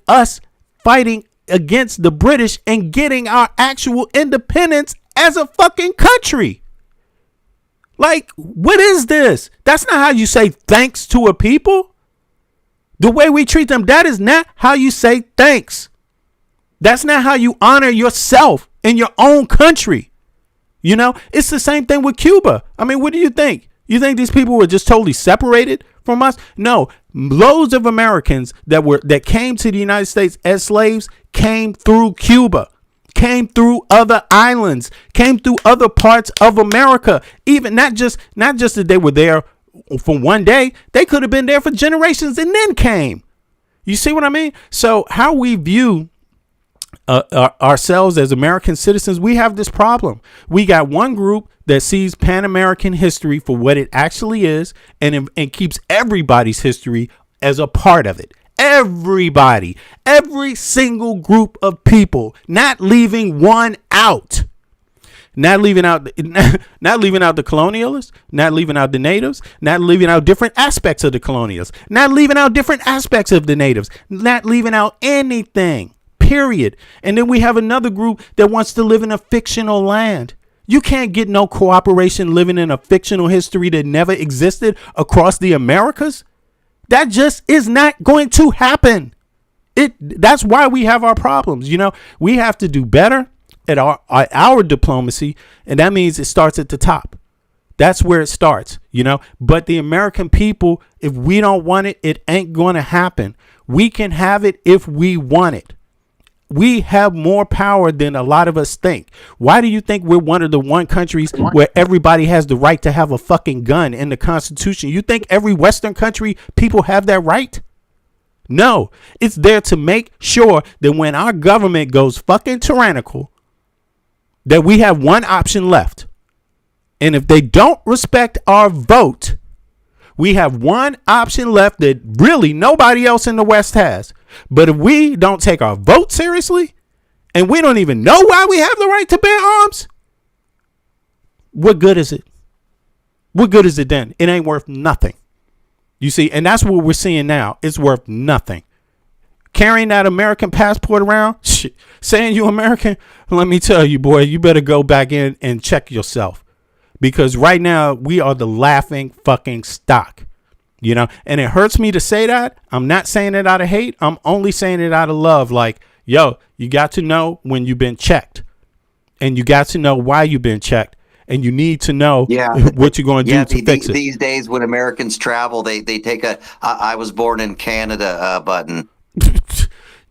us fighting against the British and getting our actual independence as a fucking country. Like, what is this? That's not how you say thanks to a people. The way we treat them, that is not how you say thanks. That's not how you honor yourself in your own country. It's the same thing with Cuba. I mean, what do you think? You think these people were just totally separated from us? No, loads of Americans that came to the United States as slaves came through Cuba, came through other islands, came through other parts of America. Even not just that they were there for one day, they could have been there for generations and then came. You see what I mean? So how we view ourselves as American citizens, we have this problem. We got one group that sees Pan-American history for what it actually is and keeps everybody's history as a part of it. Everybody, every single group of people, not leaving one out. Not leaving out the colonialists, not leaving out the natives, not leaving out different aspects of the colonials, not leaving out different aspects of the natives, not leaving out anything, period. And then we have another group that wants to live in a fictional land. You can't get no cooperation living in a fictional history that never existed across the Americas. That just is not going to happen. That's why we have our problems. We have to do better. at our diplomacy, and that means it starts at the top. That's where it starts, But the American people, if we don't want it, it ain't going to happen. We can have it if we want it. We have more power than a lot of us think. Why do you think we're one of the countries where everybody has the right to have a fucking gun in the Constitution? You think every Western country people have that right? No, it's there to make sure that when our government goes fucking tyrannical, that we have one option left. And if they don't respect our vote, we have one option left that really nobody else in the West has. But if we don't take our vote seriously, and we don't even know why we have the right to bear arms, what good is it? What good is it then? It ain't worth nothing. You see, and that's what we're seeing now. It's worth nothing. Carrying that American passport around, saying you American, let me tell you, boy, you better go back in and check yourself. Because right now we are the laughing fucking stock, and it hurts me to say that. I'm not saying it out of hate. I'm only saying it out of love. Like, yo, you got to know when you've been checked, and you got to know why you've been checked, and you need to know what you're going to do to fix it. These days when Americans travel, they take a I was born in Canada button.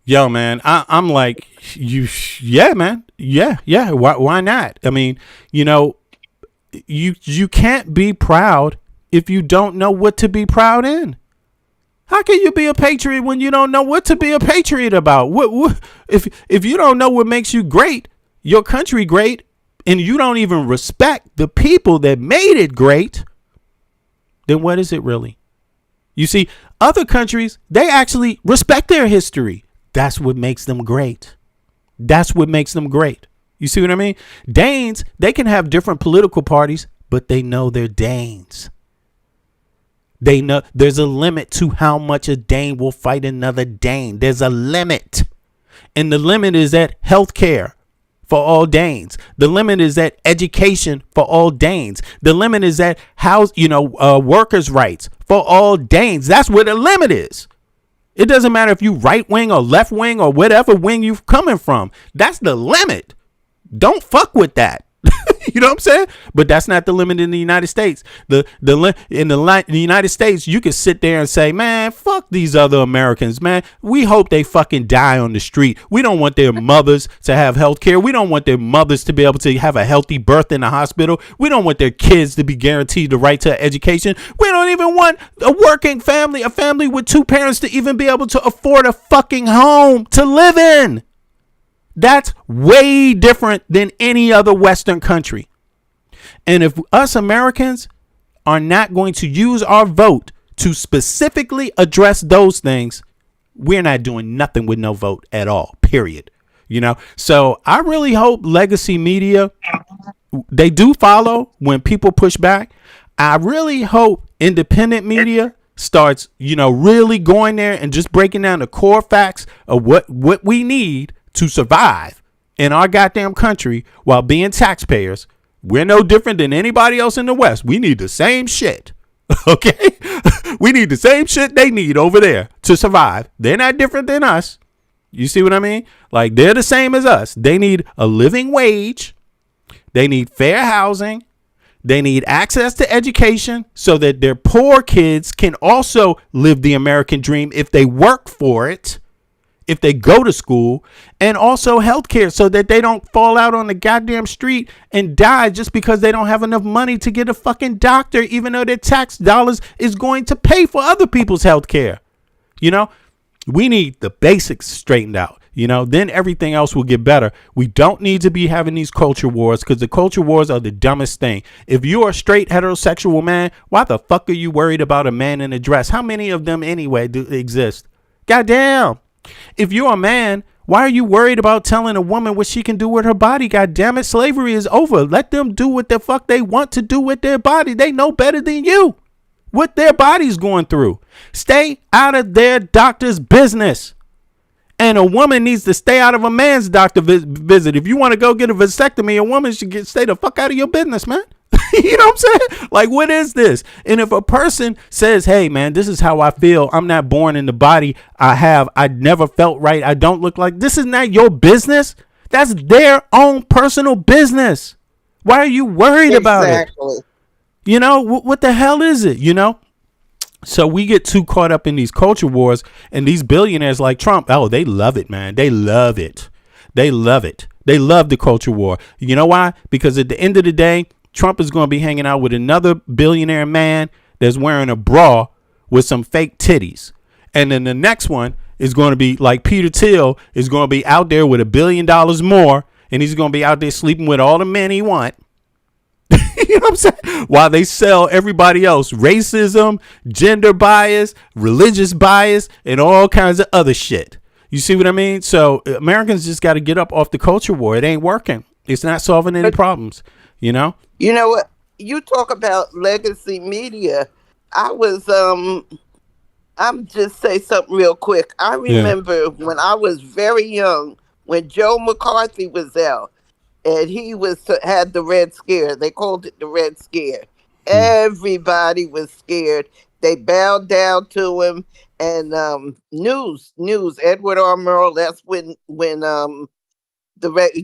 Yo, man, I'm like, man. Yeah. Why not? I mean, you can't be proud if you don't know what to be proud in. How can you be a patriot when you don't know what to be a patriot about? What if you don't know what makes you great, your country great, and you don't even respect the people that made it great, then what is it really? You see, other countries, they actually respect their history. That's what makes them great. That's what makes them great. You see what I mean? Danes, they can have different political parties, but they know they're Danes. They know there's a limit to how much a Dane will fight another Dane. There's a limit. And the limit is at healthcare for all Danes. The limit is at education for all Danes. The limit is at workers' rights for all Danes. That's where the limit is. It doesn't matter if you right wing or left wing or whatever wing you're coming from. That's the limit. Don't fuck with that. You know what I'm saying? But that's not the limit in the United States. In the United States, you can sit there and say, man, fuck these other Americans, man. We hope they fucking die on the street. We don't want their mothers to have health care. We don't want their mothers to be able to have a healthy birth in the hospital. We don't want their kids to be guaranteed the right to education. We don't even want a working family, a family with two parents, to even be able to afford a fucking home to live in. That's way different than any other Western country. And if us Americans are not going to use our vote to specifically address those things, we're not doing nothing with no vote at all, period. So I really hope legacy media, they do follow when people push back. I really hope independent media starts, really going there and just breaking down the core facts of what we need to survive in our goddamn country while being taxpayers. We're no different than anybody else in the West. We need the same shit. Okay? We need the same shit they need over there to survive. They're not different than us. You see what I mean? Like, they're the same as us. They need a living wage. They need fair housing. They need access to education so that their poor kids can also live the American dream if they work for it, if they go to school, and also healthcare so that they don't fall out on the goddamn street and die just because they don't have enough money to get a fucking doctor, even though their tax dollars is going to pay for other people's healthcare. We need the basics straightened out. Then everything else will get better. We don't need to be having these culture wars, because the culture wars are the dumbest thing. If you're a straight heterosexual man, why the fuck are you worried about a man in a dress? How many of them anyway do exist? Goddamn. If you're a man, why are you worried about telling a woman what she can do with her body? God damn it. Slavery is over. Let them do what the fuck they want to do with their body. They know better than you what their body's going through. Stay out of their doctor's business. And a woman needs to stay out of a man's doctor visit. If you want to go get a vasectomy, a woman should stay the fuck out of your business, man. You know what I'm saying? Like, what is this? And if a person says, hey, man, this is how I feel. I'm not born in the body I have. I never felt right. I don't look like. This is not your business. That's their own personal business. Why are you worried about it? You know, what the hell is it, you know? So we get too caught up in these culture wars, and these billionaires like Trump, oh, they love it, man. They love it. They love it. They love the culture war. You know why? Because at the end of the day, Trump is going to be hanging out with another billionaire man that's wearing a bra with some fake titties. And then the next one is going to be like Peter Thiel is going to be out there with $1 billion more, and he's going to be out there sleeping with all the men he want. You know what I'm saying? While they sell everybody else racism, gender bias, religious bias, and all kinds of other shit. You see what I mean? So Americans just got to get up off the culture war. It ain't working. It's not solving any problems, you know? You know what? You talk about legacy media. I'm just say something real quick. I remember when I was very young, when Joe McCarthy was out, and he had the Red Scare. They called it the Red Scare. Everybody was scared. They bowed down to him. And news, Edward R. Murrow, that's when the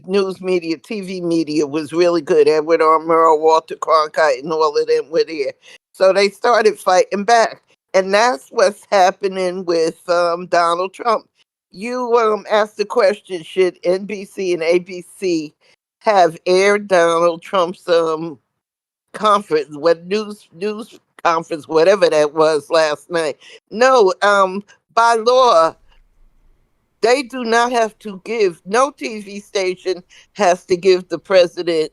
news media, TV media was really good. Edward R. Murrow, Walter Cronkite, and all of them were there. So they started fighting back. And that's what's happening with Donald Trump. You asked the question, should NBC and ABC have aired Donald Trump's conference, what news conference, whatever that was last night? No, by law, they do not have to give, no TV station has to give the president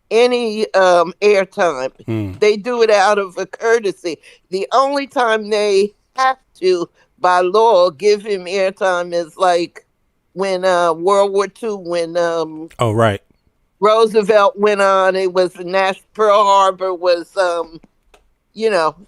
any airtime. They do it out of a courtesy. The only time they have to, by law, give him airtime is like when World War II, when right. Roosevelt went on, it was Pearl Harbor was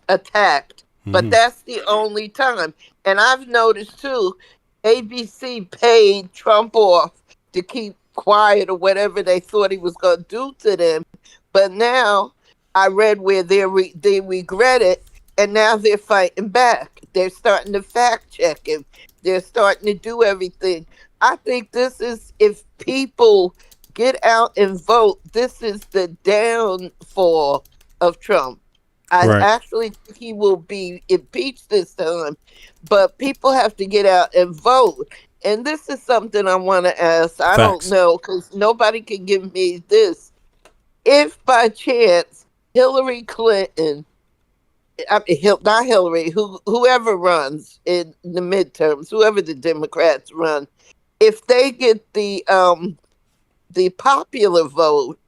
attacked. But that's the only time. And I've noticed too, ABC paid Trump off to keep quiet or whatever they thought he was going to do to them. But now I read where they regret it, and now they're fighting back. They're starting to fact check him. They're starting to do everything. I think this is, if people get out and vote, this is the downfall of Trump. I actually think he will be impeached this time, but people have to get out and vote. And this is something I want to ask. I don't know, because nobody can give me this. If by chance Hillary Clinton, not Hillary, whoever runs in the midterms, whoever the Democrats run, if they get the popular vote,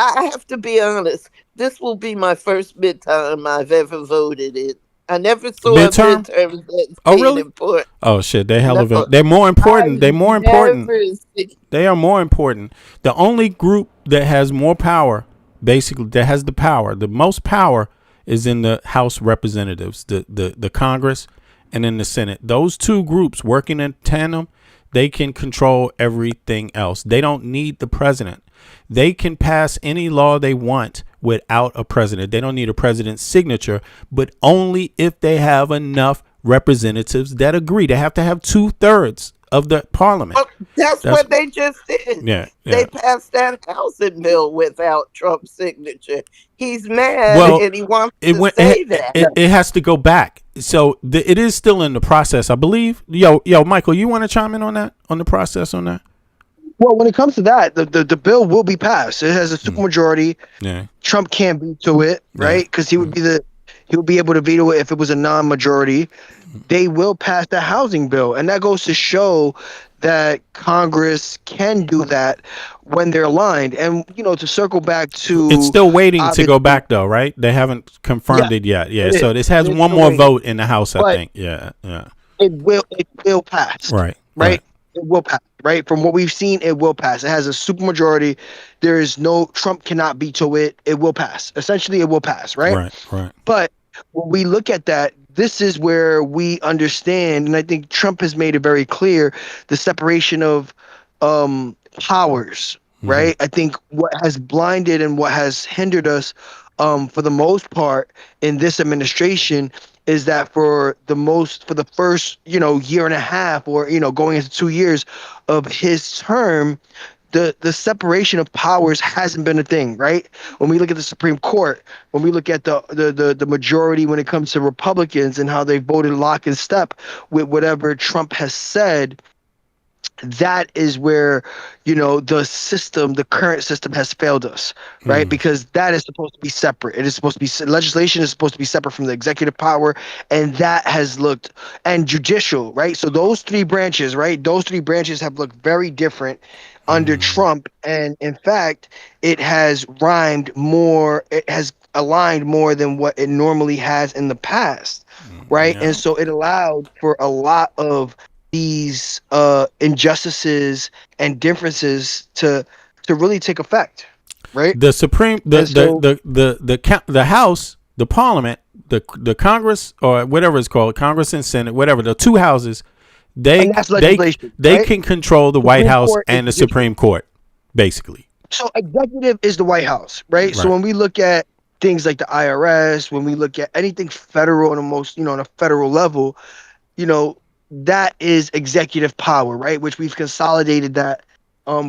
I have to be honest, this will be my first midterm I've ever voted in. I never saw midterms that's really important. Oh shit, they're more important. They're more important. They are more important. The only group that has more power, basically, that has the power, the most power, is in the House Representatives, the Congress, and in the Senate. Those two groups working in tandem, they can control everything else. They don't need the president. They can pass any law they want without a president. They don't need a president's signature, but only if they have enough representatives that agree. They have to have 2/3 of the parliament. Well, that's what they just did. Yeah. They passed that housing bill without Trump's signature. He's mad and he wants to say that. It has to go back. So it is still in the process, I believe. Yo, Michael, you want to chime in on that, on the process on that? Well, when it comes to that, the bill will be passed. It has a supermajority. Yeah. Trump can't veto it, right? Because he would be able to veto it if it was a non-majority. They will pass the housing bill, and that goes to show that Congress can do that when they're aligned. And to circle back to, it's still waiting to go back though, right? They haven't confirmed it yet. Yeah. So this has one more vote in the House, I think. Yeah. It will pass. Right. It will pass. Right, from what we've seen, it will pass. It has a supermajority. There is Trump cannot veto it. It will pass. Essentially, it will pass. Right. But when we look at that, this is where we understand, and I think Trump has made it very clear, the separation of powers. Right. I think what has blinded and what has hindered us, for the most part, in this administration, is that for the first, year and a half, or, going into 2 years of his term, the separation of powers hasn't been a thing, right? When we look at the Supreme Court, when we look at the majority when it comes to Republicans and how they voted lock and step with whatever Trump has said, that is where, the current system has failed us, right? Because that is supposed to be separate. It is supposed to be, legislation is supposed to be separate from the executive power, and that has looked, and judicial, right? So those three branches, right? Those three branches have looked very different under Trump, and in fact, it has aligned more than what it normally has in the past, right? And so it allowed for a lot of these injustices and differences to really take effect, right? The House, the Parliament, the Congress, or whatever it's called, Congress and Senate, whatever, the two houses, they can control the White House and the Supreme Court, basically. So executive is the White House, right? So when we look at things like the IRS, when we look at anything federal on on a federal level, that is executive power, right? Which we've consolidated that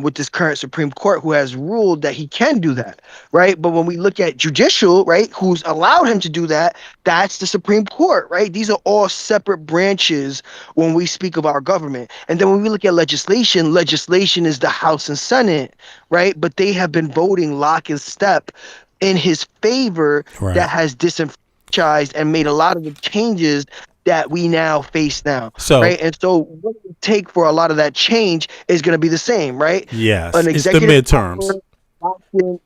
with this current Supreme Court, who has ruled that he can do that, right? But when we look at judicial, right, who's allowed him to do that, that's the Supreme Court, right? These are all separate branches when we speak of our government. And then when we look at legislation is the House and Senate, right? But they have been voting lock and step in his favor, that has disenfranchised and made a lot of the changes that we now face now, right? And so what it take for a lot of that change is going to be the same, right? Yes, it's the midterms.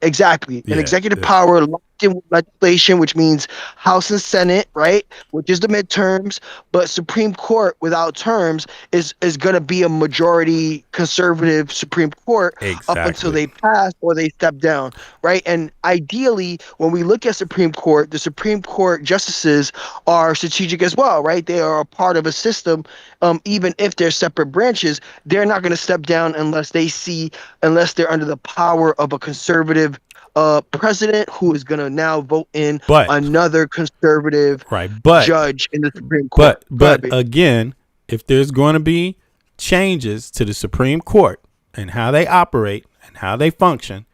Exactly. An executive power locked in with legislation, which means House and Senate, right? Which is the midterms, but Supreme Court without terms is going to be a majority conservative Supreme Court up until they pass or they step down, right? And ideally, when we look at Supreme Court, the Supreme Court justices are strategic as well, right? They are a part of a system. Even if they're separate branches, they're not going to step down unless they're under the power of a conservative president who is going to now vote in another conservative judge in the Supreme Court. But again, if there's going to be changes to the Supreme Court and how they operate and how they function,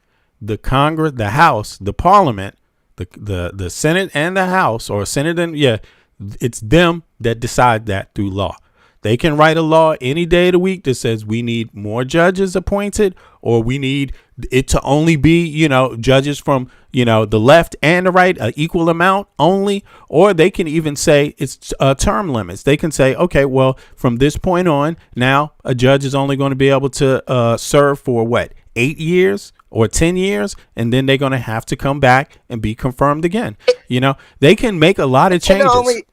the Congress, the House, the Parliament, the Senate and the House, or Senate and it's them that decide that through law. They can write a law any day of the week that says we need more judges appointed, or we need it to only be, judges from, the left and the right, an equal amount only. Or they can even say it's term limits. They can say, okay, well, from this point on, now a judge is only going to be able to serve for 8 years or 10 years, and then they're going to have to come back and be confirmed again. They can make a lot of changes.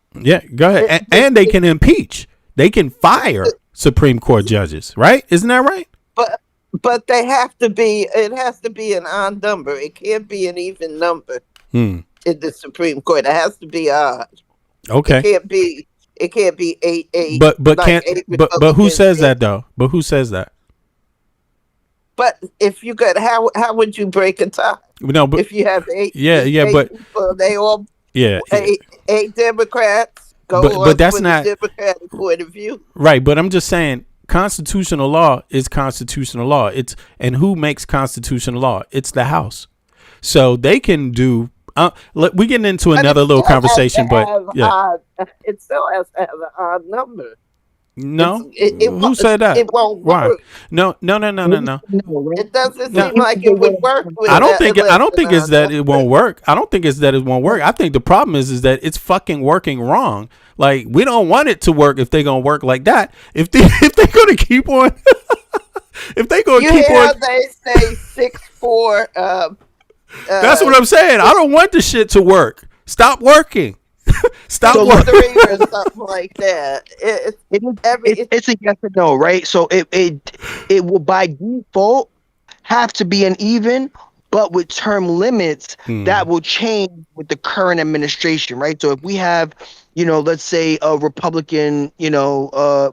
Go ahead. And they can impeach. They can fire Supreme Court judges, right? Isn't that right? But it has to be an odd number. It can't be an even number in the Supreme Court. It has to be odd. Okay. It can't be 8. But who says that though? But who says that? But if you could, how would you break a tie? No, but if you have 8, but people, they all 8 Democrats. But that's not Democratic point of view, right? But I'm just saying, constitutional law is constitutional law. And who makes constitutional law? It's the House. So they can do. We're getting into another little conversation, but it still has to have an odd number. No, who said that? It won't Why? work. No. It doesn't seem like it would work. I don't think it's that it won't work. I don't think it's that it won't work. I think the problem is that it's fucking working wrong. Like, we don't want it to work if they're gonna work like that. If they're gonna keep on, if they're gonna keep on, they say 6-4. That's what I'm saying. I don't want the shit to work. Stop working. Stop working. Or something like that. It's a yes or no, right? So it will by default have to be an even, but with term limits that will change with the current administration, right? So if we have, let's say a Republican,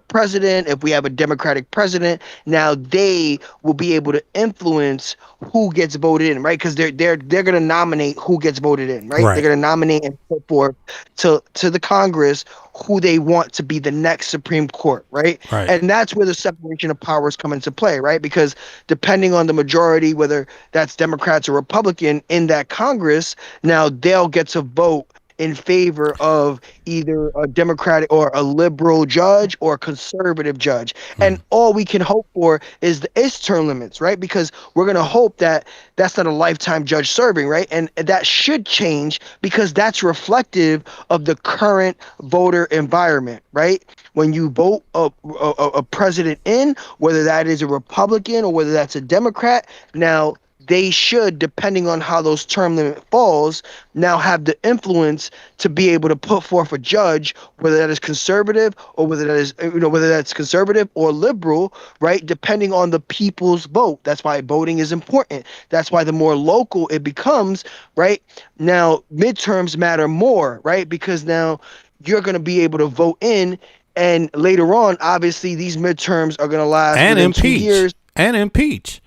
president, if we have a Democratic president, now they will be able to influence who gets voted in, right? Because they're going to nominate who gets voted in, right? They're going to nominate and put forth to the Congress who they want to be the next Supreme Court, right? And that's where the separation of powers come into play, right? Because depending on the majority, whether that's Democrats or Republican in that Congress, now they'll get to vote in favor of either a Democratic or a liberal judge or a conservative judge. And all we can hope for is term limits, right? Because we're going to hope that that's not a lifetime judge serving, right? And that should change because that's reflective of the current voter environment, right? When you vote a president in, whether that is a Republican or whether that's a Democrat, now they should, depending on how those term limit falls, now have the influence to be able to put forth a judge, whether that is conservative or whether that is, whether that's conservative or liberal, right? Depending on the people's vote. That's why voting is important. That's why the more local it becomes, right? Now, midterms matter more, right? Because now you're going to be able to vote in, and later on, obviously, these midterms are going to last and within 2 years. And impeach.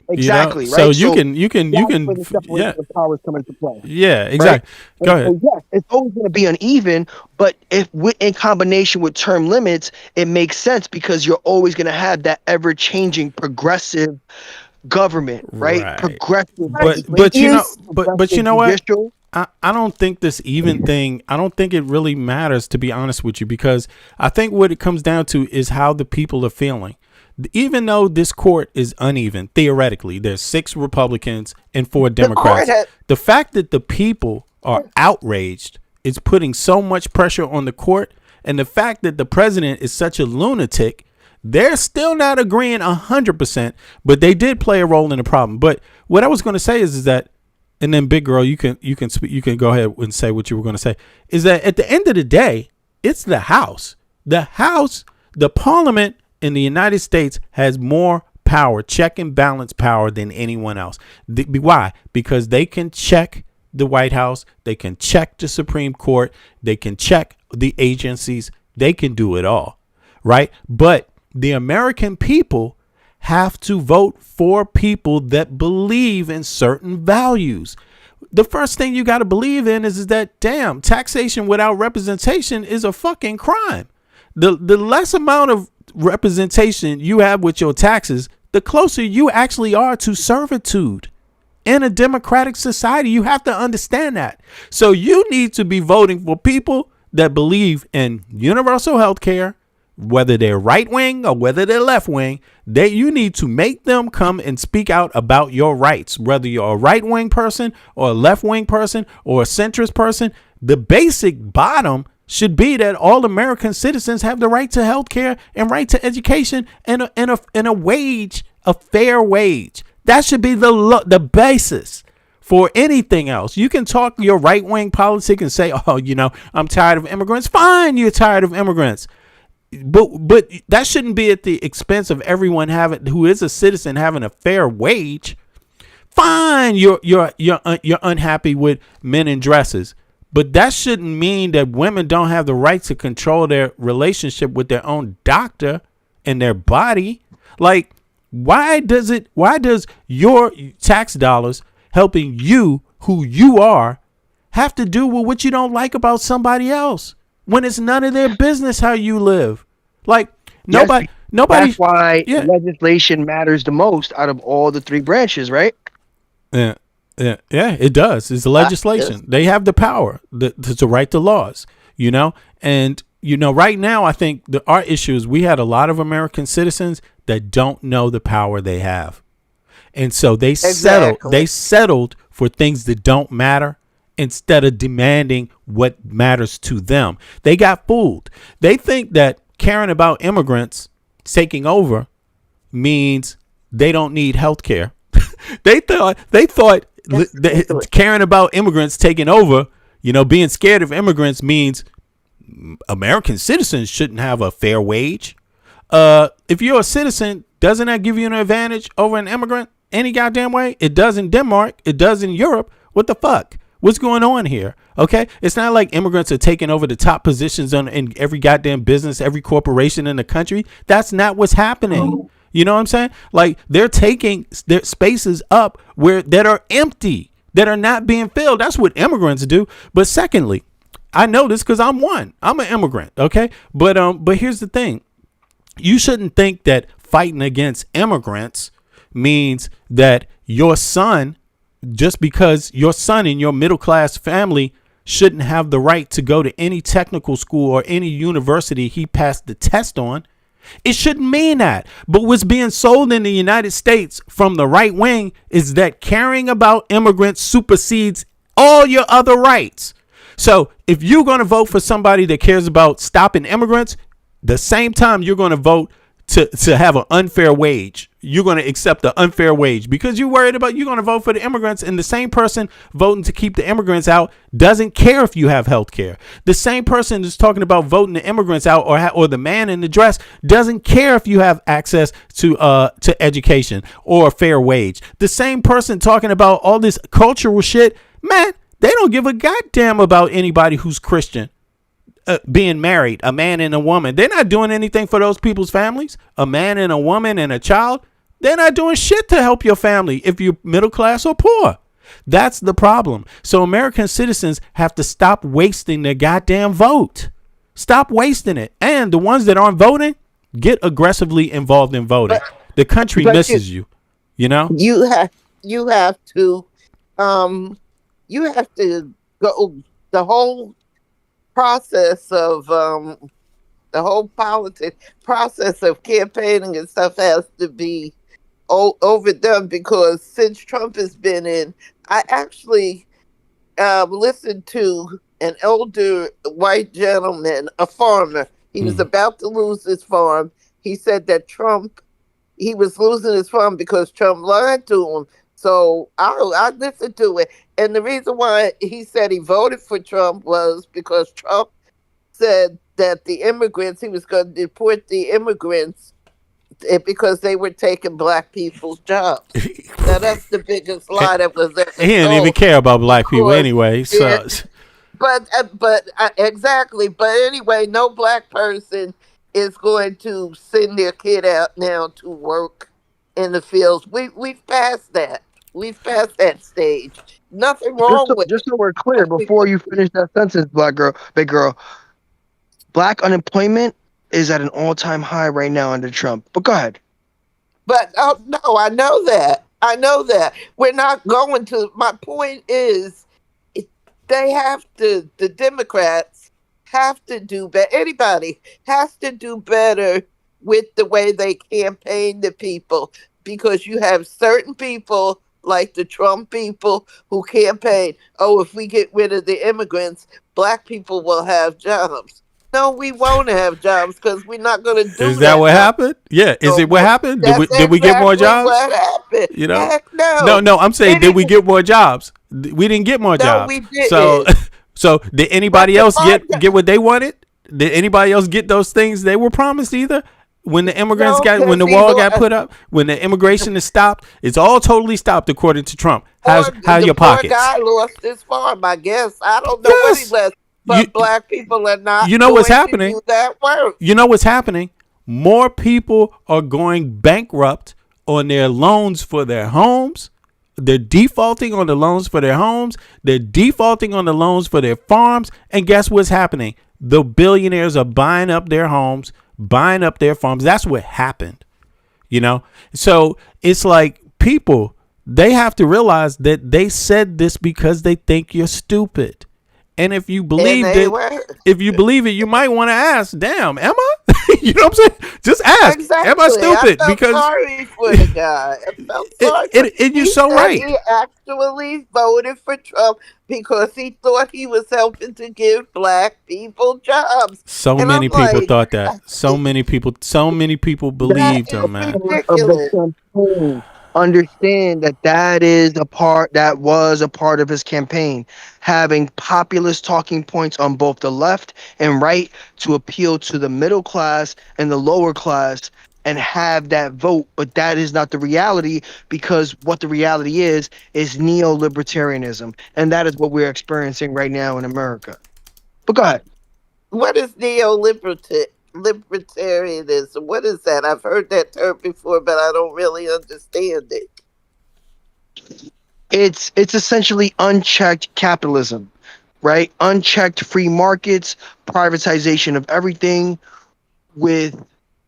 Exactly. So right. you can the powers come into play. Yeah, exactly. Right? Go ahead. So yes, it's always going to be uneven, but if in combination with term limits, it makes sense because you're always going to have that ever-changing progressive government, right? Progressive. But you know what? I don't think this even thing, I don't think it really matters, to be honest with you, because I think what it comes down to is how the people are feeling. Even though this court is uneven, theoretically, there's 6 Republicans and 4 Democrats. The fact that the people are outraged is putting so much pressure on the court. And the fact that the president is such a lunatic, they're still not agreeing 100%, but they did play a role in the problem. But what I was going to say is that, and then Big Girl, you can go ahead and say what you were going to say, is that at the end of the day, it's the House. The Parliament in the United States has more power, check and balance power, than anyone else. Why? Because they can check the White House, they can check the Supreme Court, they can check the agencies, they can do it all, right? But the American people have to vote for people that believe in certain values. The first thing you got to believe in is that, damn, taxation without representation is a fucking crime. The less amount of representation you have with your taxes, the closer you actually are to servitude. In a democratic society, you have to understand that. So you need to be voting for people that believe in universal health care, whether they're right wing or whether they're left wing. You need to make them come and speak out about your rights, whether you're a right wing person or a left wing person or a centrist person. The basic bottom should be that all American citizens have the right to health care and right to education and a wage, a fair wage. That should be the basis for anything else. You can talk your right wing politics and say, oh, I'm tired of immigrants. Fine, you're tired of immigrants. But that shouldn't be at the expense of everyone who is a citizen having a fair wage. Fine, you're unhappy with men in dresses. But that shouldn't mean that women don't have the right to control their relationship with their own doctor and their body. Like, why does your tax dollars helping you, who you are, have to do with what you don't like about somebody else when it's none of their business how you live? Like, nobody. That's why legislation matters the most out of all the 3 branches, right? Yeah, it does. It's the legislation. They have the power to write the laws, and right now, I think our issue is we had a lot of American citizens that don't know the power they have. And so they settled for things that don't matter instead of demanding what matters to them. They got fooled. They think that caring about immigrants taking over means they don't need health care. They thought caring about immigrants taking over, being scared of immigrants means American citizens shouldn't have a fair wage. If you're a citizen, doesn't that give you an advantage over an immigrant any goddamn way? It does in Denmark. It does in Europe. What the fuck? What's going on here? Okay, it's not like immigrants are taking over the top positions in every goddamn business, every corporation in the country. That's not what's happening. You know what I'm saying? Like, they're taking their spaces up that are empty, that are not being filled. That's what immigrants do. But secondly, I know this because I'm an immigrant. Okay, but here's the thing: you shouldn't think that fighting against immigrants means that your son, just because your son in your middle class family shouldn't have the right to go to any technical school or any university he passed the test on. It shouldn't mean that. But what's being sold in the United States from the right wing is that caring about immigrants supersedes all your other rights. So if you're going to vote for somebody that cares about stopping immigrants, the same time you're going to vote to have an unfair wage, you're going to accept the unfair wage because you're worried about, you're going to vote for the immigrants, and the same person voting to keep the immigrants out doesn't care if you have health care. The same person that's talking about voting the immigrants out, or the man in the dress, doesn't care if you have access to education or a fair wage. The same person talking about all this cultural shit, man, they don't give a goddamn about anybody who's Christian. Being married, a man and a woman, they're not doing anything for those people's families. A man and a woman and a child, they're not doing shit to help your family if you're middle class or poor. That's the problem. So American citizens have to stop wasting their goddamn vote. Stop wasting it. And the ones that aren't voting, get aggressively involved in voting. The country misses you. You know? You have to go the whole process of the whole process of campaigning and stuff has to be overdone, because since Trump has been in, I actually listened to an older white gentleman, a farmer. He was about to lose his farm. He said that he was losing his farm because Trump lied to him. So I listened to it. And the reason why he said he voted for Trump was because Trump said that he was going to deport the immigrants because they were taking black people's jobs. Now, that's the biggest lie that was ever He didn't even care about black people anyway. So. But exactly. But anyway, no black person is going to send their kid out now to work in the fields. We've passed that. We've passed that stage. Nothing wrong with just so we're clear, before you finish that sentence, big girl, black unemployment is at an all-time high right now under Trump. But go ahead. But no, I know that. We're not going to. My point is, the Democrats have to do better. Anybody has to do better with the way they campaign to people, because you have certain people like the Trump people who campaign, if we get rid of the immigrants, black people will have jobs. No, we won't have jobs because we're not going to do that. Is that what happened? Yeah. Is it what happened? Did we get more jobs? What happened? You know? Heck no. No, I'm saying, did we get more jobs? We didn't get more jobs. We didn't. So did anybody else get what they wanted? Did anybody else get those things they were promised either? When the immigrants when the wall got put up, when the immigration is stopped, it's all totally stopped according to Trump. How your pockets? The poor guy lost his farm, I guess. I don't know what he left, but black people are not. You know what's happening? Do that work. You know what's happening? More people are going bankrupt on their loans for their homes. They're defaulting on the loans for their homes. They're defaulting on the loans for their farms. And guess what's happening? The billionaires are buying up their homes, buying up their farms. That's what happened, you know? So it's like people, they have to realize that they said this because they think you're stupid. And if you believe it, you might want to ask, damn, am I? You know what I'm saying? Just ask, am I stupid? I felt sorry for the guy. I felt sorry. You're so right. He actually voted for Trump because he thought he was helping to give black people jobs. So many people thought that. So many people believed him, man. Ridiculous. Understand that was a part of his campaign, having populist talking points on both the left and right to appeal to the middle class and the lower class and have that vote, but that is not the reality, because what the reality is neo-libertarianism, and that is what we're experiencing right now in America. But go ahead. What is neo-libertarianism? What is that? I've heard that term before, but I don't really understand it. It's essentially unchecked capitalism, right? Unchecked free markets, privatization of everything, with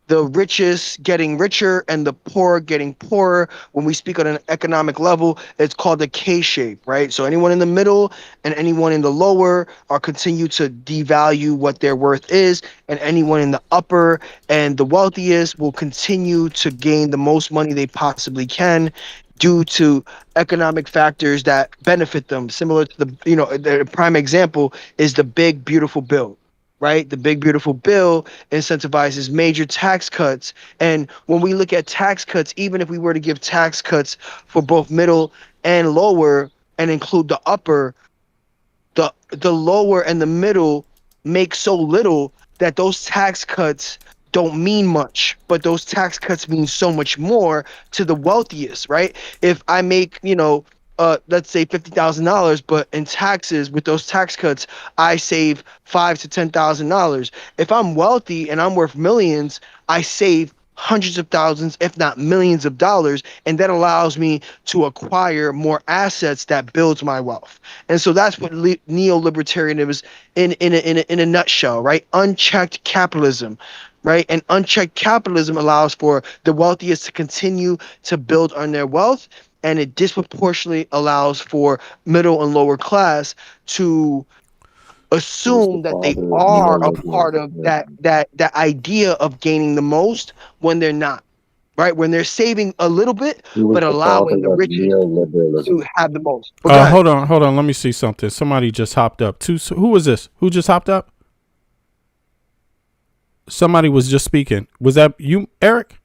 the richest getting richer and the poor getting poorer. When we speak on an economic level, it's called the K-shape, right? So anyone in the middle and anyone in the lower are continue to devalue what their worth is, and anyone in the upper and the wealthiest will continue to gain the most money they possibly can due to economic factors that benefit them. Similar to the prime example is the Big Beautiful Bill. Right? The Big Beautiful Bill incentivizes major tax cuts. And when we look at tax cuts, even if we were to give tax cuts for both middle and lower and include the upper, the lower and the middle make so little that those tax cuts don't mean much, but those tax cuts mean so much more to the wealthiest, right? If I make, let's say $50,000, but in taxes, with those tax cuts, I save $5,000 to $10,000. If I'm wealthy and I'm worth millions, I save hundreds of thousands, if not millions of dollars, and that allows me to acquire more assets that builds my wealth. And so that's what neo-libertarianism is in a nutshell, right? Unchecked capitalism. Right? And unchecked capitalism allows for the wealthiest to continue to build on their wealth, and it disproportionately allows for middle and lower class to assume that they are a part of that idea of gaining the most when they're not. Right? When they're saving a little bit, but allowing the rich to have the most. Hold on. Let me see something. Somebody just hopped up. Who was this? Who just hopped up? Somebody was just speaking. Was that you, Eric?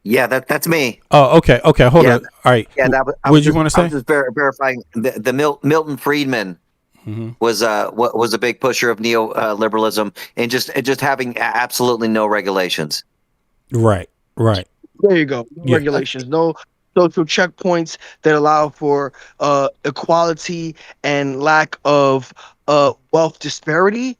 Yeah, that's me. Oh, okay. Hold on. All right. Yeah, what did you want to say? I was just verifying the Milton Friedman was a big pusher of neoliberalism and just having absolutely no regulations. Right. There you go. No regulations. No social checkpoints that allow for equality and lack of wealth disparity.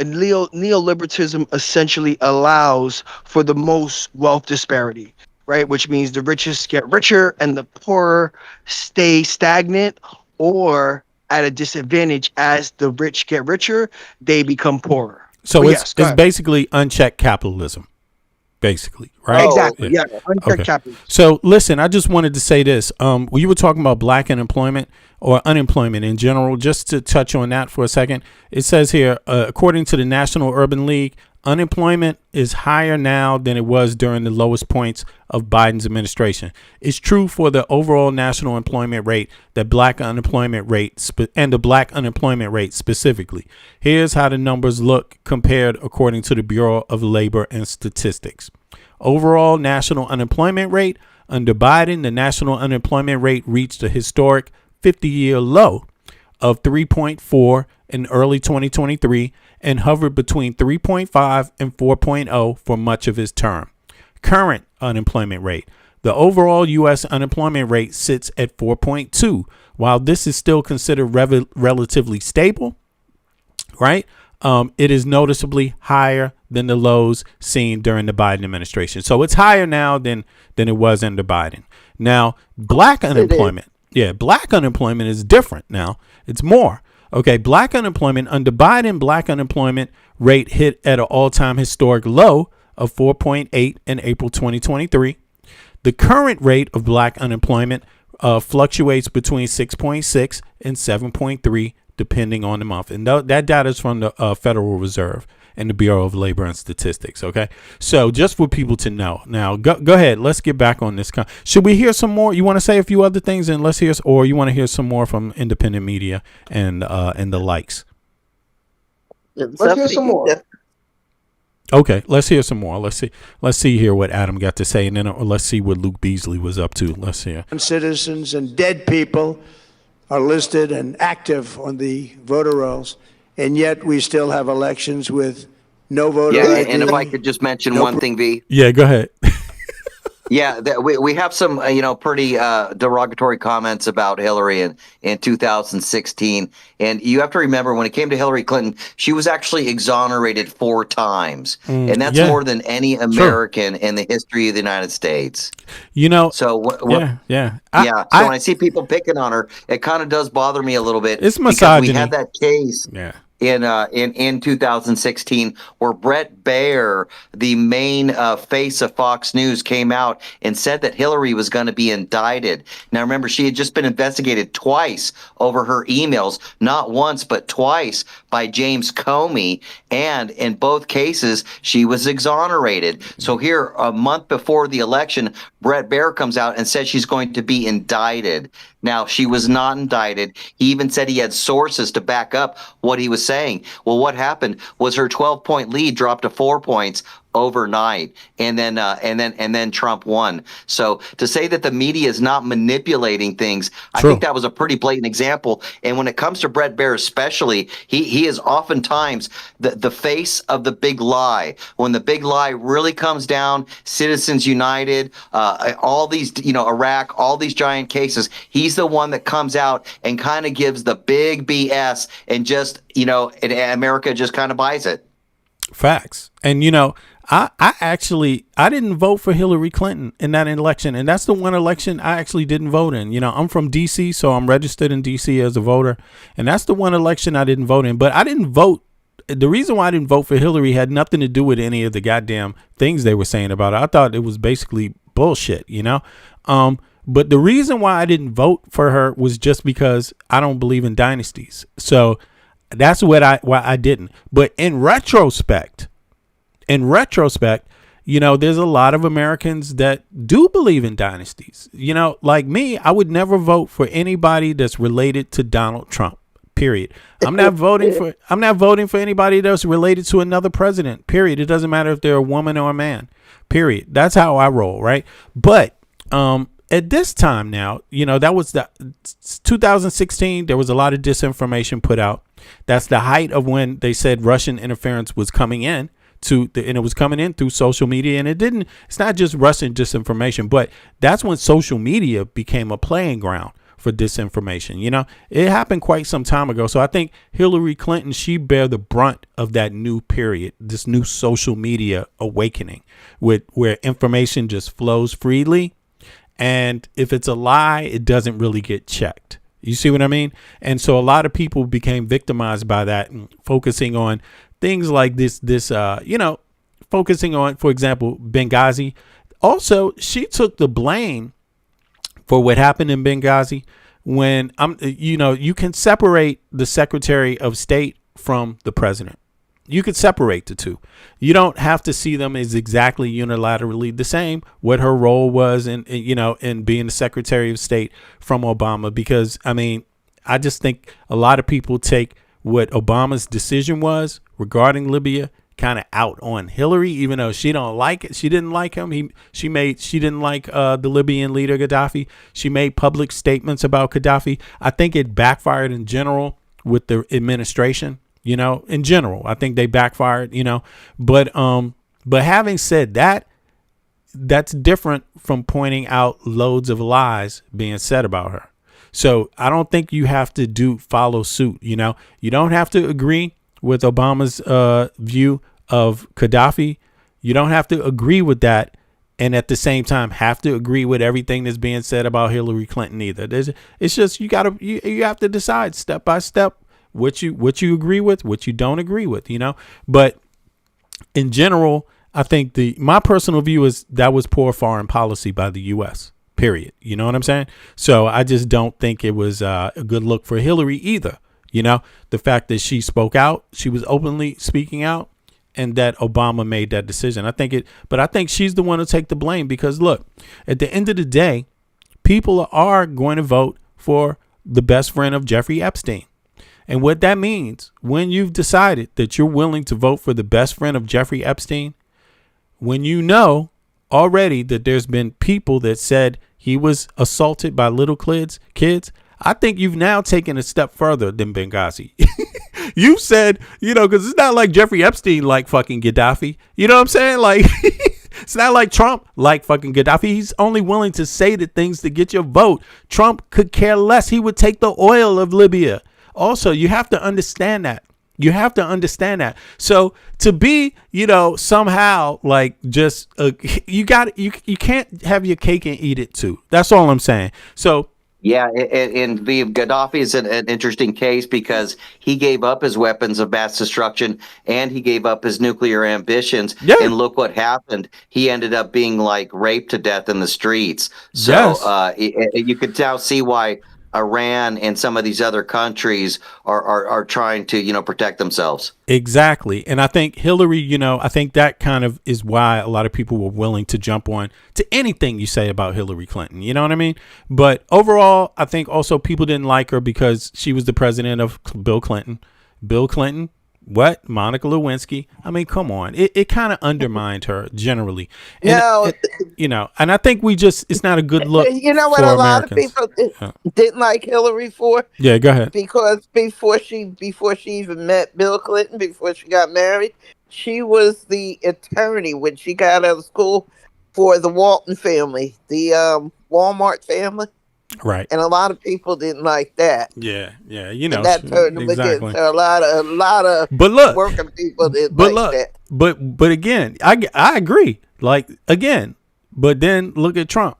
And neoliberalism essentially allows for the most wealth disparity, right? Which means the richest get richer and the poorer stay stagnant or at a disadvantage. As the rich get richer, they become poorer. So it's basically unchecked capitalism, basically, right? Exactly. Yeah. Unchecked capitalism. So listen, I just wanted to say this. You were talking about black unemployment or unemployment in general. Just to touch on that for a second, it says here, according to the National Urban League, unemployment is higher now than it was during the lowest points of Biden's administration. It's true for the overall national employment rate, the black unemployment rate, and the black unemployment rate specifically. Here's how the numbers look compared according to the Bureau of Labor and Statistics. Overall national unemployment rate under Biden, the national unemployment rate reached a historic 50-year low of 3.4 in early 2023 and hovered between 3.5 and 4.0 for much of his term. Current unemployment rate. The overall U.S. unemployment rate sits at 4.2. While this is still considered relatively stable, right? It is noticeably higher than the lows seen during the Biden administration. So it's higher now than it was under Biden. Now, black unemployment. Yeah, black unemployment is different now. It's more. Okay, black unemployment under Biden, black unemployment rate hit at an all-time historic low of 4.8 in April 2023. The current rate of black unemployment fluctuates between 6.6 and 7.3 depending on the month. And that data is from the Federal Reserve and the Bureau of Labor and Statistics. Okay, so just for people to know. Now, go ahead. Let's get back on this. Should we hear some more? You want to say a few other things, and let's hear, or you want to hear some more from independent media and the likes? Let's hear some more. Okay, let's hear some more. Let's see here what Adam got to say, and then let's see what Luke Beasley was up to. Let's hear. Citizens and dead people are listed and active on the voter rolls, and yet we still have elections with no voter Yeah, ID. and if I could just mention one thing, V. Yeah, go ahead. Yeah, we have some pretty derogatory comments about Hillary in 2016, and you have to remember when it came to Hillary Clinton, she was actually exonerated 4 times, and that's more than any American in the history of the United States. So when I see people picking on her, it kind of does bother me a little bit. It's because misogyny. we had that case. Yeah. In 2016, where Brett Baer, the main face of Fox News, came out and said that Hillary was going to be indicted. Now, remember, she had just been investigated twice over her emails, not once, but twice by James Comey. And in both cases, she was exonerated. So here, a month before the election, Brett Baer comes out and says she's going to be indicted. Now, she was not indicted. He even said he had sources to back up what he was saying. Well, what happened was her 12-point lead dropped to 4 points overnight, and then Trump won. So to say that the media is not manipulating things, I think that was a pretty blatant example. And when it comes to Brett Baer especially, he is oftentimes the face of the big lie. When the big lie really comes down, Citizens United, all these, Iraq, all these giant cases, he's the one that comes out and kind of gives the big BS, and just, America just kind of buys it. Facts. And I didn't vote for Hillary Clinton in that election, and that's the one election I actually didn't vote in. I'm from DC, so I'm registered in DC as a voter, and that's the one election I didn't vote in. But I didn't vote. The reason why I didn't vote for Hillary had nothing to do with any of the goddamn things they were saying about her. I thought it was basically bullshit, but the reason why I didn't vote for her was just because I don't believe in dynasties. So that's why I didn't. But in retrospect, there's a lot of Americans that do believe in dynasties. Like me, I would never vote for anybody that's related to Donald Trump. Period. I'm not voting for anybody that's related to another president. Period. It doesn't matter if they're a woman or a man. Period. That's how I roll, right? But at this time now, that was the 2016. There was a lot of disinformation put out. That's the height of when they said Russian interference was coming in. And it was coming in through social media, and it's not just Russian disinformation, but that's when social media became a playing ground for disinformation. It happened quite some time ago. So I think Hillary Clinton, she bear the brunt of that new period, this new social media awakening where information just flows freely. And if it's a lie, it doesn't really get checked. You see what I mean? And so a lot of people became victimized by that, and focusing on things like this, focusing on, for example, Benghazi. Also, she took the blame for what happened in Benghazi when you can separate the Secretary of State from the president. You could separate the two. You don't have to see them as exactly unilaterally the same, what her role was in being the Secretary of State from Obama, because I just think a lot of people take what Obama's decision was regarding Libya kind of out on Hillary, even though she don't like it. She didn't like him. She didn't like the Libyan leader Gaddafi. She made public statements about Gaddafi. I think it backfired in general with the administration. In general, I think they backfired. But having said that, that's different from pointing out loads of lies being said about her. So I don't think you have to follow suit. You don't have to agree with Obama's view of Gaddafi. You don't have to agree with that, and at the same time have to agree with everything that's being said about Hillary Clinton either. It's just you have to decide step by step what you agree with, what you don't agree with. But in general, I think my personal view is that was poor foreign policy by the U.S. Period. You know what I'm saying? So I just don't think it was a good look for Hillary either. The fact that she spoke out, she was openly speaking out, and that Obama made that decision. But I think she's the one to take the blame, because look, at the end of the day, people are going to vote for the best friend of Jeffrey Epstein. And what that means, when you've decided that you're willing to vote for the best friend of Jeffrey Epstein, when you know already that there's been people that said he was assaulted by little kids, I think you've now taken a step further than Benghazi. You said, because it's not like Jeffrey Epstein like fucking Gaddafi. You know what I'm saying? Like, it's not like Trump like fucking Gaddafi. He's only willing to say the things to get your vote. Trump could care less. He would take the oil of Libya. Also, you have to understand that. You have to understand that. So to be, somehow like just you can't have your cake and eat it too. That's all I'm saying. So yeah, and Gaddafi is an interesting case because he gave up his weapons of mass destruction and he gave up his nuclear ambitions. Yeah. And look what happened. He ended up being like raped to death in the streets. So yes. You could now see why Iran and some of these other countries are trying to, protect themselves. Exactly. And I think Hillary, I think that kind of is why a lot of people were willing to jump on to anything you say about Hillary Clinton. You know what I mean? But overall, I think also people didn't like her because she was the president of Bill Clinton. Bill Clinton. What? Monica Lewinsky. I mean, come on. It kind of undermined her generally. And and I think it's not a good look. You know what for a lot Americans. of people didn't like Hillary for? Yeah, go ahead. Because before she even met Bill Clinton, before she got married, she was the attorney when she got out of school for the Walton family, the Walmart family. Right. And a lot of people didn't like that. Yeah. And that turned them against her. A lot of but look, working people didn't that. But again, I agree. Like, again, but then look at Trump.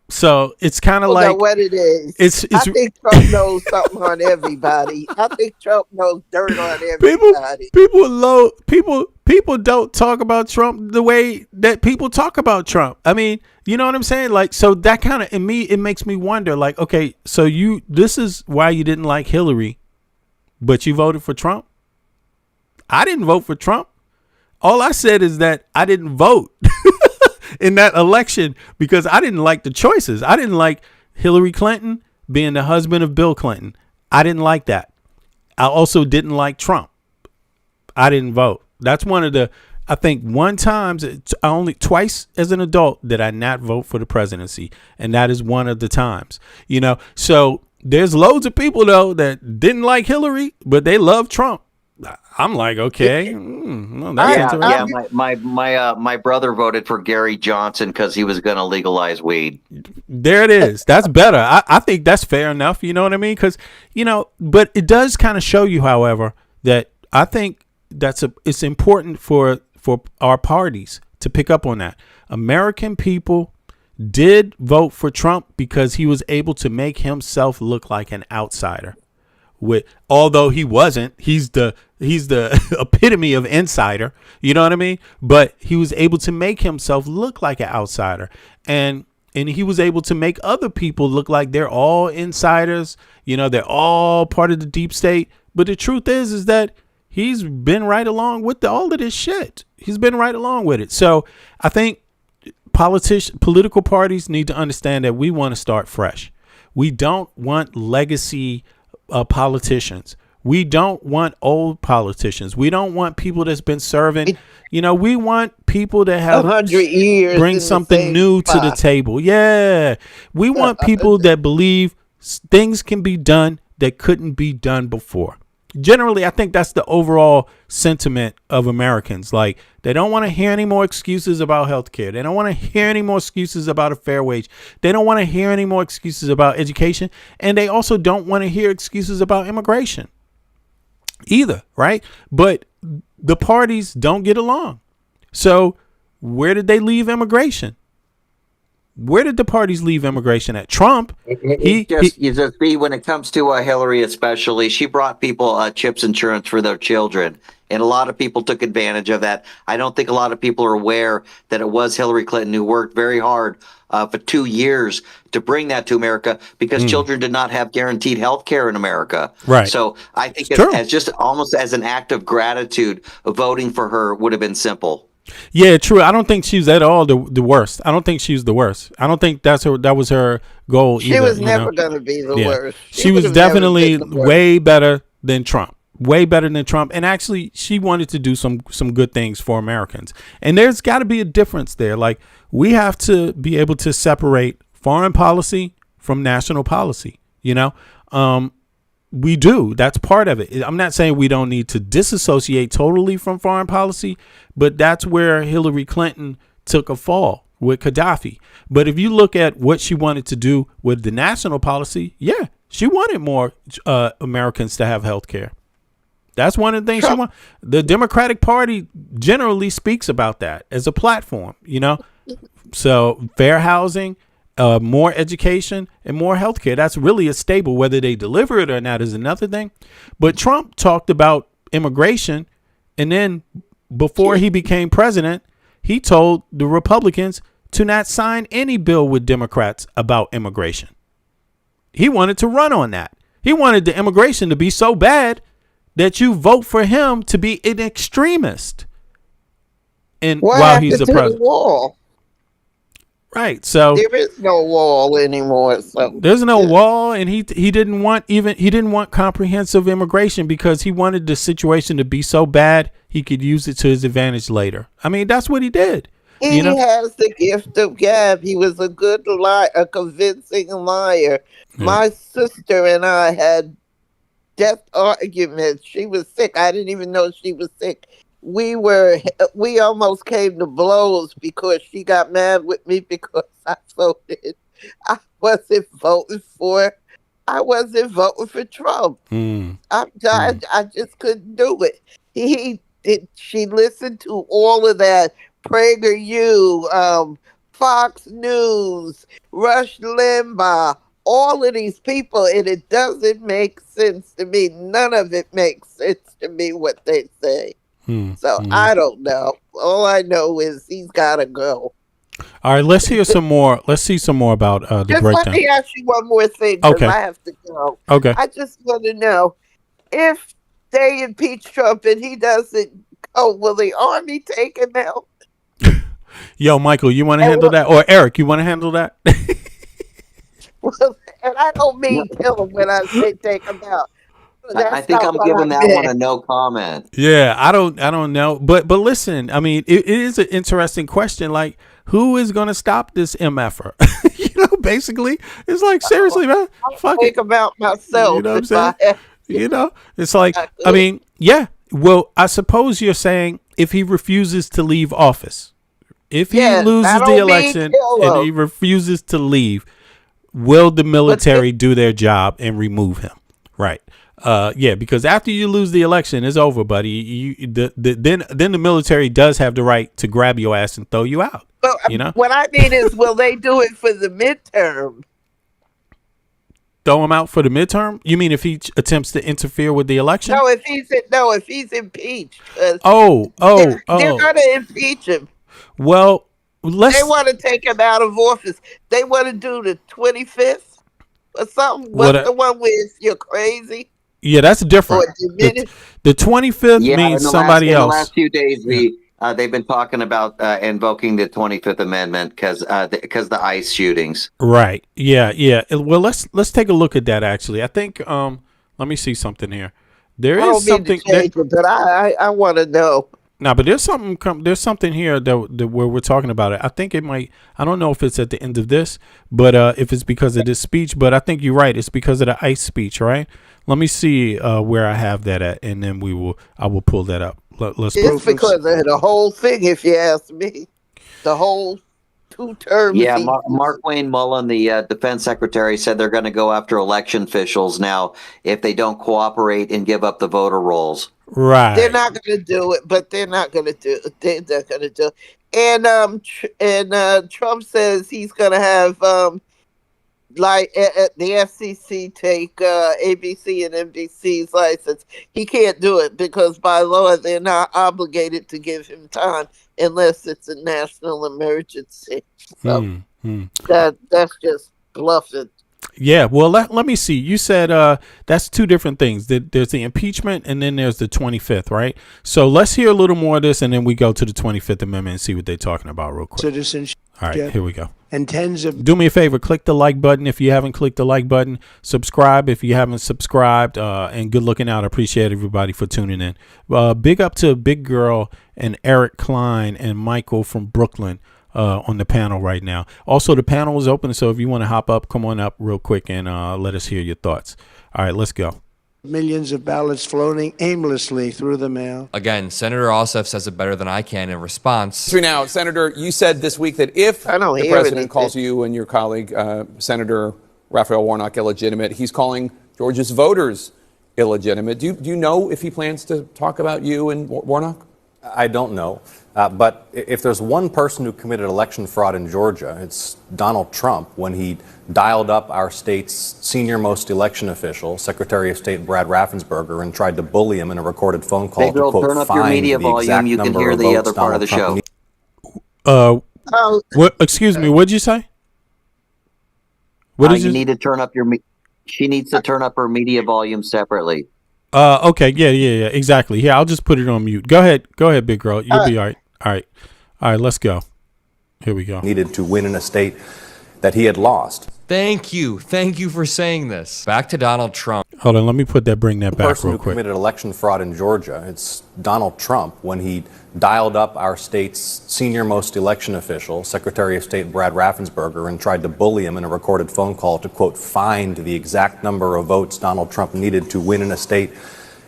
So it's kind of like what it is. I think Trump knows something on everybody. I think Trump knows dirt on everybody. People don't talk about Trump the way that people talk about Trump. I mean, you know what I'm saying? Like, so that kind of, it makes me wonder, like, okay, so this is why you didn't like Hillary, but you voted for Trump? I didn't vote for Trump. All I said is that I didn't vote in that election because I didn't like the choices. I didn't like Hillary Clinton being the husband of Bill Clinton. I didn't like that. I also didn't like Trump. I didn't vote. That's one of the, I think twice as an adult did I not vote for the presidency. And that is one of the times, so there's loads of people though that didn't like Hillary, but they love Trump. I'm like, okay. My brother voted for Gary Johnson because he was going to legalize weed. There it is. That's better. I think that's fair enough. You know what I mean? Because, but it does kind of show you, however, that I think it's important for our parties to pick up on that. American people did vote for Trump because he was able to make himself look like an outsider. Although he wasn't, he's the epitome of insider, you know what I mean? But he was able to make himself look like an outsider, and he was able to make other people look like they're all insiders, they're all part of the deep state. But the truth is that he's been right along with all of this shit. He's been right along with it. So I think political parties need to understand that we want to start fresh. We don't want legacy politicians. We don't want old politicians. We don't want people that's been serving. We want people that have 100 years bring something new to the table. Yeah. We want people that believe things can be done that couldn't be done before. Generally, I think that's the overall sentiment of Americans. Like, they don't want to hear any more excuses about healthcare. They don't want to hear any more excuses about a fair wage. They don't want to hear any more excuses about education. And they also don't want to hear excuses about immigration either, right? But the parties don't get along. So where did they leave immigration? Where did the parties leave immigration at? Trump, you just see when it comes to Hillary, especially, she brought people CHIPS insurance for their children, and a lot of people took advantage of that. I don't think a lot of people are aware that it was Hillary Clinton who worked very hard for 2 years to bring that to America because children did not have guaranteed health care in America. Right. So I think as just almost as an act of gratitude, voting for her would have been simple. Yeah, true. I don't think she's at all the worst. I don't think she's the worst. I don't think that was her goal either. She was never going to be the worst. She was definitely way better than Trump. Way better than Trump. And actually, she wanted to do some good things for Americans. And there's got to be a difference there. Like, we have to be able to separate foreign policy from national policy. we do. That's part of it. I'm not saying we don't need to disassociate totally from foreign policy, but that's where Hillary Clinton took a fall with Gaddafi. But if you look at what she wanted to do with the national policy, yeah, she wanted more Americans to have health care. That's one of the things she wants. The Democratic Party generally speaks about that as a platform, you know. So fair housing, more education, and more health care. That's really a staple. Whether they deliver it or not is another thing. But Trump talked about immigration, and then before he became president, he told the Republicans to not sign any bill with Democrats about immigration. He wanted to run on that. He wanted the immigration to be so bad that you vote for him to be an extremist. And while he's the president. Wall? Right. So there is no wall anymore. So there's no wall, and he didn't want comprehensive immigration because he wanted the situation to be so bad he could use it to his advantage later. I mean, that's what he did. He has the gift of gab. He was a good liar, a convincing liar. Yeah. My sister and I had death arguments. She was sick. I didn't even know she was sick. We almost came to blows because she got mad with me because I voted. I wasn't voting for Trump. I just couldn't do it. She listened to all of that. PragerU, Fox News, Rush Limbaugh, all of these people, and it doesn't make sense to me. None of it makes sense to me what they say. I don't know. All I know is he's got to go. All right, let's hear some more. Let's see some more about the just breakdown. Let me ask you one more thing because I have to go. Okay. I just want to know if they impeach Trump and he doesn't go, will the army take him out? Yo, Michael, you want to handle that? Or Eric, you want to handle that? Well, and I don't mean kill him when I say take him out. I think I'm giving that one a no comment. Yeah, I don't know. But listen, I mean, it is an interesting question. Like, who is going to stop this MFer? Basically, it's like, seriously, man. Fuck think about myself. You know what I'm saying? It's like, I mean, yeah. Well, I suppose you're saying if he refuses to leave office, if he loses the election and he refuses to leave, will the military do their job and remove him? Right. Yeah, because after you lose the election, it's over, buddy. Then the military does have the right to grab your ass and throw you out. But, what I mean is, will they do it for the midterm? Throw him out for the midterm? You mean if he attempts to interfere with the election? No, if he's impeached. They're going to impeach him. Well, they want to take him out of office. They want to do the 25th or something. What's the one where you're crazy? Yeah, that's different. The 25th means somebody else. In the last few days, they've been talking about invoking the 25th Amendment because the ICE shootings. Right. Yeah. Well, let's take a look at that. Actually, I think. Let me see something here. There is something. But I want to know. No, but there's something here that where we're talking about it. I think it might. I don't know if it's at the end of this, but if it's because of this speech. But I think you're right. It's because of the ICE speech, right? Let me see where I have that at, and then I will pull that up. It's because of the whole thing, if you ask me. The whole 2 terms. Yeah, Mark Wayne Mullen, the defense secretary, said they're going to go after election officials now if they don't cooperate and give up the voter rolls. Right. They're not going to do it, but they're not going to do it. They're not going to do it. And Trump says he's going to have the FCC take ABC and NBC's license. He can't do it because by law they're not obligated to give him time unless it's a national emergency. So that's just bluffing. Yeah, well, let me see. You said that's 2 different things. There's the impeachment and then there's the 25th, right? So let's hear a little more of this and then we go to the 25th Amendment and see what they're talking about real quick. Citizenship. All right, here we go. And tens of... Do me a favor, click the like button if you haven't clicked the like button. Subscribe if you haven't subscribed. And good looking out. I appreciate everybody for tuning in. Big up to Big Girl and Eric Klein and Michael from Brooklyn on the panel right now. Also, the panel is open, so if you want to hop up, come on up real quick and let us hear your thoughts. All right, let's go. Millions of ballots floating aimlessly through the mail. Again, Senator Ossoff says it better than I can in response. Now, Senator, you said this week that if the president calls you and your colleague, Senator Raphael Warnock, illegitimate, he's calling Georgia's voters illegitimate. Do you know if he plans to talk about you and Warnock? I don't know. But if there's one person who committed election fraud in Georgia, it's Donald Trump when he dialed up our state's senior-most election official, Secretary of State Brad Raffensperger, and tried to bully him in a recorded phone call Big girl, to, quote, turn up your find media the volume. exact You can number hear of the votes other part of the Donald show. Trump What? Excuse me. What'd you say? What did you need to turn up your. She needs to turn up her media volume separately. Okay. Yeah. Exactly. Yeah. I'll just put it on mute. Go ahead, big girl. You'll be all right. All right. Let's go. Here we go. Needed to win in a state that he had lost. Thank you for saying this. Back to Donald Trump. Hold on. Let me bring that back person real who quick. committed election fraud in Georgia, it's Donald Trump when he dialed up our state's senior-most election official, Secretary of State Brad Raffensperger, and tried to bully him in a recorded phone call to, quote, find the exact number of votes Donald Trump needed to win in a state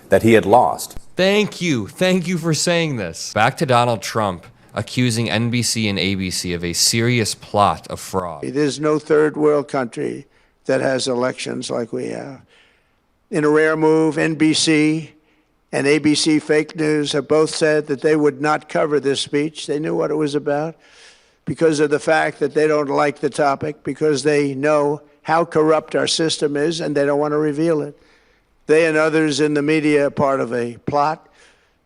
that he had lost. Thank you for saying this. Back to Donald Trump accusing NBC and ABC of a serious plot of fraud. There's no third world country that has elections like we have. In a rare move, NBC and ABC Fake News have both said that they would not cover this speech. They knew what it was about because of the fact that they don't like the topic, because they know how corrupt our system is and they don't want to reveal it. They and others in the media are part of a plot.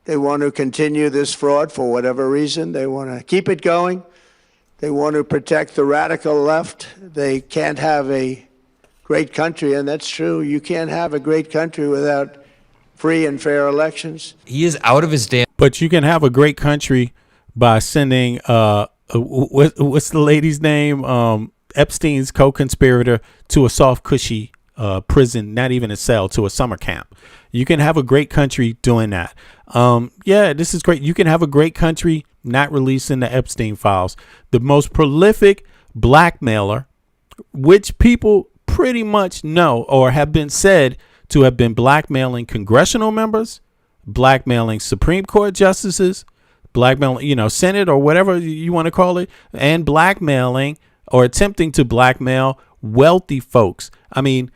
They want to continue this fraud for whatever reason. They want to keep it going. They want to protect the radical left. They can't have a great country, and that's true. You can't have a great country without free and fair elections. He is out of his damn. But you can have a great country by sending what's the lady's name? Epstein's co-conspirator to a soft, cushy prison, not even a cell, to a summer camp. You can have a great country doing that. Yeah, this is great. You can have a great country not releasing the Epstein files. The most prolific blackmailer, which people pretty much know or have been said to have been blackmailing congressional members, blackmailing Supreme Court justices, blackmailing, Senate or whatever you want to call it, and blackmailing or attempting to blackmail wealthy folks. I mean,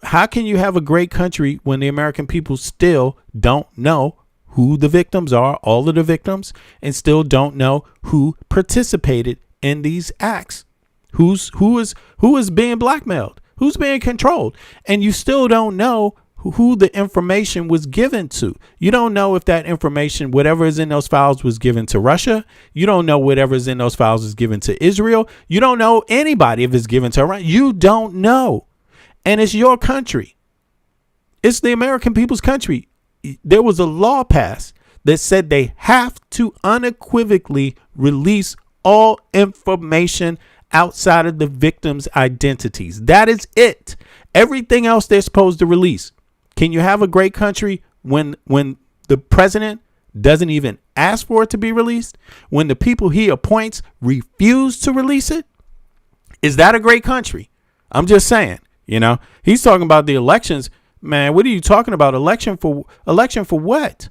how can you have a great country when the American people still don't know who the victims are, all of the victims, and still don't know who participated in these acts? Who is being blackmailed? Who's being controlled? And you still don't know who the information was given to. You don't know if that information, whatever is in those files, was given to Russia. You don't know whatever is in those files is given to Israel. You don't know anybody if it's given to Iran. You don't know. And it's your country. It's the American people's country. There was a law passed that said they have to unequivocally release all information outside of the victims' identities. That is it. Everything else they're supposed to release. Can you have a great country when the president doesn't even ask for it to be released? When the people he appoints refuse to release it? Is that a great country? I'm just saying. He's talking about the elections. Man, what are you talking about? Election for what?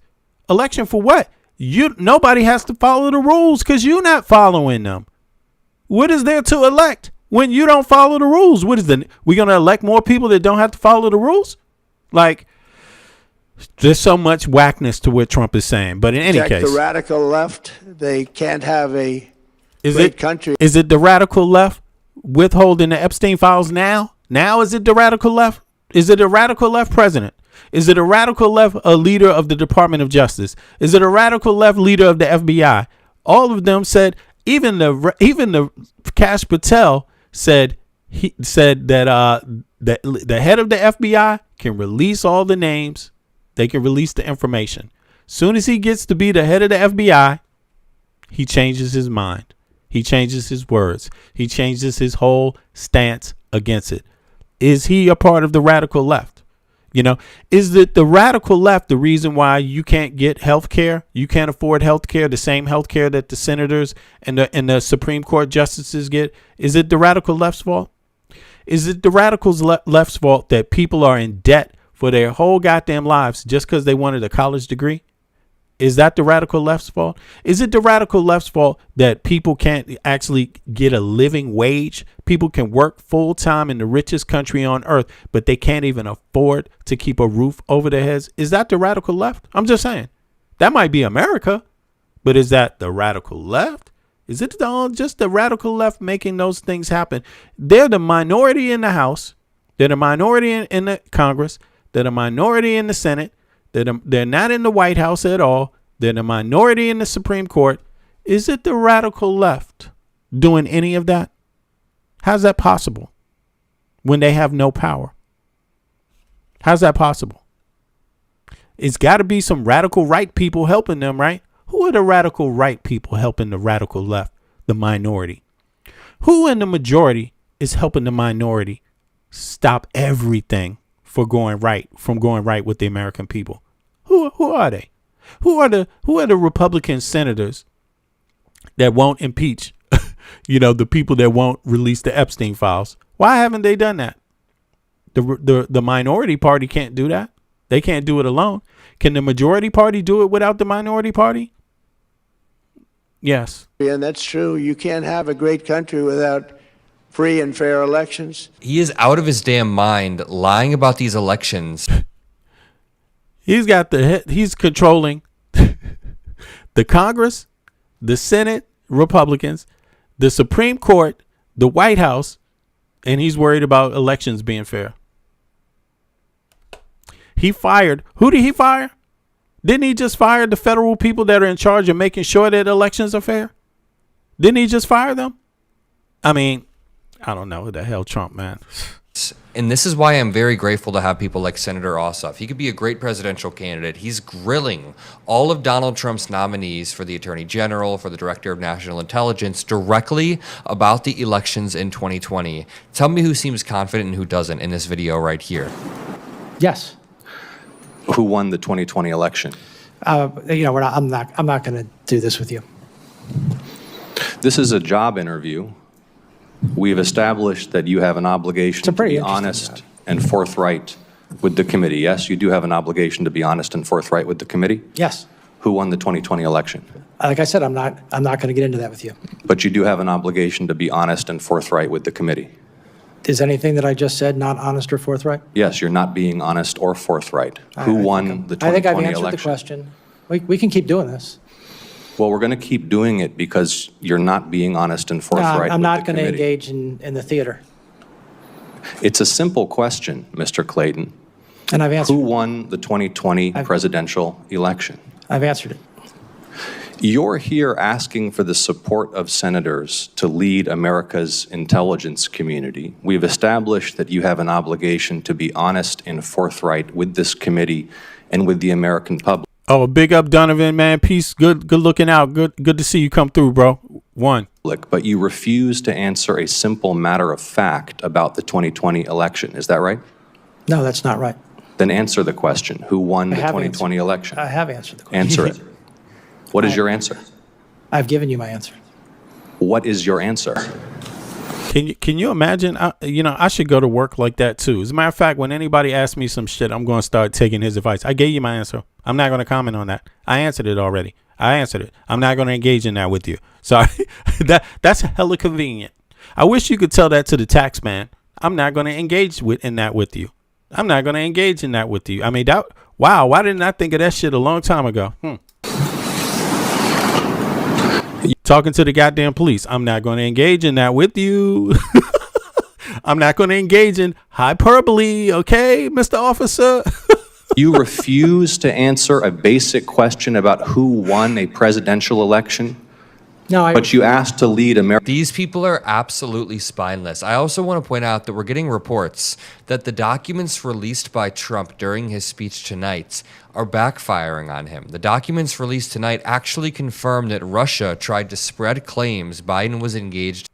Election for what? Nobody has to follow the rules because you're not following them. What is there to elect when you don't follow the rules? We're going to elect more people that don't have to follow the rules? Like, there's so much whackness to what Trump is saying. But in any case, the radical left, they can't have a great country. Is it the radical left withholding the Epstein files now? Now is it the radical left? Is it a radical left president? Is it a radical left leader of the Department of Justice? Is it a radical left leader of the FBI? All of them said. Even the Kash Patel said that the head of the FBI can release all the names. They can release the information. Soon as he gets to be the head of the FBI, he changes his mind. He changes his words. He changes his whole stance against it. Is he a part of the radical left? Is the radical left the reason why you can't get health care? You can't afford health care, the same health care that the senators and the Supreme Court justices get? Is it the radical left's fault? Is it the radical left's fault that people are in debt for their whole goddamn lives just because they wanted a college degree? Is that the radical left's fault? Is it the radical left's fault that people can't actually get a living wage? People can work full time in the richest country on earth, but they can't even afford to keep a roof over their heads. Is that the radical left? I'm just saying. That might be America, but is that the radical left? Is it just the radical left making those things happen? They're the minority in the House. They're the minority in the Congress. They're the minority in the Senate. They're not in the White House at all. They're the minority in the Supreme Court. Is it the radical left doing any of that? How's that possible when they have no power? How's that possible? It's got to be some radical right people helping them, right? Who are the radical right people helping the radical left, the minority? Who in the majority is helping the minority stop everything from going right with the American people? Who are they? Who are the Republican senators that won't impeach, the people that won't release the Epstein files? Why haven't they done that? The minority party can't do that. They can't do it alone. Can the majority party do it without the minority party? Yes. And that's true. You can't have a great country without free and fair elections. He is out of his damn mind lying about these elections. He's controlling the Congress, the Senate, Republicans, the Supreme Court, the White House, and he's worried about elections being fair. He fired. Who did he fire? Didn't he just fire the federal people that are in charge of making sure that elections are fair? Didn't he just fire them? I mean, I don't know who the hell Trump, man. And this is why I'm very grateful to have people like Senator Ossoff. He could be a great presidential candidate. He's grilling all of Donald Trump's nominees for the Attorney General, for the Director of National Intelligence, directly about the elections in 2020. Tell me who seems confident and who doesn't in this video right here. Yes. Who won the 2020 election? I'm not going to do this with you. This is a job interview. We've established that you have an obligation to be honest and forthright with the committee. Yes, you do have an obligation to be honest and forthright with the committee? Yes. Who won the 2020 election? Like I said, I'm not going to get into that with you. But you do have an obligation to be honest and forthright with the committee. Is anything that I just said not honest or forthright? Yes, you're not being honest or forthright. Who won the 2020 election? I think I've answered the question. We can keep doing this. Well, we're going to keep doing it because you're not being honest and forthright. I'm not going to engage in the theater. It's a simple question, Mr. Clayton. And I've answered. Who won the 2020 presidential election? I've answered it. You're here asking for the support of senators to lead America's intelligence community. We've established that you have an obligation to be honest and forthright with this committee and with the American public. Oh, big up, Donovan, man. Peace. Good looking out. Good to see you come through, bro. One. But you refuse to answer a simple matter of fact about the 2020 election. Is that right? No, that's not right. Then answer the question. Who won the 2020 election? I have answered the question. Answer it. What is your answer? I've given you my answer. What is your answer? Can you imagine? I should go to work like that too. As a matter of fact, when anybody asks me some shit, I'm going to start taking his advice. I gave you my answer. I'm not going to comment on that. I answered it already. I answered it. I'm not going to engage in that with you. Sorry. That's hella convenient. I wish you could tell that to the tax man. I'm not going to engage in that with you. I'm not going to engage in that with you. I mean, wow. Why didn't I think of that shit a long time ago? Talking to the goddamn police. I'm not going to engage in that with you. I'm not going to engage in hyperbole. Okay, Mr. Officer. You refuse to answer a basic question about who won a presidential election? No, but you asked to lead America. These people are absolutely spineless. I also want to point out that we're getting reports that the documents released by Trump during his speech tonight are backfiring on him. The documents released tonight actually confirm that Russia tried to spread claims Biden was engaged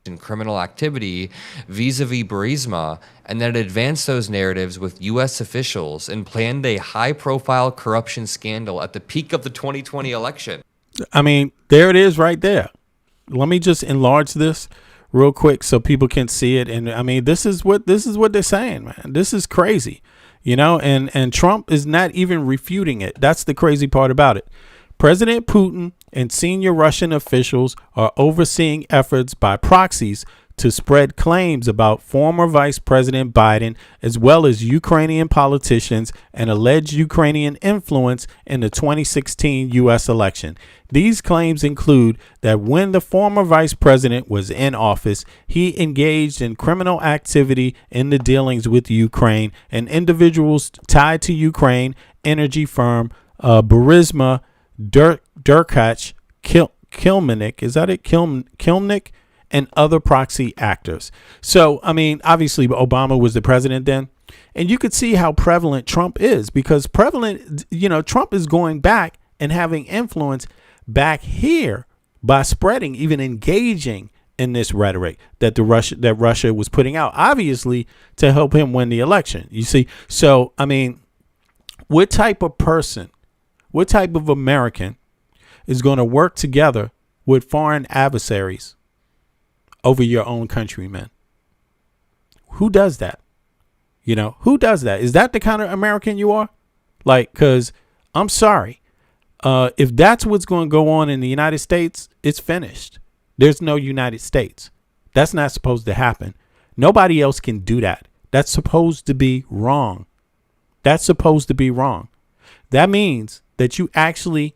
in criminal activity vis-a-vis Burisma, and that it advanced those narratives with U.S. officials and planned a high-profile corruption scandal at the peak of the 2020 election. I mean, there it is right there. Let me just enlarge this real quick so people can see it. And I mean, this is what they're saying, man. This is crazy. and Trump is not even refuting it. That's the crazy part about it. President Putin and senior Russian officials are overseeing efforts by proxies to spread claims about former Vice President Biden, as well as Ukrainian politicians and alleged Ukrainian influence in the 2016 U.S. election. These claims include that when the former vice president was in office, he engaged in criminal activity in the dealings with Ukraine and individuals tied to Ukraine energy firm Burisma, Derkach, Kilmenick, is that it? Kilmenick, and other proxy actors. So, I mean, obviously Obama was the president then, and you could see how prevalent Trump is, because Trump is going back and having influence back here by spreading, even engaging in this rhetoric that Russia was putting out, obviously to help him win the election. You see, so I mean, what type of person, what type of American is going to work together with foreign adversaries over your own countrymen? Who does that? Who does that? Is that the kind of American you are? Like, because I'm sorry. If that's what's going to go on in the United States, it's finished. There's no United States. That's not supposed to happen. Nobody else can do that. That's supposed to be wrong. That's supposed to be wrong. That means that you actually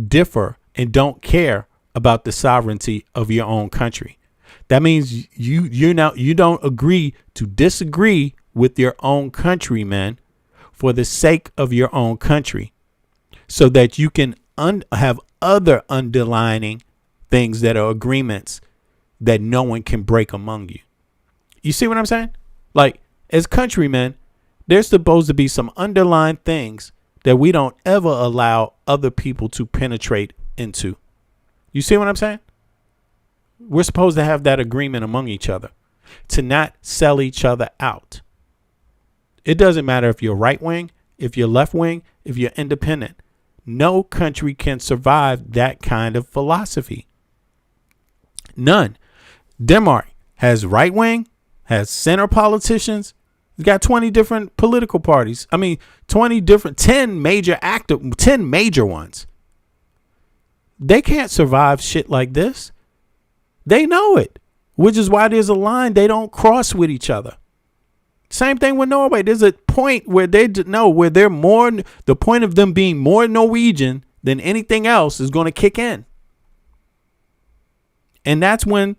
differ and don't care about the sovereignty of your own country. That means you don't agree to disagree with your own countrymen for the sake of your own country, so that you can have other underlining things that are agreements that no one can break among you. You see what I'm saying? Like, as countrymen, there's supposed to be some underlying things that we don't ever allow other people to penetrate into. You see what I'm saying? We're supposed to have that agreement among each other to not sell each other out. It doesn't matter if you're right wing, if you're left wing, if you're independent. No country can survive that kind of philosophy. None. Denmark has right wing, has center politicians. It's got 20 different political parties. I mean, 10 major ones. They can't survive shit like this. They know it, which is why there's a line they don't cross with each other. Same thing with Norway. There's a point where they know where they're more, the point of them being more Norwegian than anything else is going to kick in. And that's when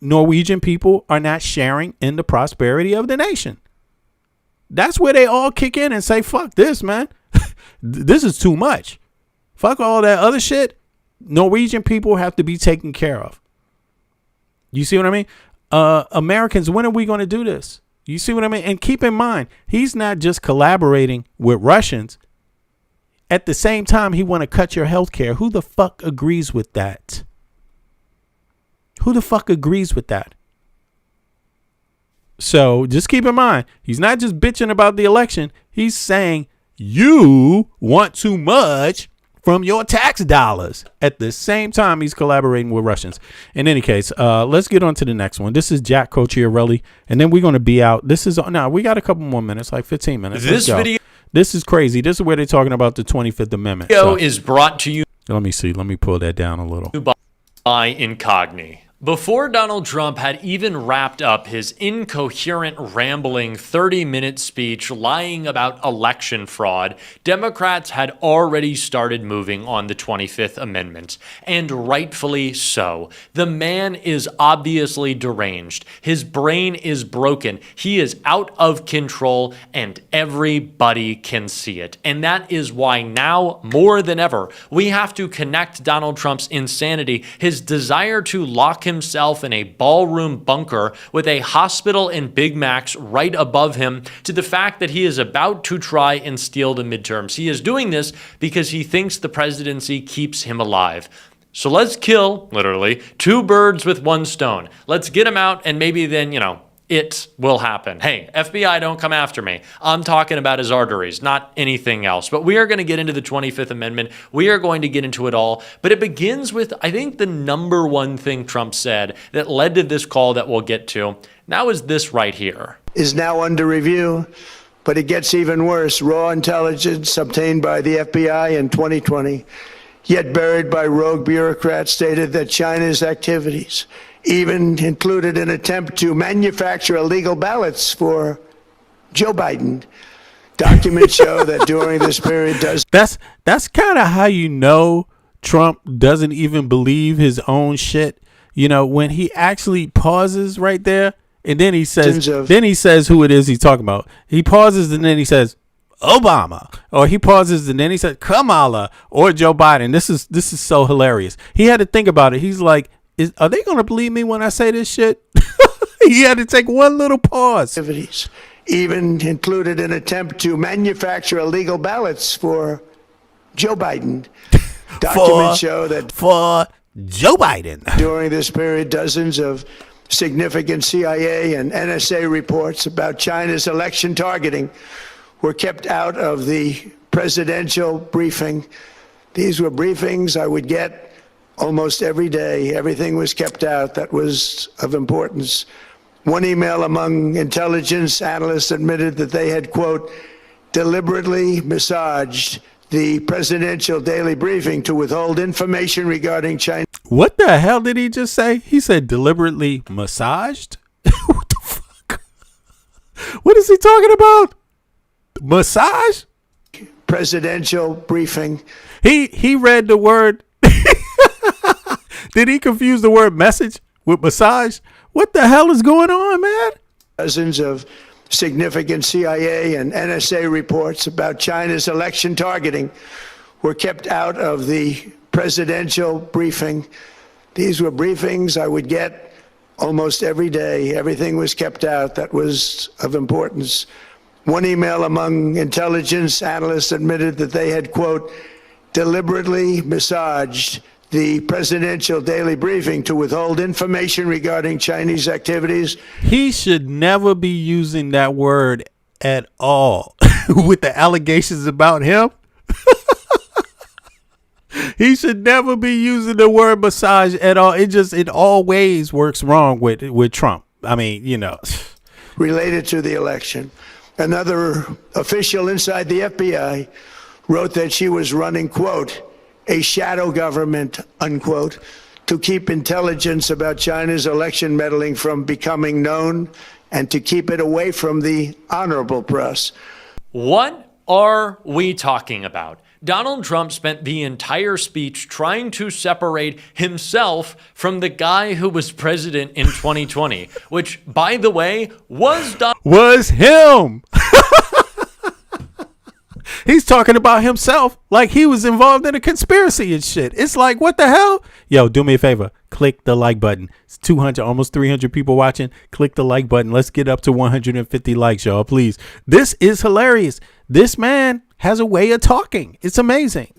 Norwegian people are not sharing in the prosperity of the nation. That's where they all kick in and say, fuck this, man. This is too much. Fuck all that other shit. Norwegian people have to be taken care of. You see what I mean? Americans, when are we going to do this? You see what I mean? And keep in mind, he's not just collaborating with Russians. At the same time, he want to cut your health care. Who the fuck agrees with that? Who the fuck agrees with that? So just keep in mind, he's not just bitching about the election. He's saying you want too much from your tax dollars. At the same time, he's collaborating with Russians. In any case, let's get on to the next one. This is Jack Cocchiarelli, and then we're going to be out. We got a couple more minutes, like 15 minutes. This is crazy. This is where they're talking about the 25th Amendment. Video is brought to you. Let me see. Let me pull that down a little. By Incogni. Before Donald Trump had even wrapped up his incoherent, rambling 30-minute speech lying about election fraud, Democrats had already started moving on the 25th Amendment, and rightfully so. The man is obviously deranged. His brain is broken. He is out of control, and everybody can see it. And that is why now, more than ever, we have to connect Donald Trump's insanity, his desire to lock himself in a ballroom bunker with a hospital and Big Macs right above him, to the fact that he is about to try and steal the midterms. He is doing this because he thinks the presidency keeps him alive. So let's kill, literally, two birds with one stone. Let's get him out, and maybe then, it will happen. Hey, FBI, don't come after me. I'm talking about his arteries, not anything else. But we are going to get into the 25th Amendment. We are going to get into it all. But it begins with, I think, the number one thing Trump said that led to this call that we'll get to. Now is this right here. Is now under review But it gets even worse. Raw intelligence obtained by the FBI in 2020, yet buried by rogue bureaucrats, stated that China's activities even included an attempt to manufacture illegal ballots for Joe Biden. Documents show that during this period That's kind of how you know Trump doesn't even believe his own shit. You know, when he actually pauses right there and then he says who it is he's talking about. He pauses and then he says Obama, or he pauses and then he says Kamala or Joe Biden. This is so hilarious. He had to think about it. He's like, are they going to believe me when I say this shit? He had to take one little pause. Even included an attempt to manufacture illegal ballots for Joe Biden. Documents show that for Joe Biden during this period, dozens of significant CIA and NSA reports about China's election targeting were kept out of the presidential briefing. These were briefings I would get almost every day. Everything was kept out that was of importance. One email among intelligence analysts admitted that they had, quote, deliberately massaged the presidential daily briefing to withhold information regarding China. What the hell did he just say? He said deliberately massaged? What the fuck? What is he talking about? Massage? Presidential briefing. He read the word. Did he confuse the word message with massage? What the hell is going on, man? Dozens of significant CIA and NSA reports about China's election targeting were kept out of the presidential briefing. These were briefings I would get almost every day. Everything was kept out that was of importance. One email among intelligence analysts admitted that they had, quote, deliberately massaged the presidential daily briefing to withhold information regarding Chinese activities. He should never be using that word at all with the allegations about him. He should never be using the word massage at all. It always works wrong with Trump. I mean, you know. Related to the election. Another official inside the FBI wrote that she was running, quote, a shadow government, unquote, to keep intelligence about China's election meddling from becoming known and to keep it away from the honorable press. What are we talking about? Donald Trump spent the entire speech trying to separate himself from the guy who was president in 2020, which, by the way, was him. He's talking about himself like he was involved in a conspiracy and shit. It's like, what the hell? Yo, do me a favor. Click the like button. It's 200, almost 300 people watching. Click the like button. Let's get up to 150 likes, y'all, please. This is hilarious. This man has a way of talking. It's amazing.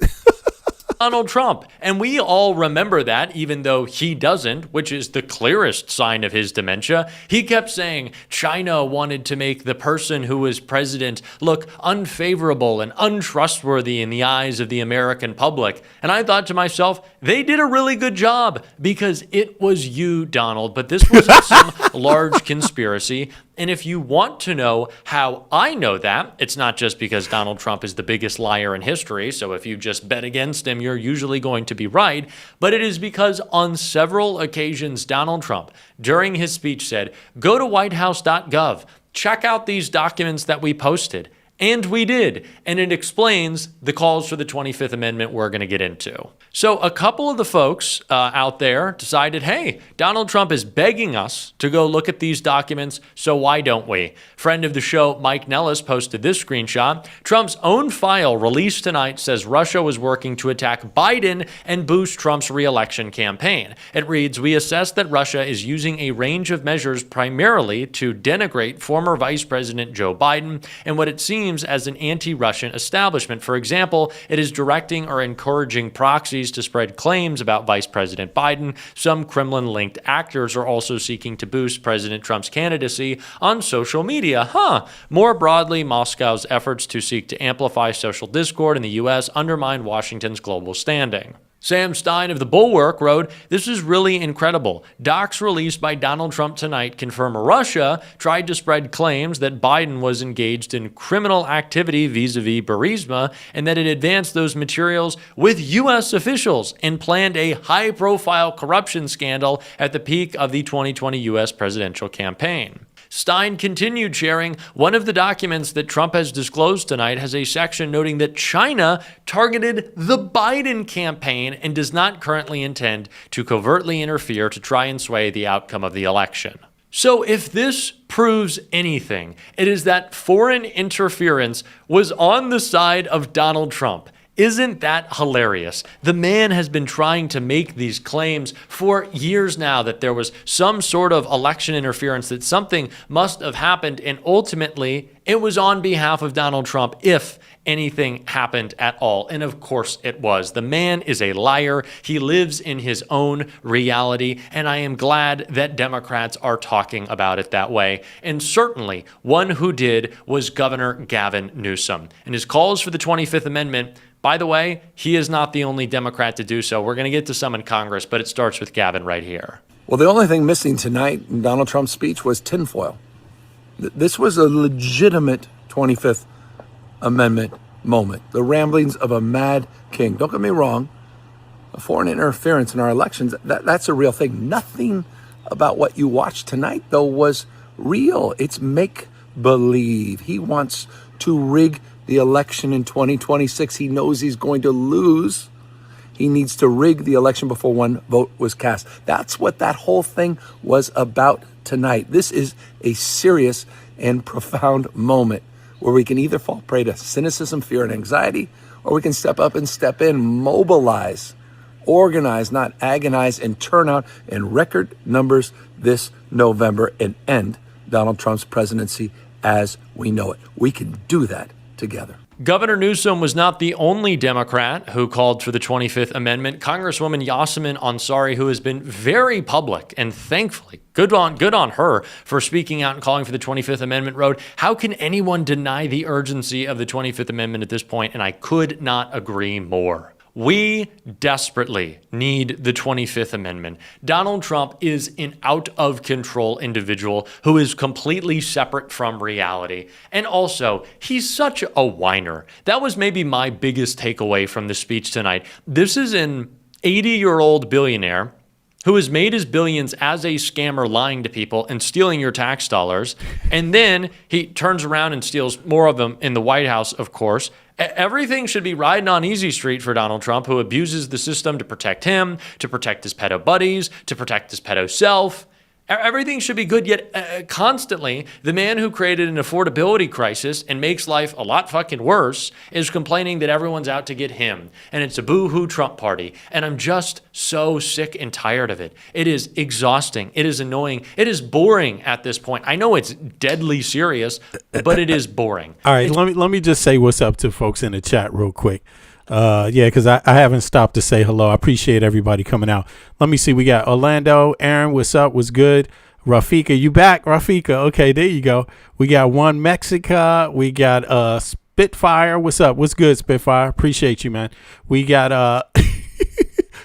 Donald Trump. And we all remember that, even though he doesn't, which is the clearest sign of his dementia. He kept saying China wanted to make the person who was president look unfavorable and untrustworthy in the eyes of the American public. And I thought to myself, they did a really good job because it was you, Donald. But this wasn't some large conspiracy. And if you want to know how I know that, it's not just because Donald Trump is the biggest liar in history, so if you just bet against him, you're usually going to be right, but it is because on several occasions, Donald Trump, during his speech said, go to whitehouse.gov, check out these documents that we posted. And we did. And it explains the calls for the 25th Amendment we're going to get into. So a couple of the folks out there decided, hey, Donald Trump is begging us to go look at these documents, so why don't we? Friend of the show, Mike Nellis, posted this screenshot. Trump's own file released tonight says Russia was working to attack Biden and boost Trump's re-election campaign. It reads, we assess that Russia is using a range of measures primarily to denigrate former Vice President Joe Biden and what it seems as an anti-Russian establishment. For example, it is directing or encouraging proxies to spread claims about Vice President Biden. Some Kremlin-linked actors are also seeking to boost President Trump's candidacy on social media. More broadly, Moscow's efforts to seek to amplify social discord in the U.S. undermine Washington's global standing. Sam Stein of The Bulwark wrote, "This is really incredible. Docs released by Donald Trump tonight confirm Russia tried to spread claims that Biden was engaged in criminal activity vis-a-vis Burisma and that it advanced those materials with U.S. officials and planned a high-profile corruption scandal at the peak of the 2020 U.S. presidential campaign." Stein continued sharing, "One of the documents that Trump has disclosed tonight has a section noting that China targeted the Biden campaign and does not currently intend to covertly interfere to try and sway the outcome of the election." So if this proves anything, it is that foreign interference was on the side of Donald Trump. Isn't that hilarious? The man has been trying to make these claims for years now that there was some sort of election interference, that something must have happened, and ultimately it was on behalf of Donald Trump if anything happened at all. And of course it was. The man is a liar. He lives in his own reality, and I am glad that Democrats are talking about it that way. And certainly one who did was Governor Gavin Newsom. And his calls for the 25th Amendment, by the way, he is not the only Democrat to do so. We're going to get to some in Congress, but it starts with Gavin right here. Well, the only thing missing tonight in Donald Trump's speech was tinfoil. This was a legitimate 25th Amendment moment, the ramblings of a mad king. Don't get me wrong, foreign interference in our elections, that's a real thing. Nothing about what you watched tonight, though, was real. It's make-believe. He wants to rig the election in 2026. He knows he's going to lose. He needs to rig the election before one vote was cast. That's what that whole thing was about tonight. This is a serious and profound moment where we can either fall prey to cynicism, fear, and anxiety, or we can step up and step in, mobilize, organize, not agonize, and turn out in record numbers this November and end Donald Trump's presidency as we know it. We can do that together. Governor Newsom was not the only Democrat who called for the 25th Amendment. Congresswoman Yasemin Ansari, who has been very public and thankfully good on her for speaking out and calling for the 25th Amendment, wrote, "How can anyone deny the urgency of the 25th Amendment at this point?" And I could not agree more. We desperately need the 25th Amendment. Donald Trump is an out-of-control individual who is completely separate from reality. And also, he's such a whiner. That was maybe my biggest takeaway from the speech tonight. This is an 80-year-old billionaire who has made his billions as a scammer, lying to people and stealing your tax dollars. And then he turns around and steals more of them in the White House, of course. Everything should be riding on easy street for Donald Trump, who abuses the system to protect him, to protect his pedo buddies, to protect his pedo self. Everything should be good, yet constantly, the man who created an affordability crisis and makes life a lot fucking worse is complaining that everyone's out to get him. And it's a boo-hoo Trump party. And I'm just so sick and tired of it. It is exhausting. It is annoying. It is boring at this point. I know it's deadly serious, but it is boring. All right, let me just say what's up to folks in the chat real quick. Because I haven't stopped to say hello. I appreciate everybody coming out. Let me see. We got Orlando. Aaron, what's up? What's good? Rafika, you back? Rafika. Okay, there you go. We got One Mexica. We got Spitfire. What's up? What's good, Spitfire? Appreciate you, man. We got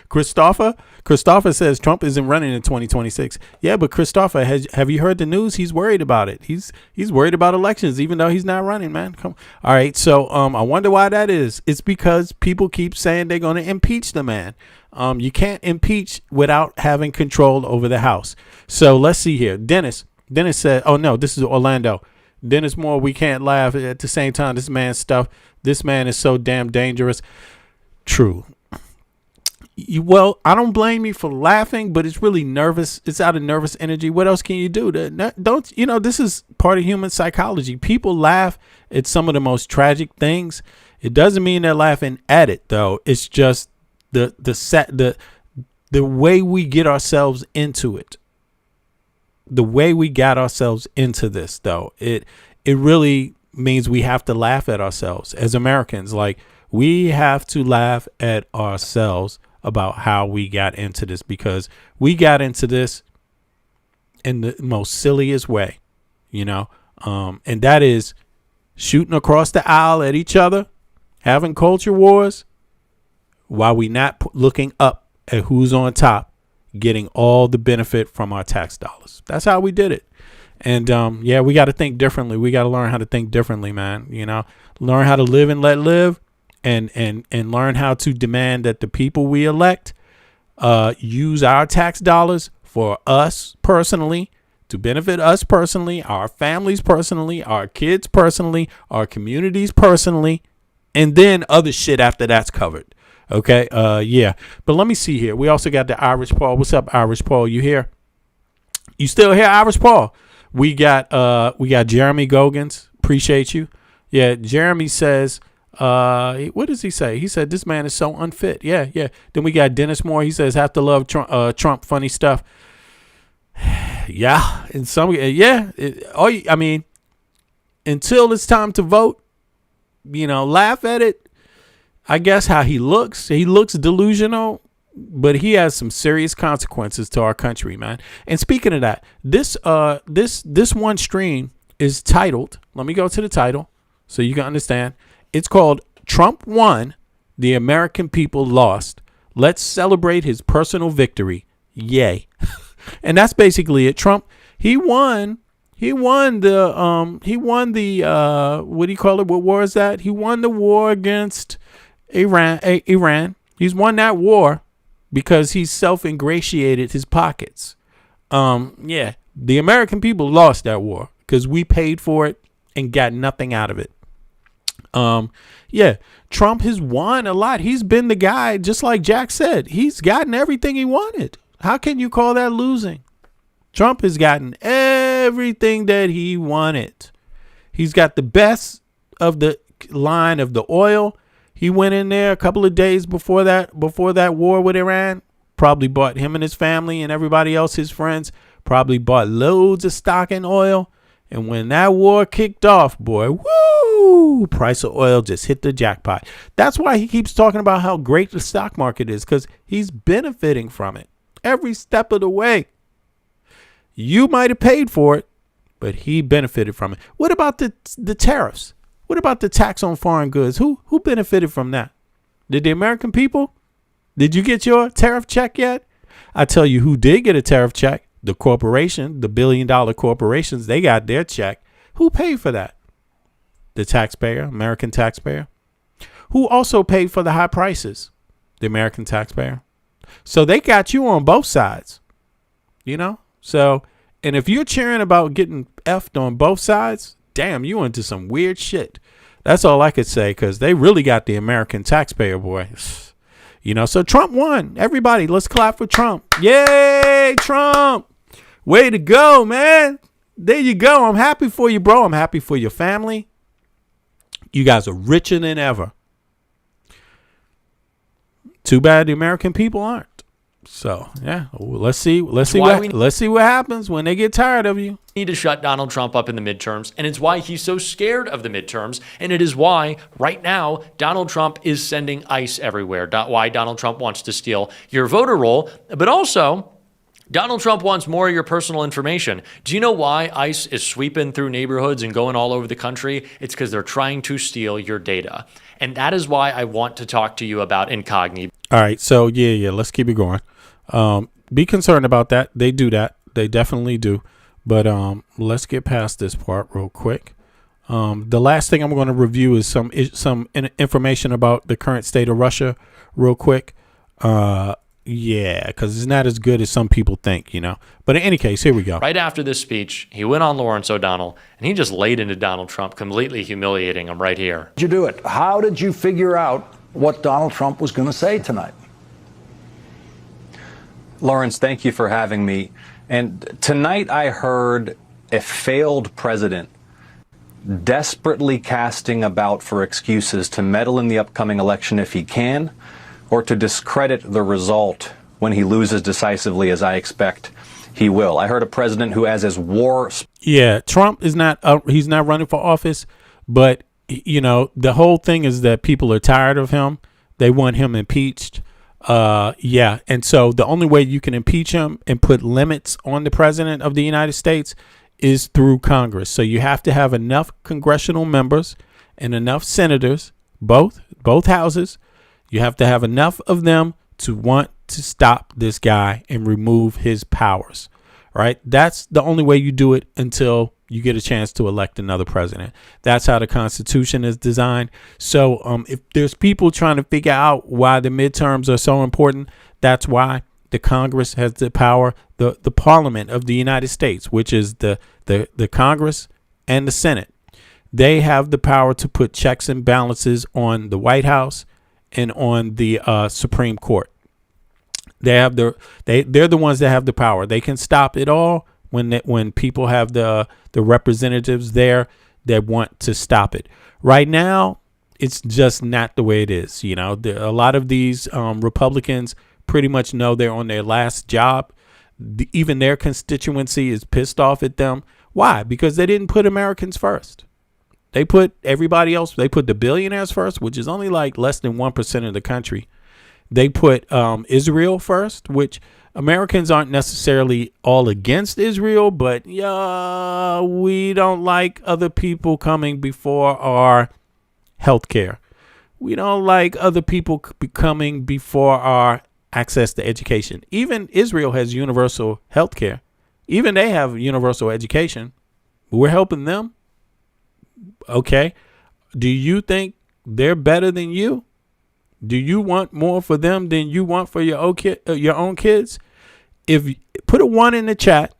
Christopher. Christopher says Trump isn't running in 2026. Yeah, but Christopher, have you heard the news? He's worried about it. He's worried about elections, even though he's not running, man. Come. All right. So I wonder why that is. It's because people keep saying they're going to impeach the man. You can't impeach without having control over the House. So let's see here. Dennis said, oh, no, this is Orlando. Dennis Moore, we can't laugh at the same time. This man's stuff. This man is so damn dangerous. True. Well, I don't blame you for laughing, but it's really nervous. It's out of nervous energy. What else can you do? This is part of human psychology. People laugh at some of the most tragic things. It doesn't mean they're laughing at it, though. It's just the way we get ourselves into it. The way we got ourselves into this, though, it really means we have to laugh at ourselves as Americans. Like, we have to laugh at ourselves about how we got into this, because we got into this in the most silliest way, and that is shooting across the aisle at each other, having culture wars, while we not looking up at who's on top, getting all the benefit from our tax dollars. That's how we did it. And yeah, we got to think differently. We got to learn how to think differently, man. You know, learn how to live and let live, and learn how to demand that the people we elect use our tax dollars for us personally, to benefit us personally, our families personally, our kids personally, our communities personally, and then other shit after that's covered. Okay. Yeah. But let me see here. We also got the Irish Paul. What's up, Irish Paul? You here? You still here, Irish Paul? We got Jeremy Gogans. Appreciate you. Yeah. Jeremy says, what does he say? He said, this man is so unfit. Yeah. Yeah. Then we got Dennis Moore. He says, have to love Trump funny stuff. Yeah. In some, yeah. I mean, until it's time to vote, you know, laugh at it. I guess how he looks delusional, but he has some serious consequences to our country, man. And speaking of that, this one stream is titled, let me go to the title so you can understand. It's called Trump Won, the American People Lost. Let's celebrate his personal victory. Yay. And that's basically it. Trump, he won the what do you call it? What war is that? He won the war against Iran. He's won that war because he self-ingratiated his pockets. Yeah, the American people lost that war because we paid for it and got nothing out of it. Yeah, Trump has won a lot. He's been the guy, just like Jack said, he's gotten everything he wanted. How can you call that losing? Trump has gotten everything that he wanted. He's got the best of the line of the oil. He went in there a couple of days before that war with Iran, probably bought him and his family and everybody else, his friends, probably bought loads of stock in oil. And when that war kicked off, boy, woo, price of oil just hit the jackpot. That's why he keeps talking about how great the stock market is, because he's benefiting from it every step of the way. You might have paid for it, but he benefited from it. What about the tariffs? What about the tax on foreign goods? Who benefited from that? Did the American people? Did you get your tariff check yet? I tell you who did get a tariff check. The corporation, the billion-dollar corporations, they got their check. Who paid for that? The taxpayer, American taxpayer. Who also paid for the high prices? The American taxpayer. So they got you on both sides, you know? So, and if you're cheering about getting effed on both sides, damn, you into some weird shit. That's all I could say, because they really got the American taxpayer, boy. You know, so Trump won. Everybody, let's clap for Trump. Yay, Trump. Way to go, man. There you go. I'm happy for you, bro. I'm happy for your family. You guys are richer than ever. Too bad the American people aren't. So, yeah, let's see what happens when they get tired of you. Need to shut Donald Trump up in the midterms, and it's why he's so scared of the midterms, and it is why right now Donald Trump is sending ICE everywhere. Why Donald Trump wants to steal your voter roll, but also Donald Trump wants more of your personal information. Do you know why ICE is sweeping through neighborhoods and going all over the country? It's because they're trying to steal your data. And that is why I want to talk to you about Incogni. All right. So, yeah, let's keep it going. Be concerned about that. They do that. They definitely do. But let's get past this part real quick. The last thing I'm going to review is some information about the current state of Russia real quick. Yeah, because it's not as good as some people think, you know. But in any case, here we go. Right after this speech, he went on Lawrence O'Donnell, and he just laid into Donald Trump, completely humiliating him right here. Did you do it? How did you figure out what Donald Trump was going to say tonight? Lawrence, thank you for having me. And tonight I heard a failed president desperately casting about for excuses to meddle in the upcoming election if he can, or to discredit the result when he loses decisively, as I expect he will. I heard a president who has his war. Yeah, Trump is not, he's not running for office, but, you know, the whole thing is that people are tired of him. They want him impeached. Yeah. And so the only way you can impeach him and put limits on the president of the United States is through Congress. So you have to have enough congressional members and enough senators, both houses. You have to have enough of them to want to stop this guy and remove his powers, right? That's the only way you do it until you get a chance to elect another president. That's how the Constitution is designed. So if there's people trying to figure out why the midterms are so important, that's why the Congress has the power, the Parliament of the United States, which is the Congress and the Senate. They have the power to put checks and balances on the White House and on the Supreme Court. They're the ones that have the power. They can stop it all when people have the representatives there that want to stop it. Right now, it's just not the way it is. You know, a lot of these Republicans pretty much know they're on their last job. Even their constituency is pissed off at them. Why? Because they didn't put Americans first. They put everybody else. They put the billionaires first, which is only like less than 1% of the country. They put Israel first, which Americans aren't necessarily all against Israel, but we don't like other people coming before our health care. We don't like other people coming before our access to education. Even Israel has universal health care. Even they have universal education. We're helping them. Okay. Do you think they're better than you? Do you want more for them than you want for your own kids? If put a 1 in the chat,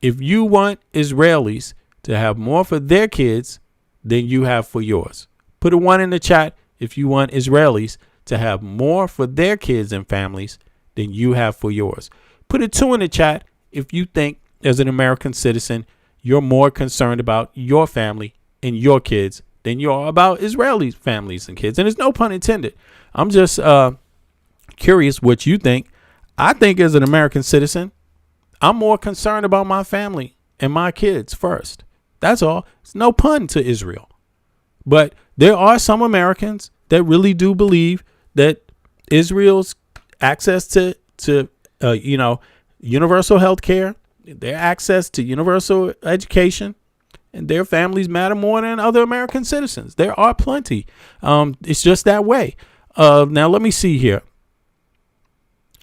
if you want Israelis to have more for their kids than you have for yours. Put a 1 in the chat if you want Israelis to have more for their kids and families than you have for yours. Put a 2 in the chat if you think, as an American citizen, you're more concerned about your family and your kids than you are about Israeli families and kids. And there's no pun intended. I'm just curious what you think. I think as an American citizen, I'm more concerned about my family and my kids first. That's all. It's no pun to Israel. But there are some Americans that really do believe that Israel's access to universal health care, their access to universal education, and their families matter more than other American citizens. There are plenty. It's just that way. Now, let me see here.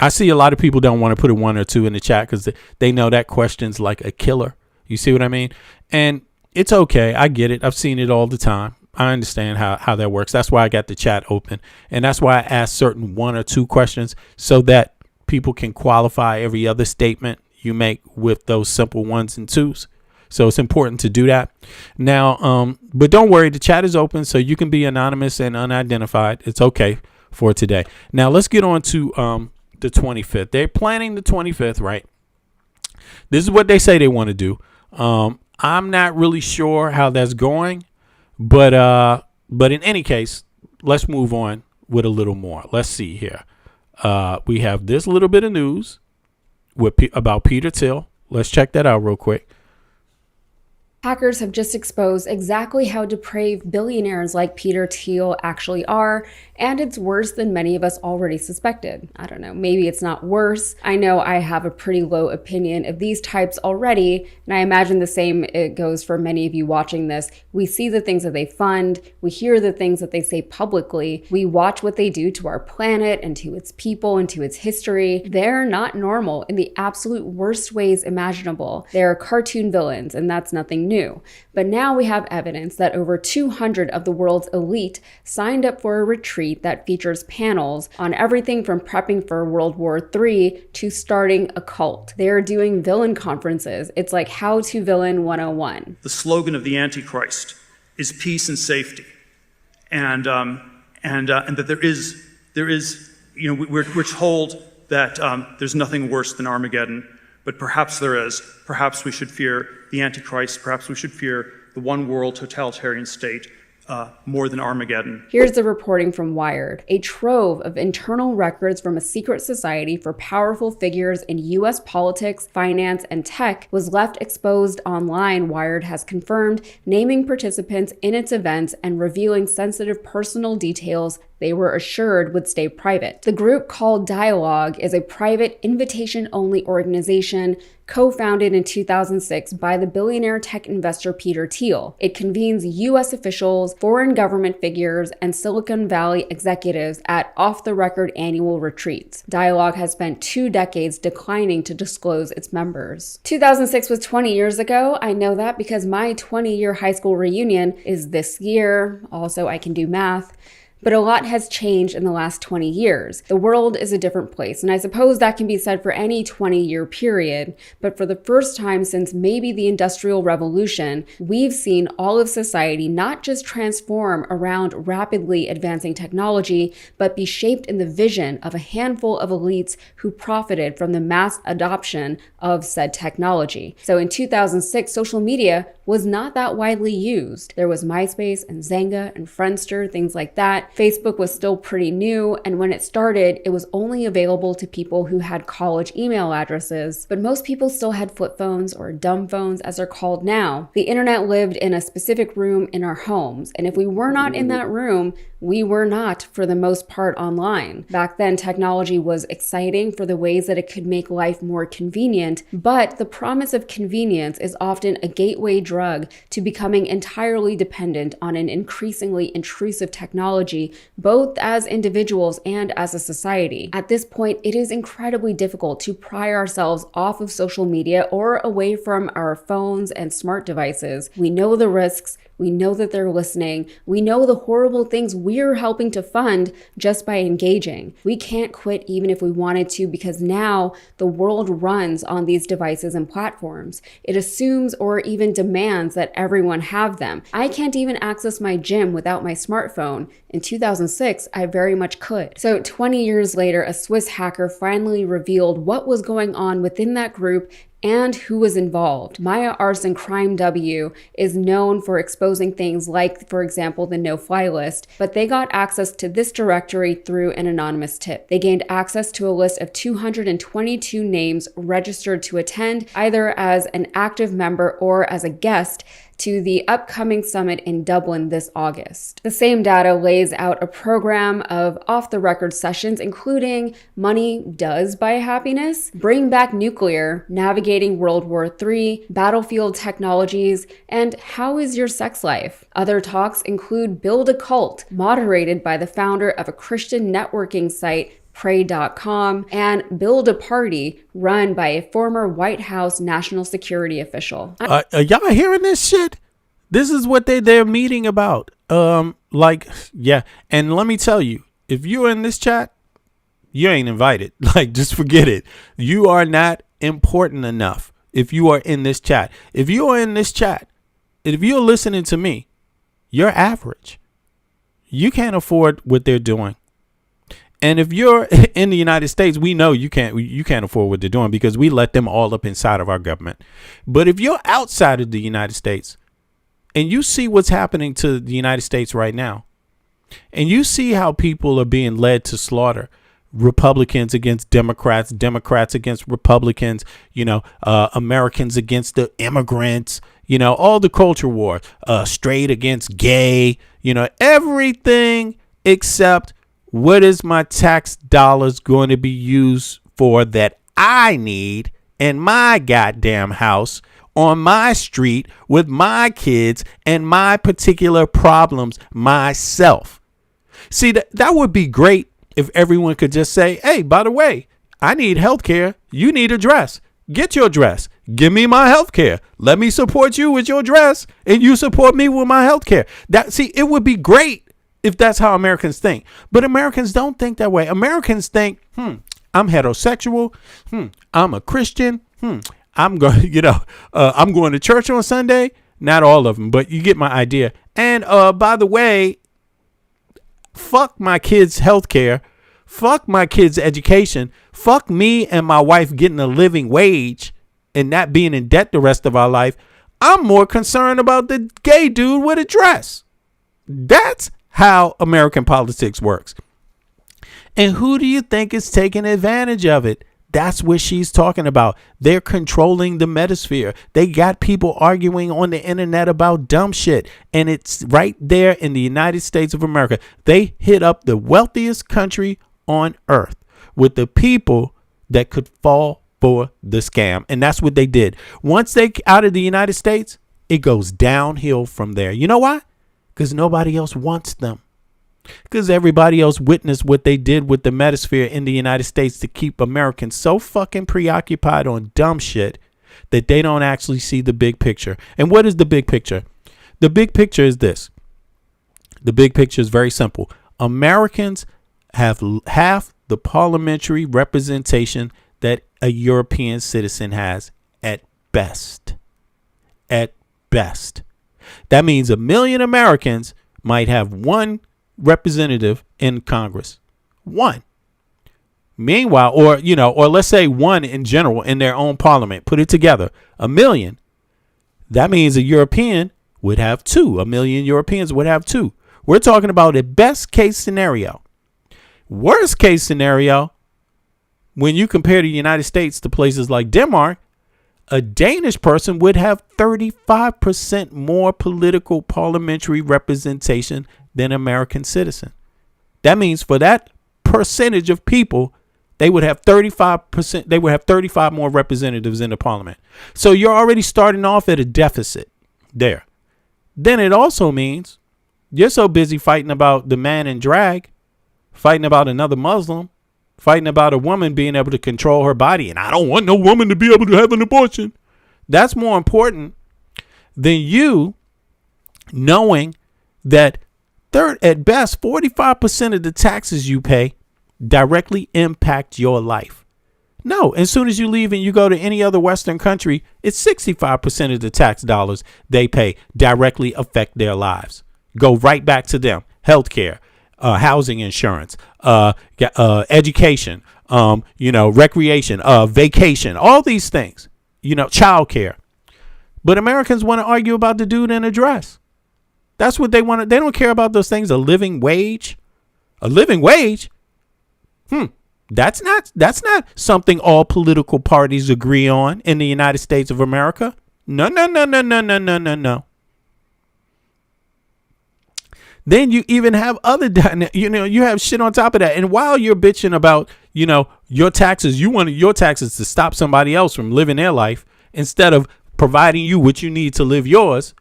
I see a lot of people don't want to put a 1 or 2 in the chat because they know that question's like a killer. You see what I mean? And it's okay. I get it. I've seen it all the time. I understand how that works. That's why I got the chat open. And that's why I ask certain 1 or 2 questions so that people can qualify every other statement you make with those simple 1s and 2s. So it's important to do that. Now, but don't worry, the chat is open so you can be anonymous and unidentified. It's okay for today. Now, let's get on to the 25th. They're planning the 25th, right? This is what they say they want to do. I'm not really sure how that's going, but in any case, let's move on with a little more. Let's see here. We have this little bit of news about Peter Thiel. Let's check that out real quick. Hackers have just exposed exactly how depraved billionaires like Peter Thiel actually are, and it's worse than many of us already suspected. I don't know, maybe it's not worse. I know I have a pretty low opinion of these types already, and I imagine the same it goes for many of you watching this. We see the things that they fund, we hear the things that they say publicly, we watch what they do to our planet and to its people and to its history. They're not normal in the absolute worst ways imaginable. They're cartoon villains, and that's nothing new. But now we have evidence that over 200 of the world's elite signed up for a retreat that features panels on everything from prepping for World War III to starting a cult. They're doing villain conferences. It's like How to Villain 101. The slogan of the Antichrist is peace and safety, and that there is, we're told that there's nothing worse than Armageddon. But perhaps there is. Perhaps we should fear the Antichrist. Perhaps we should fear the one world totalitarian state more than Armageddon. Here's the reporting from Wired. A trove of internal records from a secret society for powerful figures in U.S. politics, finance, and tech was left exposed online, Wired has confirmed, naming participants in its events and revealing sensitive personal details they were assured would stay private. The group called Dialogue is a private, invitation-only organization co-founded in 2006 by the billionaire tech investor Peter Thiel. It convenes U.S. officials, foreign government figures, and Silicon Valley executives at off-the-record annual retreats. Dialogue has spent 2 decades declining to disclose its members. 2006 was 20 years ago. I know that because my 20-year high school reunion is this year. Also, I can do math. But a lot has changed in the last 20 years. The world is a different place, and I suppose that can be said for any 20-year period. But for the first time since maybe the Industrial Revolution, we've seen all of society not just transform around rapidly advancing technology, but be shaped in the vision of a handful of elites who profited from the mass adoption of said technology. So in 2006, social media was not that widely used. There was MySpace and Zynga and Friendster, things like that. Facebook was still pretty new, and when it started, it was only available to people who had college email addresses, but most people still had flip phones, or dumb phones as they're called now. The internet lived in a specific room in our homes, and if we were not in that room, we were not, for the most part, online. Back then, technology was exciting for the ways that it could make life more convenient, but the promise of convenience is often a gateway drug to becoming entirely dependent on an increasingly intrusive technology, both as individuals and as a society. At this point, it is incredibly difficult to pry ourselves off of social media or away from our phones and smart devices. We know the risks. We know that they're listening. We know the horrible things we're helping to fund just by engaging. We can't quit even if we wanted to, because now the world runs on these devices and platforms. It assumes or even demands that everyone have them. I can't even access my gym without my smartphone. In 2006, I very much could. So 20 years later, a Swiss hacker finally revealed what was going on within that group and who was involved. Maya Arson Crime W is known for exposing things like, for example, the no-fly list, but they got access to this directory through an anonymous tip. They gained access to a list of 222 names registered to attend, either as an active member or as a guest, to the upcoming summit in Dublin this August. The same data lays out a program of off-the-record sessions, including Money Does Buy Happiness, Bring Back Nuclear, Navigating World War III, Battlefield Technologies, and How Is Your Sex Life? Other talks include Build a Cult, moderated by the founder of a Christian networking site, Pray.com, and Build a Party, run by a former White House national security official. Are y'all hearing this shit? This is what they're meeting about. Yeah. And let me tell you, if you're in this chat, you ain't invited. Like, just forget it. You are not important enough if you are in this chat. If you are in this chat, if you're listening to me, you're average. You can't afford what they're doing. And if you're in the United States, we know you can't afford what they're doing because we let them all up inside of our government. But if you're outside of the United States and you see what's happening to the United States right now, and you see how people are being led to slaughter, Republicans against Democrats, Democrats against Republicans, Americans against the immigrants, all the culture war, straight against gay, everything except what is my tax dollars going to be used for that I need in my goddamn house, on my street, with my kids and my particular problems myself. See, that would be great if everyone could just say, hey, by the way, I need health care. You need a dress. Get your dress. Give me my health care. Let me support you with your dress and you support me with my health care. It would be great if that's how Americans think. But Americans don't think that way. Americans think, I'm heterosexual. I'm a Christian. I'm going, I'm going to church on Sunday. Not all of them, but you get my idea. And by the way, fuck my kids' health care. Fuck my kids' education. Fuck me and my wife getting a living wage and not being in debt the rest of our life. I'm more concerned about the gay dude with a dress. That's how American politics works. And who do you think is taking advantage of it? That's what she's talking about. They're controlling the metasphere. They got people arguing on the internet about dumb shit. And it's right there in the United States of America. They hit up the wealthiest country on earth with the people that could fall for the scam. And that's what they did. Once they out of the United States, it goes downhill from there. You know why? Because nobody else wants them. Because everybody else witnessed what they did with the metasphere in the United States to keep Americans so fucking preoccupied on dumb shit that they don't actually see the big picture. And what is the big picture? The big picture is this. The big picture is very simple. Americans have half the parliamentary representation that a European citizen has at best. At best. That means 1 million Americans might have one representative in Congress. One. Meanwhile, or let's say one in general in their own parliament. Put it together. 1 million. That means a European would have 2. 1 million Europeans would have 2. We're talking about a best case scenario. Worst case scenario, when you compare the United States to places like Denmark, a Danish person would have 35% more political parliamentary representation than an American citizen. That means for that percentage of people, they would have 35%. They would have 35 more representatives in the parliament. So you're already starting off at a deficit there. Then it also means you're so busy fighting about the man in drag, fighting about another Muslim, fighting about a woman being able to control her body. And I don't want no woman to be able to have an abortion. That's more important than you knowing that at best, 45% of the taxes you pay directly impact your life. No, as soon as you leave and you go to any other Western country, it's 65% of the tax dollars they pay directly affect their lives. Go right back to them. Healthcare, housing insurance, education, recreation, vacation, all these things, childcare. But Americans want to argue about the dude in a dress. That's what they want. They don't care about those things. A living wage. That's not something all political parties agree on in the United States of America. No. Then you even have other, you have shit on top of that. And while you're bitching about, your taxes, you want your taxes to stop somebody else from living their life instead of providing you what you need to live yours.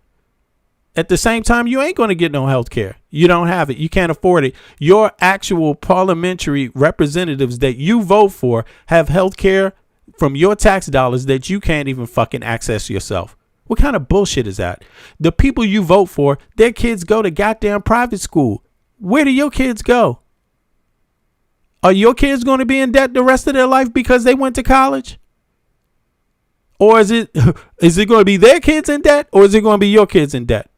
At the same time, you ain't going to get no health care. You don't have it. You can't afford it. Your actual parliamentary representatives that you vote for have health care from your tax dollars that you can't even fucking access yourself. What kind of bullshit is that? The people you vote for, their kids go to goddamn private school. Where do your kids go? Are your kids going to be in debt the rest of their life because they went to college? Or is it going to be their kids in debt, or is it going to be your kids in debt?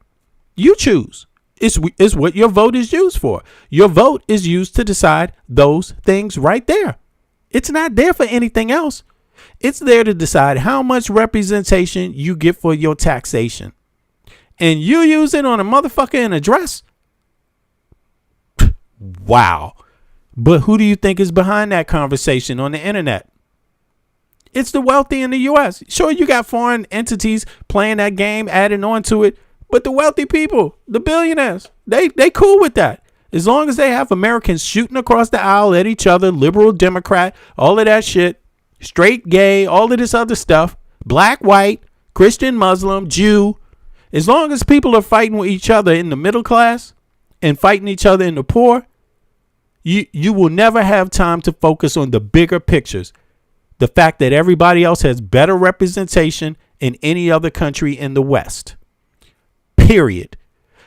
You choose. It's what your vote is used for. Your vote is used to decide those things right there. It's not there for anything else. It's there to decide how much representation you get for your taxation. And you use it on a motherfucker in a dress. Wow. But who do you think is behind that conversation on the internet? It's the wealthy in the U.S. Sure, you got foreign entities playing that game, adding on to it. But the wealthy people, the billionaires, they cool with that. As long as they have Americans shooting across the aisle at each other, liberal, Democrat, all of that shit, straight, gay, all of this other stuff, black, white, Christian, Muslim, Jew. As long as people are fighting with each other in the middle class and fighting each other in the poor, you will never have time to focus on the bigger pictures. The fact that everybody else has better representation in any other country in the West. Period.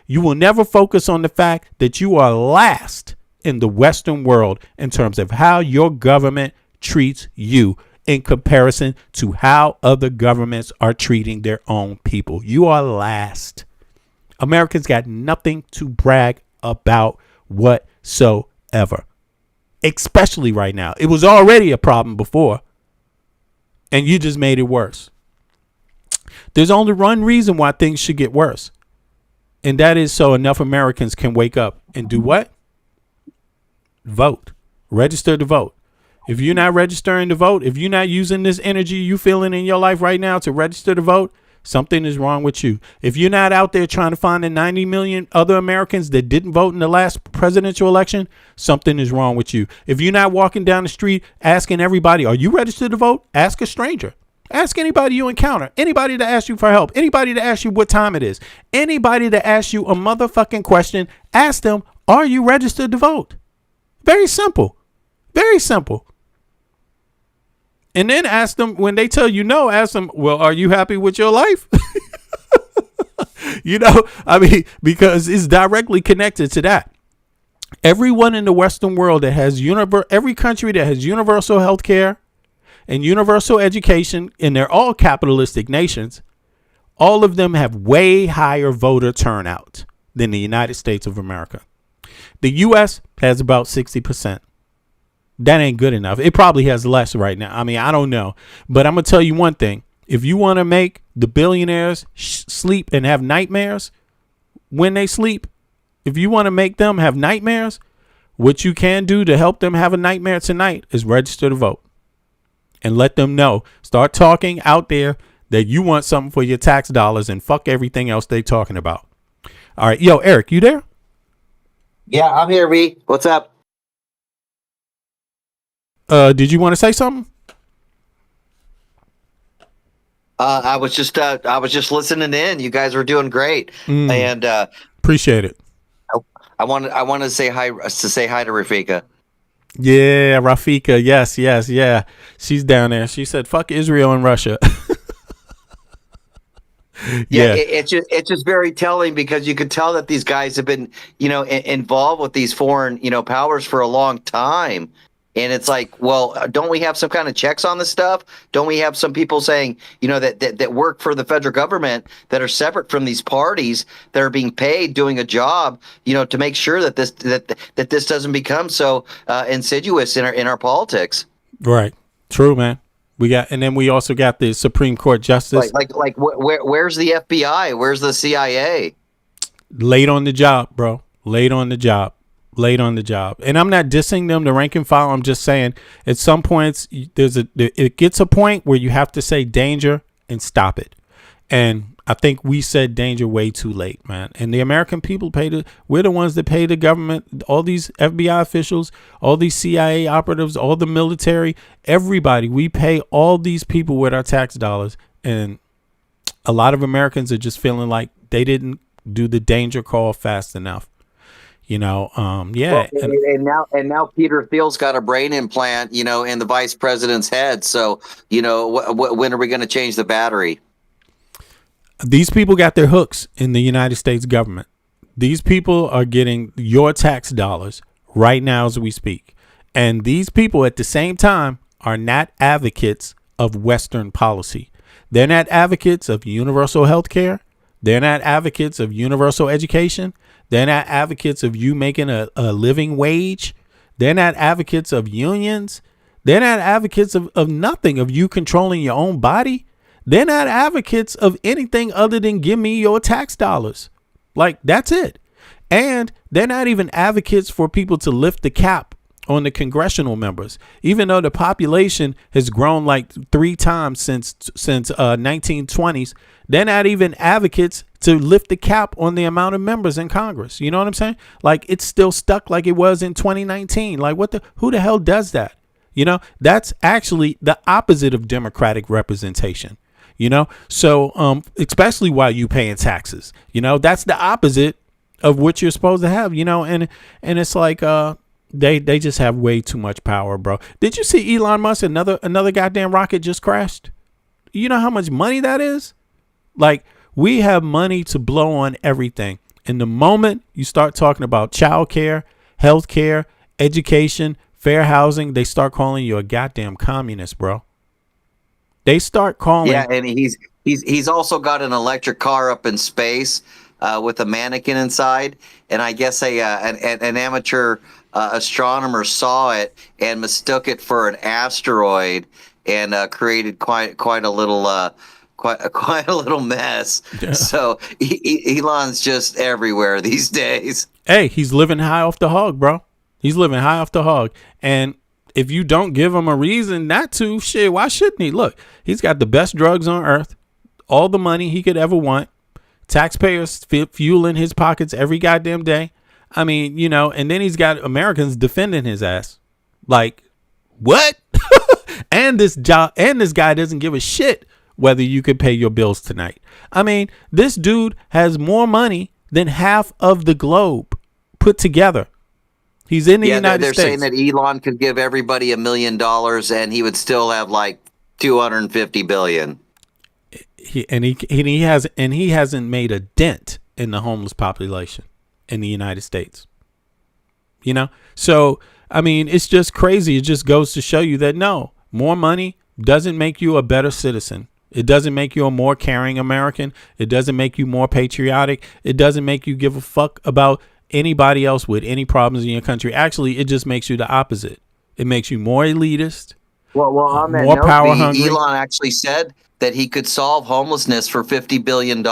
You will never focus on the fact that you are last in the Western world in terms of how your government treats you in comparison to how other governments are treating their own people. You are last. Americans got nothing to brag about whatsoever, especially right now. It was already a problem before, and you just made it worse. There's only one reason why things should get worse. And that is so enough Americans can wake up and do what? Vote. Register to vote. If you're not registering to vote, if you're not using this energy you feeling in your life right now to register to vote, something is wrong with you. If you're not out there trying to find the 90 million other Americans that didn't vote in the last presidential election, something is wrong with you. If you're not walking down the street asking everybody, are you registered to vote? Ask a stranger. Ask anybody you encounter, anybody that asks you for help, anybody that asks you what time it is, anybody that asks you a motherfucking question, ask them, are you registered to vote? Very simple. Very simple. And then ask them, when they tell you no, ask them, well, are you happy with your life? You know, I mean, because it's directly connected to that. Everyone in the Western world that has every country that has universal health care and universal education, and they're all capitalistic nations, all of them have way higher voter turnout than the United States of America. The U.S. has about 60%. That ain't good enough. It probably has less right now. I mean, I don't know. But I'm going to tell you one thing. If you want to make the billionaires sleep and have nightmares when they sleep, if you want to make them have nightmares, what you can do to help them have a nightmare tonight is register to vote. And let them know. Start talking out there that you want something for your tax dollars and fuck everything else they're talking about. All right. Yo, Eric, you there? Yeah, I'm here, V. What's up? Did you want to say something? I was just listening in. You guys were doing great, and appreciate it. I wanted to say hi to Rafika. Yeah, Rafika. Yes. Yeah. She's down there. She said, fuck Israel and Russia. Yeah, it's just very telling, because you could tell that these guys have been, involved with these foreign, powers for a long time. And it's like, well, don't we have some kind of checks on this stuff? Don't we have some people saying, that work for the federal government that are separate from these parties that are being paid doing a job, to make sure that this doesn't become so insidious in our politics? Right. True, man. And then we also got the Supreme Court justice. Where's the FBI? Where's the CIA? Late on the job, bro. Late on the job. And I'm not dissing them, the rank and file. I'm just saying at some points it gets a point where you have to say danger and stop it. And I think we said danger way too late, man. And the American people we're the ones that pay the government, all these FBI officials, all these CIA operatives, all the military, everybody. We pay all these people with our tax dollars. And a lot of Americans are just feeling like they didn't do the danger call fast enough. Yeah. Well, and now Peter Thiel's got a brain implant, in the vice president's head. So, when are we going to change the battery? These people got their hooks in the United States government. These people are getting your tax dollars right now as we speak. And these people at the same time are not advocates of Western policy. They're not advocates of universal health care. They're not advocates of universal education. They're not advocates of you making a living wage. They're not advocates of unions. They're not advocates of nothing, of you controlling your own body. They're not advocates of anything other than give me your tax dollars. Like, that's it. And they're not even advocates for people to lift the cap on the congressional members, even though the population has grown like 3 times since 1920s. They're not even advocates to lift the cap on the amount of members in Congress. You know what I'm saying? Like, it's still stuck like it was in 2019. Like, who the hell does that? That's actually the opposite of democratic representation. So especially while you paying taxes, that's the opposite of what you're supposed to have, and it's like they just have way too much power, bro. Did you see Elon Musk? Another goddamn rocket just crashed. You know how much money that is? Like, we have money to blow on everything. And the moment you start talking about childcare, healthcare, education, fair housing, they start calling you a goddamn communist, bro. They start calling. Yeah, and he's also got an electric car up in space with a mannequin inside, and I guess an amateur astronomer saw it and mistook it for an asteroid and created quite a little quite a little mess. Yeah. So Elon's just everywhere these days. Hey, he's living high off the hog, bro. He's living high off the hog. And if you don't give him a reason not to, shit, why shouldn't he? Look, he's got the best drugs on earth, all the money he could ever want, taxpayers fueling his pockets every goddamn day. I mean, you know, and then he's got Americans defending his ass. Like, what? And this guy doesn't give a shit whether you could pay your bills tonight. I mean, this dude has more money than half of the globe put together. He's in the United States. They're saying that Elon could give everybody $1 million and he would still have like 250 billion. He hasn't made a dent in the homeless population in the United States. You know? So, I mean, it's just crazy. It just goes to show you that no, more money doesn't make you a better citizen. It doesn't make you a more caring American. It doesn't make you more patriotic. It doesn't make you give a fuck about anybody else with any problems in your country. Actually, it just makes you the opposite. It makes you more elitist. Well, on that more note, power hungry. Elon actually said that he could solve homelessness for $50 billion.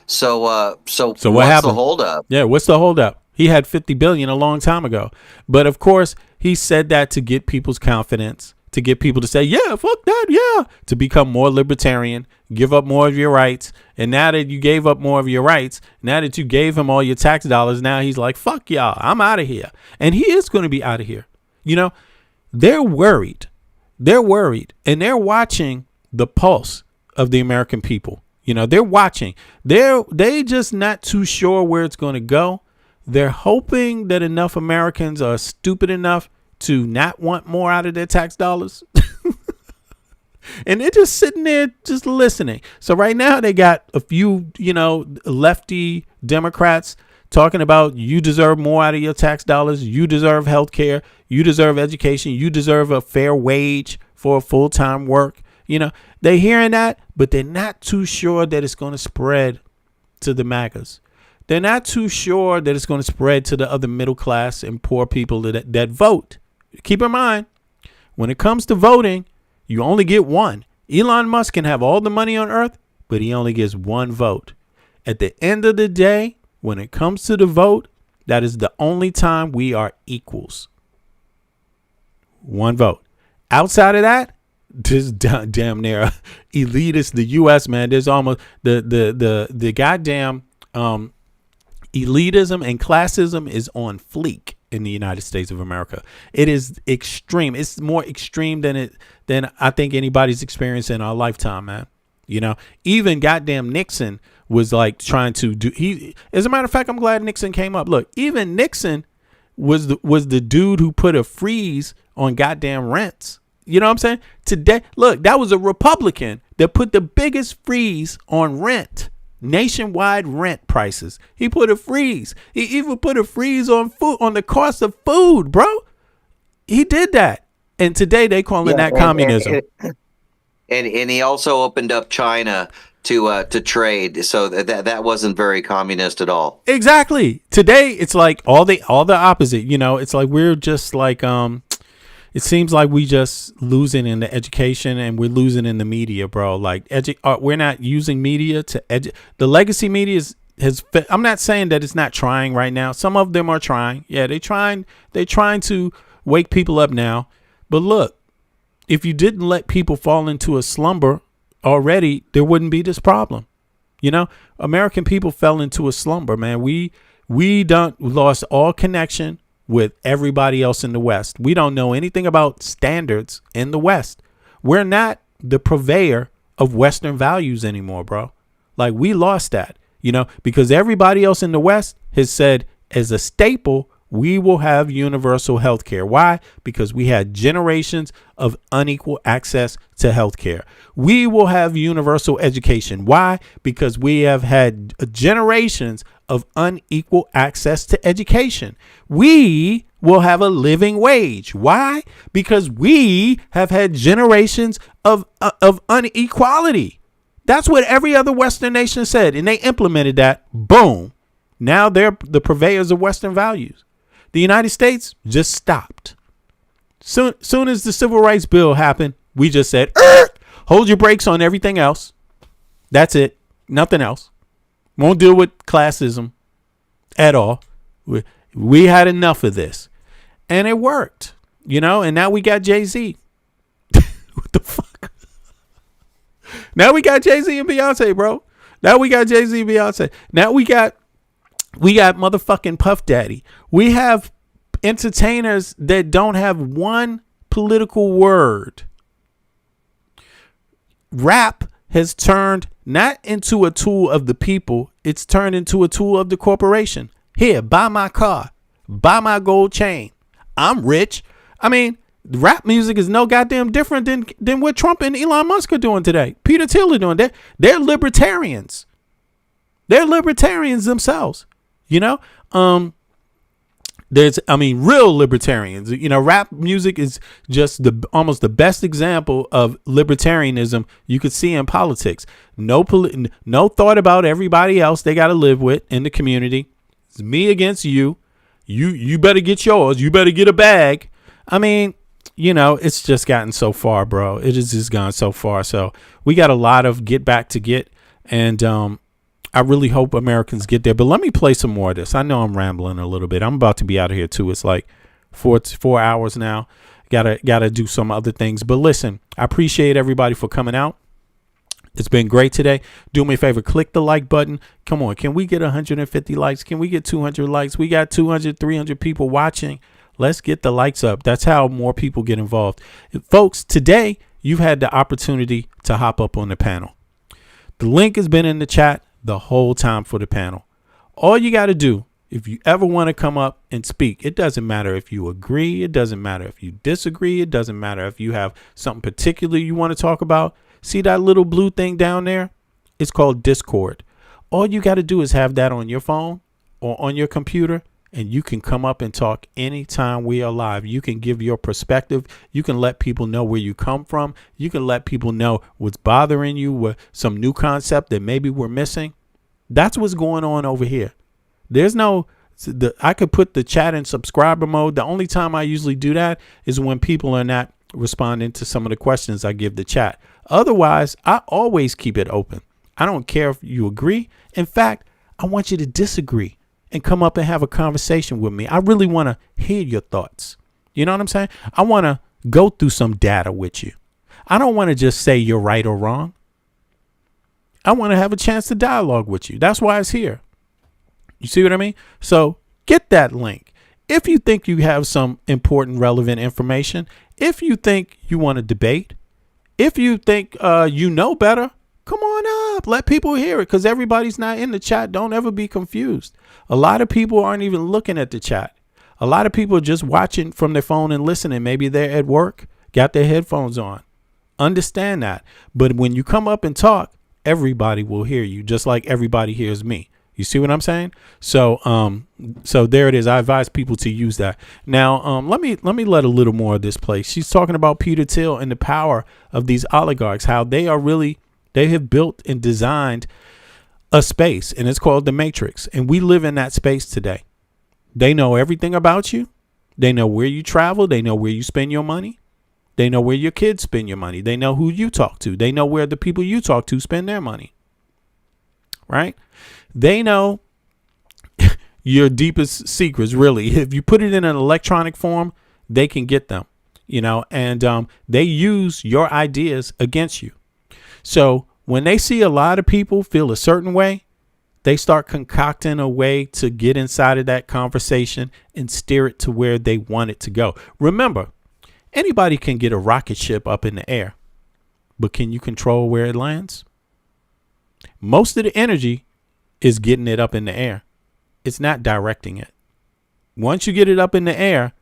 So what's what happened? the holdup? Yeah, what's the holdup? He had $50 billion a long time ago. But of course, he said that to get people's confidence, to get people to say, yeah, fuck that, yeah, to become more libertarian, give up more of your rights. And now that you gave up more of your rights, now that you gave him all your tax dollars, now he's like, fuck y'all, I'm out of here. And he is going to be out of here. You know, they're worried. They're worried. And they're watching the pulse of the American people. You know, they're watching. They just not too sure where it's going to go. They're hoping that enough Americans are stupid enough to not want more out of their tax dollars. And they're just sitting there just listening. So right now they got a few, you know, lefty Democrats talking about you deserve more out of your tax dollars. You deserve health care. You deserve education. You deserve a fair wage for full-time work. You know, they're hearing that, but they're not too sure that it's going to spread to the MAGAs. They're not too sure that it's going to spread to the other middle class and poor people that vote. Keep in mind, when it comes to voting, you only get one. Elon Musk can have all the money on earth, but he only gets one vote. At the end of the day, when it comes to the vote, that is the only time we are equals. One vote. Outside of that, this damn near elitist, the U.S., man. There's almost the goddamn elitism and classism is on fleek in the United States of America. It is extreme. It's more extreme than I think anybody's experienced in our lifetime, man. You know, even goddamn Nixon was like trying to do. As a matter of fact, I'm glad Nixon came up. Look, even Nixon was the dude who put a freeze on goddamn rents. You know what I'm saying? Today, look, that was a Republican that put the biggest freeze on rent, nationwide rent prices. He put a freeze. He even put a freeze on food, on the cost of food, bro. He did that. And today they calling that communism. And he also opened up China to trade, so that wasn't very communist at all. Exactly. Today it's like all the opposite. You know, it's like we're just like it seems like we just losing in the education and we're losing in the media, bro. Like we're not using media to the legacy media I'm not saying that it's not trying right now. Some of them are trying. Yeah, they're trying to wake people up now. But look, if you didn't let people fall into a slumber already, there wouldn't be this problem. You know, American people fell into a slumber, man. We lost all connection with everybody else in the West. We don't know anything about standards in the West. We're not the purveyor of Western values anymore, bro. Like, we lost that, you know, because everybody else in the West has said as a staple, we will have universal health care. Why? Because we had generations of unequal access to health care. We will have universal education. Why? Because we have had generations of unequal access to education. We will have a living wage. Why? Because we have had generations of inequality. That's what every other Western nation said, and they implemented that. Boom. Now they're the purveyors of Western values. The United States just stopped. Soon as the Civil Rights Bill happened, we just said, hold your brakes on everything else. That's it. Nothing else. Won't deal with classism at all. We had enough of this. And it worked. you know, and now we got Jay-Z. What the fuck? Now we got Jay-Z and Beyonce, bro. Now we got Jay-Z and Beyonce. Now we got motherfucking Puff Daddy. We have entertainers that don't have one political word. Rap has turned not into a tool of the people, it's turned into a tool of the corporation. Here, buy my car, buy my gold chain. I'm rich. I mean, rap music is no goddamn different than what Trump and Elon Musk are doing today. Peter Thiel are doing. They're libertarians. They're libertarians themselves. You know, real libertarians. You know, rap music is just almost the best example of libertarianism you could see in politics. No thought about everybody else they got to live with in the community. It's me against you. You better get yours. You better get a bag. I mean, you know, it's just gotten so far, bro. It has just gone so far. So we got a lot of get back to get. And I really hope Americans get there. But let me play some more of this. I know I'm rambling a little bit. I'm about to be out of here, too. It's like 4 hours now. Gotta do some other things. But listen, I appreciate everybody for coming out. It's been great today. Do me a favor, click the like button. Come on, can we get 150 likes? Can we get 200 likes? We got 200, 300 people watching. Let's get the likes up. That's how more people get involved. Folks, today you've had the opportunity to hop up on the panel. The link has been in the chat the whole time for the panel. All you got to do, if you ever want to come up and speak, it doesn't matter if you agree. It doesn't matter if you disagree. It doesn't matter if you have something particular you want to talk about. See that little blue thing down there? It's called Discord. All you got to do is have that on your phone or on your computer, and you can come up and talk anytime we are live. You can give your perspective. You can let people know where you come from. You can let people know what's bothering you, what some new concept that maybe we're missing. That's what's going on over here. There's I could put the chat in subscriber mode. The only time I usually do that is when people are not responding to some of the questions I give the chat. Otherwise, I always keep it open. I don't care if you agree. In fact, I want you to disagree and come up and have a conversation with me. I really want to hear your thoughts. You know what I'm saying? I want to go through some data with you. I don't want to just say you're right or wrong. I want to have a chance to dialogue with you. That's why it's here. You see what I mean? So get that link. If you think you have some important, relevant information, if you think you want to debate, if you think you know better, come on up. Let people hear it, because everybody's not in the chat. Don't ever be confused. A lot of people aren't even looking at the chat. A lot of people are just watching from their phone and listening. Maybe they're at work, got their headphones on. Understand that. But when you come up and talk, everybody will hear you, just like everybody hears me. You see what I'm saying? So so there it is. I advise people to use that. Now, let me let a little more of this play. She's talking about Peter Thiel and the power of these oligarchs, how they have built and designed a space, and it's called the Matrix. And we live in that space today. They know everything about you. They know where you travel. They know where you spend your money. They know where your kids spend your money. They know who you talk to. They know where the people you talk to spend their money. Right? They know your deepest secrets, really. If you put it in an electronic form, they can get them, you know, and they use your ideas against you. So when they see a lot of people feel a certain way, they start concocting a way to get inside of that conversation and steer it to where they want it to go. Remember, anybody can get a rocket ship up in the air, but can you control where it lands? Most of the energy is getting it up in the air. It's not directing it. Once you get it up in the air,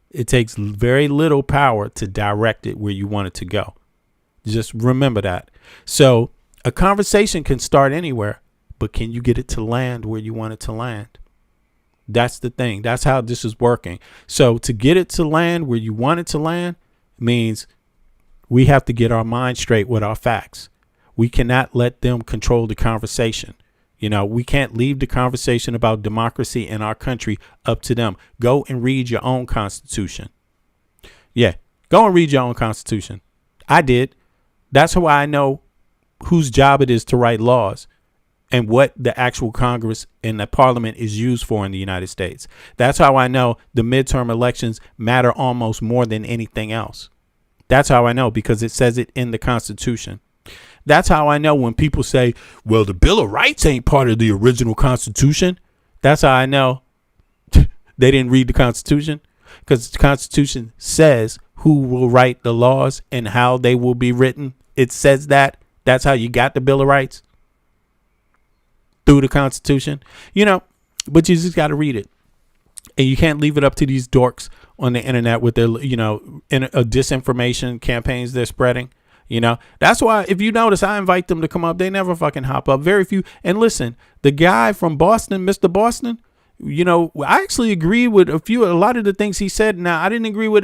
it takes very little power to direct it where you want it to go. Just remember that. So a conversation can start anywhere, but can you get it to land where you want it to land? That's the thing. That's how this is working. So to get it to land where you want it to land means we have to get our mind straight with our facts. We cannot let them control the conversation. You know, we can't leave the conversation about democracy in our country up to them. Go and read your own constitution. Yeah, go and read your own constitution. I did. That's how I know whose job it is to write laws and what the actual Congress and the parliament is used for in the United States. That's how I know the midterm elections matter almost more than anything else. That's how I know, because it says it in the Constitution. That's how I know when people say, well, the Bill of Rights ain't part of the original Constitution. That's how I know they didn't read the Constitution, because the Constitution says who will write the laws and how they will be written. It says that. That's how you got the Bill of Rights, through the Constitution, but you just got to read it. And you can't leave it up to these dorks on the internet with their, disinformation campaigns they're spreading. That's why, if you notice, I invite them to come up. They never fucking hop up. Very few. And listen, the guy from Boston, Mr. Boston, I actually agree with a lot of the things he said. Now, I didn't agree with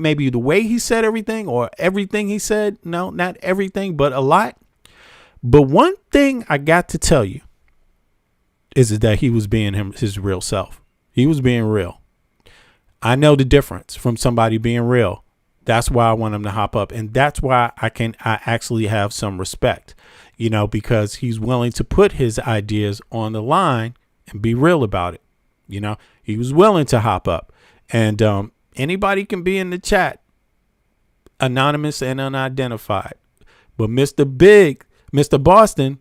maybe the way he said everything or everything he said. No, not everything, but a lot. But one thing I got to tell you is that he was being his real self. He was being real. I know the difference from somebody being real. That's why I want him to hop up. And that's why I actually have some respect, because he's willing to put his ideas on the line and be real about it. He was willing to hop up. And anybody can be in the chat, anonymous and unidentified. But Mr. Boston,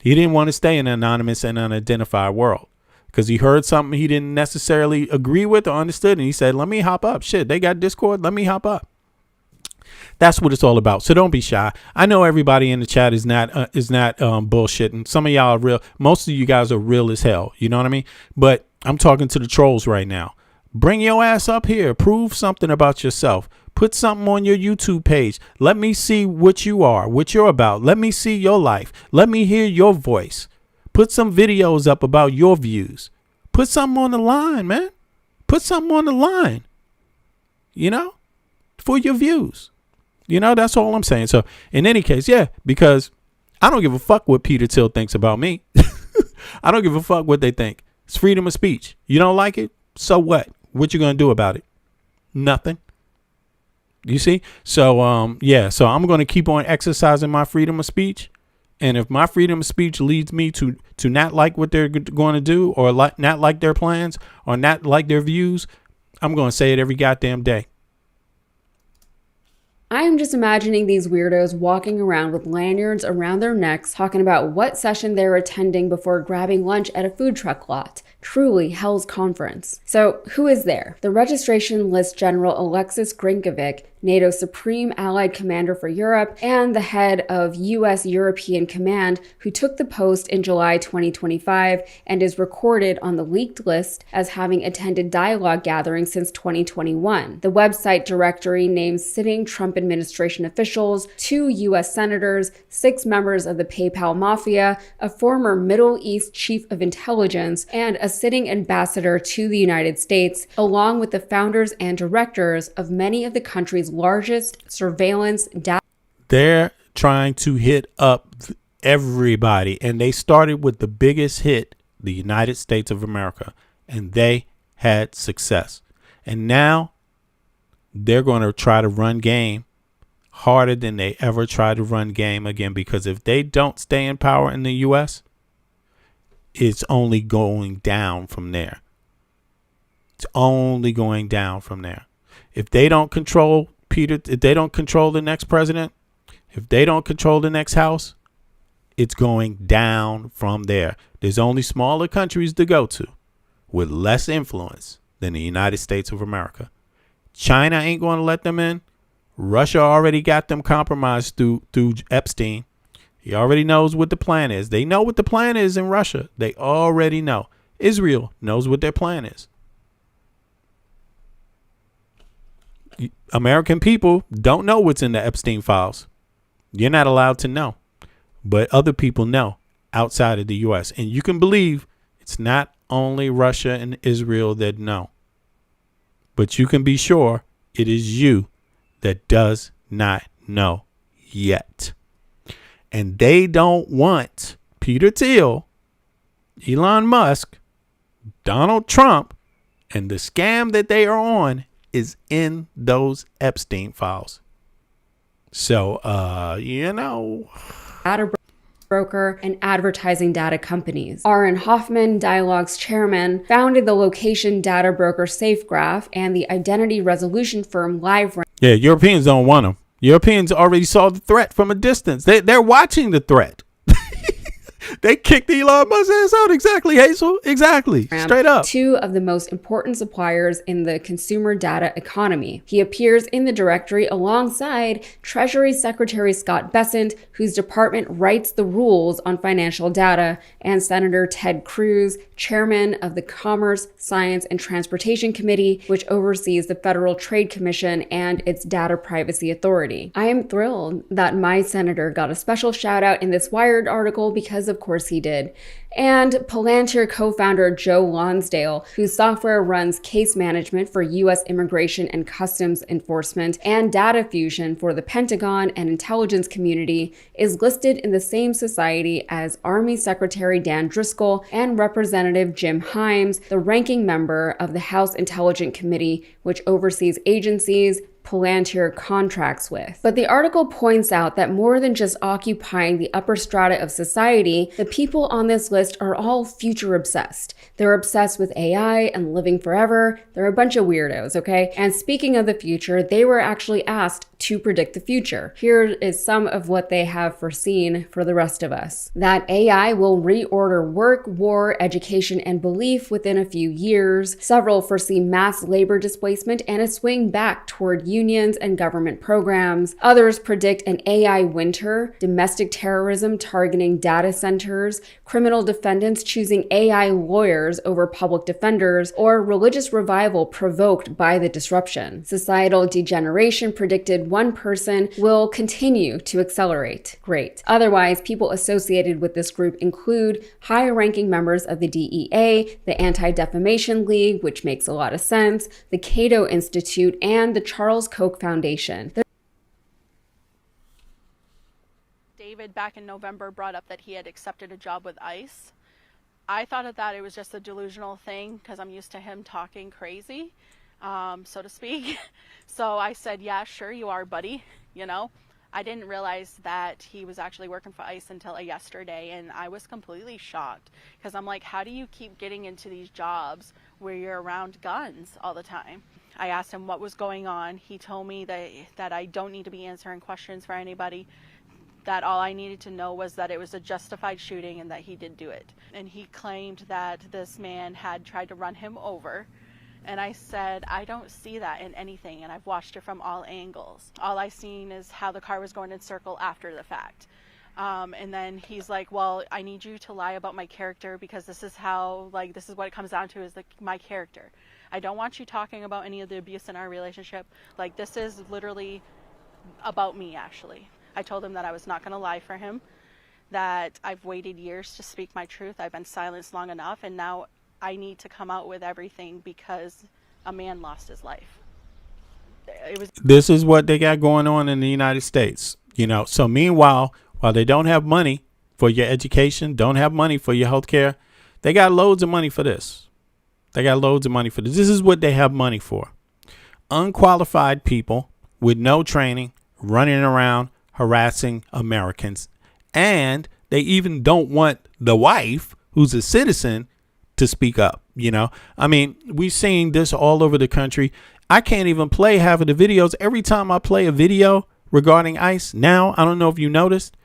he didn't want to stay in an anonymous and unidentified world, because he heard something he didn't necessarily agree with or understood. And he said, let me hop up. Shit, they got Discord. Let me hop up. That's what it's all about. So don't be shy. I know everybody in the chat is not bullshitting. Some of y'all are real. Most of you guys are real as hell. You know what I mean? But I'm talking to the trolls right now. Bring your ass up here. Prove something about yourself. Put something on your YouTube page. Let me see what you are, what you're about. Let me see your life. Let me hear your voice. Put some videos up about your views. Put something on the line, man. Put something on the line, for your views. That's all I'm saying. So in any case, yeah, because I don't give a fuck what Peter Thiel thinks about me. I don't give a fuck what they think. It's freedom of speech. You don't like it? So what? What you going to do about it? Nothing. You see? So, so I'm going to keep on exercising my freedom of speech. And if my freedom of speech leads me to not like what they're going to do, or not like their plans, or not like their views, I'm going to say it every goddamn day. I am just imagining these weirdos walking around with lanyards around their necks talking about what session they're attending before grabbing lunch at a food truck lot. Truly hell's conference. So who is there? The registration lists General Alexis Grinkovic, NATO's Supreme Allied Commander for Europe and the head of U.S. European Command, who took the post in July 2025 and is recorded on the leaked list as having attended dialogue gatherings since 2021. The website directory names sitting Trump administration officials, 2 U.S. senators, 6 members of the PayPal mafia, a former Middle East chief of intelligence, and a sitting ambassador to the United States, along with the founders and directors of many of the country's largest surveillance data. They're trying to hit up everybody, and they started with the biggest hit, the United States of America, and they had success. And now they're going to try to run game harder than they ever tried to run game again, because if they don't stay in power in the U.S., it's only going down from there. It's only going down from there. If they don't control if they don't control the next president, if they don't control the next house, it's going down from there. There's only smaller countries to go to with less influence than the United States of America. China ain't going to let them in. Russia already got them compromised through Epstein. He already knows what the plan is. They know what the plan is in Russia. They already know. Israel knows what their plan is. American people don't know what's in the Epstein files. You're not allowed to know. But other people know outside of the U.S. And you can believe it's not only Russia and Israel that know. But you can be sure it is you that does not know yet. And they don't want Peter Thiel, Elon Musk, Donald Trump, and the scam that they are on is in those Epstein files. So, broker and advertising data companies. Aaron Hoffman, Dialog's chairman, founded the location data broker SafeGraph and the identity resolution firm LiveRank. Yeah, Europeans don't want them. Europeans already saw the threat from a distance. They're watching the threat. They kicked Elon Musk's ass out. Exactly, Hazel. Exactly. Straight up. Two of the most important suppliers in the consumer data economy. He appears in the directory alongside Treasury Secretary Scott Bessent, whose department writes the rules on financial data, and Senator Ted Cruz, chairman of the Commerce, Science, and Transportation Committee, which oversees the Federal Trade Commission and its Data Privacy Authority. I am thrilled that my senator got a special shout out in this Wired article because of course he did. And Palantir co-founder Joe Lonsdale, whose software runs case management for U.S. Immigration and Customs Enforcement and data fusion for the Pentagon and intelligence community, is listed in the same society as Army Secretary Dan Driscoll and Representative Jim Himes, the ranking member of the House Intelligence Committee, which oversees agencies Palantir contracts with. But the article points out that more than just occupying the upper strata of society, the people on this list are all future obsessed. They're obsessed with AI and living forever. They're a bunch of weirdos, okay? And speaking of the future, they were actually asked to predict the future. Here is some of what they have foreseen for the rest of us. That AI will reorder work, war, education, and belief within a few years. Several foresee mass labor displacement and a swing back toward unions and government programs. Others predict an AI winter, domestic terrorism targeting data centers, criminal defendants choosing AI lawyers over public defenders, or religious revival provoked by the disruption. Societal degeneration predicted one person will continue to accelerate. Great. Otherwise, people associated with this group include high-ranking members of the DEA, the Anti-Defamation League, which makes a lot of sense, the Cato Institute, and the Charles Koch Foundation. David, back in November, brought up that he had accepted a job with ICE. I thought of that it was just a delusional thing because I'm used to him talking crazy, so to speak. So I said, yeah, sure you are, buddy. You know, I didn't realize that he was actually working for ICE until yesterday, and I was completely shocked because I'm like, how do you keep getting into these jobs where you're around guns all the time? I asked him what was going on. He told me that I don't need to be answering questions for anybody, that all I needed to know was that it was a justified shooting and that he did do it. And he claimed that this man had tried to run him over. And I said, I don't see that in anything, and I've watched it from all angles. All I seen is how the car was going in circle after the fact. And then he's like, well, I need you to lie about my character because this is how, like, this is what it comes down to, is my character. I don't want you talking about any of the abuse in our relationship. Like, this is literally about me, actually. I told him that I was not going to lie for him, that I've waited years to speak my truth. I've been silenced long enough, and now I need to come out with everything because a man lost his life. This is what they got going on in the United States. You know, so meanwhile, while they don't have money for your education, don't have money for your health care, they got loads of money for this. They got loads of money for this. This is what they have money for. Unqualified people with no training running around harassing Americans. And they even don't want the wife, who's a citizen, to speak up. You know, I mean, we've seen this all over the country. I can't even play half of the videos. Every time I play a video regarding ICE now, I don't know if you noticed,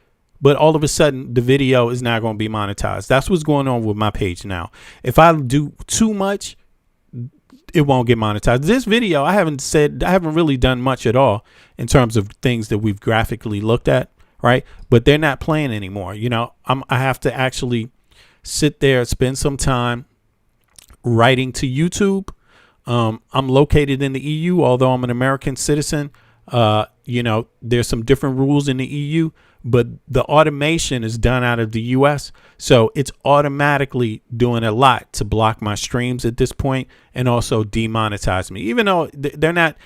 but all of a sudden the video is not going to be monetized. That's what's going on with my page now. If I do too much, it won't get monetized. This video, I haven't really done much at all in terms of things that we've graphically looked at, right? But they're not playing anymore. You know, I have to actually sit there, spend some time writing to YouTube. I'm located in the EU, although I'm an American citizen. You know, there's some different rules in the EU, but the automation is done out of the US. So it's automatically doing a lot to block my streams at this point and also demonetize me, even though they're not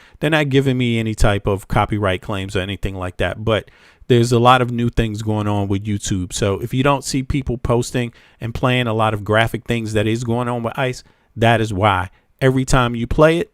giving me any type of copyright claims or anything like that. But there's a lot of new things going on with YouTube. So if you don't see people posting and playing a lot of graphic things that is going on with ICE, that is why. Every time you play it,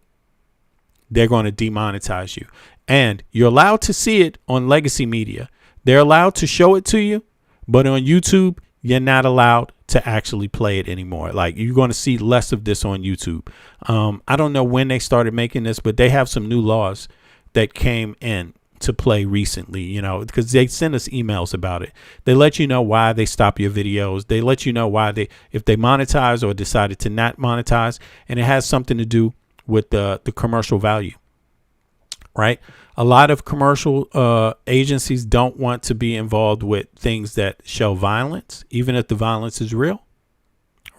they're going to demonetize you. And you're allowed to see it on legacy media. They're allowed to show it to you, But on YouTube, you're not allowed to actually play it anymore. Like, you're going to see less of this on YouTube. I don't know when they started making this, but they have some new laws that came in to play recently, you know, because they send us emails about it. They let you know why they stop your videos. They let you know why if they monetize or decided to not monetize, and it has something to do with the commercial value, right? A lot of commercial agencies don't want to be involved with things that show violence, even if the violence is real,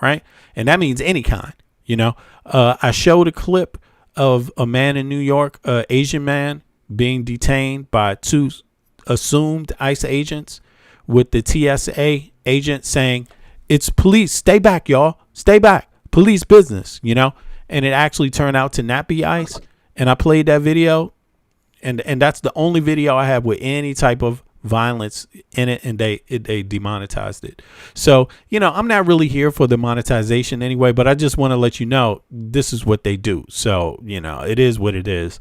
right? And that means any kind, you know. I showed a clip of a man in New York, Asian man, being detained by 2 assumed ICE agents, with the TSA agent saying, "It's police, stay back, y'all, stay back, police business," you know. And it actually turned out to not be ICE. And I played that video, and that's the only video I have with any type of violence in it, and they demonetized it. So, you know, I'm not really here for the monetization anyway, but I just want to let you know this is what they do. So, you know, it is what it is.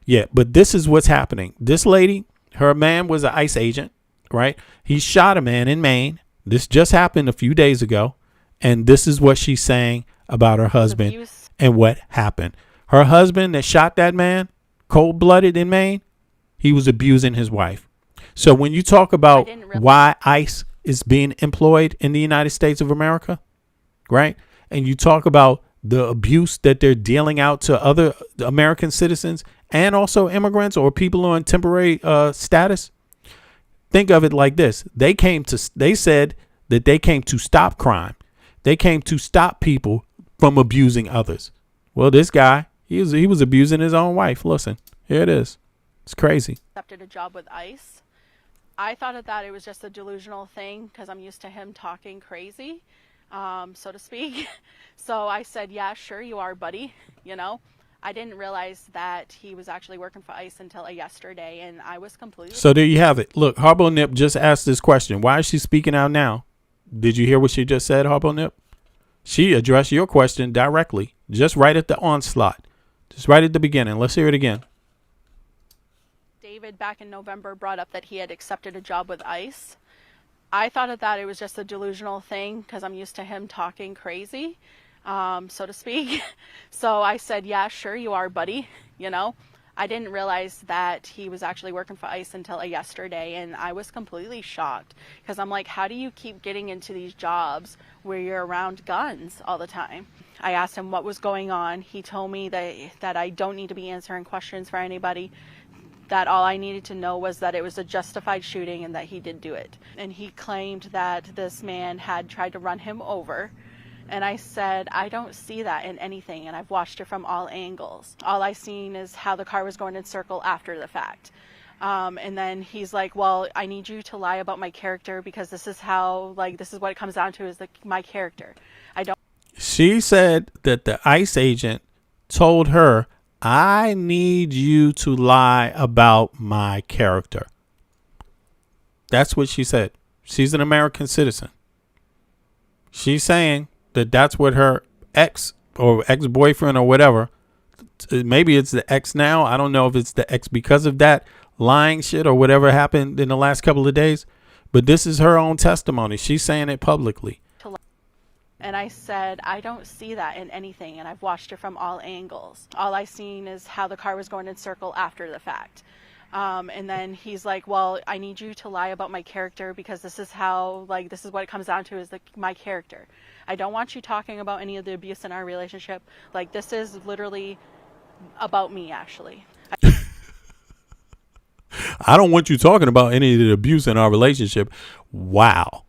Yeah, but this is what's happening. This lady, her man was an ICE agent, right? He shot a man in Maine. This just happened a few days ago. And this is what she's saying about her husband and what happened. Her husband that shot that man, cold-blooded in Maine, he was abusing his wife. So when you talk about why ICE is being employed in the United States of America, right? And you talk about the abuse that they're dealing out to other American citizens and also immigrants or people on temporary status. Think of it like this. They said that they came to stop crime. They came to stop people from abusing others. Well, this guy, he was abusing his own wife. Listen, here it is. It's crazy. Accepted a job with ICE. I thought that it was just a delusional thing because I'm used to him talking crazy, so to speak. So I said, yeah, sure you are, buddy. You know, I didn't realize that he was actually working for ICE until yesterday, and I was completely. So there you have it. Look, Harbo Nip just asked this question. Why is she speaking out now? Did you hear what she just said, Harbo Nip? She addressed your question directly, just right at the onslaught, just right at the beginning. Let's hear it again. David back in November brought up that he had accepted a job with ICE. I thought that it was just a delusional thing because I'm used to him talking crazy, so to speak. So I said, yeah, sure you are, buddy. You know, I didn't realize that he was actually working for ICE until yesterday, and I was completely shocked because I'm like, how do you keep getting into these jobs where you're around guns all the time? I asked him what was going on. He told me that I don't need to be answering questions for anybody, that all I needed to know was that it was a justified shooting and that he did do it. And he claimed that this man had tried to run him over. And I said, I don't see that in anything, and I've watched it from all angles. All I seen is how the car was going in circle after the fact. And then he's like, well, I need you to lie about my character because this is what it comes down to is my character. She said that the ICE agent told her, I need you to lie about my character. That's what she said. She's an American citizen. She's saying that that's what her ex or ex-boyfriend or whatever, maybe it's the ex now. I don't know if it's the ex because of that lying shit or whatever happened in the last couple of days. But this is her own testimony. She's saying it publicly. And I said, I don't see that in anything, and I've watched it from all angles. All I seen is how the car was going in circle after the fact. And then he's like, well, I need you to lie about my character because this is what it comes down to is my character. I don't want you talking about any of the abuse in our relationship. Like, this is literally about me, actually. I don't want you talking about any of the abuse in our relationship. Wow.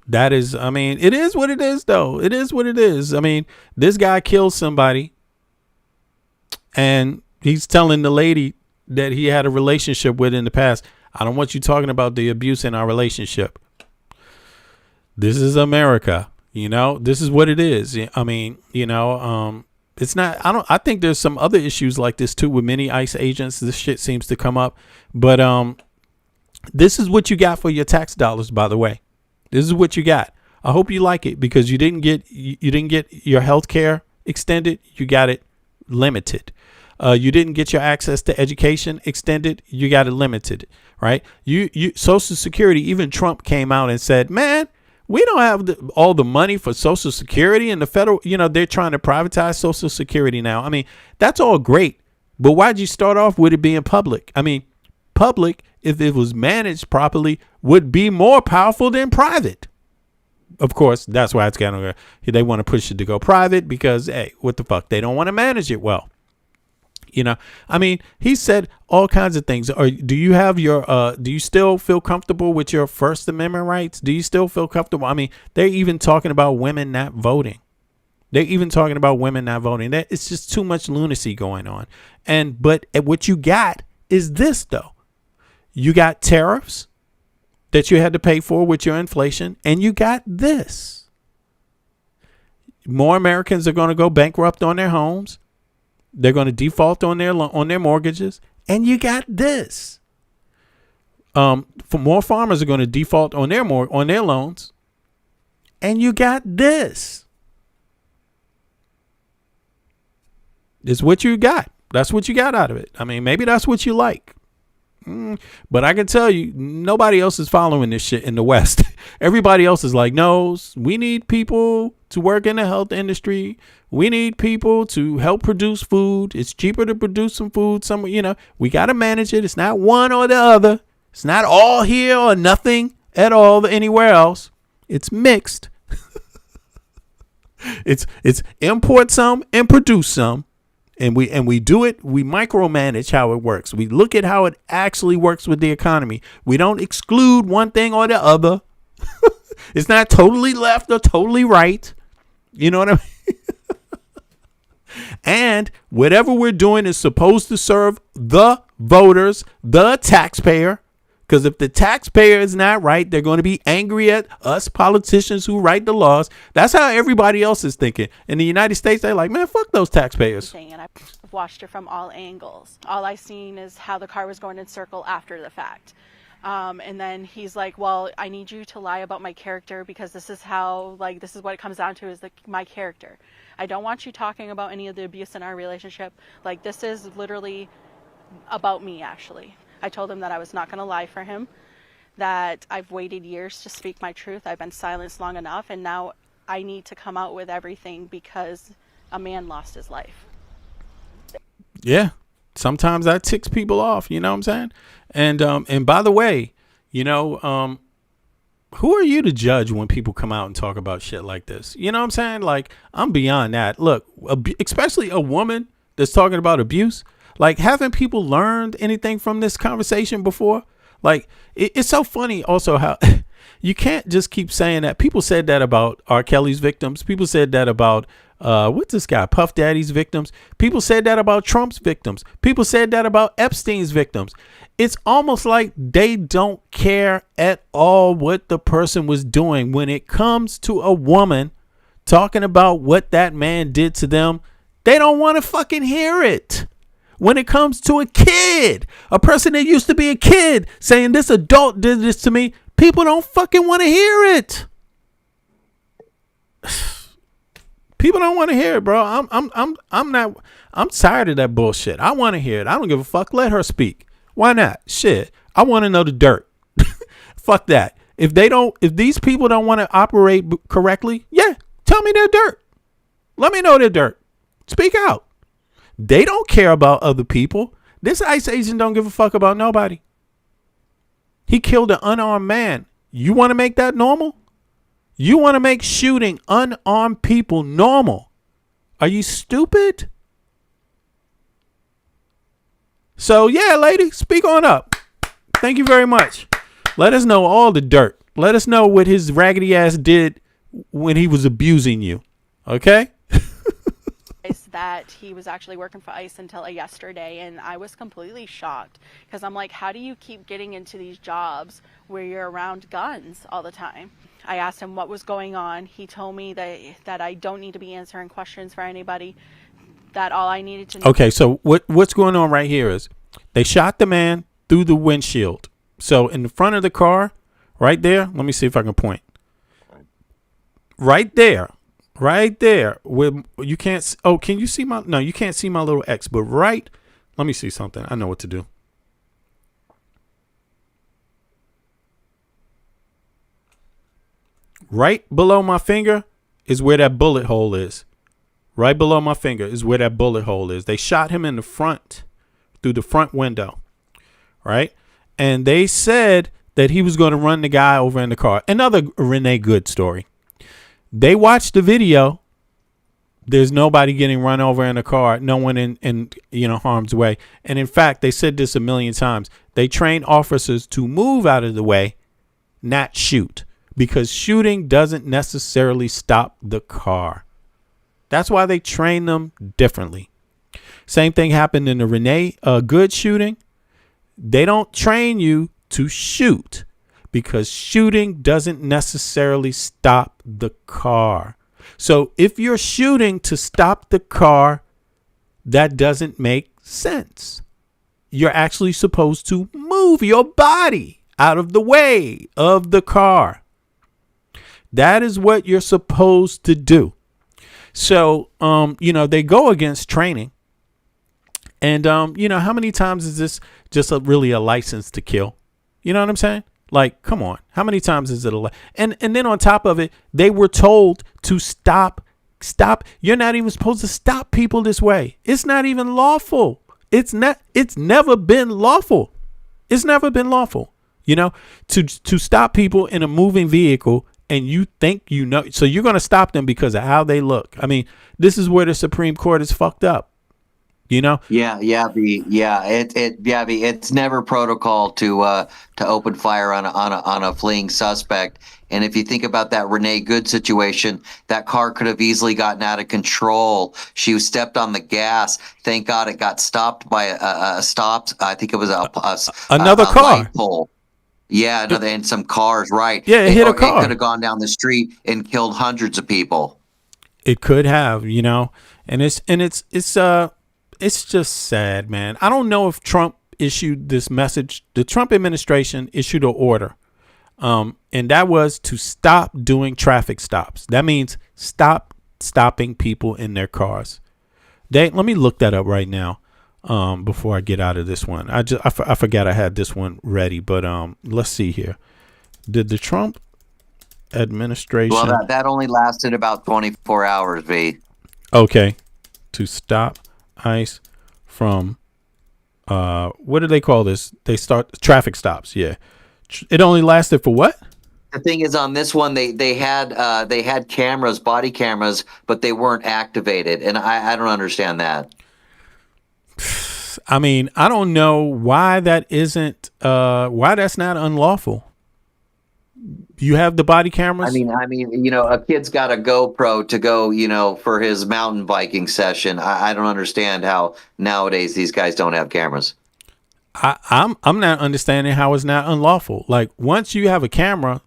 That is, I mean, it is what it is, though. It is what it is. I mean, this guy killed somebody and he's telling the lady that he had a relationship with in the past, I don't want you talking about the abuse in our relationship. This is America. You know, this is what it is. I mean, you know, it's not, I think there's some other issues like this too with many ICE agents. This shit seems to come up, but this is what you got for your tax dollars, by the way. This is what you got. I hope you like it because you didn't get your health care extended. You got it limited. You didn't get your access to education extended. You got it limited, right? You Social Security, even Trump came out and said, man, we don't have all the money for Social Security, and the federal, they're trying to privatize Social Security now. I mean, that's all great, but why'd you start off with it being public? I mean, public, if it was managed properly, would be more powerful than private. Of course, that's why it's kind of, they want to push it to go private because, hey, what the fuck? They don't want to manage it well. I mean, he said all kinds of things. Do you have do you still feel comfortable with your First Amendment rights? Do you still feel comfortable? I mean, they're even talking about women not voting. It's just too much lunacy going on. But what you got is this, though. You got tariffs that you had to pay for with your inflation, and you got this. More Americans are going to go bankrupt on their homes. They're going to default on their mortgages, and you got this. For more farmers are going to default on their loans, and you got this. It's what you got. That's what you got out of it. I mean, maybe that's what you like. But I can tell you, nobody else is following this shit in the West. Everybody else is like, no, we need people to work in the health industry. We need people to help produce food. It's cheaper to produce some food somewhere. We got to manage it. It's not one or the other. It's not all here or nothing at all anywhere else. It's mixed. It's import some and produce some. And we do it. We micromanage how it works. We look at how it actually works with the economy. We don't exclude one thing or the other. It's not totally left or totally right. You know what I mean? And whatever we're doing is supposed to serve the voters, the taxpayer. Because if the taxpayer is not right, they're going to be angry at us politicians who write the laws. That's how everybody else is thinking. In the United States, they're like, man, fuck those taxpayers. And I've watched it from all angles. All I seen is how the car was going in circle after the fact. And then he's like, well, I need you to lie about my character because this is what it comes down to is my character. I don't want you talking about any of the abuse in our relationship. Like, this is literally about me, actually. I told him that I was not going to lie for him, that I've waited years to speak my truth. I've been silenced long enough, and now I need to come out with everything because a man lost his life. Yeah. Sometimes that ticks people off, you know what I'm saying? And by the way, who are you to judge when people come out and talk about shit like this? You know what I'm saying? Like, I'm beyond that. Look, especially a woman that's talking about abuse. Like, haven't people learned anything from this conversation before? Like, it's so funny also how you can't just keep saying that. People said that about R. Kelly's victims. People said that about, what's this guy, Puff Daddy's victims. People said that about Trump's victims. People said that about Epstein's victims. It's almost like they don't care at all what the person was doing. When it comes to a woman talking about what that man did to them, they don't want to fucking hear it. When it comes to a kid, a person that used to be a kid saying this adult did this to me, people don't fucking want to hear it. People don't want to hear it, bro. I'm tired of that bullshit. I want to hear it. I don't give a fuck. Let her speak. Why not? Shit. I want to know the dirt. Fuck that. If these people don't want to operate correctly, yeah, tell me their dirt. Let me know their dirt. Speak out. They don't care about other people. This ICE agent don't give a fuck about nobody. He killed an unarmed man. You want to make that normal? You want to make shooting unarmed people normal? Are you stupid? So, yeah, lady, speak on up. Thank you very much. Let us know all the dirt. Let us know what his raggedy ass did when he was abusing you. Okay? That he was actually working for ICE until yesterday, and I was completely shocked because I'm like, how do you keep getting into these jobs where you're around guns all the time? I asked him what was going on. He told me that I don't need to be answering questions for anybody, that all I needed to know. Okay, so what's going on right here is they shot the man through the windshield. So in the front of the car, right there, let me see if I can point. Right there, Right there. Where you can't. Oh, can you see my? No, you can't see my little X. But right. Let me see something. I know what to do. Right below my finger is where that bullet hole is. Right below my finger is where that bullet hole is. They shot him in the front, through the front window. Right. And they said that he was going to run the guy over in the car. Another Renee Good story. They watched the video. There's nobody getting run over in a car. No one in harm's way. And in fact, they said this a million times. They train officers to move out of the way, not shoot, because shooting doesn't necessarily stop the car. That's why they train them differently. Same thing happened in the Renee Good shooting. They don't train you to shoot because shooting doesn't necessarily stop the car. So if you're shooting to stop the car, that doesn't make sense. You're actually supposed to move your body out of the way of the car. That is what you're supposed to do. So, they go against training. And, how many times is this just really a license to kill? You know what I'm saying? Like, come on. How many times is it and then on top of it, they were told to stop. You're not even supposed to stop people this way. It's not even lawful. It's never been lawful. It's never been lawful, to stop people in a moving vehicle. And you think so you're going to stop them because of how they look. I mean, this is where the Supreme Court is fucked up. Yeah, it's never protocol to open fire on a fleeing suspect. And if you think about that Renee Good situation, that car could have easily gotten out of control. She stepped on the gas. Thank God it got stopped by I think it was another car. Light pole. Yeah, and some cars, right? Yeah, it hit a car. It could have gone down the street and killed hundreds of people. It could have, and it's just sad, man. I don't know if Trump issued this message. The Trump administration issued an order, and that was to stop doing traffic stops. That means stop stopping people in their cars. Let me look that up right now. Before I get out of this one, I forgot I had this one ready, but let's see here. Did the Trump administration? Well, that only lasted about 24 hours, V. Okay, to stop ICE from what do they call this? They start traffic stops. Yeah, it only lasted for what? The thing is, on this one, they had cameras, body cameras, but they weren't activated, and I don't understand that. I mean, I don't know why that isn't why that's not unlawful. You have the body cameras. I mean, a kid's got a GoPro to go, for his mountain biking session. I don't understand how nowadays these guys don't have cameras. I'm not understanding how it's not unlawful. Like, once you have a camera,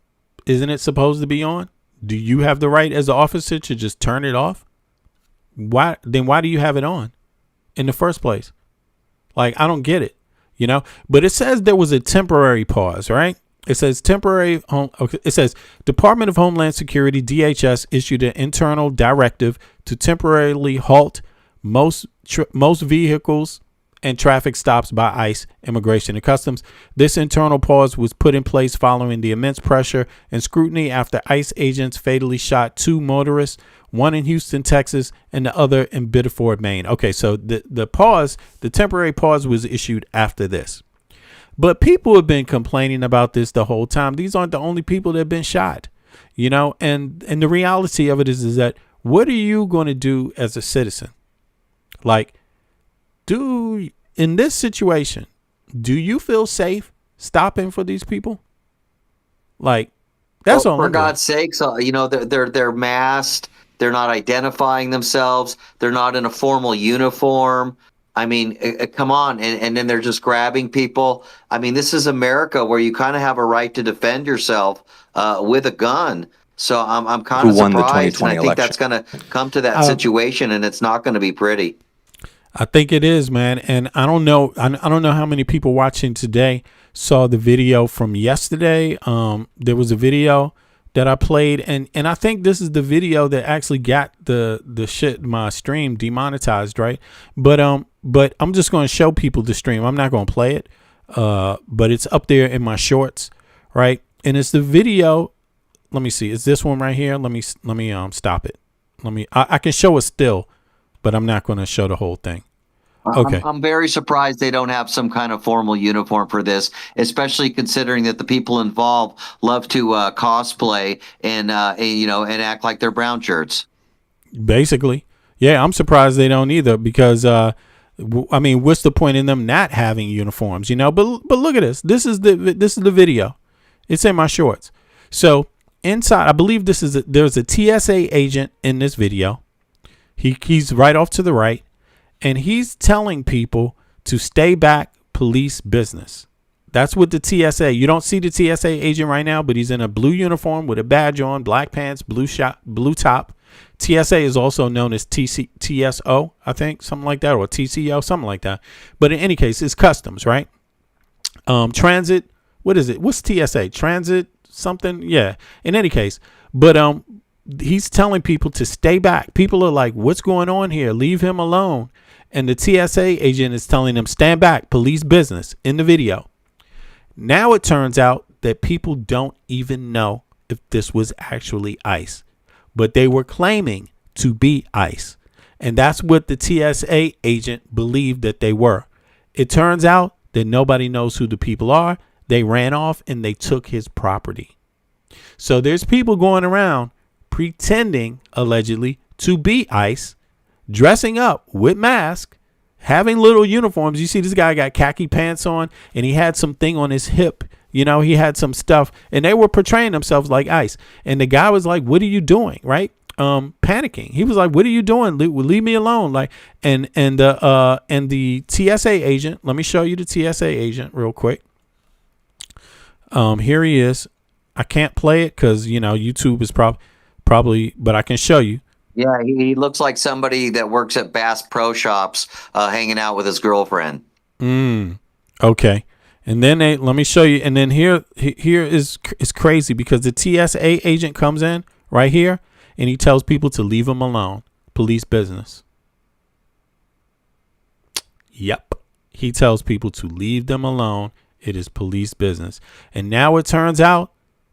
isn't it supposed to be on? Do you have the right as an officer to just turn it off? Why do you have it on in the first place? Like, I don't get it, but it says there was a temporary pause, right? It says it says Department of Homeland Security, DHS, issued an internal directive to temporarily halt most vehicles and traffic stops by ICE, Immigration and Customs. This internal pause was put in place following the immense pressure and scrutiny after ICE agents fatally shot 2 motorists, one in Houston, Texas, and the other in Biddeford, Maine. Okay, so the temporary pause was issued after this. But people have been complaining about this the whole time. These aren't the only people that have been shot, and the reality of it is that what are you going to do as a citizen? Like, in this situation, do you feel safe stopping for these people? Like, that's all. For God's sakes, they're masked. They're not identifying themselves. They're not in a formal uniform. I mean, come on. And then they're just grabbing people. I mean, this is America where you kind of have a right to defend yourself with a gun. So I'm kind of surprised. And I think that's going to come to that situation, and it's not going to be pretty. I think it is, man. And I don't know. I don't know how many people watching today saw the video from yesterday. There was a video that I played, and I think this is the video that actually got the shit, my stream demonetized, right? But I'm just going to show people the stream. I'm not going to play it, but it's up there in my shorts, right? And it's the video. Let me see. It's this one right here. Let me stop it. I can show a still, but I'm not going to show the whole thing. Okay. I'm very surprised they don't have some kind of formal uniform for this, especially considering that the people involved love to cosplay and act like they're brown shirts. Basically, yeah, I'm surprised they don't either, because I mean, what's the point in them not having uniforms? But look at this. This is the video. It's in my shorts. So inside, I believe there's a TSA agent in this video. He's right off to the right. And he's telling people to stay back, police business. That's what the TSA. You don't see the TSA agent right now, but he's in a blue uniform with a badge on, black pants, blue top. TSA is also known as TSO, I think, something like that, or TCO, something like that. But in any case, it's customs, right? Transit. What is it? What's TSA? Transit something? Yeah. In any case, but he's telling people to stay back. People are like, "What's going on here? Leave him alone." And the TSA agent is telling them, "Stand back, police business," in the video. Now it turns out that people don't even know if this was actually ICE, but they were claiming to be ICE. And that's what the TSA agent believed that they were. It turns out that nobody knows who the people are. They ran off and they took his property. So there's people going around pretending, allegedly, to be ICE, dressing up with masks, having little uniforms. You see this guy got khaki pants on, and he had some thing on his hip. He had some stuff, and they were portraying themselves like ICE. And the guy was like, "What are you doing?" Right? Panicking. He was like, "What are you doing? Leave me alone!" Like, and the TSA agent. Let me show you the TSA agent real quick. Here he is. I can't play it because YouTube is probably, but I can show you. Yeah, he looks like somebody that works at Bass Pro Shops, hanging out with his girlfriend. Okay. And then let me show you. And then here is crazy, because the TSA agent comes in right here and he tells people to leave him alone. Police business. Yep. He tells people to leave them alone. It is police business. And now it turns out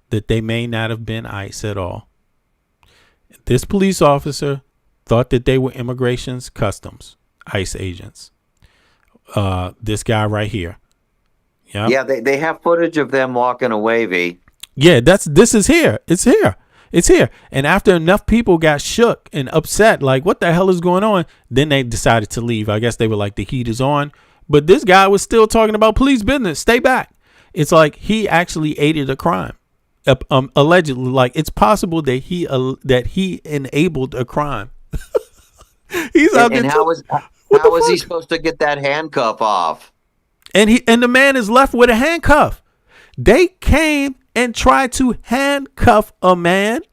that they may not have been ICE at all. This police officer thought that they were immigration's customs ICE agents. This guy right here. Yep. Yeah, they have footage of them walking away, V. Yeah, this is here. It's here. And after enough people got shook and upset, like, what the hell is going on? Then they decided to leave. I guess they were like, the heat is on. But this guy was still talking about police business. Stay back. It's like he actually aided a crime. Allegedly, like, it's possible that he enabled a crime. He's out there. And how is he supposed to get that handcuff off? And the man is left with a handcuff. They came and tried to handcuff a man,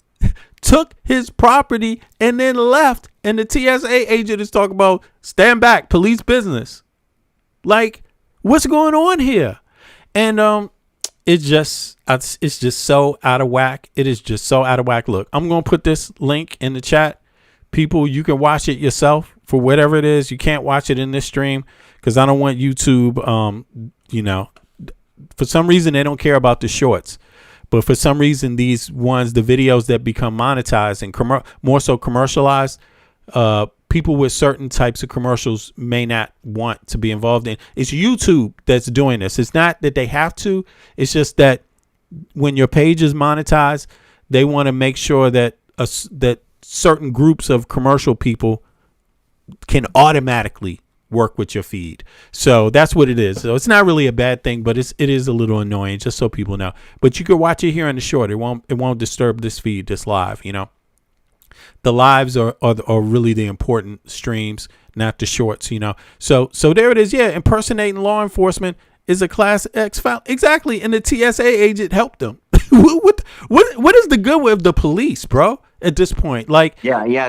took his property, and then left. And the TSA agent is talking about stand back, police business. Like, what's going on here? And it's just so out of whack. It is just so out of whack. Look, I'm going to put this link in the chat. People, you can watch it yourself for whatever it is. You can't watch it in this stream because I don't want YouTube, for some reason they don't care about the shorts. But for some reason, the videos that become monetized and more so commercialized, people with certain types of commercials may not want to be involved in. It's YouTube that's doing this. It's not that they have to. It's just that when your page is monetized, they want to make sure that that certain groups of commercial people can automatically work with your feed. So that's what it is. So it's not really a bad thing, but it is a little annoying, just so people know. But you can watch it here in the short. It won't disturb this feed, this live. The lives are really the important streams, not the shorts. So there it is. Yeah, impersonating law enforcement is a class X foul. Exactly, and the TSA agent helped them. What is the good with the police, bro? At this point, like, yeah.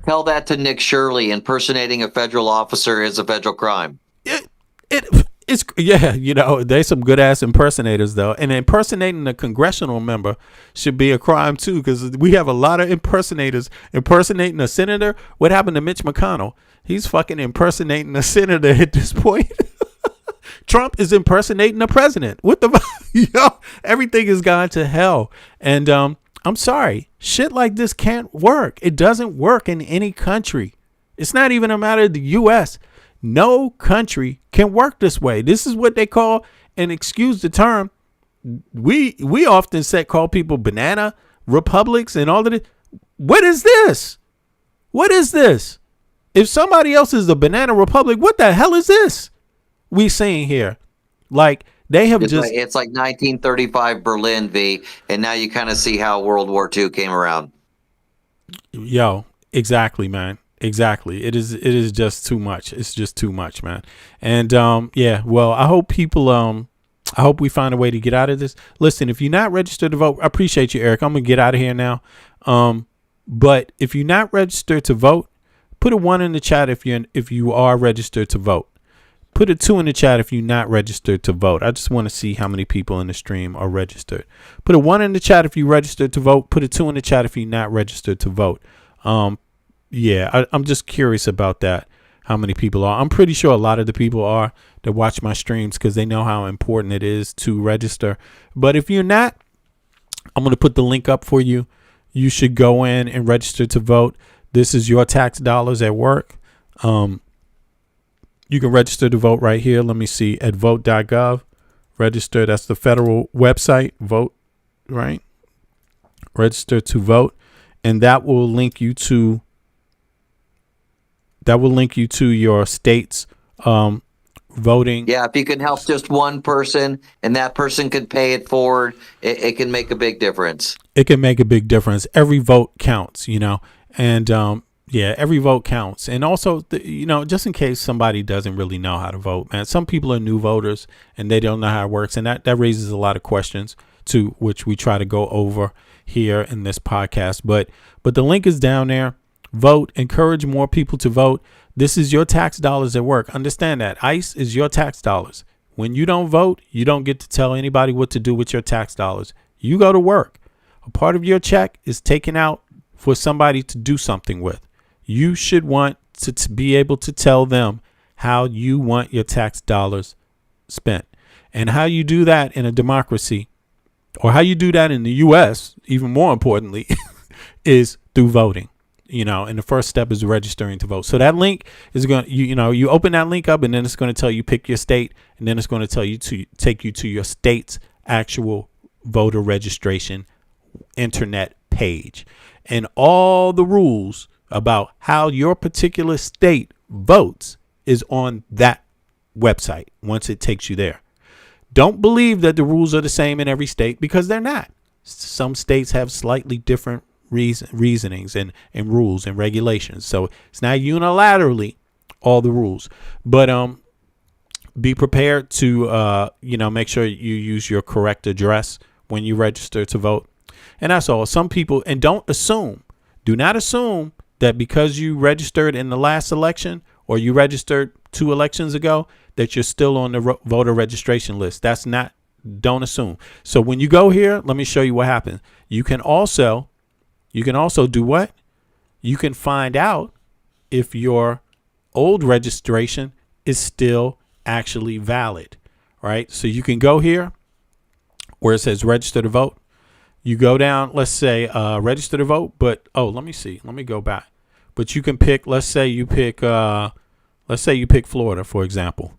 Tell that to Nick Shirley. Impersonating a federal officer is a federal crime. It There's some good ass impersonators though, and impersonating a congressional member should be a crime too, because we have a lot of impersonators impersonating a senator. What happened to Mitch McConnell? He's fucking impersonating a senator at this point. Trump is impersonating the president. What the everything has gone to hell. And I'm sorry, shit like this can't work. It doesn't work in any country. It's not even a matter of the U.S. No country can work this way. This is what they call, and excuse the term, we often call people banana republics and all of this. What is this? What is this? If somebody else is a banana republic, what the hell is this we seeing here? Like, they have it's like 1935 Berlin, V, and now you kind of see how World War II came around. Yo, exactly, man. Exactly. It is just too much. It's just too much, man. And well, I hope people I hope we find a way to get out of this. Listen, if you're not registered to vote, I appreciate you, Eric. I'm gonna get out of here now. But if you're not registered to vote, put a 1 in the chat if you are registered to vote. Put a 2 in the chat if you're not registered to vote. I just want to see how many people in the stream are registered. Put a 1 in the chat if you're registered to vote. Put a 2 in the chat if you're not registered to vote. I'm just curious about that, how many people are. I'm pretty sure a lot of the people are that watch my streams because they know how important it is to register. But if you're not, I'm going to put the link up for you. You should go in and register to vote. This is your tax dollars at work. You can register to vote right here. Let me see, at vote.gov. Register. That's the federal website. Vote, right? Register to vote. And that will link you to your state's voting. Yeah, if you can help just one person and that person can pay it forward, it can make a big difference. It can make a big difference. Every vote counts, and every vote counts. And also, just in case somebody doesn't really know how to vote, man, some people are new voters and they don't know how it works. And that raises a lot of questions too, which we try to go over here in this podcast. But the link is down there. Vote. Encourage more people to vote. This is your tax dollars at work. Understand that. ICE is your tax dollars. When you don't vote, you don't get to tell anybody what to do with your tax dollars. You go to work. A part of your check is taken out for somebody to do something with. You should want to be able to tell them how you want your tax dollars spent. And how you do that in a democracy, or how you do that in the U.S., even more importantly, is through voting. And the first step is registering to vote. So that link is going to, you open that link up, and then it's going to tell you pick your state, and then it's going to tell you to take you to your state's actual voter registration internet page. And all the rules about how your particular state votes is on that website once it takes you there. Don't believe that the rules are the same in every state, because they're not. Some states have slightly different reasonings and rules and regulations. So it's not unilaterally all the rules. But be prepared to make sure you use your correct address when you register to vote. And that's all. Some people, and do not assume that because you registered in the last election or you registered 2 elections ago that you're still on the voter registration list. Don't assume. So when you go here, let me show you what happens. You can also do what? You can find out if your old registration is still actually valid, right? So you can go here where it says register to vote. You go down, let's say register to vote, but let me see. Let me go back. But you can pick, let's say you pick Florida, for example.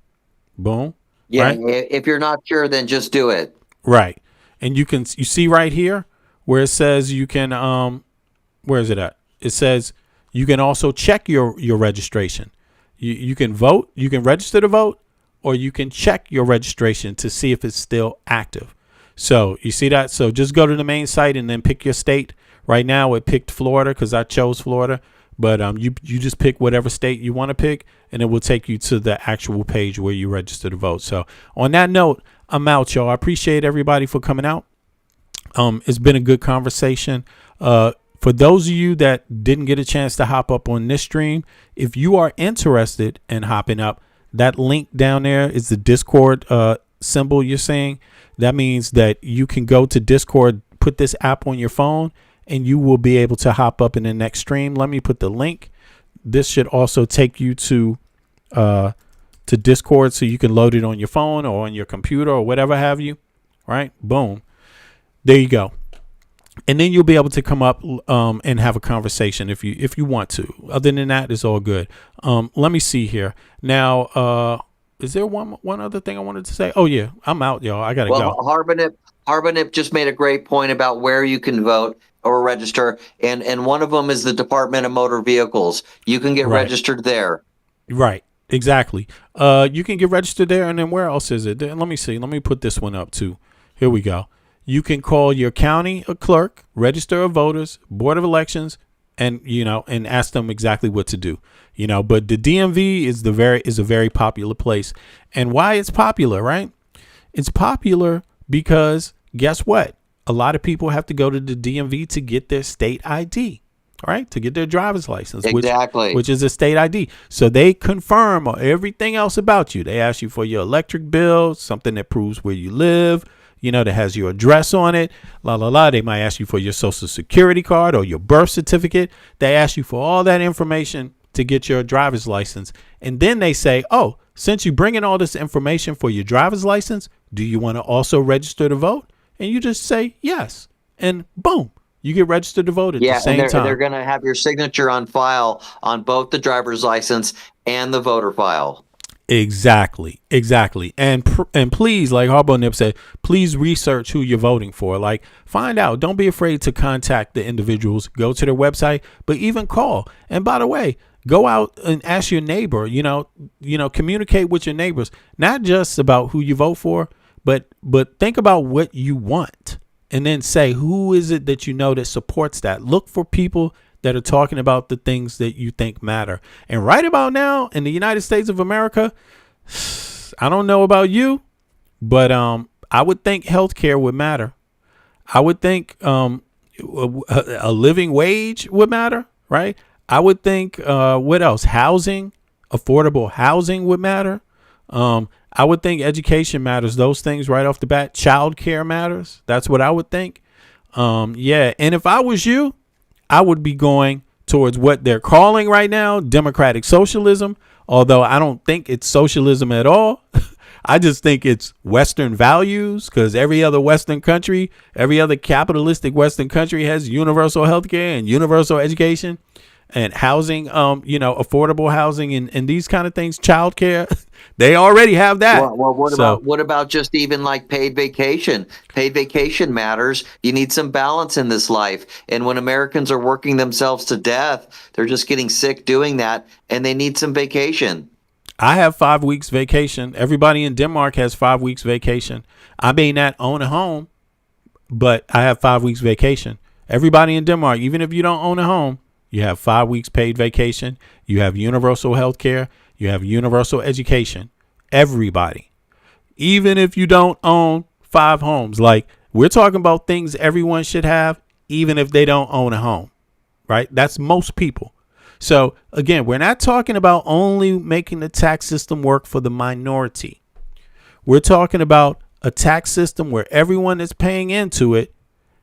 Boom. Yeah, right? If you're not sure, then just do it. Right. And you see right here where it says you can where is it at? It says you can also check your registration. You can vote, you can register to vote, or you can check your registration to see if it's still active. So you see that? So just go to the main site and then pick your state. Right now it picked Florida because I chose Florida. But you just pick whatever state you want to pick, and it will take you to the actual page where you register to vote. So on that note, I'm out, y'all. I appreciate everybody for coming out. It's been a good conversation. For those of you that didn't get a chance to hop up on this stream, if you are interested in hopping up, that link down there is the Discord symbol you're seeing. That means that you can go to Discord, put this app on your phone, and you will be able to hop up in the next stream. Let me put the link. This should also take you to Discord, so you can load it on your phone or on your computer or whatever have you. Right? Boom. There you go. And then you'll be able to come up and have a conversation if you want to. Other than that, it's all good. Let me see here. Now, is there one other thing I wanted to say? Oh, yeah. I'm out, y'all. I got to go. Harbinip just made a great point about where you can vote or register. And one of them is the Department of Motor Vehicles. You can get registered there. Right. Exactly. You can get registered there. And then where else is it? Let me see. Let me put this one up, too. Here we go. You can call your county clerk, register of voters, board of elections, and and ask them exactly what to do. But the DMV is a very popular place. And why it's popular, right? It's popular because guess what? A lot of people have to go to the DMV to get their state ID, right? To get their driver's license, which is a state ID. So they confirm everything else about you. They ask you for your electric bill, something that proves where you live, that has your address on it, They might ask you for your social security card or your birth certificate. They ask you for all that information to get your driver's license. And then they say, oh, since you bring in all this information for your driver's license, do you want to also register to vote? And you just say yes. And boom, you get registered to vote at the same time. They're going to have your signature on file on both the driver's license and the voter file. Exactly. And please, like Harbinip said, please research who you're voting for. Like, find out. Don't be afraid to contact the individuals. Go to their website, but even call. And by the way, go out and ask your neighbor, communicate with your neighbors, not just about who you vote for, but think about what you want, and then say, who is it that that supports that? Look for people that are talking about the things that you think matter. And right about now in the United States of America, I don't know about you, but I would think healthcare would matter. I would think a living wage would matter, right? I would think what else? Housing, affordable housing would matter. I would think education matters. Those things right off the bat. Childcare matters. That's what I would think. Yeah. And if I was you, I would be going towards what they're calling right now democratic socialism, although I don't think it's socialism at all. I just think it's Western values, because every other Western country, every other capitalistic Western country has universal health care and universal education and housing, affordable housing and these kind of things, childcare. They already have that. Well, what about just even like paid vacation? Paid vacation matters. You need some balance in this life. And when Americans are working themselves to death, they're just getting sick doing that, and they need some vacation. I have 5 weeks vacation. Everybody in Denmark has 5 weeks vacation. I may not own a home, but I have 5 weeks vacation. Everybody in Denmark, even if you don't own a home, you have 5 weeks paid vacation. You have universal health care. You have universal education. Everybody. Even if you don't own 5 homes. Like, we're talking about things everyone should have, even if they don't own a home. Right? That's most people. So, again, we're not talking about only making the tax system work for the minority. We're talking about a tax system where everyone that's paying into it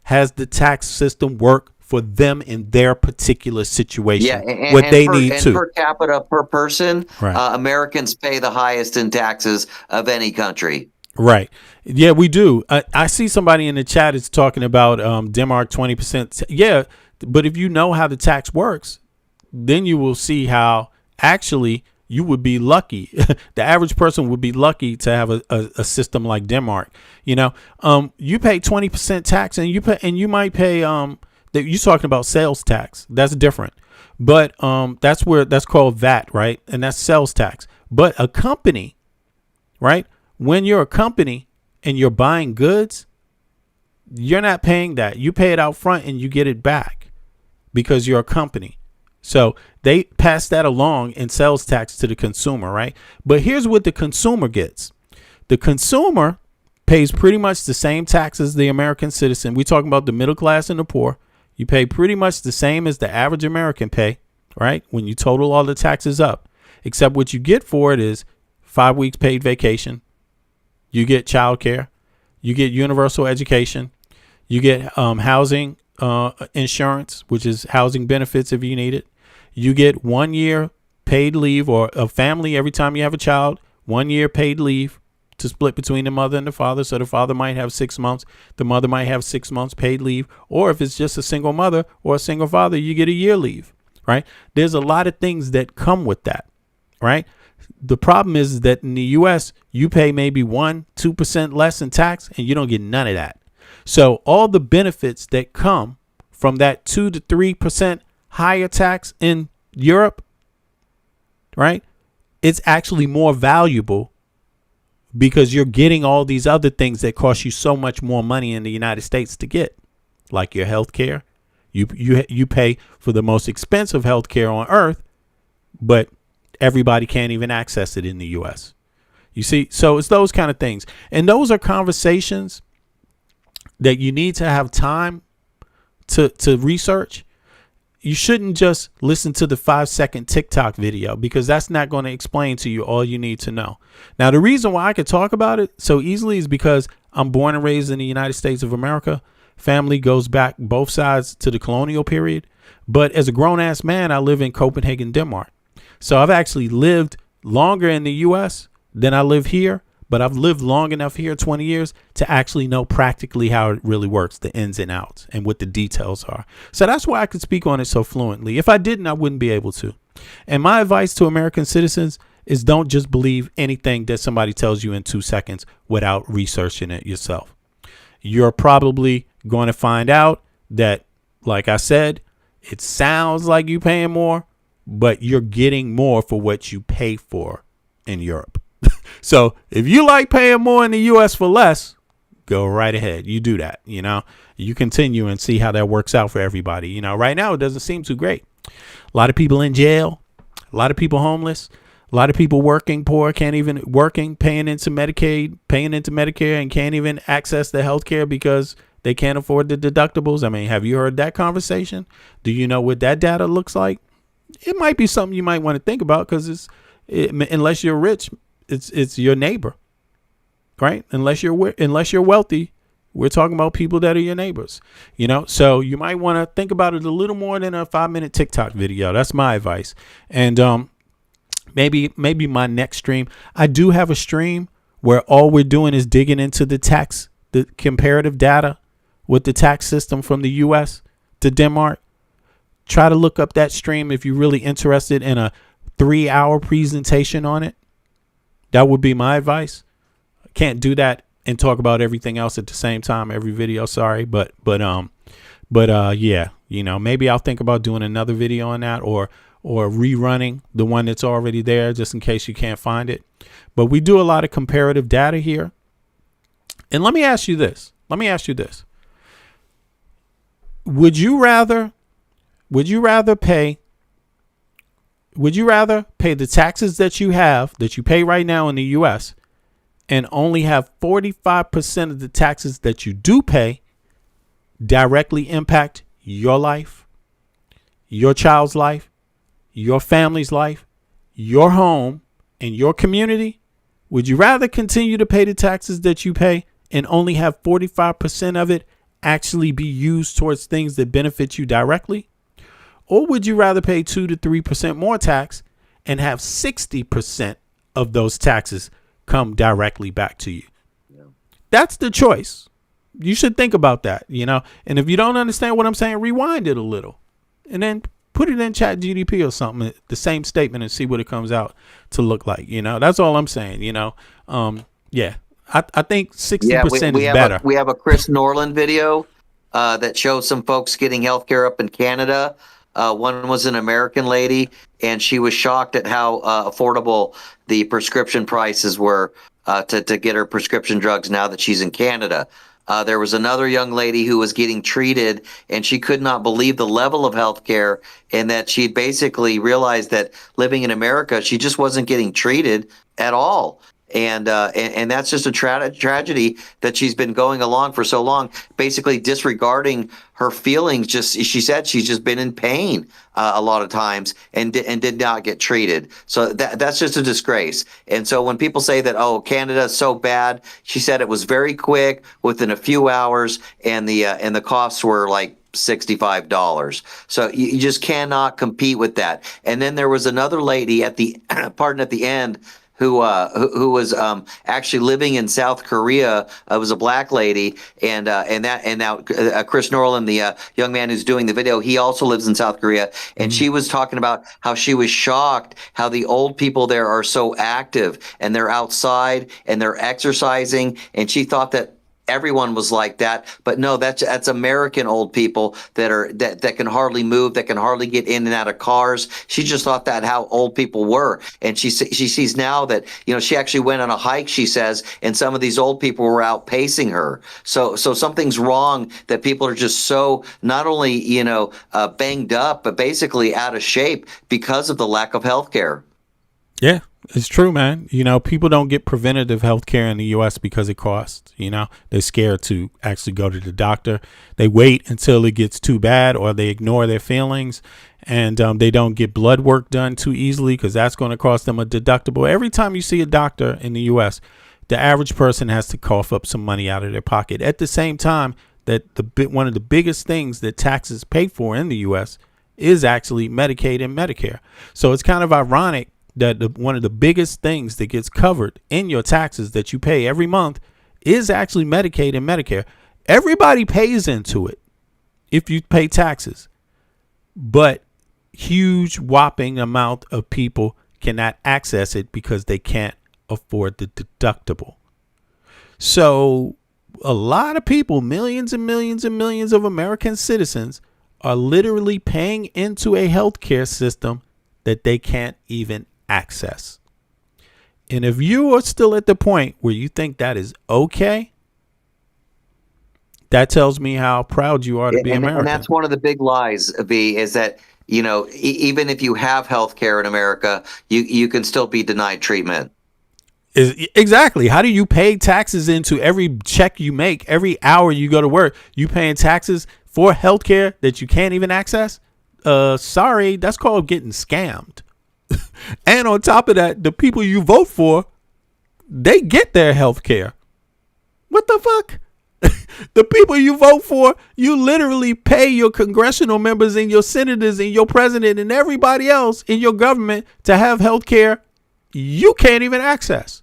has the tax system work for them in their particular situation. Yeah, and per capita per person, Americans pay the highest in taxes of any country. Right. Yeah, we do. I see somebody in the chat is talking about Denmark 20%. Yeah, but if you know how the tax works, then you will see how actually you would be lucky. The average person would be lucky to have a system like Denmark. You pay 20% tax, and you might pay you're talking about sales tax. That's different. But that's called VAT, right? And that's sales tax. But a company, right? When you're a company and you're buying goods, you're not paying that. You pay it out front and you get it back because you're a company. So they pass that along in sales tax to the consumer, right? But here's what the consumer gets. The consumer pays pretty much the same tax as the American citizen. We're talking about the middle class and the poor. You pay pretty much the same as the average American pay, right? When you total all the taxes up, except what you get for it is 5 weeks paid vacation. You get childcare. You get universal education. You get housing insurance, which is housing benefits if you need it. You get 1 year paid leave, or a family every time you have a child, 1 year paid leave to split between the mother and the father. So the father might have 6 months. The mother might have 6 months paid leave. Or if it's just a single mother or a single father, you get a year leave, right? There's a lot of things that come with that, right? The problem is that in the U.S., you pay maybe 1-2% less in tax and you don't get none of that. So all the benefits that come from that 2 to 3% higher tax in Europe, right? It's actually more valuable because you're getting all these other things that cost you so much more money in the United States to get, like your health care. You pay for the most expensive health care on earth, but everybody can't even access it in the U.S. You see, so it's those kind of things. And those are conversations that you need to have time to research. You shouldn't just listen to the 5-second TikTok video, because that's not going to explain to you all you need to know. Now, the reason why I could talk about it so easily is because I'm born and raised in the United States of America. Family goes back both sides to the colonial period. But as a grown ass man, I live in Copenhagen, Denmark. So I've actually lived longer in the U.S. than I live here. But I've lived long enough here, 20 years, to actually know practically how it really works, the ins and outs, and what the details are. So that's why I could speak on it so fluently. If I didn't, I wouldn't be able to. And my advice to American citizens is don't just believe anything that somebody tells you in 2 seconds without researching it yourself. You're probably going to find out that, like I said, it sounds like you're paying more, but you're getting more for what you pay for in Europe. So if you like paying more in the U.S. for less, go right ahead. You do that. You know, you continue and see how that works out for everybody. You know, right now it doesn't seem too great. A lot of people in jail, a lot of people homeless, a lot of people working poor, can't even working, paying into Medicaid, paying into Medicare, and can't even access the health care because they can't afford the deductibles. I mean, have you heard that conversation? Do you know what that data looks like? It might be something you might want to think about, because unless you're rich, it's your neighbor, right? Unless you're wealthy, we're talking about people that are your neighbors, you know? So you might want to think about it a little more than a 5-minute TikTok video. That's my advice. And maybe my next stream, I do have a stream where all we're doing is digging into the comparative data with the tax system from the U.S. to Denmark. Try to look up that stream if you're really interested in a 3-hour presentation on it. That would be my advice. Can't do that and talk about everything else at the same time, every video. Sorry. But yeah, you know, maybe I'll think about doing another video on that, or rerunning the one that's already there, just in case you can't find it. But we do a lot of comparative data here. And let me ask you this. Would you rather pay the taxes that you pay right now in the U.S. and only have 45% of the taxes that you do pay directly impact your life, your child's life, your family's life, your home, and your community? Would you rather continue to pay the taxes that you pay and only have 45% of it actually be used towards things that benefit you directly? Or would you rather pay 2 to 3% more tax and have 60% of those taxes come directly back to you? Yeah. That's the choice. You should think about that, you know. And if you don't understand what I'm saying, rewind it a little and then put it in ChatGPT or something, the same statement, and see what it comes out to look like. You know, that's all I'm saying, you know. Yeah, I think 60% is better. We have a Chris Norland video that shows some folks getting healthcare up in Canada. One was an American lady, and she was shocked at how affordable the prescription prices were to get her prescription drugs now that she's in Canada. There was another young lady who was getting treated, and she could not believe the level of health care, and that she basically realized that living in America, she just wasn't getting treated at all. And that's just a tragedy that she's been going along for so long, basically disregarding her feelings. She said she's just been in pain a lot of times and did not get treated. So that's just a disgrace. And so when people say that, oh, Canada is so bad, she said it was very quick, within a few hours, and the costs were like $65. So you just cannot compete with that. And then there was another lady at the end who was actually living in South Korea. It was a black lady, and now Chris Norland, the young man who's doing the video, he also lives in South Korea, and she was talking about how she was shocked how the old people there are so active and they're outside and they're exercising, and she thought that everyone was like that, but no, that's American old people that can hardly move, that can hardly get in and out of cars. She just thought that how old people were, and she sees now that she actually went on a hike, she says, and some of these old people were outpacing her. So something's wrong, that people are just so not only banged up, but basically out of shape because of the lack of health care. Yeah, it's true, man. People don't get preventative health care in the U.S. because it costs. They're scared to actually go to the doctor. They wait until it gets too bad, or they ignore their feelings, and they don't get blood work done too easily because that's going to cost them a deductible. Every time you see a doctor in the U.S., the average person has to cough up some money out of their pocket. At the same time, that one of the biggest things that taxes pay for in the U.S. is actually Medicaid and Medicare. So it's kind of ironic that one of the biggest things that gets covered in your taxes that you pay every month is actually Medicaid and Medicare. Everybody pays into it if you pay taxes, but huge whopping amount of people cannot access it because they can't afford the deductible. So a lot of people, millions and millions and millions of American citizens, are literally paying into a healthcare system that they can't even access. And if you are still at the point where you think that is okay, that tells me how proud you are to be American. And that's one of the big lies, V, is that even if you have health care in America, you can still be denied treatment. Exactly. How do you pay taxes into every check you make, every hour you go to work? You paying taxes for health care that you can't even access? Sorry, that's called getting scammed. And on top of that, the people you vote for, they get their health care. What the fuck? The people you vote for, you literally pay your congressional members and your senators and your president and everybody else in your government to have health care you can't even access.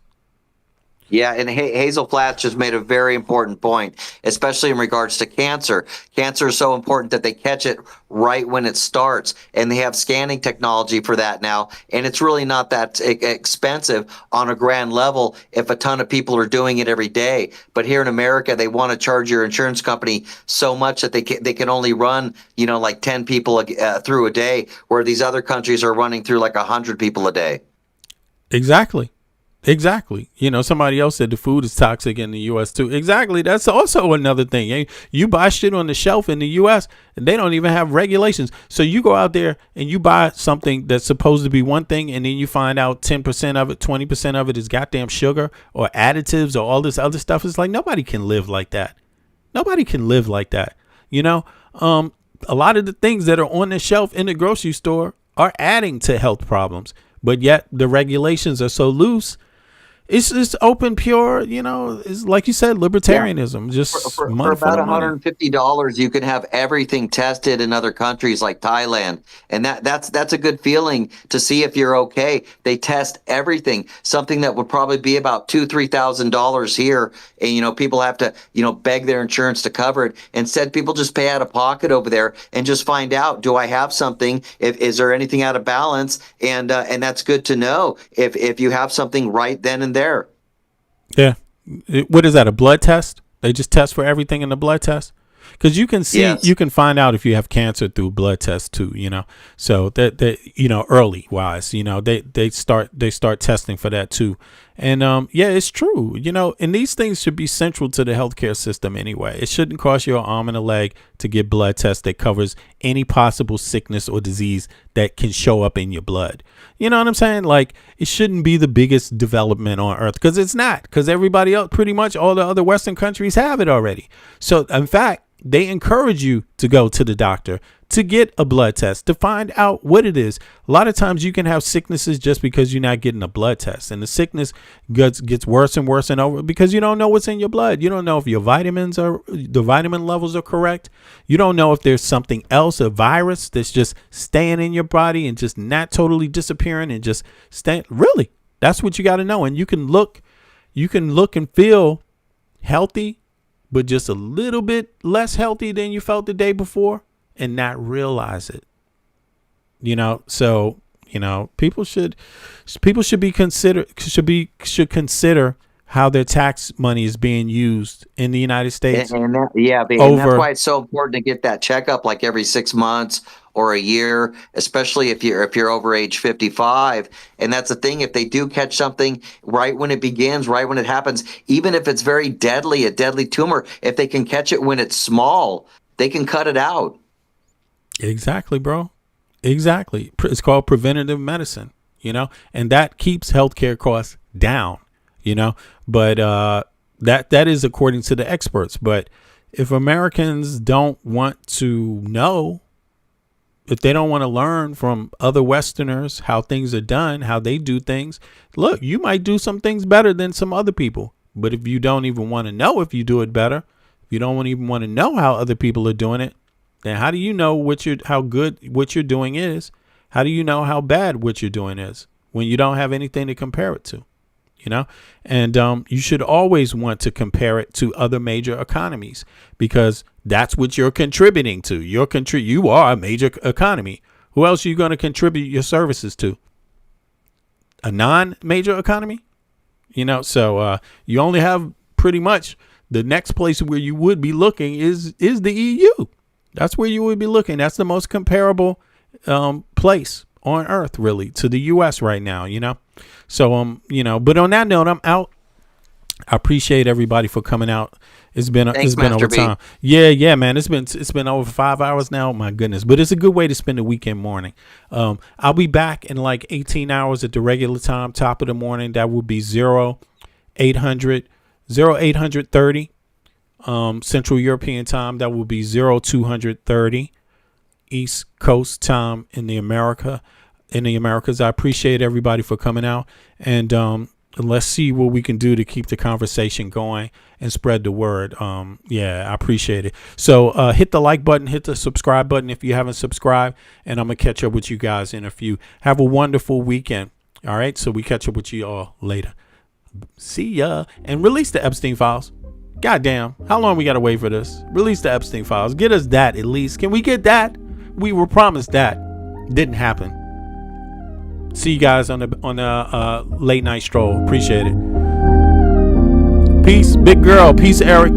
Yeah, and Hazel Flats just made a very important point, especially in regards to cancer. Cancer is so important that they catch it right when it starts, and they have scanning technology for that now, and it's really not that expensive on a grand level if a ton of people are doing it every day. But here in America, they want to charge your insurance company so much that they can only run, like 10 people through a day, where these other countries are running through like 100 people a day. Exactly. Somebody else said the food is toxic in the U.S. too. Exactly. That's also another thing. You buy shit on the shelf in the U.S. and they don't even have regulations. So you go out there and you buy something that's supposed to be one thing, and then you find out 10% of it, 20% of it is goddamn sugar or additives or all this other stuff. It's like nobody can live like that. Nobody can live like that. A lot of the things that are on the shelf in the grocery store are adding to health problems, but yet the regulations are so loose. It's just open, pure, it's like you said, libertarianism. Yeah. Just for about $150, you can have everything tested in other countries like Thailand, and that's a good feeling to see if you're okay. They test everything, something that would probably be about $2,000-3,000 here, and people have to beg their insurance to cover it. Instead, people just pay out of pocket over there and just find out, do I have something? Is there anything out of balance? And that's good to know if you have something right then and there. Yeah. What is that, a blood test? They just test for everything in the blood test? Because you can see, yes. You can find out if you have cancer through blood tests too, so that early wise, they start testing for that too. And yeah, it's true. You know, and these things should be central to the healthcare system anyway. It shouldn't cost you an arm and a leg to get blood tests that covers any possible sickness or disease that can show up in your blood. You know what I'm saying? Like, it shouldn't be the biggest development on earth, because it's not, because everybody else, pretty much all the other Western countries have it already. So in fact, they encourage you to go to the doctor to get a blood test to find out what it is. A lot of times you can have sicknesses just because you're not getting a blood test, and the sickness gets worse and worse and over because you don't know what's in your blood. You don't know if the vitamin levels are correct. You don't know if there's something else, a virus that's just staying in your body and just not totally disappearing and just staying. Really, that's what you got to know. And you can look and feel healthy, but just a little bit less healthy than you felt the day before and not realize it. You know, so, you know, people should consider how their tax money is being used in the United States. And that's why it's so important to get that checkup like every 6 months or a year, especially if you're over age 55. And that's the thing, if they do catch something right when it begins, right when it happens, even if it's very deadly, a deadly tumor, if they can catch it when it's small, they can cut it out. Exactly, bro. Exactly. It's called preventative medicine, you know, and that keeps healthcare costs down, you know, but that is according to the experts. But if Americans don't want to know, if they don't want to learn from other Westerners how things are done, how they do things, look, you might do some things better than some other people. But if you don't even want to know if you do it better, if you don't even want to know how other people are doing it, then how do you know how good what you're doing is? How do you know how bad what you're doing is when you don't have anything to compare it to? You know, and you should always want to compare it to other major economies, because that's what you're contributing to. You are a major economy. Who else are you going to contribute your services to? A non-major economy? You know, so you only have pretty much the next place where you would be looking is the EU. That's where you would be looking. That's the most comparable place on earth, really, to the U.S. right now, you know. So, you know, but on that note, I'm out. I appreciate everybody for coming out. It's been over time. Yeah, man. It's been over 5 hours now. My goodness. But it's a good way to spend a weekend morning. I'll be back in like 18 hours at the regular time, top of the morning. That would be 0830 Central European time. That will be 0230 East Coast time in the Americas. I appreciate everybody for coming out, and let's see what we can do to keep the conversation going and spread the word. Yeah, I appreciate it. So hit the like button, hit the subscribe button if you haven't subscribed, and I'm gonna catch up with you guys in a few. Have a wonderful weekend. All right, so we catch up with you all later. See ya. And release the Epstein files. Goddamn, how long we gotta wait for this? Release the Epstein files. Get us that at least. Can we get that? We were promised that. Didn't happen. See you guys on the late night stroll. Appreciate it. Peace, big girl. Peace, Eric.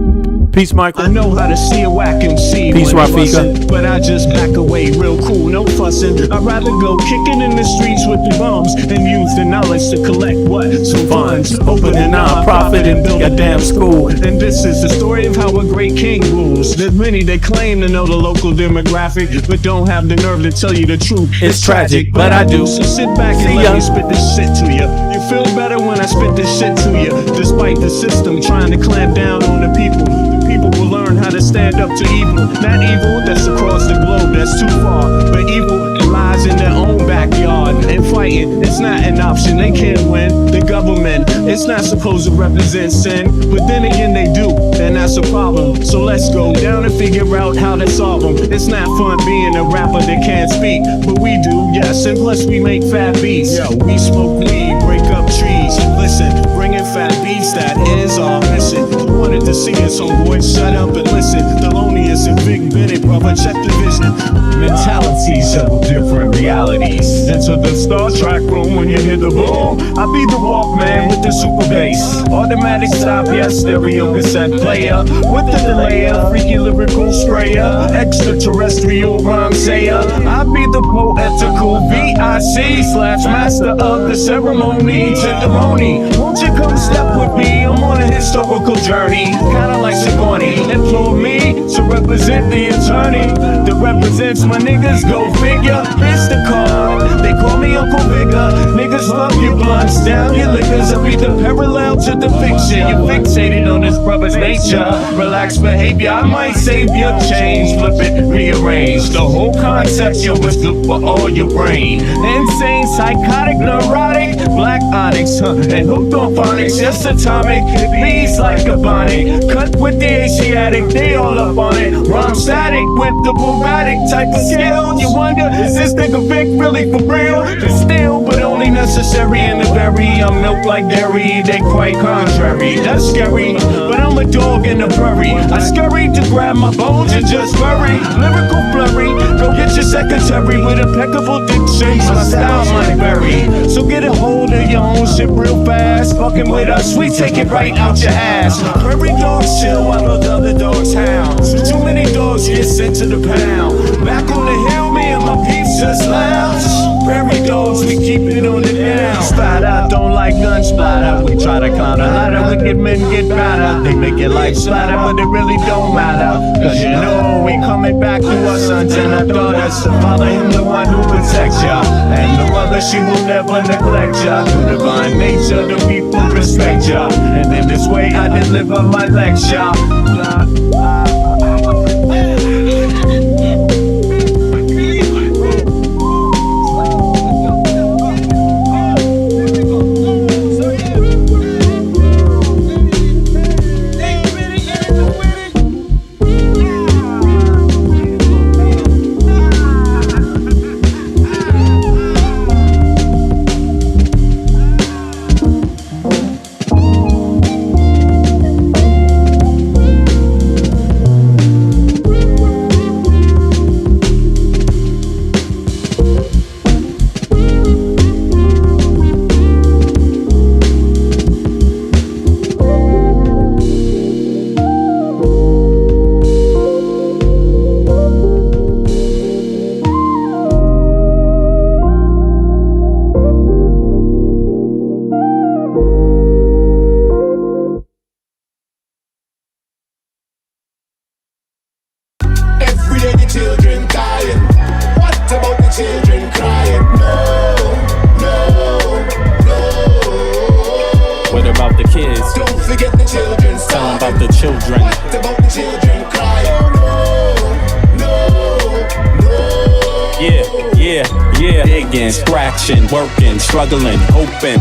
Peace, Michael. I know how to see a whack MC. Peace, Rafika. But I just back away real cool, no fussing. I'd rather go kicking in the streets with the bums and use the knowledge to collect what? Some funds. Open a non-profit and build a damn school. And this is the story of how a great king rules. There's many that claim to know the local demographic, but don't have the nerve to tell you the truth. It's tragic, but I do. So sit back and let me spit this shit to you. You feel better when I spit this shit to you. Despite the system trying to clamp down on the people. People will learn how to stand up to evil. Not evil that's across the globe, that's too far. But evil that lies in their own backyard. And fighting, it's not an option, they can't win. The government, it's not supposed to represent sin. But then again they do, and that's a problem. So let's go down and figure out how to solve them. It's not fun being a rapper that can't speak. But we do, yes, and plus we make fat beats. Yo, we smoke weed, break up trees. Listen, bringing fat beats, that is our mission. You wanted to see us, homeboy, shut up and listen. The loneliest Listen, Big Benny, brother, check the vision. Mentalities of different realities. Enter the Star Trek room when you hear the boom. I be the Walkman with the super bass. Automatic stop, yes, stereo cassette player. With the delayer, freaky lyrical sprayer. Extraterrestrial rhyme sayer. I be the poetical VIC/master of the ceremony. Tenderoni, won't you come step with me? I'm on a historical journey. Kinda like Sigourney. Implore me to represent the attorney that represents my niggas. Go figure, it's the card. They call me Uncle Bigger. Niggas love your blunts, down your liquors. I be the parallel to the fiction. You're fixated on this brother's nature. Relaxed behavior, I might save your change. Flip it, rearrange. The whole concept, yo, is good for all your brain. Insane, psychotic, neurotic, black onyx, and hooked on phonics. Just atomic, beats like a bonnet. Cut with the Asiatic, they all up on it. Rhyme static with the Bugatti type of skill. You wonder, is this nigga Vic really for real? It's still, but only necessary in the berry. I'm milk like dairy, they quite contrary. That's scary, but I'm a dog in the prairie. I scurry to grab my bones and just worry. Lyrical flurry, go get your secretary with impeccable dictions. My style might vary, so get a hold of your own shit real fast. Fucking with us, we take it right out your ass. Prairie dogs chill while those other dogs howl. Too many dogs get sent to the pound. Back on the hill, me and my peeps just lounge. Prairie dogs, we keep it on the down. Splatter, don't like gun splatter. We try to climb the ladder, wicked men get better. They make it like splatter, but it really don't matter. Cause you know we coming back to our sons and our daughters. So father him the one who protects ya, and the mother she will never neglect ya. Through divine nature, the people respect ya, and in this way I deliver my lecture. Children dying. What about the children crying? No. What about the kids? Don't forget the children. Tell them about the children. What about the children crying? Yeah. Digging, scratching, working, struggling, hoping.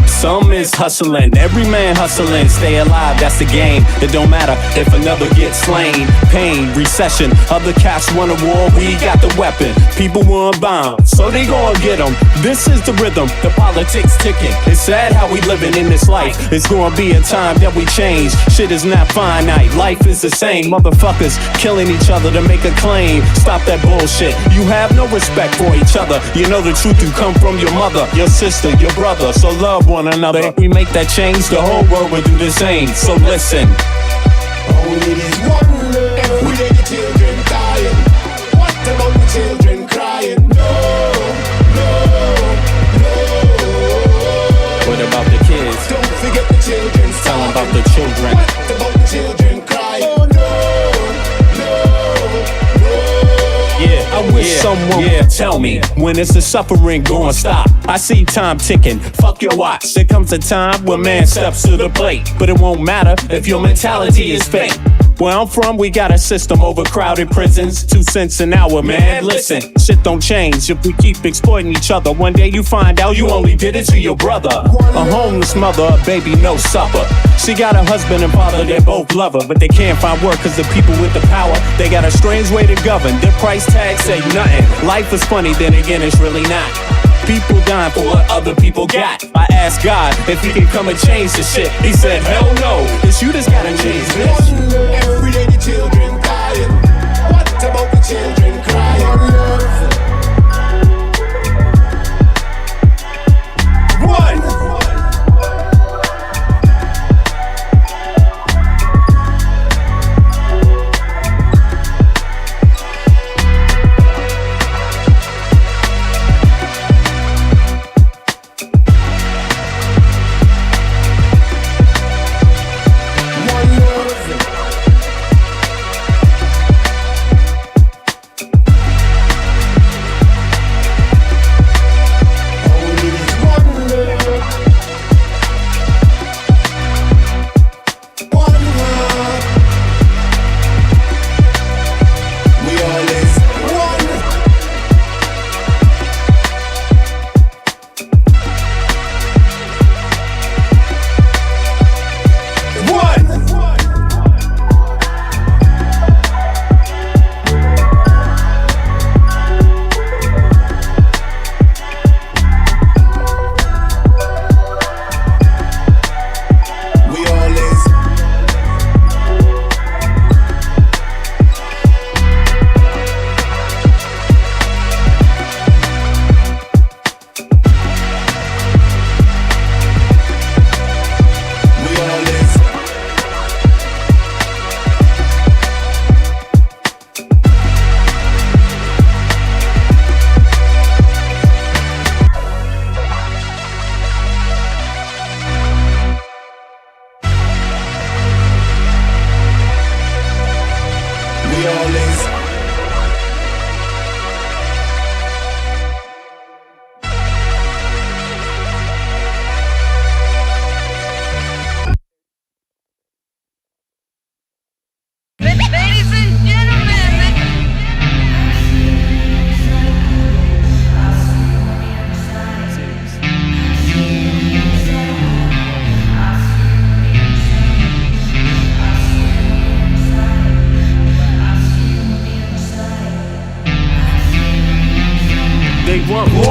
Some is hustling, every man hustling. Stay alive, that's the game. It don't matter if another gets slain. Pain, recession, other cats want a war. We got the weapon, people want bomb, so they gon' get them. This is the rhythm, the politics ticking. It's sad how we living in this life. It's gonna be a time that we change. Shit is not finite, life is the same. Motherfuckers killing each other to make a claim. Stop that bullshit, you have no respect for each other. You know the truth, you come from your mother, your sister, your brother. So love one another. If we make that change, the whole world will do the same. So listen. Only this one love. Every day the children dying. What about the children crying? No. What about the kids? Don't forget the children. Tell them about the children. What about the children crying? I wish someone would tell me when is the suffering gonna stop. I see time ticking, fuck your watch. There comes a time when man steps to the plate, but it won't matter if your mentality is fake. Where I'm from, we got a system, overcrowded prisons, 2 cents an hour, man. Listen, shit don't change if we keep exploiting each other. One day you find out you only did it to your brother. A homeless mother, a baby, no supper. She got a husband and father, they both love her, but they can't find work cause the people with the power, they got a strange way to govern. Their price tags say nothing. Life is funny, then again it's really not. People dying for what other people got. I asked God if he can come and change the shit. He said, hell no, it's you that's gotta change this. Every day the children dying.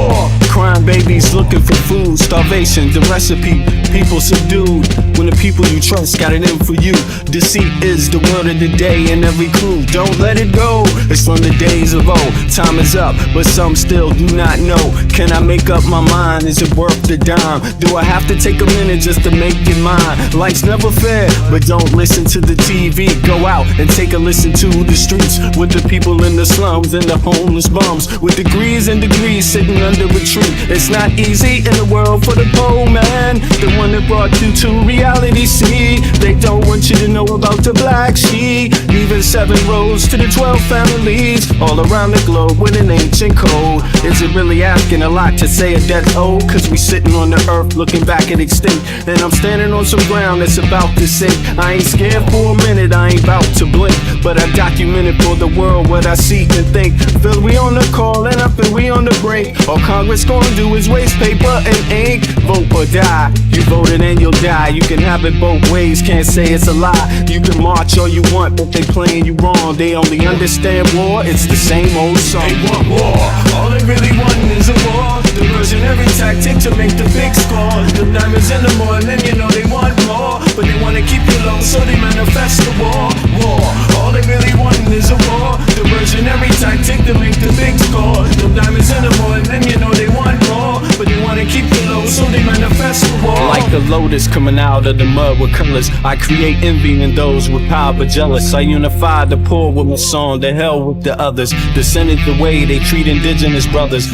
war. Crying babies looking for food, starvation, the recipe, people subdued. When the people you trust got it in for you. Deceit is the word of the day and every clue. Don't let it go, it's from the days of old. Time is up, but some still do not know. Can I make up my mind? Is it worth the dime? Do I have to take a minute just to make it mine? Life's never fair, but don't listen to the TV. Go out and take a listen to the streets with the people in the slums and the homeless bums with degrees and degrees sitting under a tree. It's not easy in the world for the poor man, the one that brought you to reality. See, they don't want you to know about the black sheep. Even 7 roads to the 12 families all around the globe with an ancient code. Is it really asking a lot to say a death old? Cause we sitting on the earth looking back at extinct, and I'm standing on some ground that's about to sink. I ain't scared for a minute, I ain't about to blink, but I documented for the world what I see and think. Feel we on the call and I feel we on the break. All Congress gonna do is waste paper and ink. Vote or die, you voted and you'll die. You can have it both ways, can't say it's a lie. You can march all you want, but they playing you wrong. They only understand war, it's the same old song. They want war, all they really want is a war. Diversionary tactic to make the big score. The diamonds in the morning, you know they want more, but they wanna keep you low, so they manifest the war. War, all they really want is a war. Diversionary tactic to make the big score. The diamonds in the morning, you know they want more, but they wanna keep you low, so they manifest the war. Like the lotus coming out of the mud with colors, I create envy in those with power but jealous. I unify the poor with my song, the hell with the others. Descended the way they treat indigenous brothers,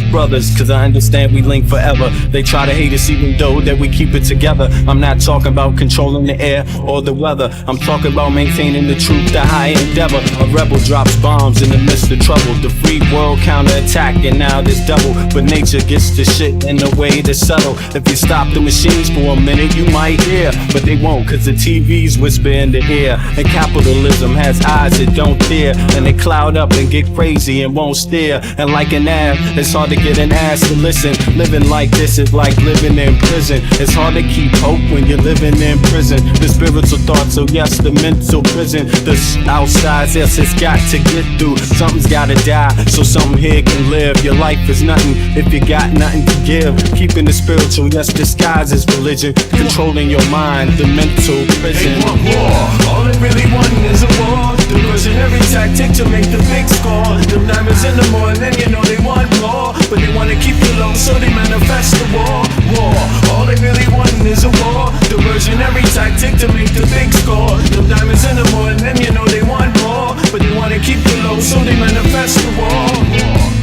cause I understand we link forever. They try to hate us even though that we keep it together. I'm not talking about controlling the air or the weather, I'm talking about maintaining the truth, the high endeavor. A rebel drops bombs in the midst of trouble. The free world counterattack and now there's double, but nature gets the shit in the way to settle. If you stop the machines for a minute you might hear, but they won't cause the TVs whisper in the ear. And capitalism has eyes that don't tear, and they cloud up and get crazy and won't stare. And like an ab, it's hard to get an ass to listen. Living like this is like living in prison. It's hard to keep hope when you're living in prison. The spiritual thoughts, so yes, the mental prison. The outside, yes, it's got to get through. Something's gotta die, so something here can live. Your life is nothing if you got nothing to give. Keeping the spiritual, yes, disguised as religion. Controlling your mind, the mental prison. They want war, all they really want is a war. Diversionary tactic to make the big score. The diamonds in the morning, you know they want more, but they wanna keep you low, so they manifest the war. War, all they really want is a war. Diversionary tactic to make the big score. The diamonds in the morning, you know they want more, but they wanna keep you low, so they manifest the war.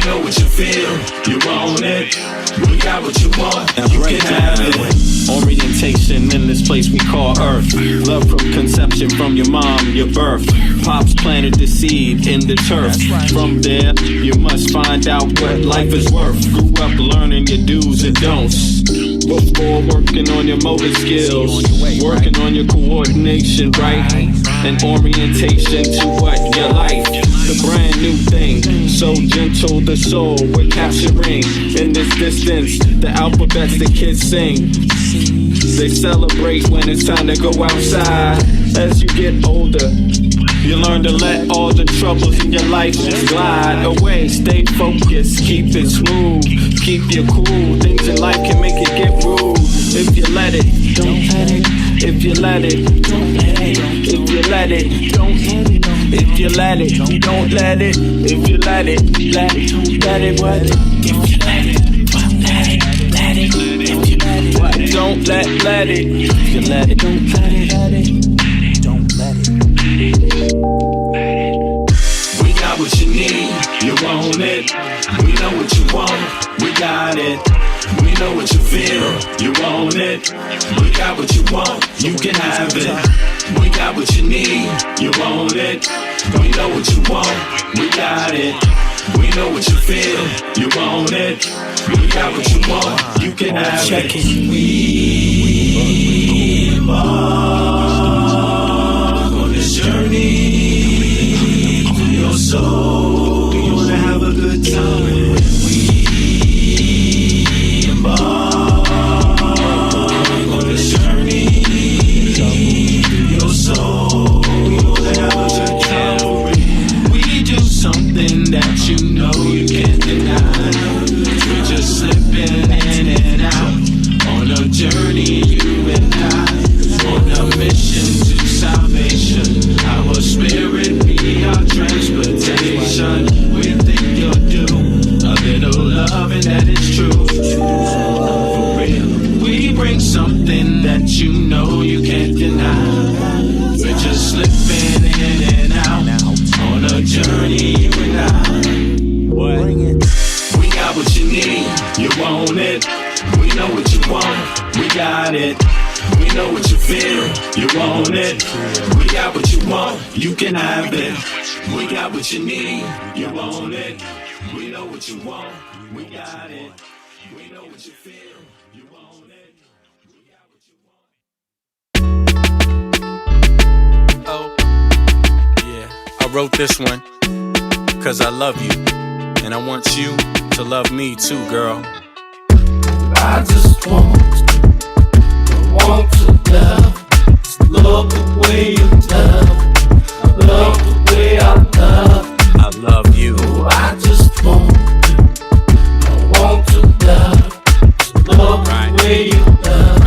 know what you feel, you want it. We got what you want, you can have it. Orientation in this place we call Earth. Love from conception from your mom, your birth. Pops planted the seed in the turf. From there, you must find out what life is worth. Grew up learning your do's and don'ts. Before working on your motor skills, working on your coordination, right? And orientation to what you like. The brand new thing, so gentle the soul we're capturing. In this distance, the alphabets the kids sing. They celebrate when it's time to go outside. As you get older, you learn to let all the troubles in your life just glide away. Stay focused, keep it smooth, keep you cool. Things in life can make it get rude. If you let it, don't let it. If you let it, don't let it. If you let it, don't let it. If you let it, don't let it. If you let it, let it, let it, what? If you let it, don't let it, let it. If you let it, what? Don't let it. If you let it, don't let it, let it. Don't let it. We got what you need, you want it. We know what you want, we got it. We know what you feel, you want it. We got what you want, you can have it. We got what you need, you want it. We know what you want, we got it. We know what you feel, you want it. We got what you want, you can have it. We embark on this journey to your soul. We wanna have a good time. We embark on this journey to your soul. We wanna have a good time. We do something that you know you can't deny. We're just slipping in and out on a journey, you and I, on a mission to salvation. Our spirit be our transportation. We think you'll do a little loving that is true. For real, we bring something that you know you can't deny. We're just slipping in and out on a journey, you and I. We got what you need, you want it. We know what you want, we got it. We know what you feel, you want it. We got what you want, you can have it. We got what you need, you want it. We know what you want, we got it. We know what you feel, you want it. We got what you want. Oh, yeah, I wrote this one because I love you. And I want you to love me too, girl. I just want to love the way you love the way I love. I love you. I just want to love the way you love. I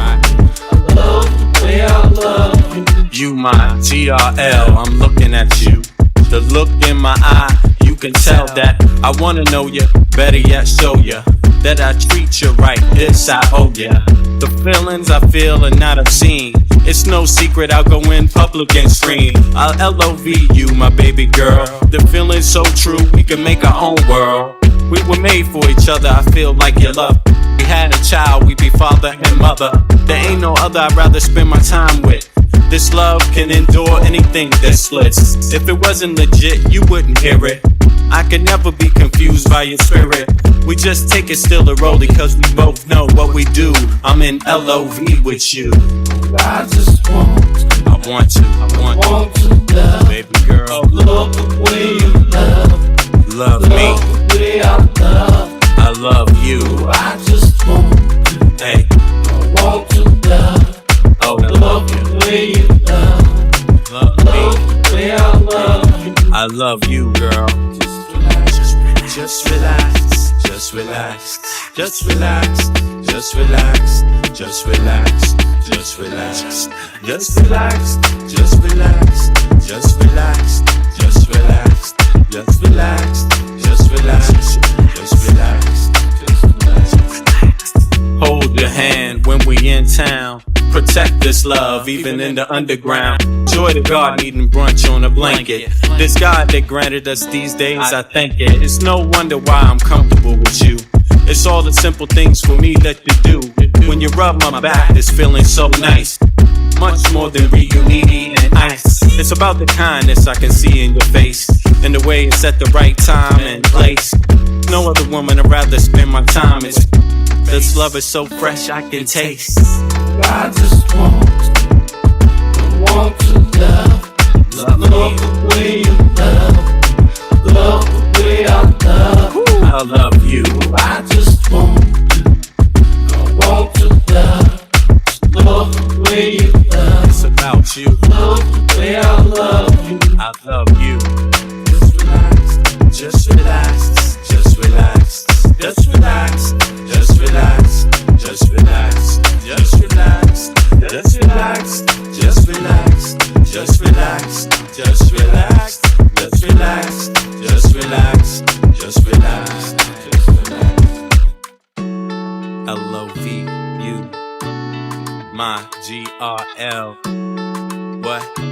love the way I love you. You my TRL, I'm looking at you. The look in my eye, you can tell that I wanna know you, better yet show you that I treat you right, this I owe ya. The feelings I feel are not obscene. It's no secret I'll go in public and scream. I'll LOV you, my baby girl. The feeling's so true, we can make our own world. We were made for each other, I feel like you love. We had a child, we be father and mother. There ain't no other I'd rather spend my time with. This love can endure anything that splits. If it wasn't legit, you wouldn't hear it. I could never be confused by your spirit. We just take it still a rollie cause we both know what we do. I'm in LOV with you. I just want to love, baby girl. Love the way you love me. The way I love. I love you. I just want to, hey. I want to love. Oh, love the way you love. Love me. The way I love you. I love you, girl. Just relax, just relax, just relax, just relax, just relax, just relax, just relax, just relax, just relax, just relax, just relax, just relax, just relax, just relax. Hold your hand when we in town. protect this love, even in the underground. Joy to God, eating brunch on a blanket. This God that granted us these days, I thank it. It's no wonder why I'm comfortable with you. It's all the simple things for me that you do. When you rub my back, it's feeling so nice. Much more than reunion and ice. It's about the kindness I can see in your face, and the way it's at the right time and place. No other woman I'd rather spend my time with. This love is so fresh I can taste. I just want to love the way you love the way I love. I love you. I just want to love the way you love. It's about you. Love the way I love you. I love you. Just relax, just relax, just relax, just relax, just relax, just relax, just relax, just relax, just relax, just relax, just relax, just relax, just relax, just relax. LOVU, my GRL. What?